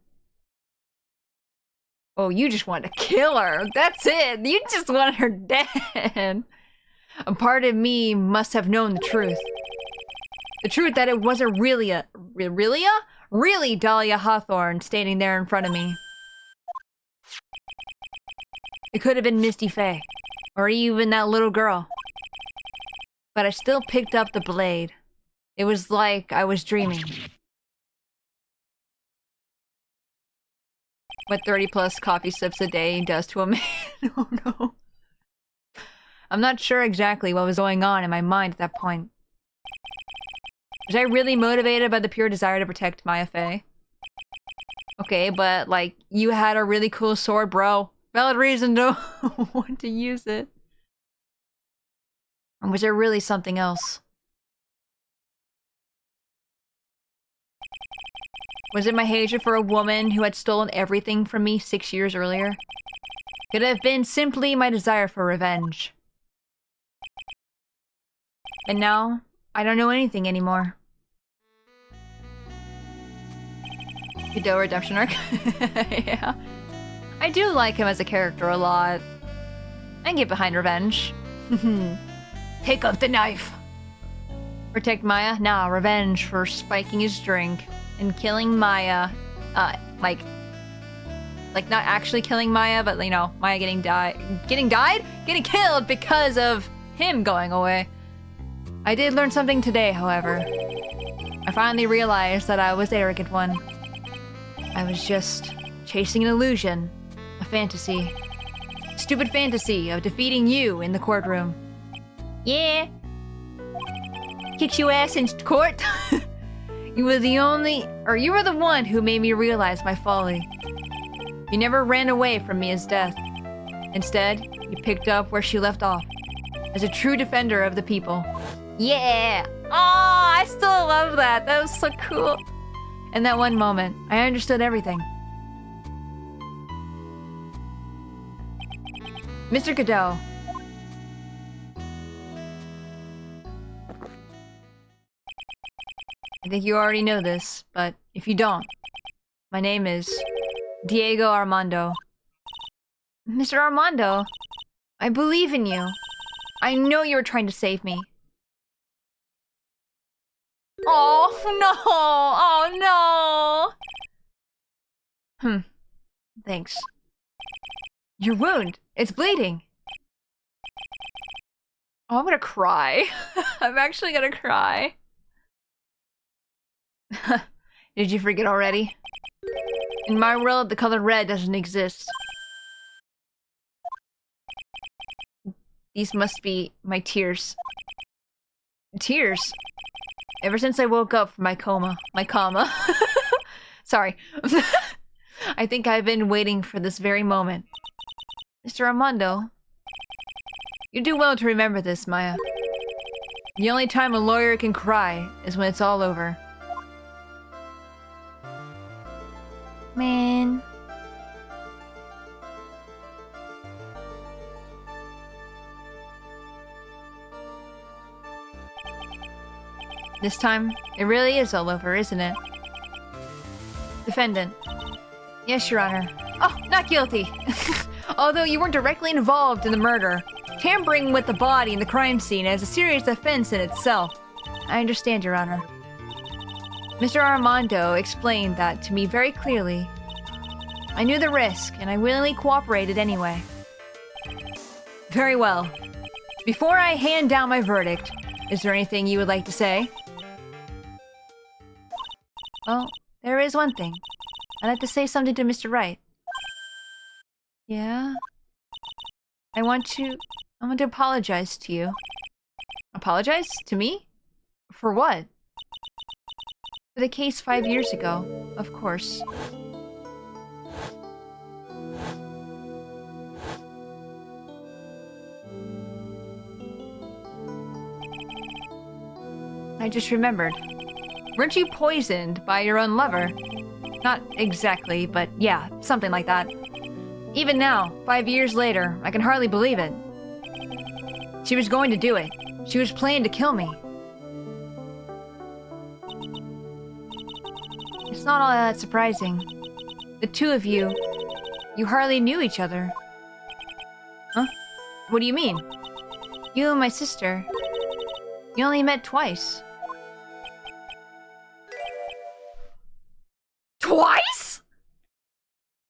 Oh, you just wanted to kill her. That's it. You just wanted her dead. A part of me must have known the truth. The truth that it wasn't really Dahlia Hawthorne standing there in front of me. It could have been Misty Faye, or even that little girl. But I still picked up the blade. It was like I was dreaming. What 30+ coffee sips a day does to a man. Oh no. I'm not sure exactly what was going on in my mind at that point. Was I really motivated by the pure desire to protect Maya Faye? Okay, but like, you had a really cool sword, bro. Valid reason to want to use it. Or was there really something else? Was it my hatred for a woman who had stolen everything from me 6 years earlier? Could it have been simply my desire for revenge? And now, I don't know anything anymore. Godot redemption arc? Yeah. I do like him as a character a lot. I can get behind revenge. Take up the knife! Protect Maya? Nah, revenge for spiking his drink and killing Maya. Like not actually killing Maya, but you know, Maya getting killed because of him going away. I did learn something today, however. I finally realized that I was the arrogant one. I was just chasing an illusion, a fantasy. Stupid fantasy of defeating you in the courtroom. Yeah. Kicked your ass in court? You were the one who made me realize my folly. You never ran away from Mia's death. Instead, you picked up where she left off, as a true defender of the people. Yeah! Oh, I still love that. That was so cool. In that one moment, I understood everything. Mr. Godot. I think you already know this, but if you don't, my name is Diego Armando. Mr. Armando, I believe in you. I know you were trying to save me. Oh no! Oh no! Thanks. Your wound, it's bleeding. Oh, I'm gonna cry. I'm actually gonna cry. Did you forget already? In my world, the color red doesn't exist. These must be my tears. Tears? Ever since I woke up from my coma. Sorry. I think I've been waiting for this very moment. Mr. Armando, you do well to remember this, Maya. The only time a lawyer can cry is when it's all over. Man. This time, it really is all over, isn't it? Defendant. Yes, Your Honor. Oh, not guilty. Although you weren't directly involved in the murder, tampering with the body in the crime scene is a serious offense in itself. I understand, Your Honor. Mr. Armando explained that to me very clearly. I knew the risk, and I willingly cooperated anyway. Very well. Before I hand down my verdict, is there anything you would like to say? Well, there is one thing. I'd like to say something to Mr. Wright. Yeah? I want to apologize to you. Apologize? To me? For what? For the case 5 years ago, of course. I just remembered. Weren't you poisoned by your own lover? Not exactly, but yeah, something like that. Even now, 5 years later, I can hardly believe it. She was going to do it. She was planning to kill me. It's not all that surprising. The two of you hardly knew each other. Huh? What do you mean? You and my sister, you only met twice. Twice?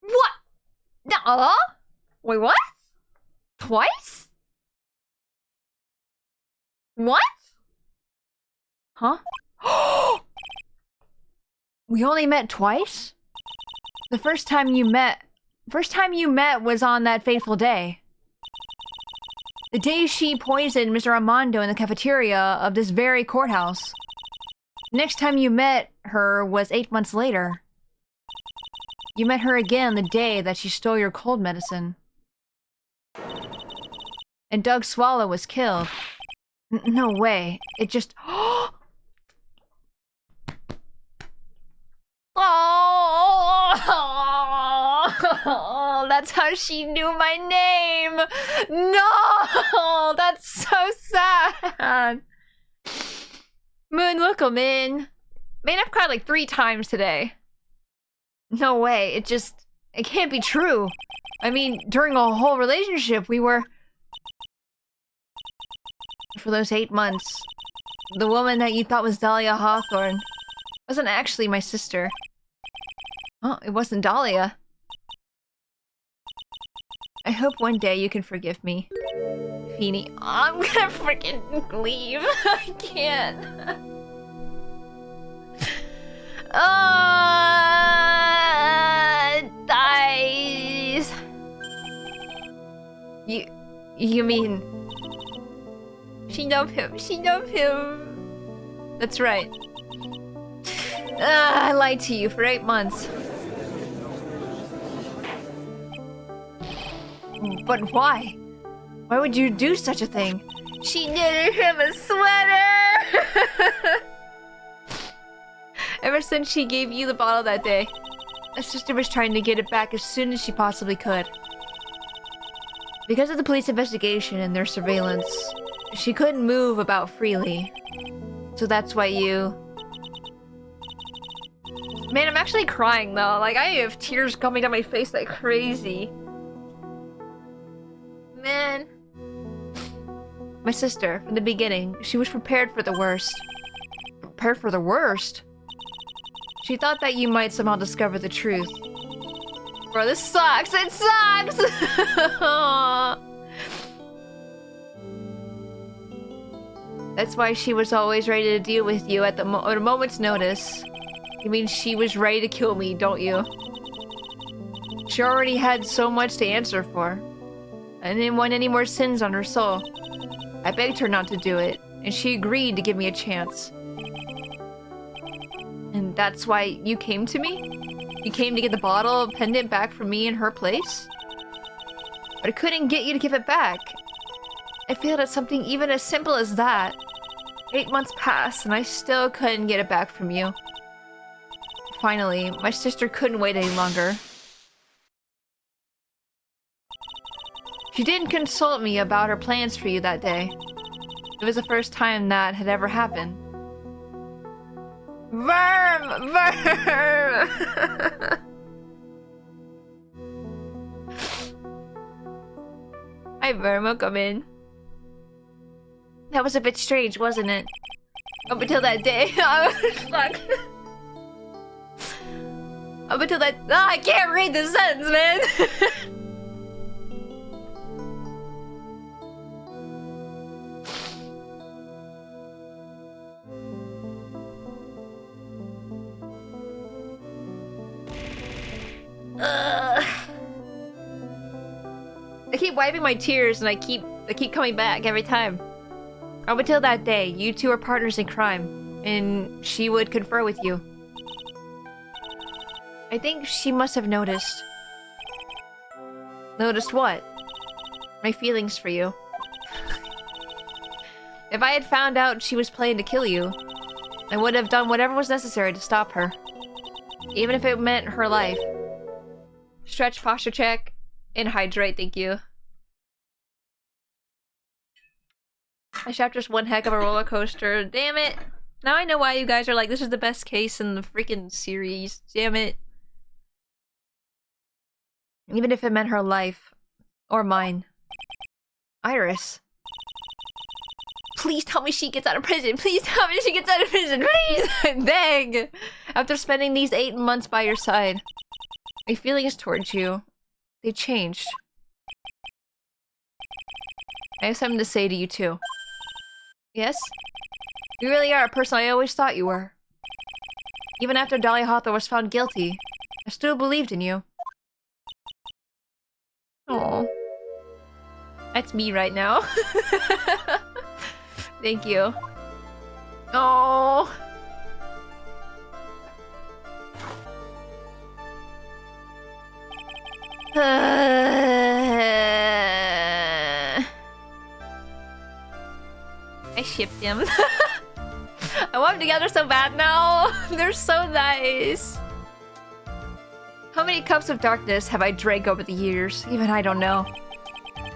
What? Nuh-uh? Wait, what? Twice? What? Huh? We only met twice? The first time you met was on that fateful day. The day she poisoned Mr. Armando in the cafeteria of this very courthouse. The next time you met her was 8 months later. You met her again the day that she stole your cold medicine. And Doug Swallow was killed. No way. It just... Oh, that's how she knew my name. No, that's so sad. Moon, look, man. Man, I've cried like 3 times today. No way. It can't be true. I mean, during a whole relationship, we were... For those 8 months, the woman that you thought was Dahlia Hawthorne wasn't actually my sister. Oh, it wasn't Dahlia. I hope one day you can forgive me. Feeny. Oh, I'm gonna freaking leave. I can't. Dies. You mean... She knows him. That's right. I lied to you for 8 months. But why? Why would you do such a thing? She knitted him a sweater! Ever since she gave you the bottle that day, my sister was trying to get it back as soon as she possibly could. Because of the police investigation and their surveillance, she couldn't move about freely. So that's why you... Man, I'm actually crying though. Like, I have tears coming down my face like crazy. My sister, from the beginning, she was prepared for the worst. Prepared for the worst? She thought that you might somehow discover the truth. Bro, this sucks! It sucks! That's why she was always ready to deal with you at a moment's notice. You mean she was ready to kill me, don't you? She already had so much to answer for. I didn't want any more sins on her soul. I begged her not to do it, and she agreed to give me a chance. And that's why you came to me? You came to get the bottle pendant back from me in her place? But I couldn't get you to give it back. I failed at something even as simple as that. 8 months passed, and I still couldn't get it back from you. Finally, my sister couldn't wait any longer. She didn't consult me about her plans for you that day. It was the first time that had ever happened. Verm! Verm! Hi, Verm, welcome in. That was a bit strange, wasn't it? Up until that day. Fuck. Up until that. Oh, I can't read the sentence, man! I keep wiping my tears and I keep coming back every time. Up until that day, you two were partners in crime, and she would confer with you. I think she must have noticed. Noticed what? My feelings for you. If I had found out she was planning to kill you, I would have done whatever was necessary to stop her. Even if it meant her life. Stretch, posture check, and hydrate, thank you. My chapter's one heck of a roller coaster. Damn it. Now I know why you guys are like, this is the best case in the freaking series. Damn it. Even if it meant her life. Or mine. Iris. Please tell me she gets out of prison. Please tell me she gets out of prison. Please! I beg! After spending these 8 months by your side, my feelings towards you, they changed. I have something to say to you too. Yes? You really are a person I always thought you were. Even after Dolly Hawthorne was found guilty, I still believed in you. Oh, that's me right now. Thank you. Oh. I shipped him. I want them together so bad now. They're so nice. How many cups of darkness have I drank over the years? Even I don't know.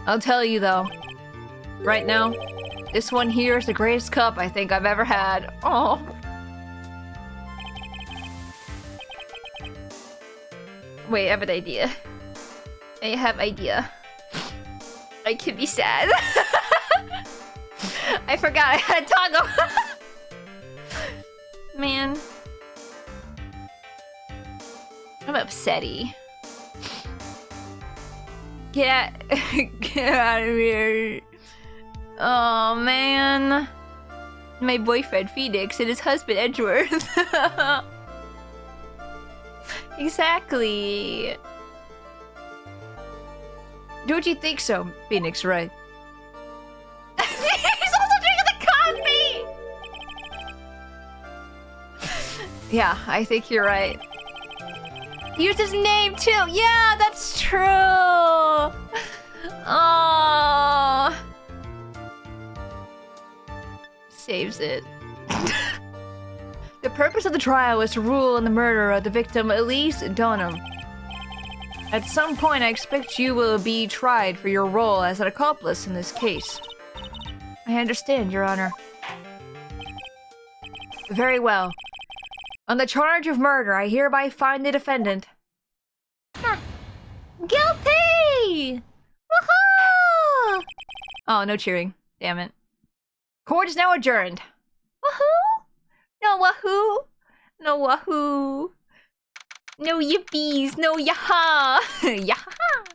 I'll tell you though. Right now, this one here is the greatest cup I think I've ever had. Oh. Wait, I have an idea. I have idea. I could be sad. I forgot I had a toggle. Man. I'm upsetty. Get out of here. Oh man. My boyfriend Phoenix and his husband Edgeworth. Exactly. Don't you think so, Phoenix, right? He's also drinking the coffee! Yeah, I think you're right. He used his name too! Yeah, that's true! Oh. Saves it. The purpose of the trial was to rule on the murder of the victim Elise Dunham. At some point, I expect you will be tried for your role as an accomplice in this case. I understand, Your Honor. Very well. On the charge of murder, I hereby find the defendant guilty! Woohoo! Oh, no cheering. Damn it. Court is now adjourned. Woohoo! No wahoo! No wahoo! No yippies! No yaha! Yaha!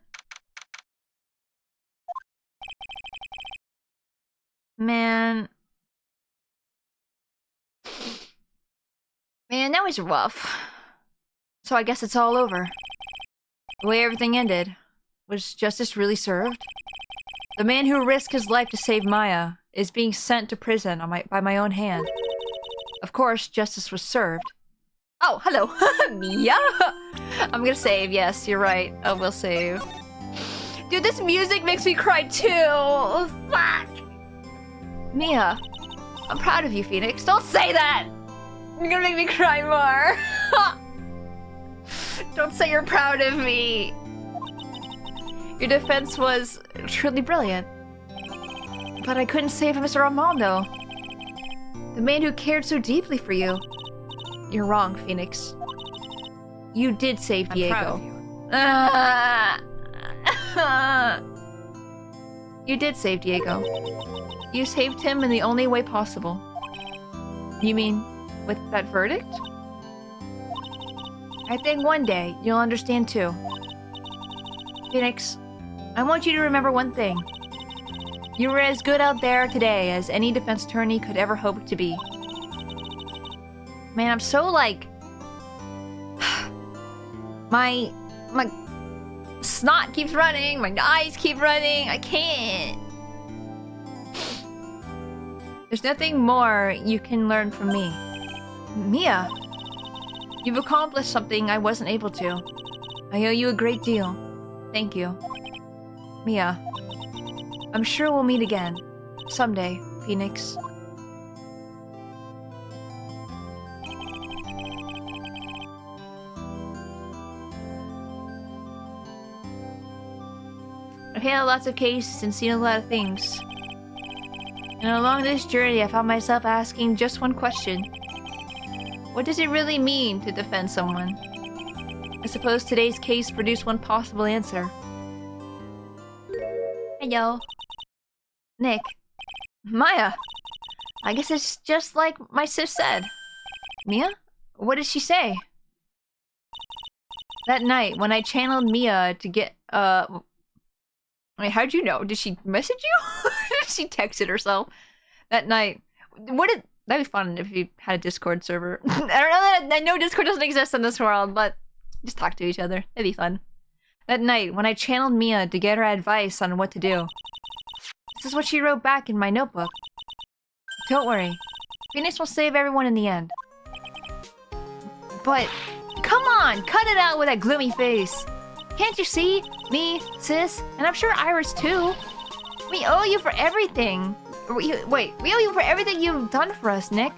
Man. Man, that was rough. So I guess it's all over. The way everything ended. Was justice really served? The man who risked his life to save Maya is being sent to prison on by my own hand. Of course, justice was served. Oh, hello, Mia! I'm gonna save, yes, you're right. I will save. Dude, this music makes me cry too! Oh, fuck! Mia, I'm proud of you, Phoenix. Don't say that! You're gonna make me cry more! Don't say you're proud of me! Your defense was truly brilliant. But I couldn't save Mr. Armando. The man who cared so deeply for you. You're wrong, Phoenix. You did save Diego. You did save Diego. You saved him in the only way possible. You mean, with that verdict? I think one day you'll understand too. Phoenix, I want you to remember one thing. You were as good out there today as any defense attorney could ever hope to be. Man, I'm so like... my snot keeps running, my eyes keep running, I can't. There's nothing more you can learn from me. Mia, you've accomplished something I wasn't able to. I owe you a great deal. Thank you. Mia, I'm sure we'll meet again. Someday, Phoenix. I've handled lots of cases and seen a lot of things. And along this journey, I found myself asking just one question. What does it really mean to defend someone? I suppose today's case produced one possible answer. Hello. Nick. Maya. I guess it's just like my sis said. Mia? What did she say? That night, when I channeled Mia to get, Wait, how'd you know? Did she message you? Did she texted herself? That night. That'd be fun if you had a Discord server. I don't know I know Discord doesn't exist in this world, but just talk to each other. That'd be fun. That night, when I channeled Mia to get her advice on what to do. This is what she wrote back in my notebook. Don't worry. Phoenix will save everyone in the end. But, come on! Cut it out with that gloomy face! Can't you see? Me, sis, and I'm sure Iris too. We owe you for everything. Wait, we owe you for everything you've done for us, Nick.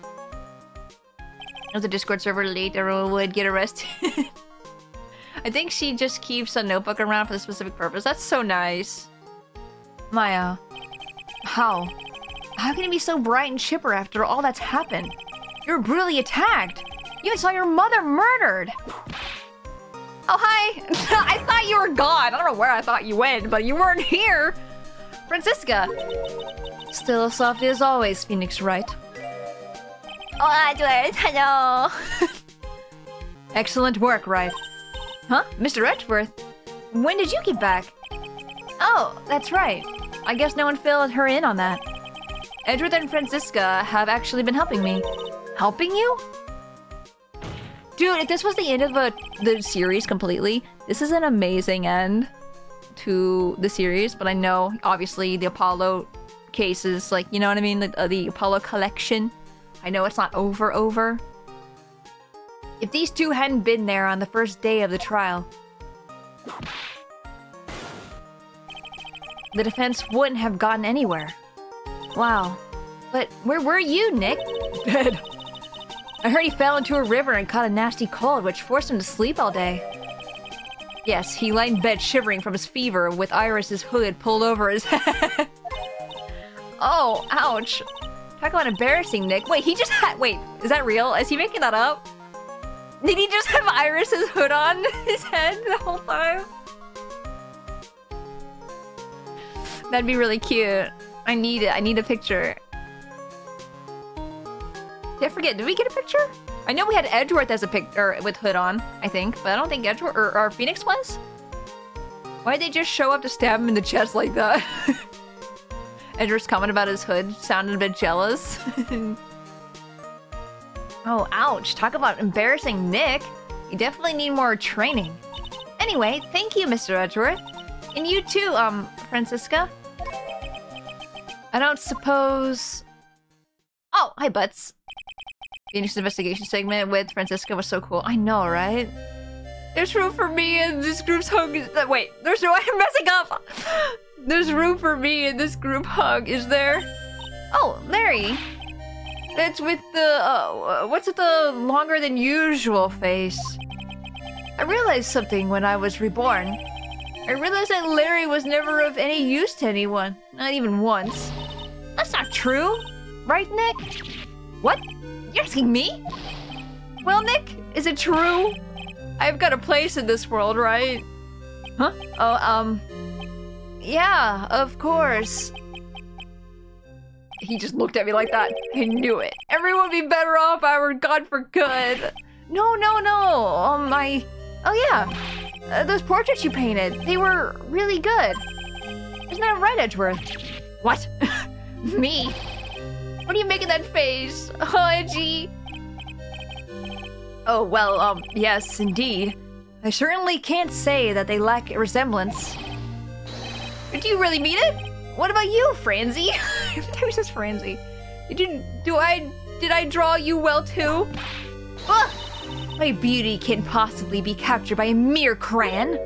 If the Discord server late, everyone would get arrested. I think she just keeps a notebook around for the specific purpose. That's so nice. Maya. How? How can you be so bright and chipper after all that's happened? You were brutally attacked. You even saw your mother murdered. Oh, hi! I thought you were gone. I don't know where I thought you went, but you weren't here. Francisca. Still as soft as always, Phoenix, right? Oh, hello. Excellent work, right? Huh? Mr. Edgeworth? When did you get back? Oh, that's right. I guess no one filled her in on that. Edgeworth and Francisca have actually been helping me. Helping you? Dude, if this was the end of the series completely, this is an amazing end to the series. But I know, obviously, the Apollo cases, like, you know what I mean? The Apollo collection. I know it's not over. If these two hadn't been there on the first day of the trial, the defense wouldn't have gotten anywhere. Wow. But where were you, Nick? Dead. I heard he fell into a river and caught a nasty cold, which forced him to sleep all day. Yes, he lay in bed shivering from his fever with Iris's hood pulled over his head. Oh, ouch. Talk about embarrassing, Nick. Wait, he just had- wait, is that real? Is he making that up? Did he just have Iris's hood on his head the whole time? That'd be really cute. I need it. I need a picture. Did I forget? Did we get a picture? I know we had Edgeworth as a picture with hood on, I think, but I don't think Edgeworth or Phoenix was. Why'd they just show up to stab him in the chest like that? Edgeworth's comment about his hood sounded a bit jealous. Oh, ouch. Talk about embarrassing Nick. You definitely need more training. Anyway, thank you, Mr. Edgeworth. And you too, Francisca. I don't suppose... Oh, hi, Butts. Phoenix investigation segment with Francisca was so cool. I know, right? There's room for me in this group's hug. Wait, there's no... I'm messing up! There's room for me in this group hug, is there? Oh, Larry. It's with the... what's with the longer than usual face? I realized something when I was reborn. I realized that Larry was never of any use to anyone. Not even once. That's not true. Right, Nick? What? You're asking me? Well, Nick, is it true? I've got a place in this world, right? Huh? Oh, yeah, of course. He just looked at me like that. I knew it. Everyone would be better off if I were gone for good. No. Oh, yeah. Those portraits you painted, they were really good. Isn't that right, Edgeworth? What? Me? What are you making that face? Oh, gee. Oh, well, yes, indeed. I certainly can't say that they lack resemblance. Do you really mean it? What about you, Franzi? Every time he says Franzi. Did I draw you well too? Ugh! My beauty can't possibly be captured by a mere crayon.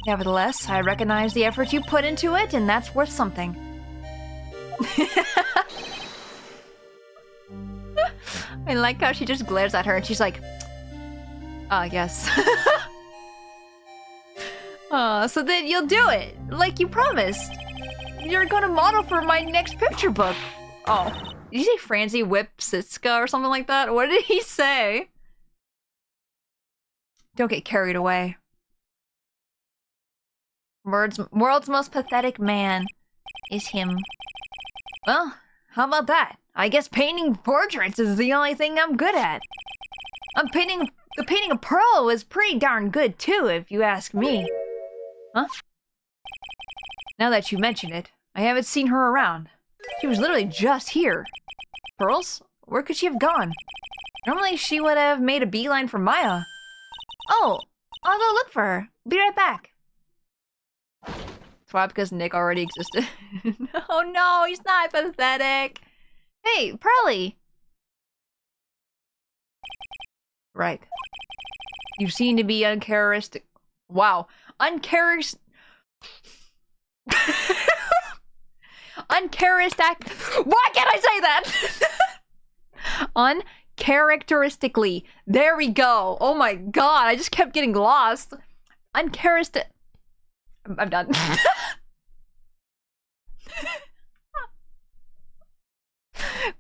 Nevertheless, I recognize the effort you put into it, and that's worth something. I like how she just glares at her and she's like, yes. So then you'll do it, like you promised. You're gonna model for my next picture book. Oh, did you say Franzi whip Siska or something like that? What did he say? Don't get carried away. World's most pathetic man is him. Well, how about that? I guess painting portraits is the only thing I'm good at. The painting of Pearl was pretty darn good too, if you ask me. Huh? Now that you mention it, I haven't seen her around. She was literally just here. Pearls? Where could she have gone? Normally she would have made a beeline for Maya. Oh, I'll go look for her. Be right back. It's why because Nick already existed. Oh no, he's not pathetic. Hey, Pearly! Right. You seem to be uncharacteristic. Wow. Uncharacteristic. Uncharacteristic. Why can't I say that? Uncharacteristically. There we go. Oh my god, I just kept getting lost. Uncharacteristic. I'm done.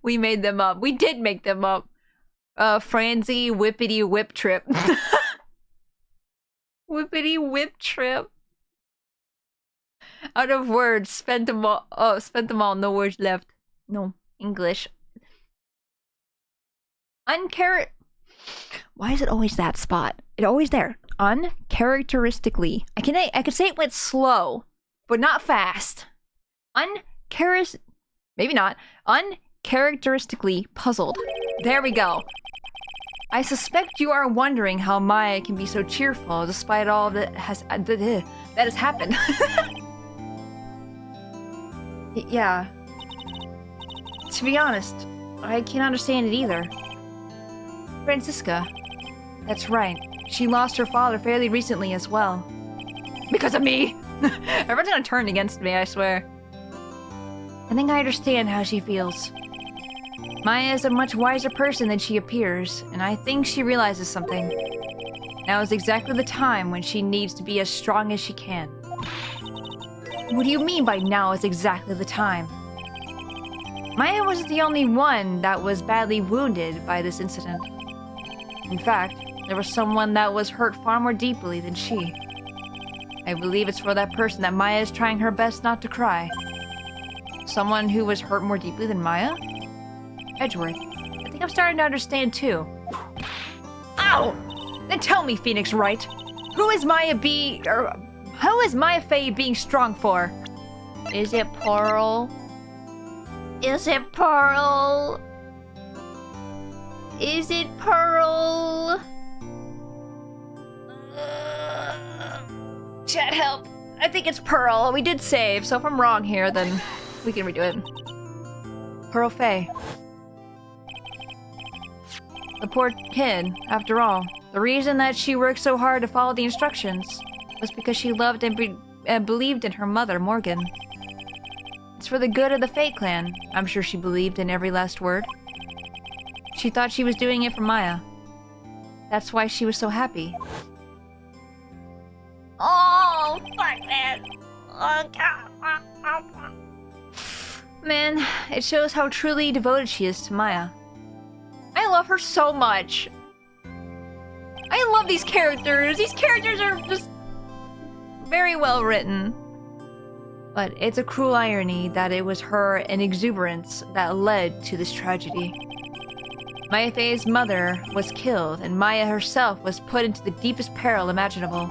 We made them up. We did make them up. Franzi whippity whip trip. Whippity whip trip. Out of words, spent them all. Oh, spent them all. No words left. No English. Why is it always that spot? It's always there. Uncharacteristically. I can say it went slow, but not fast. Maybe not. Uncharacteristically puzzled. There we go. I suspect you are wondering how Maya can be so cheerful despite all that has happened. Yeah. To be honest, I can't understand it either. Francisca. That's right. She lost her father fairly recently as well. Because of me! Everyone's gonna turn against me, I swear. I think I understand how she feels. Maya is a much wiser person than she appears, and I think she realizes something. Now is exactly the time when she needs to be as strong as she can. What do you mean by now is exactly the time? Maya wasn't the only one that was badly wounded by this incident. In fact, there was someone that was hurt far more deeply than she. I believe it's for that person that Maya is trying her best not to cry. Someone who was hurt more deeply than Maya? Edgeworth. I think I'm starting to understand too. Ow! Then tell me, Phoenix Wright. Who is Maya Faye being strong for? Is it Pearl? Is it Pearl? Is it Pearl? Chat, help. I think it's Pearl. We did save, so if I'm wrong here, then we can redo it. Pearl Faye. The poor kid, after all. The reason that she worked so hard to follow the instructions was because she loved and believed in her mother, Morgan. It's for the good of the Faye clan. I'm sure she believed in every last word. She thought she was doing it for Maya. That's why she was so happy. Oh, fuck, man. Man, it shows how truly devoted she is to Maya. I love her so much. I love these characters. These characters are just very well written. But it's a cruel irony that it was her exuberance that led to this tragedy. Maya Faye's mother was killed, and Maya herself was put into the deepest peril imaginable.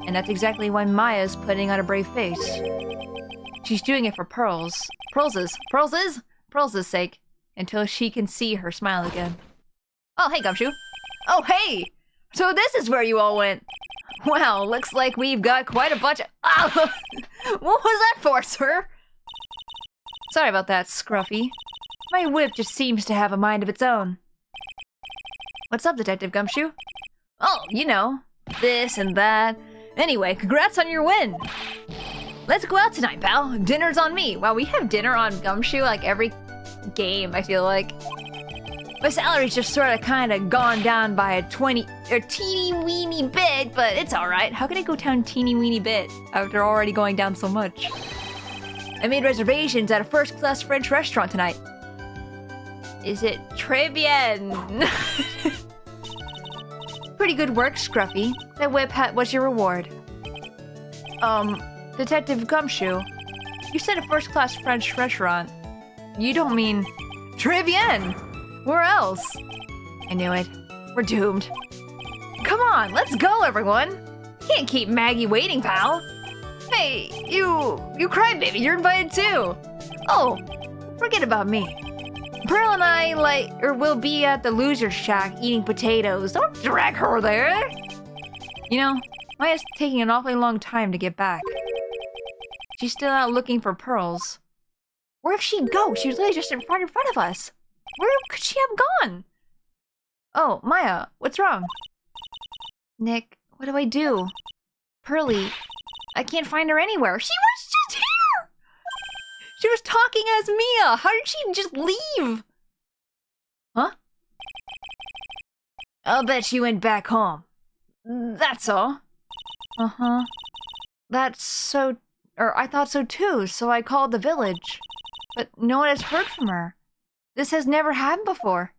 And that's exactly why Maya's putting on a brave face. She's doing it for Pearl's sake, until she can see her smile again. Oh, hey, Gumshoe. Oh, hey! So this is where you all went. Wow, looks like we've got quite a bunch of... Oh! What was that for, sir? Sorry about that, Scruffy. My whip just seems to have a mind of its own. What's up, Detective Gumshoe? Oh, you know, this and that. Anyway, congrats on your win. Let's go out tonight, pal. Dinner's on me. Wow, we have dinner on Gumshoe like every game, I feel like. My salary's just sort of kind of gone down by a teeny weeny bit, but it's alright. How can it go down teeny weeny bit after already going down so much? I made reservations at a first-class French restaurant tonight. Is it très bien? Pretty good work, Scruffy. That whip hat was your reward. Detective Gumshoe, you said a first-class French restaurant. You don't mean très bien. Where else? I knew it. We're doomed. Come on, let's go, everyone. Can't keep Maggie waiting, pal. Hey, you crybaby, you're invited too. Oh, forget about me. Pearl and I will be at the loser's shack eating potatoes. Don't drag her there. You know, Maya's taking an awfully long time to get back. She's still out looking for pearls. Where'd she go? She was literally just in front of us. Where could she have gone? Oh, Maya, what's wrong? Nick, what do I do? Pearly, I can't find her anywhere. She was just here! She was talking as Mia. How did she just leave? Huh? I'll bet she went back home. That's all. Uh-huh. I thought so too, so I called the village. But no one has heard from her. This has never happened before.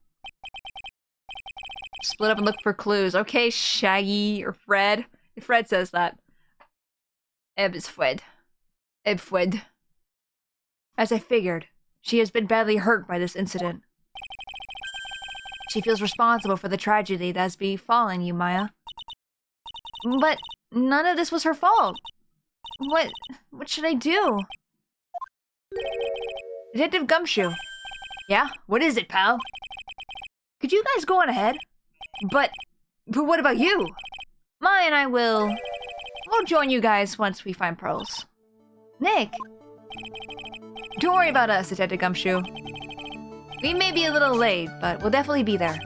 Split up and look for clues. Okay, Shaggy or Fred. If Fred says that. Eb is Fred. Eb Fred. As I figured, she has been badly hurt by this incident. She feels responsible for the tragedy that has befallen you, Maya. But none of this was her fault. What should I do? Detective Gumshoe. Yeah? What is it, pal? Could you guys go on ahead? But what about you? Maya and I we'll join you guys once we find pearls. Nick! Don't worry about us, Detective Gumshoe. We may be a little late, but we'll definitely be there.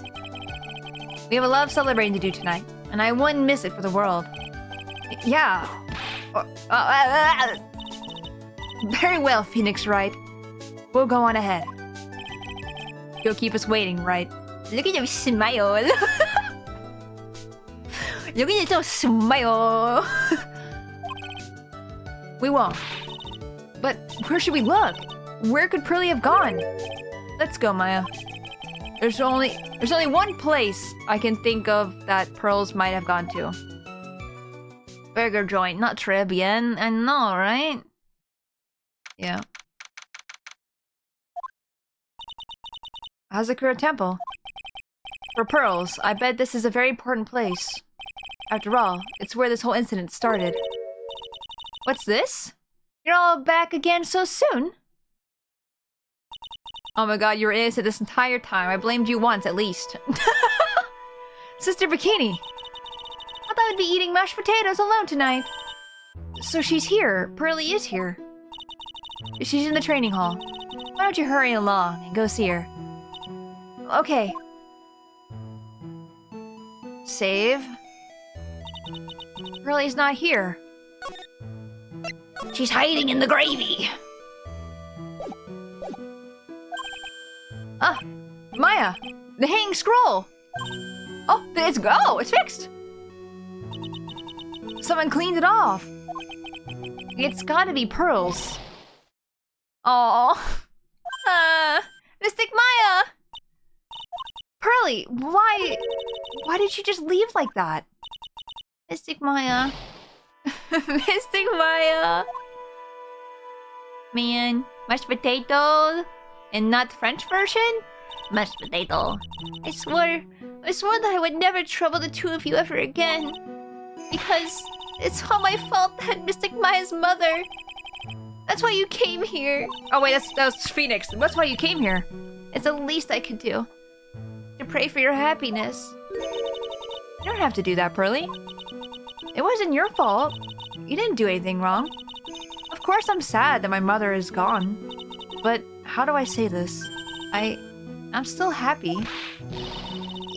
We have a lot of celebrating to do tonight, and I wouldn't miss it for the world. Yeah. Very well, Phoenix Wright. We'll go on ahead. You'll keep us waiting, right? Look at your smile. Look at your smile. We won't. But where should we look? Where could Pearly have gone? Let's go, Maya. There's only one place I can think of that pearls might have gone to. Burger joint, not très bien. I know, right? Yeah. Hazakura Temple. For pearls, I bet this is a very important place. After all, it's where this whole incident started. What's this? You're all back again so soon? Oh my god, you were innocent this entire time. I blamed you once, at least. Sister Bikini! I thought I'd be eating mashed potatoes alone tonight. So she's here. Pearly is here. She's in the training hall. Why don't you hurry along and go see her? Okay. Save. Pearly's not here. She's hiding in the gravy. Ah, Maya, the hanging scroll. Oh, it's fixed. Someone cleaned it off. It's gotta be pearls. Oh, Mystic Maya. Pearly, why did you just leave like that? Mystic Maya. Mystic Maya. Man, mashed potatoes and not French version? Mashed potato. I swore that I would never trouble the two of you ever again. Because it's all my fault that Mystic Maya's mother. That's why you came here. Oh wait, that was Phoenix. That's why you came here. It's the least I could do. To pray for your happiness. You don't have to do that, Pearly. It wasn't your fault. You didn't do anything wrong. Of course I'm sad that my mother is gone. But how do I say this? I'm still happy.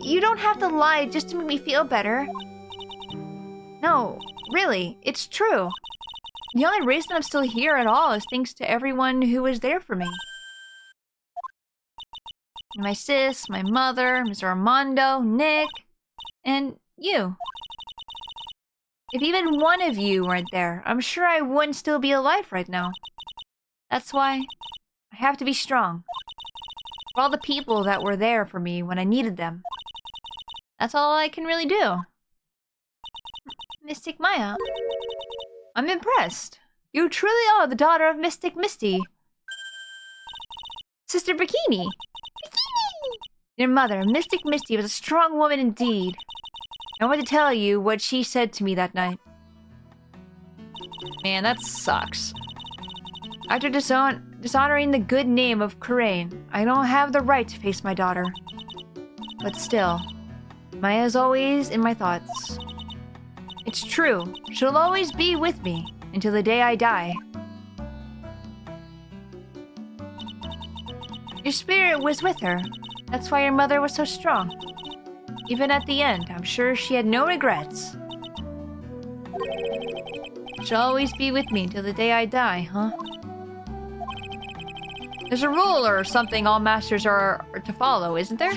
You don't have to lie just to make me feel better. No, really, it's true. The only reason I'm still here at all is thanks to everyone who was there for me. My sis, my mother, Mr. Armando, Nick, and you. If even one of you weren't there, I'm sure I wouldn't still be alive right now. That's why I have to be strong. For all the people that were there for me when I needed them. That's all I can really do. Mystic Maya. I'm impressed. You truly are the daughter of Mystic Misty. Sister Bikini. Your mother, Mystic Misty, was a strong woman indeed. I want to tell you what she said to me that night. Man, that sucks. After dishonoring the good name of Kurain, I don't have the right to face my daughter. But still, Maya is always in my thoughts. It's true, she'll always be with me until the day I die. Your spirit was with her. That's why your mother was so strong. Even at the end, I'm sure she had no regrets. She'll always be with me until the day I die, huh? There's a rule or something all masters are to follow, isn't there?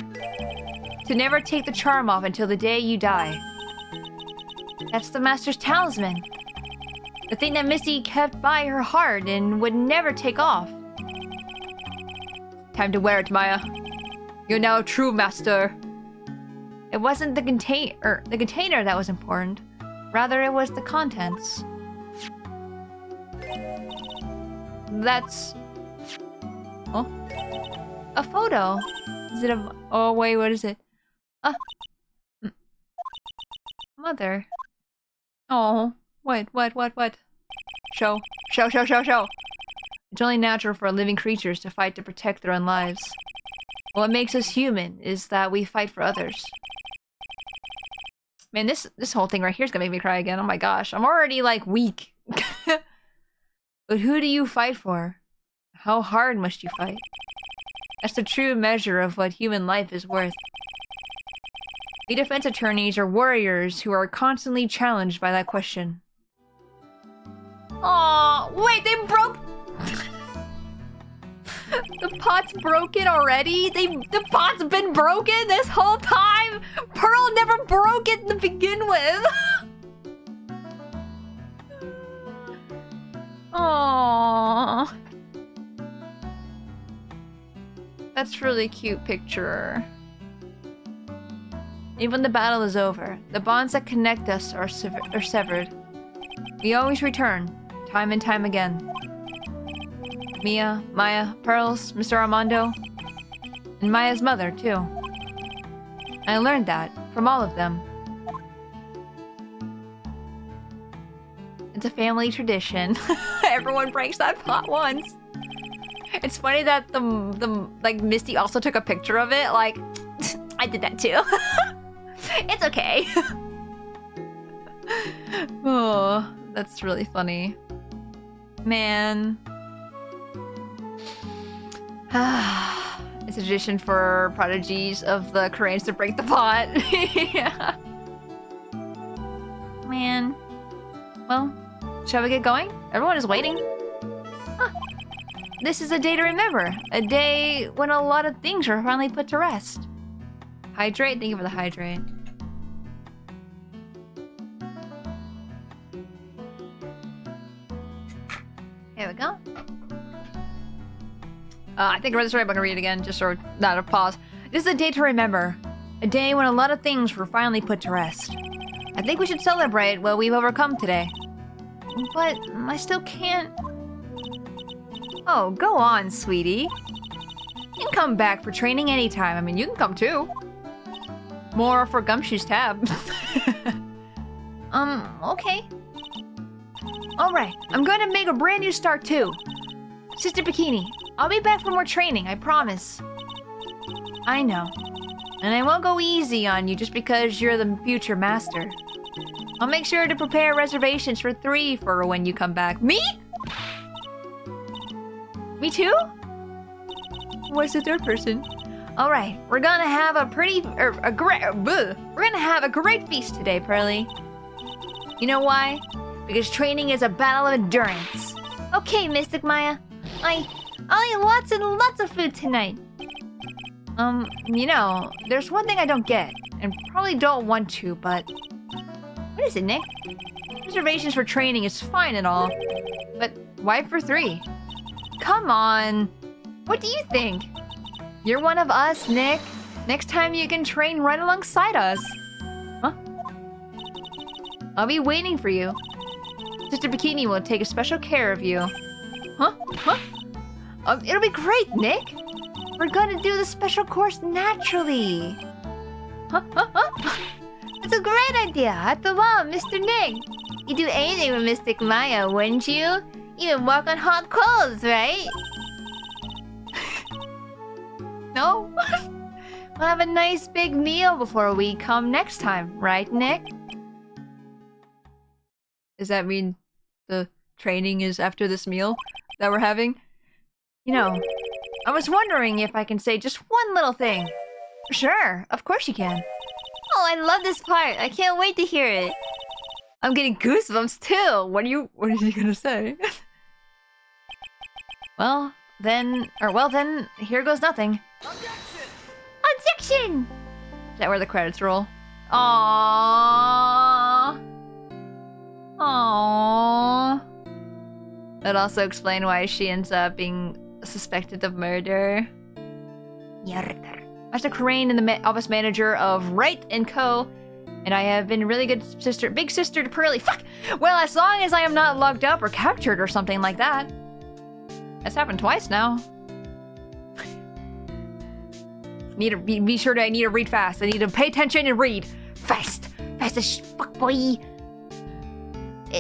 To never take the charm off until the day you die. That's the master's talisman. The thing that Misty kept by her heart and would never take off. Time to wear it, Maya. You're now a true master. It wasn't the container that was important. Rather, it was the contents. That's... Oh? A photo. Is it a... Oh, wait, what is it? Mother. Oh, what? Show. It's only natural for living creatures to fight to protect their own lives. What makes us human is that we fight for others. Man, this whole thing right here is gonna make me cry again. Oh my gosh, I'm already like weak. But who do you fight for? How hard must you fight? That's the true measure of what human life is worth. We defense attorneys are warriors who are constantly challenged by that question. Aw, wait, they broke... The pot's broken already? The pot's been broken this whole time? Pearl never broke it to begin with! Aww. That's really cute picture. Even the battle is over. The bonds that connect us are severed. We always return, time and time again. Mia, Maya, Pearls, Mr. Armando, and And Maya's mother, too. I learned that from all of them. It's a family tradition. Everyone breaks that pot once. It's funny that the like Misty also took a picture of it. Like, I did that too. It's okay. Oh, that's really funny. Man. It's a tradition for prodigies of the Koreans to break the pot. Yeah. Man. Well, shall we get going? Everyone is waiting. Huh. This is a day to remember. A day when a lot of things are finally put to rest. Hydrate? Thank you for the hydrate. Here we go. I think I read the story, but I'm gonna read it again, just so not a pause. This is a day to remember. A day when a lot of things were finally put to rest. I think we should celebrate what we've overcome today. But I still can't... Oh, go on, sweetie. You can come back for training anytime. I mean, you can come too. More for Gumshoe's tab. Okay. Alright, I'm going to make a brand new start too. Sister Bikini, I'll be back for more training, I promise. I know. And I won't go easy on you just because you're the future master. I'll make sure to prepare reservations for 3 for when you come back. Me? Me too? What's the third person? Alright, we're gonna have we're gonna have a great feast today, Pearly. You know why? Because training is a battle of endurance. Okay, Mystic Maya. I'll eat lots and lots of food tonight. You know, there's one thing I don't get, and probably don't want to, but... What is it, Nick? Reservations for training is fine and all, but why for 3? Come on. What do you think? You're one of us, Nick. Next time you can train right alongside us. Huh? I'll be waiting for you. Sister Bikini will take special care of you. Huh? Huh? It'll be great, Nick. We're gonna do the special course naturally. Huh? Huh? Huh? That's a great idea. After all, Mr. Nick, you'd do anything with Mystic Maya, wouldn't you? Even walk on hot coals, right? No? We'll have a nice big meal before we come next time, right, Nick? Does that mean the training is after this meal that we're having? You know, I was wondering if I can say just one little thing. Sure, of course you can. Oh, I love this part. I can't wait to hear it. I'm getting goosebumps too. What are you gonna say? Well, then, here goes nothing. Objection! Objection! Is that where the credits roll? Aww. Aww. That also explains why she ends up being suspected of murder. Master Crane and the office manager of Wright & Co. And I have been really good sister, big sister to Pearly. Fuck! Well, as long as I am not locked up or captured or something like that. That's happened twice now. Be sure I need to read fast. I need to pay attention and read. Fast! Fast as fuck, boy!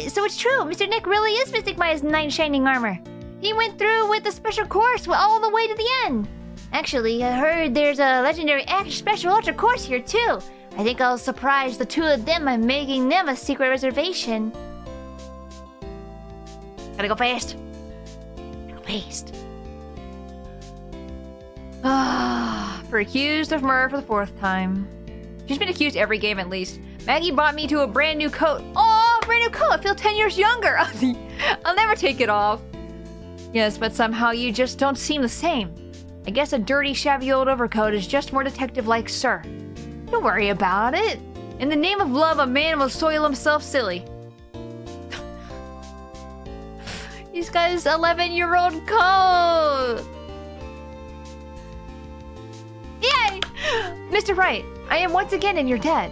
So it's true, Mr. Nick really is Mystic Maya's 9 shining armor. He went through with the special course all the way to the end. Actually, I heard there's a legendary special ultra course here too. I think I'll surprise the 2 of them by making them a secret reservation. Gotta go fast. Gotta go fast. For accused of murder for the 4th time. She's been accused every game at least. Maggie bought me to a brand new coat. Oh, brand new coat! I feel 10 years younger! I'll never take it off. Yes, but somehow you just don't seem the same. I guess a dirty, shabby old overcoat is just more detective-like, sir. Don't worry about it. In the name of love, a man will soil himself silly. He's got his 11-year-old coat! Yay! Mr. Wright, I am once again in your debt.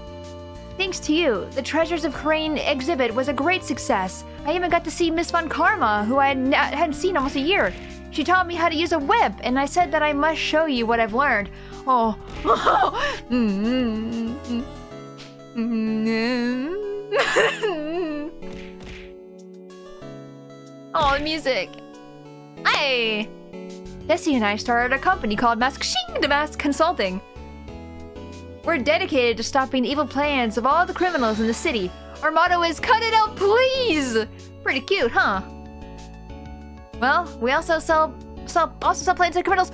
Thanks to you, the Treasures of Crane exhibit was a great success. I even got to see Miss Von Karma, who I hadn't seen almost a year. She taught me how to use a whip, and I said that I must show you what I've learned. Oh. Oh, the music. Hey! Tessie and I started a company called Mask Consulting. We're dedicated to stopping the evil plans of all the criminals in the city. Our motto is, cut it out, please! Pretty cute, huh? Well, we also sell plans to criminals.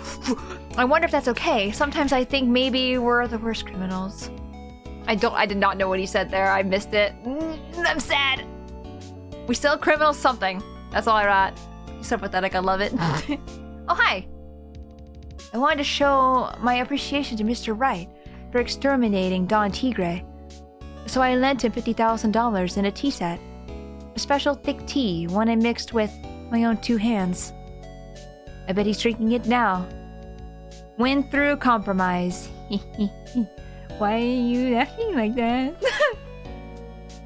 I wonder if that's okay. Sometimes I think maybe we're the worst criminals. I did not know what he said there. I missed it. I'm sad. We sell criminals something. That's all I wrote. So pathetic, I love it. Oh, hi. I wanted to show my appreciation to Mr. Wright for exterminating Don Tigre. So I lent him $50,000 in a tea set. A special thick tea, one I mixed with my own 2 hands. I bet he's drinking it now. Win through compromise. Why are you laughing like that?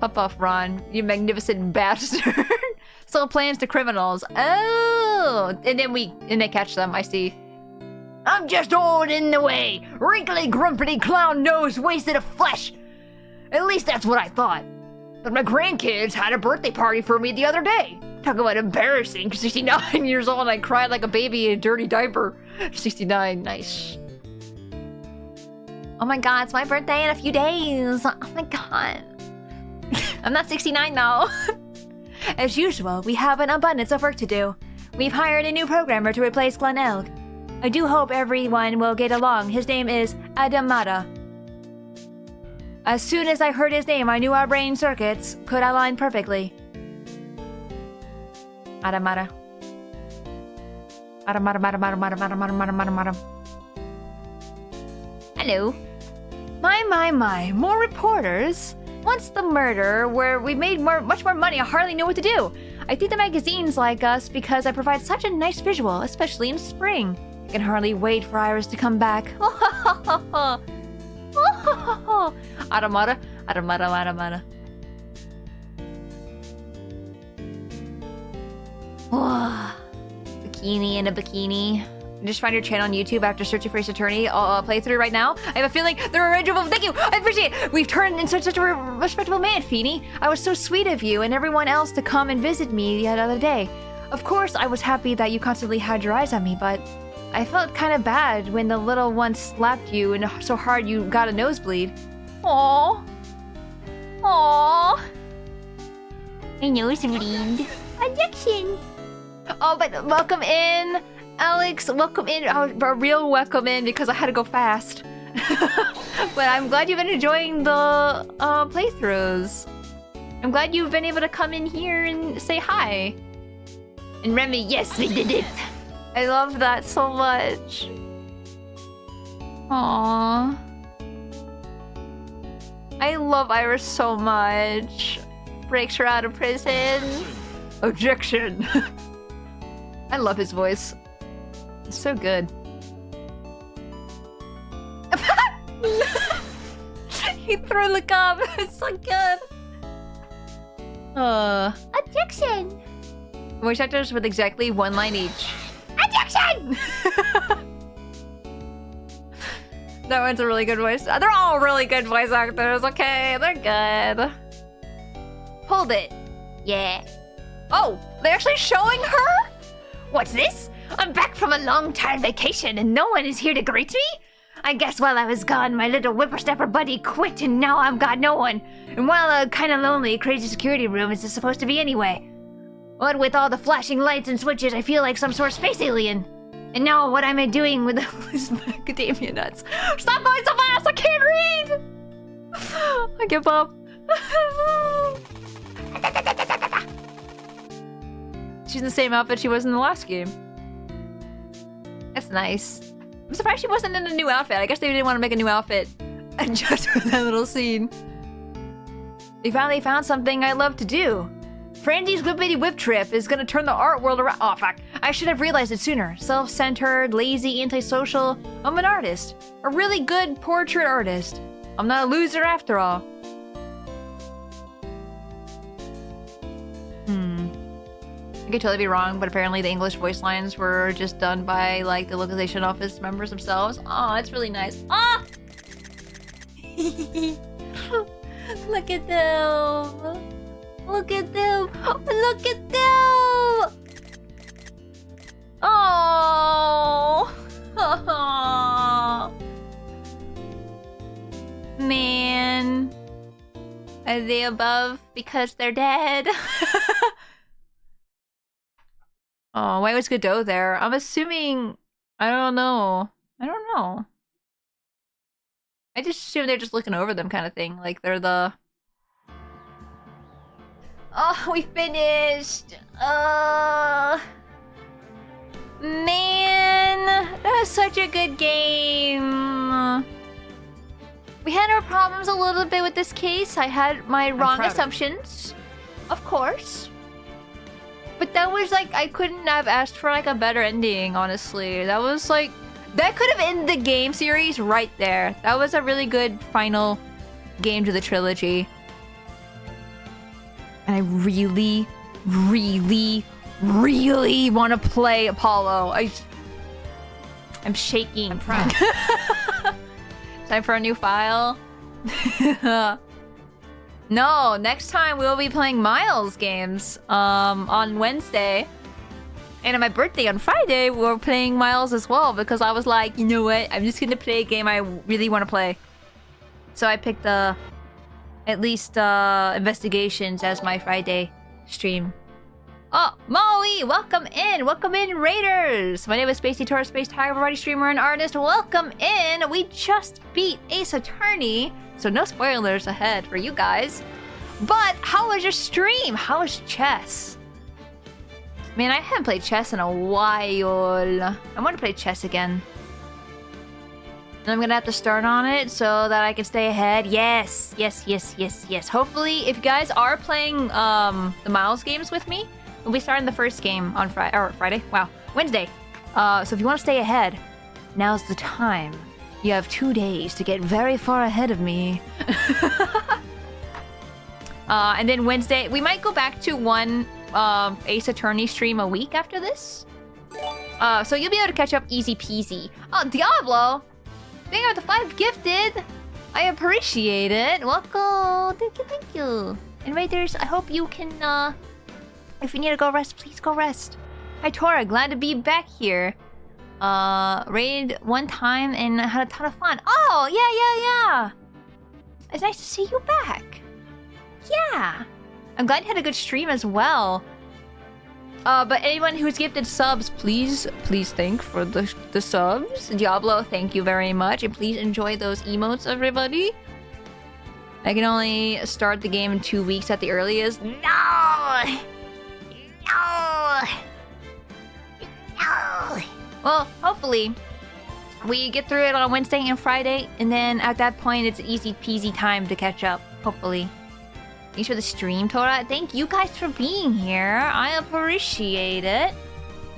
Pop off, Ron, you magnificent bastard. Sell plans to criminals. Oh! And then they catch them, I see. I'm just old in the way. Wrinkly, grumpy clown nose wasted of flesh. At least that's what I thought. But my grandkids had a birthday party for me the other day. Talk about embarrassing. 69 years old and I cried like a baby in a dirty diaper. 69, nice. Oh my god, it's my birthday in a few days. Oh my god. I'm not 69 though. As usual, we have an abundance of work to do. We've hired a new programmer to replace Glenn Elg. I do hope everyone will get along. His name is Adamada. As soon as I heard his name, I knew our brain circuits could align perfectly. Adamada. Adamada. Hello. My. More reporters. Once the murder, where we made much more money, I hardly know what to do. I think the magazines like us because I provide such a nice visual, especially in spring. I can hardly wait for Iris to come back. Adamada. Bikini in a bikini. Just find your channel on YouTube after searching for Ace Attorney playthrough right now. I have a feeling they're original. Thank you. I appreciate it. We've turned into such a respectable man, Feeny. I was so sweet of you and everyone else to come and visit me the other day. Of course, I was happy that you constantly had your eyes on me, but I felt kind of bad when the little one slapped you and so hard you got a nosebleed. Aww. A nosebleed. Addiction. Oh, but welcome in. Alex, welcome in. A real welcome in because I had to go fast. But I'm glad you've been enjoying the playthroughs. I'm glad you've been able to come in here and say hi. And Remy, yes, we did it. I love that so much. Aww. I love Iris so much. Breaks her out of prison. Objection. I love his voice. It's so good. He threw the gum. It's so good. Objection. Voice actors with exactly 1 line each. Objection. That one's a really good voice. They're all really good voice actors. Okay, they're good. Hold it. Yeah. Oh, they're actually showing her? What's this? I'm back from a long-time vacation and no one is here to greet me? I guess while I was gone, my little whippersnapper buddy quit and now I've got no one. And while a kinda lonely, crazy security room is supposed to be anyway. What with all the flashing lights and switches, I feel like some sort of space alien. And now what am I doing with these macadamia nuts? Stop going so fast, I can't read! I give up. She's in the same outfit she was in the last game. That's nice. I'm surprised she wasn't in a new outfit. I guess they didn't want to make a new outfit just for that little scene. We finally found something I love to do. Franzi's Whippity Whip trip is gonna turn the art world around. Oh, fuck. I should have realized it sooner. Self-centered, lazy, antisocial. I'm an artist. A really good portrait artist. I'm not a loser after all. could totally be wrong, but apparently the English voice lines were just done by like the localization office members themselves. Oh, that's really nice. Ah! Look at them! Look at them! Look at them! Oh! Man. Are they above because they're dead? Oh, why was Godot there? I'm assuming... I don't know. I don't know. I just assume they're just looking over them kind of thing. Like they're the... Oh, we finished! Man! That was such a good game! We had our problems a little bit with this case. I had my wrong assumptions. Of course. But that was like, I couldn't have asked for like a better ending, honestly. That was like, that could have ended the game series right there. That was a really good final game to the trilogy. And I really, really, really want to play Apollo. I'm shaking. I'm proud. Time for a new file. No, next time we'll be playing Miles games on Wednesday. And on my birthday on Friday, we're playing Miles as well because I was like, you know what? I'm just gonna play a game I really want to play. So I picked at least Investigations as my Friday stream. Oh, Molly, welcome in! Welcome in, Raiders! My name is Spacey Tora, Space Tiger, variety streamer and artist. Welcome in! We just beat Ace Attorney, so no spoilers ahead for you guys. But how was your stream? How was chess? Man, I haven't played chess in a while. I want to play chess again. And I'm gonna have to start on it so that I can stay ahead. Yes, yes, yes, yes, yes. Hopefully, if you guys are playing the Miles games with me, we'll be starting the first game on Friday. Wow, Wednesday. So if you want to stay ahead, now's the time. You have 2 days to get very far ahead of me. And then Wednesday, we might go back to one Ace Attorney stream a week after this. So you'll be able to catch up easy peasy. Oh, Diablo! Thank you for the 5 gifted! I appreciate it. Welcome. Thank you, thank you. And Raiders, I hope you can, if you need to go rest, please go rest. Hi, Tora. Glad to be back here. Raid one time and had a ton of fun. Oh, yeah. It's nice to see you back. Yeah. I'm glad you had a good stream as well. But anyone who's gifted subs, please thank for the subs. Diablo, thank you very much. And please enjoy those emotes, everybody. I can only start the game in 2 weeks at the earliest. No! Well, hopefully, we get through it on Wednesday and Friday. And then at that point, it's easy peasy time to catch up. Hopefully. Thanks for the stream, Tora. Thank you guys for being here. I appreciate it.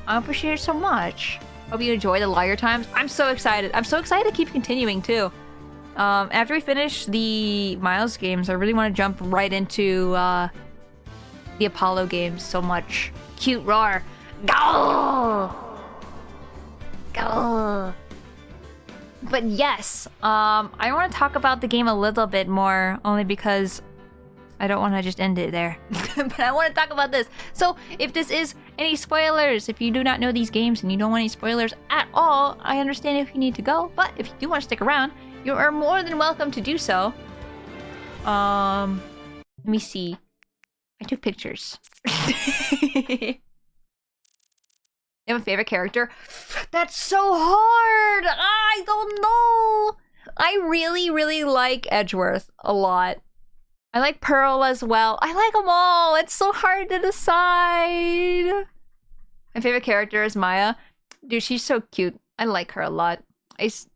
I appreciate it so much. Hope you enjoy the liar times. I'm so excited. I'm so excited to keep continuing, too. After we finish the Miles games, I really want to jump right into the Apollo games so much. Cute roar. Go! Go! But yes, I want to talk about the game a little bit more, only because I don't want to just end it there. But I want to talk about this. So, if this is any spoilers, if you do not know these games and you don't want any spoilers at all, I understand if you need to go. But if you do want to stick around, you are more than welcome to do so. Let me see. I took pictures. You have a favorite character? That's so hard! I don't know! I really like Edgeworth a lot. I like Pearl as well. I like them all! It's so hard to decide! My favorite character is Maya. Dude, she's so cute. I like her a lot. I just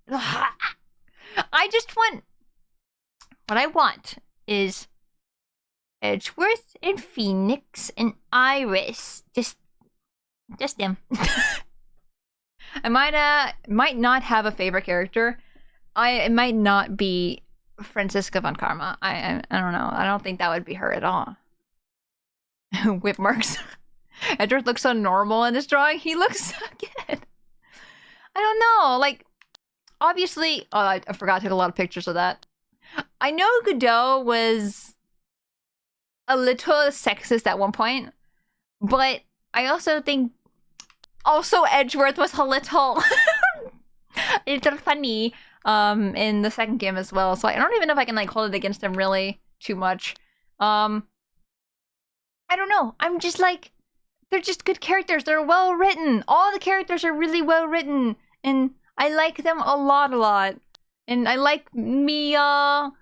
want... What I want is Edgeworth and Phoenix and Iris. Just them. I might not have a favorite character. It might not be Franziska von Karma. I don't know. I don't think that would be her at all. Whip marks. Edward looks so normal in this drawing. He looks so good. I don't know. Like, obviously... Oh, I forgot to take a lot of pictures of that. I know Godot was a little sexist at one point, but I also think also Edgeworth was a little funny in the second game as well. So I don't even know if I can like hold it against him really too much. I don't know. I'm just like, they're just good characters. They're well written. All the characters are really well written, and I like them a lot. And I like Mia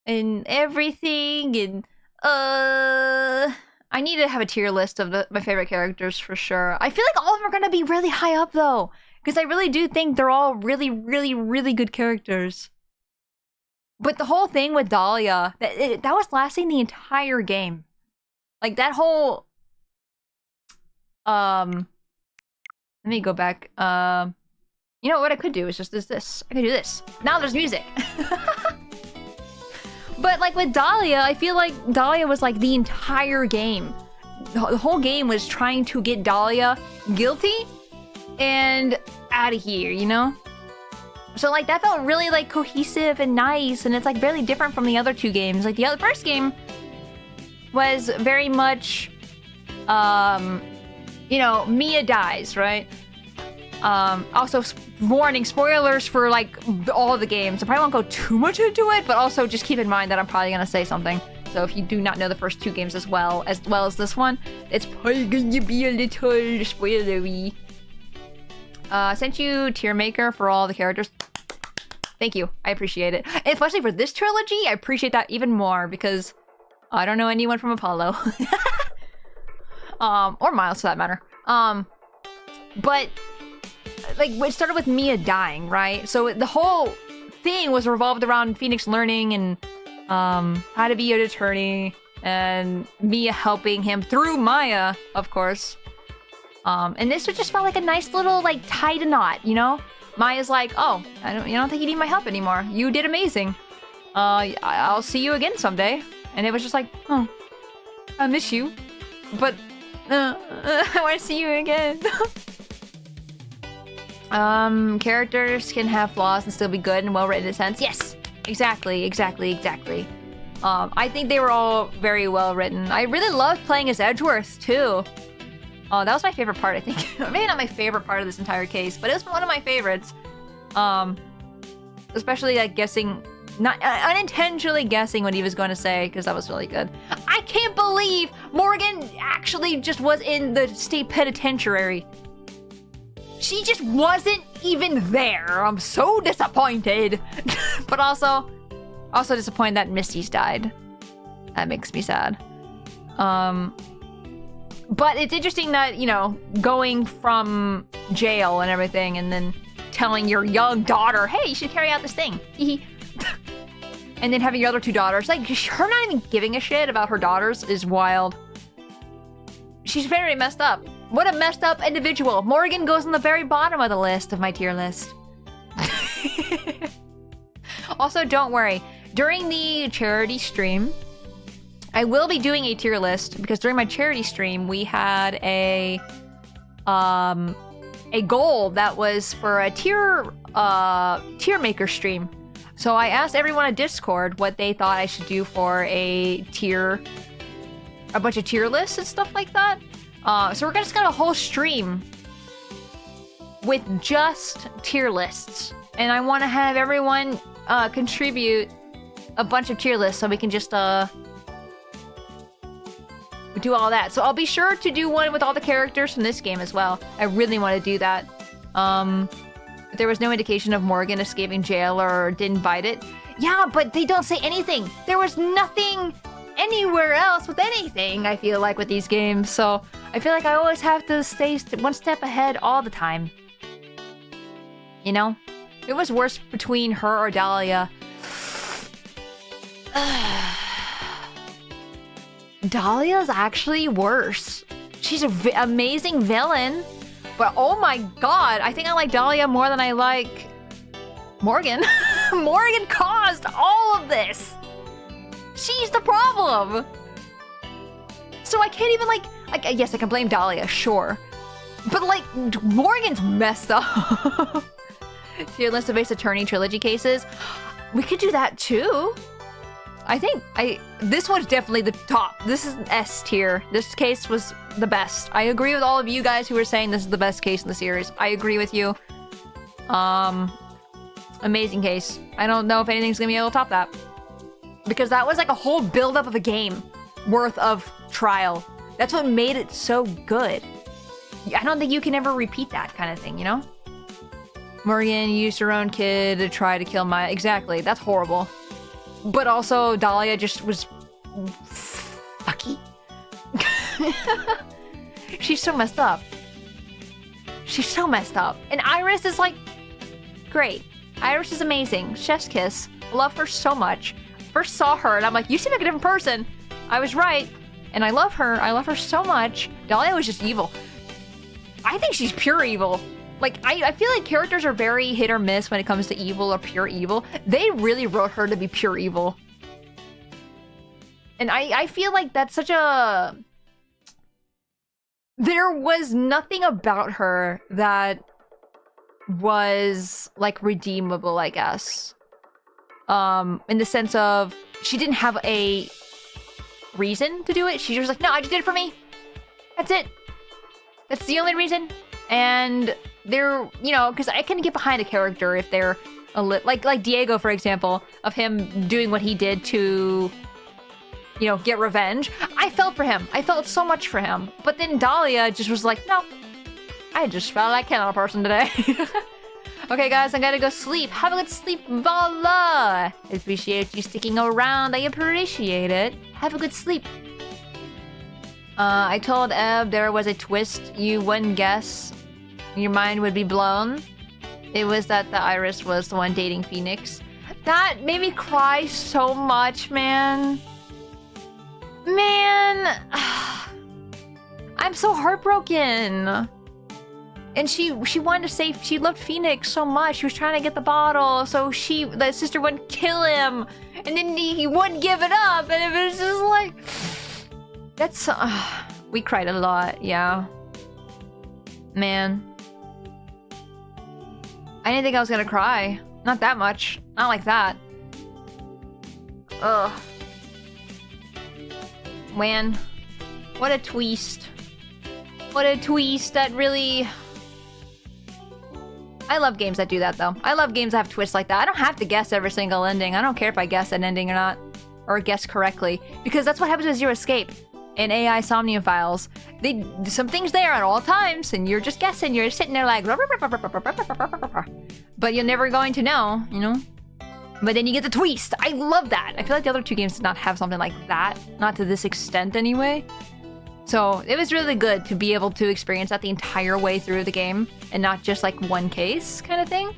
and everything, and I need to have a tier list of my favorite characters for sure. I feel like all of them are gonna be really high up though, because I really do think they're all really good characters. But the whole thing with Dahlia, that was lasting the entire game. Like that whole let me go back. You know what I could do is just this. I could do this. Now there's music. But like with Dahlia, I feel like Dahlia was like the entire game. The whole game was trying to get Dahlia guilty and out of here, you know? So like that felt really like cohesive and nice, and it's like really different from the other two games. Like the first game was very much, you know, Mia dies, right? Also, warning, spoilers for like all the games. I probably won't go too much into it, but also just keep in mind that I'm probably gonna say something. So if you do not know the first two games as well as this one, it's probably gonna be a little spoilery. I sent you tier maker for all the characters. Thank you, I appreciate it. And especially for this trilogy, I appreciate that even more because I don't know anyone from Apollo. Or Miles for that matter. But like it started with Mia dying, right? So the whole thing was revolved around Phoenix learning and how to be an attorney, and Mia helping him through Maya, of course. And this just felt like a nice little like tied a knot, you know? Maya's like, oh, you don't think you need my help anymore. You did amazing. I'll see you again someday. And it was just like, oh, I miss you, but I want to see you again. Characters can have flaws and still be good and well written in a sense. Yes, exactly. I think they were all very well written. I really loved playing as Edgeworth too. Oh, that was my favorite part, I think. Maybe not my favorite part of this entire case, but it was one of my favorites. Especially like guessing, not unintentionally guessing what he was going to say, because that was really good. I can't believe Morgan actually just was in the state penitentiary. She just wasn't even there. I'm so disappointed. But also disappointed that Misty's died. That makes me sad. But it's interesting that, you know, going from jail and everything and then telling your young daughter, hey, you should carry out this thing. And then having your other two daughters, like, her not even giving a shit about her daughters is wild. She's very messed up. What a messed up individual. Morgan goes on the very bottom of the list of my tier list. Also, don't worry. During the charity stream, I will be doing a tier list because during my charity stream, we had a goal that was for a tier maker stream. So I asked everyone on Discord what they thought I should do for a bunch of tier lists and stuff like that. So we're just gonna a whole stream with just tier lists, and I want to have everyone contribute a bunch of tier lists so we can just do all that. So I'll be sure to do one with all the characters from this game as well. I really want to do that. There was no indication of Morgan escaping jail or didn't bite it. Yeah, but they don't say anything. There was nothing anywhere else with anything, I feel like, with these games. So I feel like I always have to stay one step ahead all the time. You know? It was worse between her or Dahlia. Dahlia's actually worse. She's an amazing villain, but oh my god, I think I like Dahlia more than I like Morgan. Morgan caused all of this. She's the problem. So I can't even like, Like, yes, I can blame Dahlia, sure. But, like, Morgan's messed up. Tier list of Ace Attorney trilogy cases. We could do that, too. I think this one's definitely the top. This is S tier. This case was the best. I agree with all of you guys who were saying this is the best case in the series. I agree with you. Amazing case. I don't know if anything's gonna be able to top that. Because that was like a whole build-up of a game worth of trial. That's what made it so good. I don't think you can ever repeat that kind of thing, you know? Morgan used her own kid to try to kill Maya. Exactly, that's horrible. But also, Dahlia just was... fucky. She's so messed up. She's so messed up. And Iris is like... great. Iris is amazing. Chef's kiss. Love her so much. First saw her and I'm like, you seem like a different person. I was right. And I love her. I love her so much. Dahlia was just evil. I think she's pure evil. Like, I feel like characters are very hit or miss when it comes to evil or pure evil. They really wrote her to be pure evil. And I feel like that's such a... There was nothing about her that was, like, redeemable, I guess. In the sense of, she didn't have a reason to do it. She was like, no, I just did it for me. That's it. That's the only reason. And they're, you know, because I can get behind a character if they're like Diego, for example, of him doing what he did to, you know, get revenge. I felt for him. I felt so much for him. But then Dahlia just was like, no, I just felt like killing a person today. Okay, guys, I gotta go sleep. Have a good sleep, voila! I appreciate you sticking around. I appreciate it. Have a good sleep. I told Eb there was a twist you wouldn't guess. Your mind would be blown. It was that the Iris was the one dating Phoenix. That made me cry so much, man. Man! I'm so heartbroken. And she wanted to say she loved Phoenix so much. She was trying to get the bottle so the sister wouldn't kill him. And then he wouldn't give it up. And it was just like... That's... we cried a lot, yeah. Man. I didn't think I was gonna cry. Not that much. Not like that. Ugh. Man. What a twist. What a twist that really... I love games that do that, though. I love games that have twists like that. I don't have to guess every single ending. I don't care if I guess an ending or not. Or guess correctly. Because that's what happens with Zero Escape. In AI Somnium Files. Some things there at all times, and you're just guessing. You're sitting there like... But you're never going to know, you know? But then you get the twist. I love that. I feel like the other two games did not have something like that. Not to this extent, anyway. So, it was really good to be able to experience that the entire way through the game, and not just like one case kind of thing.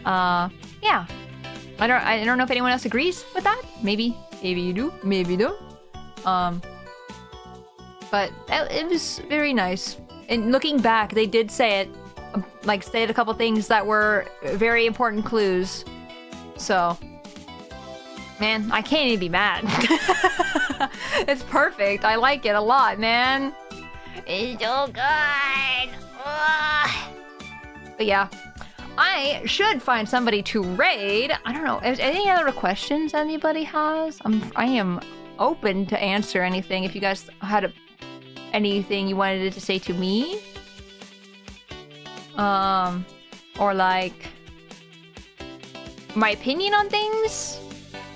Yeah. I don't know if anyone else agrees with that. Maybe you do, maybe you don't. But it was very nice. And looking back, they did say it, like say a couple things that were very important clues. So, man, I can't even be mad. It's perfect. I like it a lot, man. It's so good. Ugh. But yeah, I should find somebody to raid. I don't know. Any other questions anybody has? I am open to answer anything. If you guys had anything you wanted to say to me, or like my opinion on things.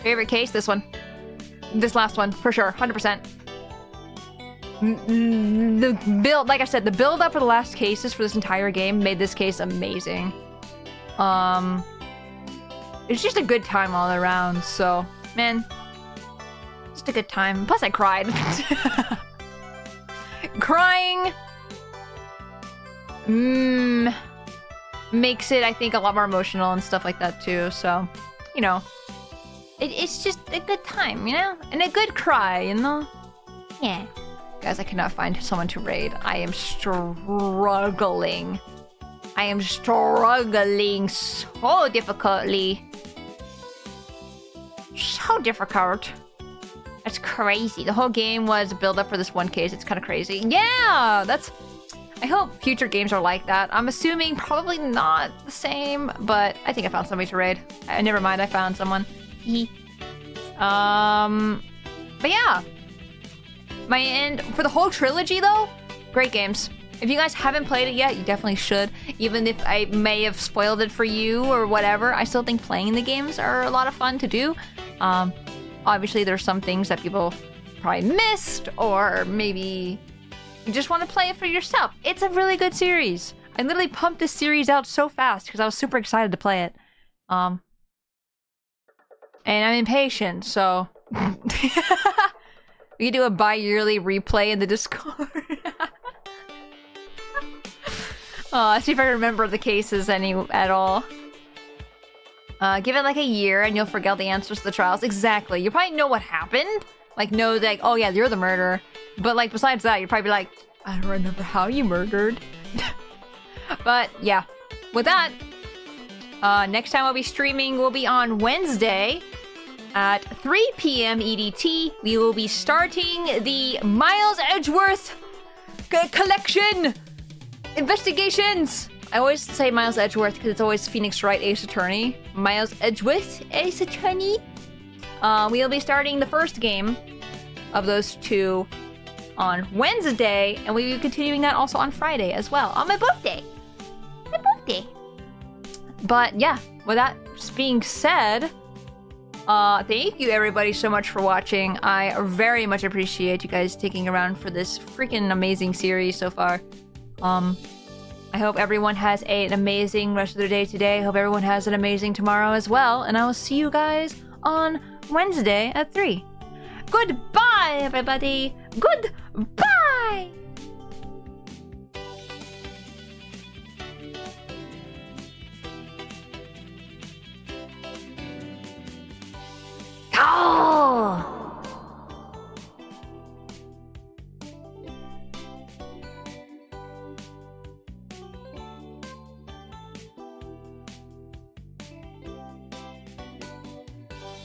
Favorite case, this one. This last one, for sure, 100%. The build, like I said, the build up for the last cases for this entire game made this case amazing. It's just a good time all around, so, man, just a good time. Plus I cried. Crying makes it, I think, a lot more emotional and stuff like that too, so, you know. It's just a good time, you know? And a good cry, you know? Yeah. Guys, I cannot find someone to raid. I am struggling. I am struggling so difficultly. So difficult. It's crazy. The whole game was a build up for this one case. It's kind of crazy. Yeah, that's... I hope future games are like that. I'm assuming probably not the same, but I think I found somebody to raid. Never mind, I found someone. But yeah. My end for the whole trilogy though, great games. If you guys haven't played it yet, you definitely should. Even if I may have spoiled it for you or whatever, I still think playing the games are a lot of fun to do. Obviously there's some things that people probably missed, or maybe you just want to play it for yourself. It's a really good series. I literally pumped this series out so fast because I was super excited to play it. And I'm impatient, so we can do a bi-yearly replay in the Discord. See if I remember the cases at all. Give it like a year and you'll forget the answers to the trials. Exactly. You probably know what happened. Like, know, like, oh yeah, you're the murderer. But like, besides that, you'd probably be like, I don't remember how you murdered. But yeah, with that, next time we'll be streaming will be on Wednesday at 3 p.m. EDT. We will be starting the Miles Edgeworth collection investigations. I always say Miles Edgeworth because it's always Phoenix Wright Ace Attorney. Miles Edgeworth Ace Attorney. We'll be starting the first game of those two on Wednesday, and we'll be continuing that also on Friday as well, on my birthday. My birthday. But yeah, with that being said, thank you everybody so much for watching. I very much appreciate you guys taking around for this freaking amazing series so far. I hope everyone has an amazing rest of their day today. I hope everyone has an amazing tomorrow as well, and I will see you guys on Wednesday at 3. Goodbye, everybody. Goodbye. Oh!